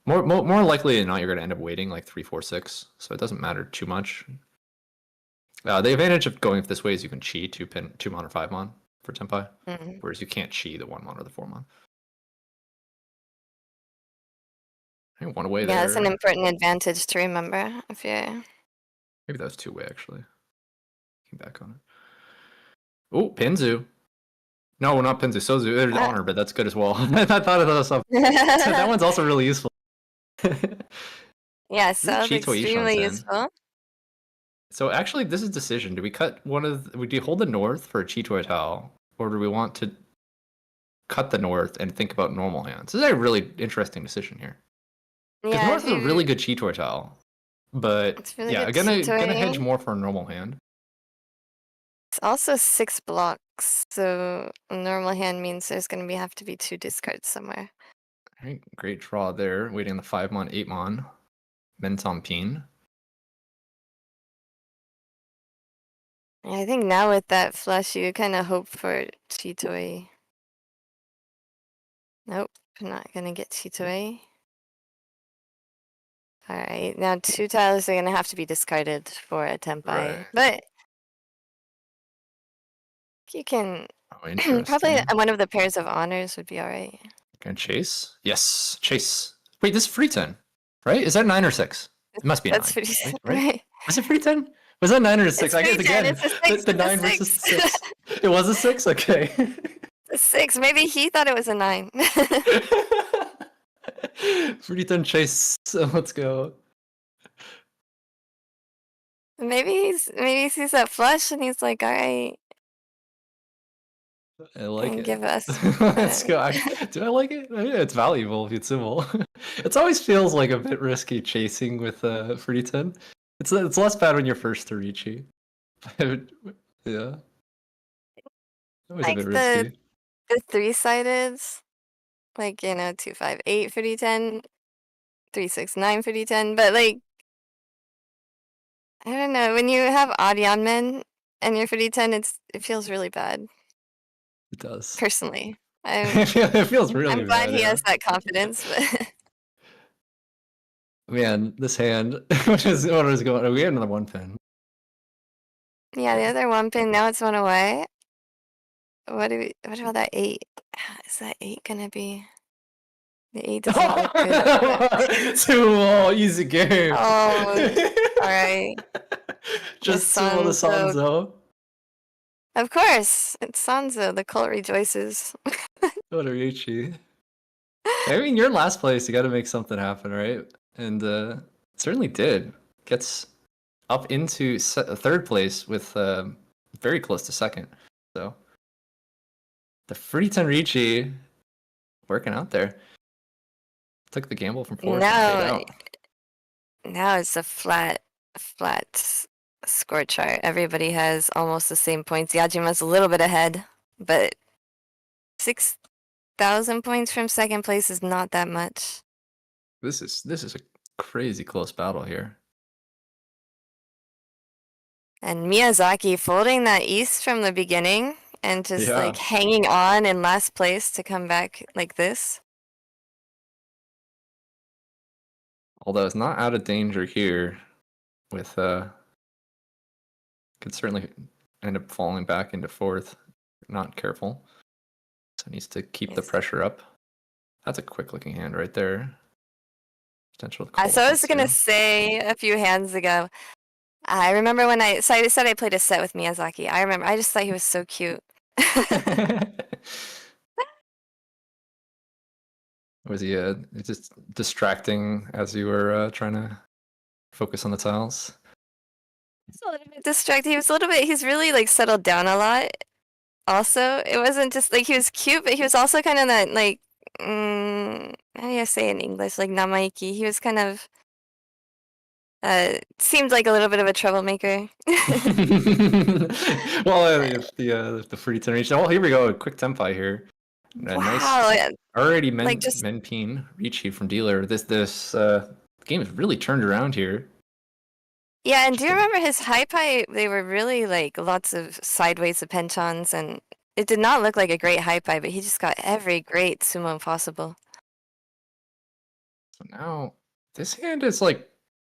More likely than not, you're going to end up waiting like 3-4-6, so it doesn't matter too much. The advantage of going this way is you can chi 2-mon or 5-mon for Tenpai, whereas you can't chi the 1-mon or the 4-mon. I think 1 away there. Yeah, that's an important advantage to remember if you're... Maybe that was 2-way actually. Came back on it. Oh, Pinzu. No, not Pinzu. Sozu. There's Honor, but that's good as well. I thought of that stuff. That one's also really useful. Yeah, so that's Chito extremely Ishansen. useful. So actually, this is a decision. Do we cut do you hold the north for a Chito Ital, or do we want to cut the north and think about normal hands? This is a really interesting decision here. Because north is a really good Chito Ital, but really yeah, good gonna hedge more for a normal hand. It's also 6 blocks, so a normal hand means there's going to have to be 2 discards somewhere. All right, great draw there. Waiting the 5-mon, 8-mon. Menton Pin. I think now with that flush, you kind of hope for Chitoi. Nope, not going to get Chitoi. Alright, now 2 tiles are going to have to be discarded for a Tenpai. Right. But you can... Oh, probably one of the pairs of honors would be alright. Can chase? Yes, chase. Wait, this is free 10, right? Is that 9 or 6? It must be 9. That's pretty right? Was it free 10? Was that 9 or 6? I guess again, it's a 6, the 9 versus the 6. It was a 6? Okay. A 6. Maybe he thought it was a 9. Free 10 chase. So let's go. Maybe he sees that flush and he's like, alright. I like it. Give us. Let's go. Do I like it? Yeah, it's valuable if it's civil. It always feels like a bit risky chasing with free 10. It's less bad when you're first to Riichi. Yeah. Always Like a bit risky. the 3-sided, like, 2-5-8 for D10, 3-6-9 for D10, but like, I don't know, when you have odd men and you're for D10, it feels really bad. It does. Personally. It feels really bad. I'm glad he has that confidence, but... Man, this hand, what is going on? We had another 1 pin. Yeah, the other 1 pin, now it's 1 away. What about that 8? Is that 8 gonna be? The 8 does not look good. Too easy game. Oh, alright. Just the Sanzo. Of course, it's Sanzo. The cult rejoices. What a Riichi. I mean, you're in last place. You got to make something happen, right? And certainly did. Gets up into 3rd place with very close to 2nd. So the free 10 Riichi working out there. Took the gamble from 4th. Now it's a flat score chart. Everybody has almost the same points. Yajima's a little bit ahead, but 6,000 points from 2nd place is not that much. This is a crazy close battle here. And Miyazaki folding that east from the beginning and just like hanging on in last place to come back like this. Although it's not out of danger here with could certainly end up falling back into 4th not careful. So needs to keep the Yes. pressure up. That's a quick looking hand right there. Potential. So I was gonna say a few hands ago. I remember when I said I played a set with Miyazaki. I remember I just thought he was so cute. Was he just distracting as you were trying to focus on the tiles? He's a little bit distracted. He was a little bit. He's really like settled down a lot. Also, it wasn't just like he was cute, but he was also kind of that like how do you say in English, like namaiki. He was kind of seemed like a little bit of a troublemaker. Well, if the free generation. Oh, here we go. A quick tempai here. Wow, Nice. Already like just Menpeen Riichi from dealer. This game is really turned around here. yeah. And do you remember his high pie? They were really like lots of sideways of penchons, and it did not look like a great high pie, but he just got every great sumo possible. So now this hand is like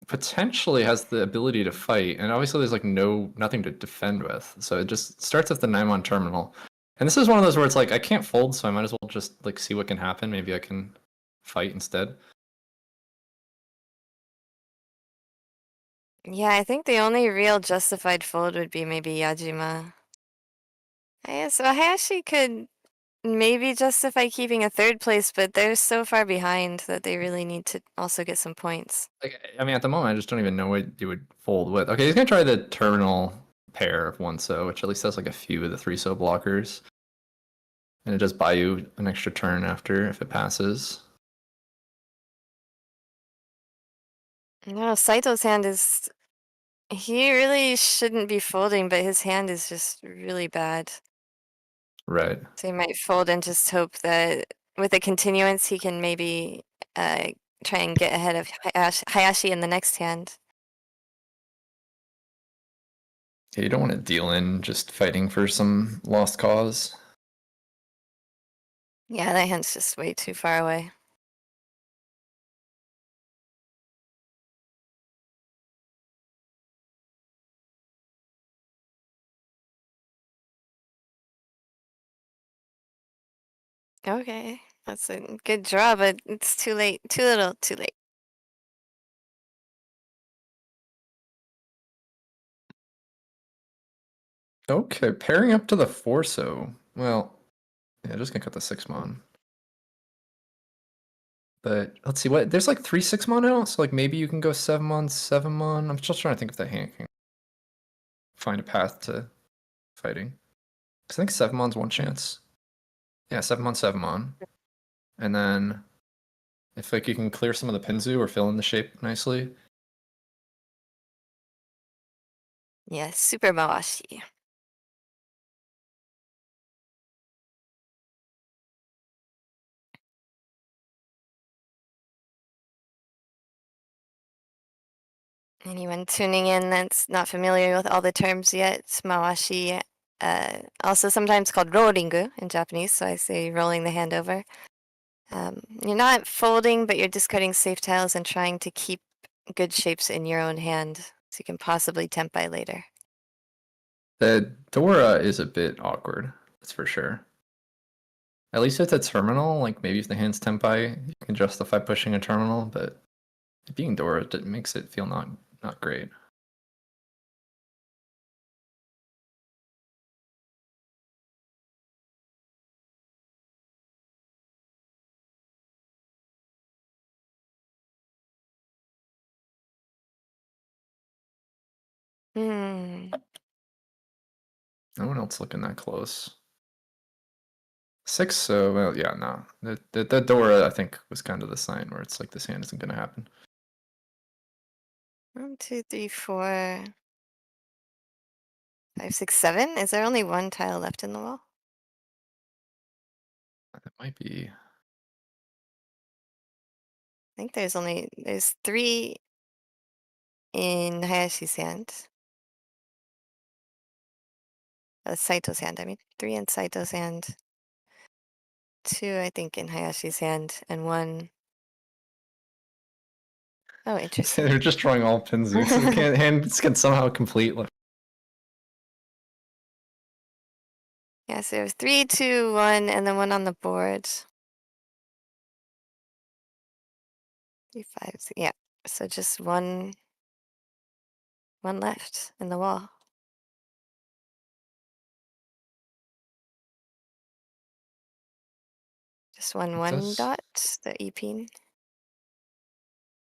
potentially has the ability to fight, and obviously there's like nothing to defend with. So it just starts with the Naimon terminal. And this is one of those where it's like I can't fold, so I might as well just like see what can happen. Maybe I can fight instead. Yeah, I think the only real justified fold would be maybe Yajima. Yeah, so Hayashi could maybe justify keeping a third place, but they're so far behind that they really need to also get some points. Like, I mean, at the moment, I just don't even know what you would fold with. Okay, he's gonna try the terminal pair of 1-so, which at least has like a few of the 3-so blockers. And it does buy you an extra turn after if it passes. No, Saito's hand is... He really shouldn't be folding, but his hand is just really bad. Right. So he might fold and just hope that with a continuance he can maybe try and get ahead of Hayashi in the next hand. Yeah, you don't want to deal in just fighting for some lost cause. Yeah, that hand's just way too far away. Okay, that's a good draw, but it's too late. Too little, too late. Okay, pairing up to the 4-so. Well, yeah, just gonna cut the 6-mon. But let's see what there's like 3 6-mon now, so like maybe you can go 7-mon, 7-mon. I'm still trying to think if that hand can find a path to fighting. Because I think 7-mon's one chance. Yeah, 7-mon, 7-mon. And then if like you can clear some of the Pinzu or fill in the shape nicely. Yeah, super Mawashi. Anyone tuning in that's not familiar with all the terms yet, Mawashi, also sometimes called rollingu in Japanese, so I say rolling the hand over. You're not folding, but you're discarding safe tiles and trying to keep good shapes in your own hand, so you can possibly tempai later. The Dora is a bit awkward, that's for sure. At least if it's terminal, like maybe if the hand's tempai, you can justify pushing a terminal, but being Dora makes it feel not great. Hmm. No one else looking that close. 6, so well, yeah, no. The Dora I think was kind of the sign where it's like this hand isn't gonna happen. 1, 2, 3, 4, 5, 6, 7. Is there only one tile left in the wall? That might be. I think there's 3 in Hayashi's hand. Saito's hand, I mean. 3 in Saito's hand. 2, I think, in Hayashi's hand, and 1. Oh, interesting. They're just drawing all Pinzu. So hands can somehow complete. Yeah, so we have 3, 2, 1, and then 1 on the board. 3, 5, 6, yeah. So just one left in the wall. Just one dot, the E-pin.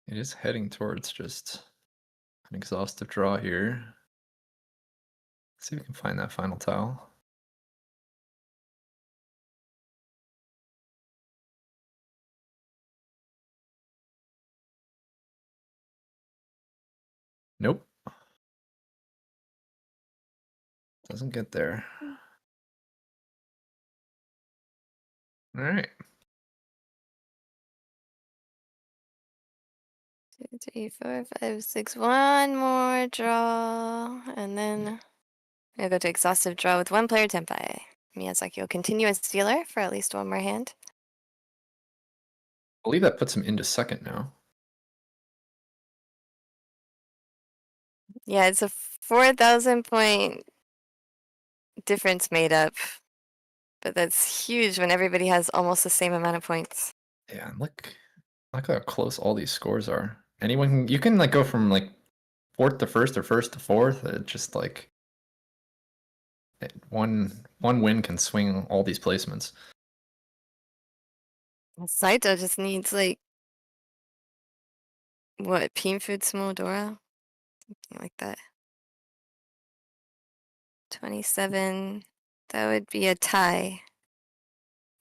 It is heading towards just an exhaustive draw here. Let's see if we can find that final tile. Nope. Doesn't get there. All right. 2, 3, 4, 5, 6. One more draw, and then we'll go to exhaustive draw with 1 player Tenpai. Miyazaki will continue as dealer for at least 1 more hand. I believe that puts him into second now. Yeah, it's a 4,000 point difference made up, but that's huge when everybody has almost the same amount of points. Yeah, and look how close all these scores are. Anyone you can like go from like 4th to 1st or 1st to 4th. It just like one win can swing all these placements. Saito just needs like what, Pinfood Small Dora? Something like that. 27. That would be a tie.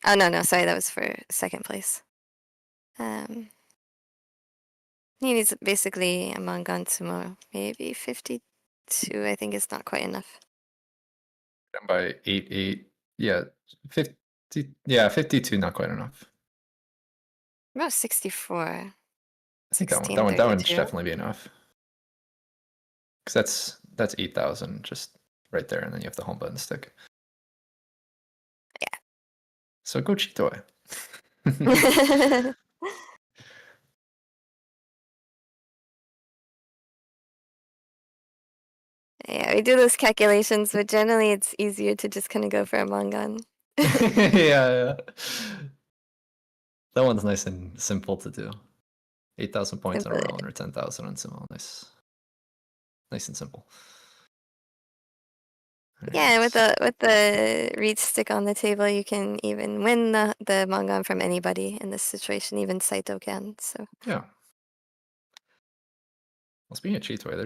Oh no, sorry, that was for second place. He needs basically a Mangan Sumo. Maybe 52, I think is not quite enough. Down by 8-8. Yeah, 50. Yeah, 52, not quite enough. About 64. I think 16, that one should 32. definitely be enough. Because that's 8,000 just right there, and then you have the home button stick. Yeah. So go Chitoy. Yeah, we do those calculations, but generally it's easier to just kind of go for a Mangan. yeah. That one's nice and simple to do. 8,000 points on a roll or 10,000 on Sumo. Nice and simple. Yeah, and with the reach stick on the table, you can even win the Mangan from anybody in this situation. Even Saito can. So yeah. Well, speaking of Chitoy,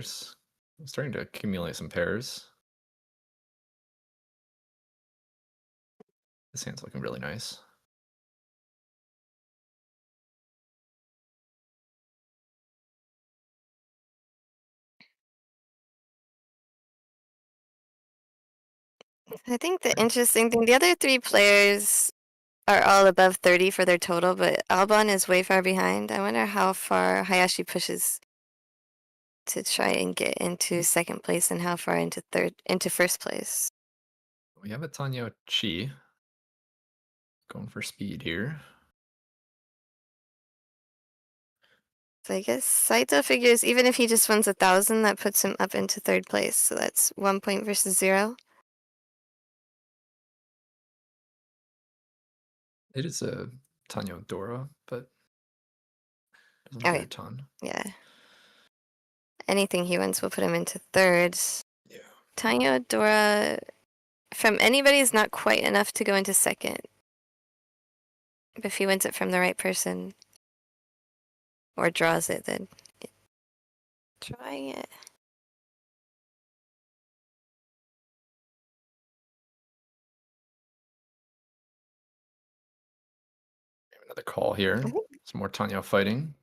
I'm starting to accumulate some pairs. This hand's looking really nice. I think the interesting thing, the other 3 players are all above 30 for their total, but Alban is way far behind. I wonder how far Hayashi pushes to try and get into second place and how far into first place. We have a Tanyo Chi going for speed here. So I guess Saito figures even if he just wins 1,000, that puts him up into third place. So that's 1 point versus 0. It is a Tanyo Dora, but doesn't hurt a ton. Yeah. Anything he wins will put him into third. Yeah. Tanyo Dora from anybody is not quite enough to go into second. But if he wins it from the right person or draws it, then trying it. Another call here. Some more Tanyo fighting.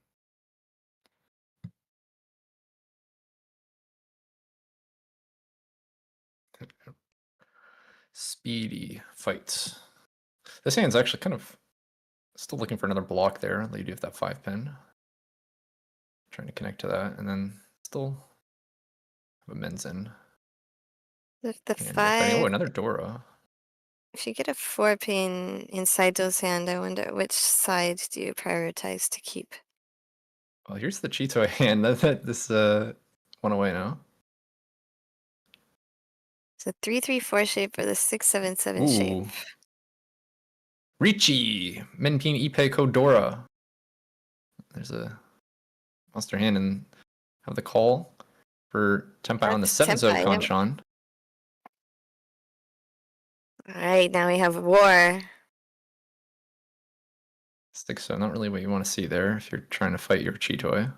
Speedy fights. This hand's actually kind of still looking for another block there. You do have that 5-pin. Trying to connect to that, and then still have a men's in. The And 5. oh, another Dora. If you get a 4-pin in Saito's hand, I wonder which side do you prioritize to keep? Well, here's the Chitoy hand. This went away now. It's a 3-3-4 shape or the 6-7-7 shape. Ooh. Riichi Menpin Ipe Kodora. There's a monster hand and have the call for Tempai on the That's 7-0 Tempai, yep. Kanshan. Alright, now we have War. 6-0, not really what you want to see there if you're trying to fight your Chitoi.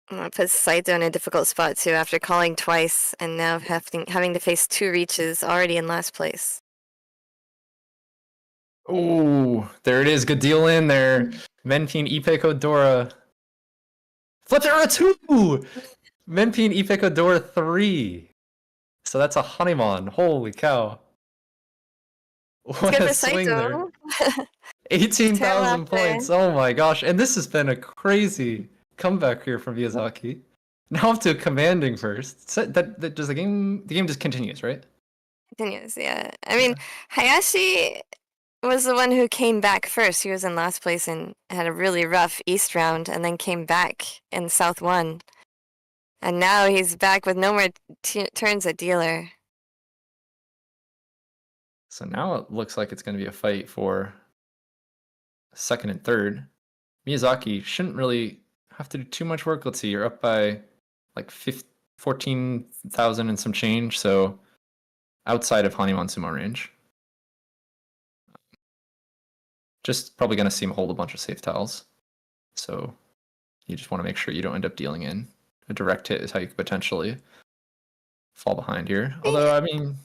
It puts Saito in a difficult spot too after calling twice and now having to face 2 reaches already in last place. Ooh, there it is. Good deal in there. Menpin Ipe Kodora. Flip arrow 2! Menpin Ipe Kodora 3. So that's a Hanuman. Holy cow. What a swing there. 18,000 points. Oh my gosh. And this has been a crazy comeback here from Miyazaki. Now up to commanding first. So that does the game just continues, right? Continues, yeah. I mean, Hayashi was the one who came back first. He was in last place and had a really rough East round and then came back in South 1. And now he's back with no more turns at dealer. So now it looks like it's going to be a fight for second and third. Miyazaki shouldn't really have to do too much work. Let's see, you're up by like 14,000 and some change, so outside of Hanuman Sumo range. Just probably going to see him hold a bunch of safe tiles. So you just want to make sure you don't end up dealing in. A direct hit is how you could potentially fall behind here. Although, I mean...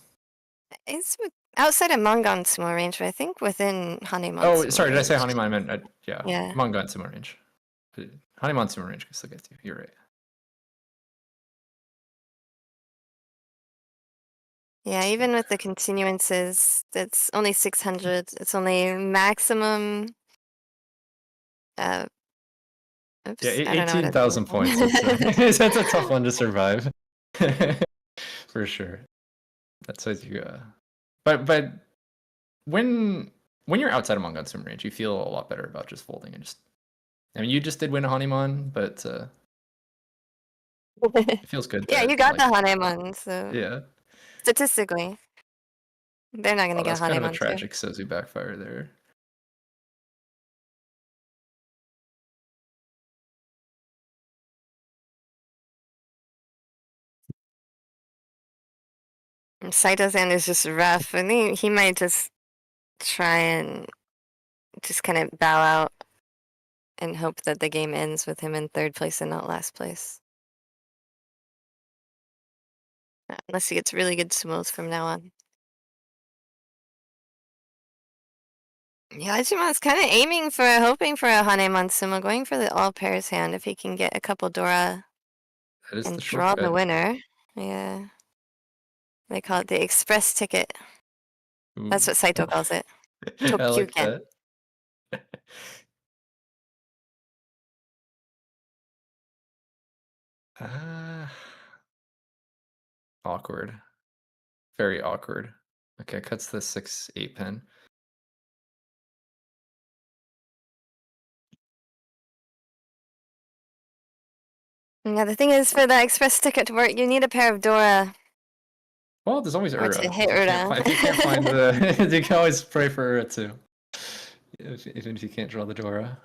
It's outside of Mangan Sumo range, but I think within Hanuman Oh, Sumo sorry, range. did I say Hanuman? I meant, Yeah. Mangan Sumo range. Hanuman Sumo range can still get to you. You're right. Yeah, even with the continuances, that's only 600. It's only maximum. Oops, Yeah, I don't know what 18,000 points. That's a tough one to survive. For sure. That's what you but when you're outside of Mangan Sumo range, you feel a lot better about just folding and just you just did win a Hanuman, but it feels good. Yeah, you got the Hanuman, so yeah. Statistically, they're not gonna get That's kind of a Hanuman too. tragic Sozu backfire there. Saito's end is just rough. I think he might just try and just kind of bow out and hope that the game ends with him in third place and not last place. Unless he gets really good sumos from now on. Yeah, Ichimon's kind of hoping for a Hanemon sumo, going for the all pairs hand if he can get a couple Dora and draw the winner. Yeah. They call it the express ticket. Ooh. That's what Saito calls it. I like that. Awkward. Very awkward. Okay, cuts the 6-8 pin. Yeah, the thing is, for the express ticket to work, you need a pair of Dora. Well, there's always Ura. To hit Ura. If you can't find the... you can always pray for Ura too. Even if you can't draw the Dora.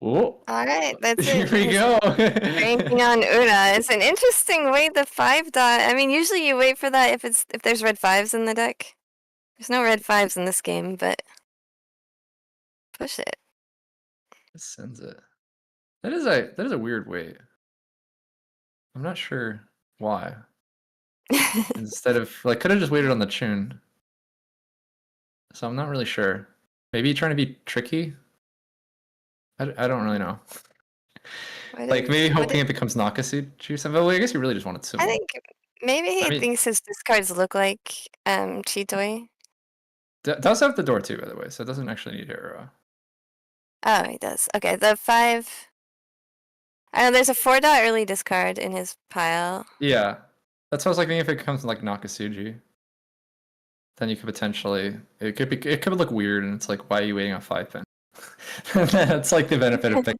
Oh. Alright, that's Here it. we go. Ranking on Ura. It's an interesting way the 5 dot. I mean, usually you wait for that if there's red 5s in the deck. There's no red 5s in this game, but push it. It sends it. That is a weird wait. I'm not sure why. Instead of could have just waited on the tune. So I'm not really sure. Maybe trying to be tricky. I don't really know. Maybe hoping it becomes Nakasuchi. Well, I guess you really just wanted to. I think maybe he thinks his discards look like Chitoi. Does have the door too, by the way, so it doesn't actually need Ura. Oh, he does. Okay, the 5. I know there's a 4 dot early discard in his pile. Yeah, that's what I was thinking if it comes like Nakasuji. then you could potentially it could look weird, and it's like, why are you waiting on 5-pin? That's like the benefit of pick.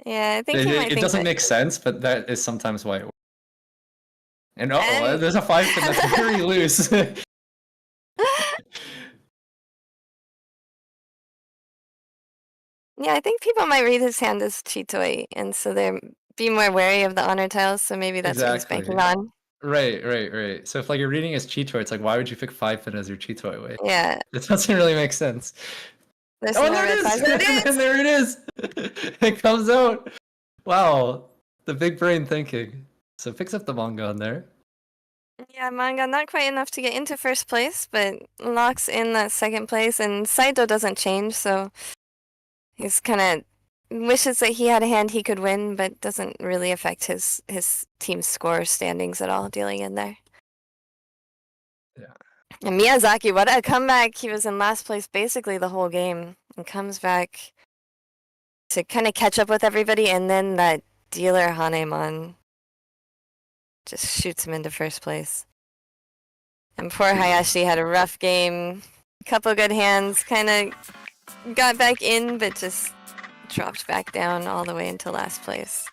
Yeah, I think he might It think doesn't that. make sense, but that is sometimes why it works. And there's a 5-pin that's very loose. Yeah, I think people might read his hand as Chitoi, and so they're be more wary of the honor tiles. So maybe that's what he's banking on. Right. So if like you're reading as Chitoi, it's like, why would you pick 5-pin as your Chitoi way? Yeah. It doesn't really make sense. There's Oh, no there it red is! flag. There it is! There it is! It comes out. Wow, the big brain thinking. So picks up the manga on there. Yeah, manga not quite enough to get into first place, but locks in that second place, and Saito doesn't change, so he's kind of wishes that he had a hand he could win, but doesn't really affect his team's score standings at all, dealing in there. Yeah. And Miyazaki, what a comeback! He was in last place basically the whole game, and comes back to kind of catch up with everybody, and then that dealer Hanemon just shoots him into first place. And poor Hayashi had a rough game. A couple good hands, kind of got back in, but just dropped back down all the way into last place.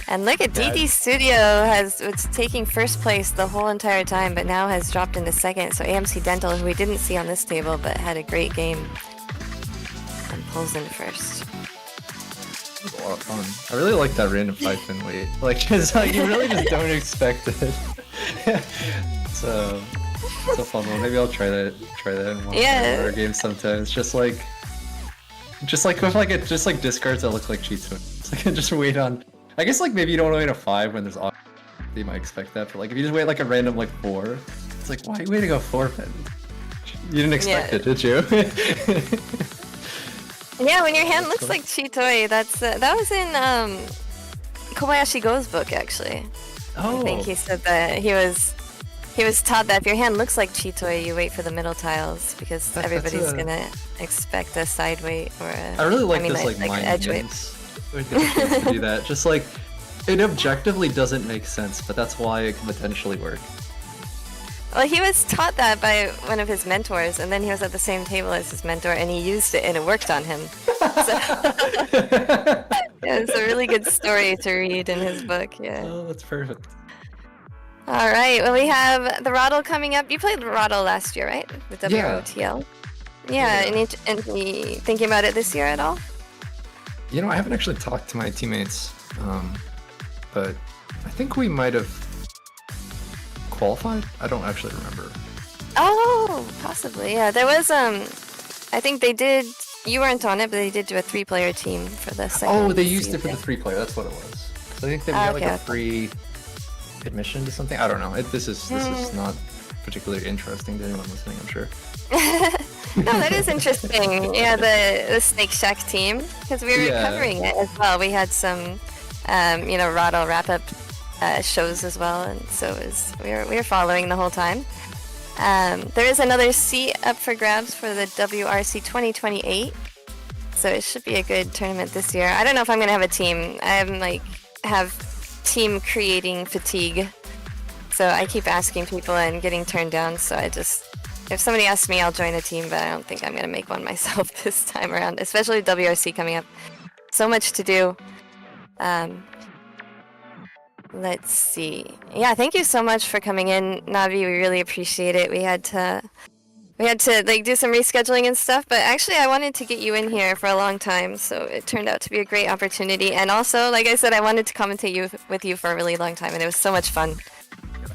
And look at DD Studio was taking first place the whole entire time, but now has dropped into second. So AMC Dental, who we didn't see on this table, but had a great game, and pulls into first. It was a lot of fun. I really like that random 5-pin weight. Like, it's like you really just don't expect it. So it's a fun one. Maybe I'll try that in one of our games sometimes. Just like with like just like discards that look like cheats. It's like just wait on. I guess like maybe you don't wait a 5 when there's you might expect that, but like if you just wait like a random like 4, it's like, why are you waiting a 4-pin? You didn't expect it, did you? Yeah, when your hand looks like Chitoi, that was in Kobayashi Go's book actually. Oh. I think he said that he was taught that if your hand looks like Chitoi, you wait for the middle tiles because everybody's gonna expect a side weight or a. I really like this like an edge weight. We get the chance to do that. Just like it objectively doesn't make sense, but that's why it can potentially work. Well, he was taught that by one of his mentors, and then he was at the same table as his mentor, and he used it, and it worked on him. It's a really good story to read in his book. Yeah. Oh, that's perfect. All right. Well, we have the Roddle coming up. You played Roddle last year, right? The WOTL. Yeah. Any thinking about it this year at all? You know, I haven't actually talked to my teammates, but I think we might have qualified. I don't actually remember. Oh, possibly. Yeah, there was I think they did. You weren't on it, but they did do a 3-player team for the second. Oh, they used it for the 3-player. That's what it was. So I think they got like a free admission to something. I don't know. This is not particularly interesting to anyone listening, I'm sure. No, that is interesting. Yeah, the Snake Shack team, because we were covering it as well. We had some, Roddle wrap-up shows as well, and so we were following the whole time. There is another seat up for grabs for the WRC 2028, so it should be a good tournament this year. I don't know if I'm gonna have a team. I have team creating fatigue, so I keep asking people and getting turned down. So if somebody asks me, I'll join a team, but I don't think I'm gonna make one myself this time around, especially WRC coming up. So much to do. Let's see. Yeah, thank you so much for coming in, Navi. We really appreciate it. We had to like do some rescheduling and stuff, but actually I wanted to get you in here for a long time, so it turned out to be a great opportunity. And also, like I said, I wanted to commentate with you for a really long time, and it was so much fun.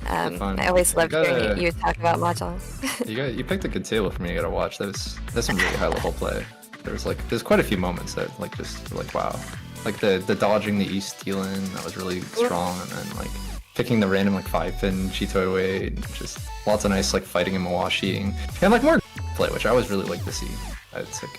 I always loved hearing you talk about Mahjong. You picked a good table for me to get to watch. That's some really high level play. There's quite a few moments that wow. Like the dodging the East stealing, that was really strong, and then like picking the random like 5-pin Chitoi way, just lots of nice like fighting and Mawashi-ing, and like more play, which I always really like to see. It's like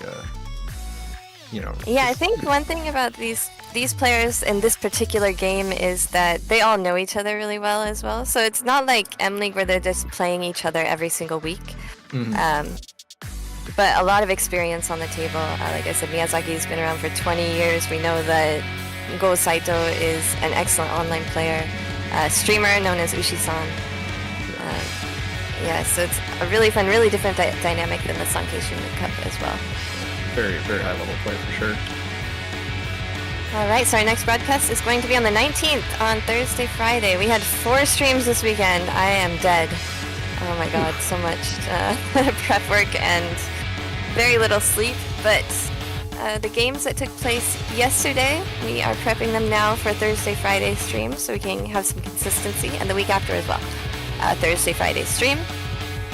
Yeah, I think one thing about these players in this particular game is that they all know each other really well as well. So it's not like M League where they're just playing each other every single week. Mm-hmm. But a lot of experience on the table. Like I said, Miyazaki's been around for 20 years. We know that Go Saito is an excellent online player, streamer known as Ushi-san. Yeah, so it's a really fun, really different dynamic than the Saikyosen Cup as well. Very, very high level play for sure. All right, so our next broadcast is going to be on the 19th on Thursday, Friday. We had 4 streams this weekend. I am dead. Oh my god, so much prep work and very little sleep. But the games that took place yesterday, we are prepping them now for Thursday, Friday streams so we can have some consistency, and the week after as well. Thursday, Friday stream.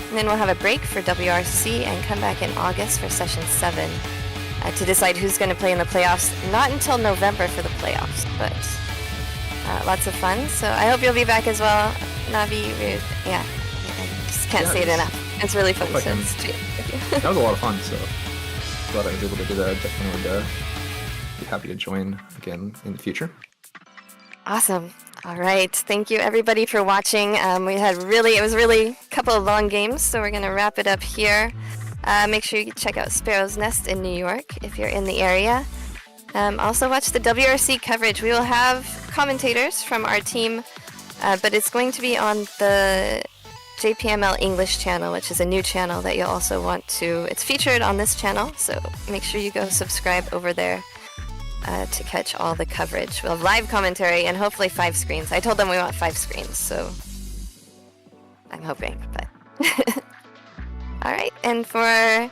And then we'll have a break for WRC and come back in August for Session 7 to decide who's going to play in the playoffs. Not until November for the playoffs, but lots of fun. So I hope you'll be back as well. Navi, yeah, I just can't say it enough. It's really fun to stream with you. That was a lot of fun, so glad I was able to do that. Definitely would be happy to join again in the future. Awesome. All right. Thank you everybody for watching. It was really a couple of long games, so we're going to wrap it up here. Make sure you check out Sparrow's Nest in New York if you're in the area. Also watch the WRC coverage. We will have commentators from our team, but it's going to be on the JPML English channel, which is a new channel that you'll also want to... It's featured on this channel, so make sure you go subscribe over there to catch all the coverage. We'll have live commentary and hopefully 5 screens. I told them we want 5 screens, so I'm hoping, but... All right, and for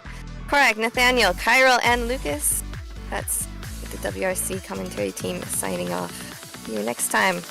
Korak, Nathaniel, Chiral, and Lucas, that's the WRC commentary team signing off. See you next time.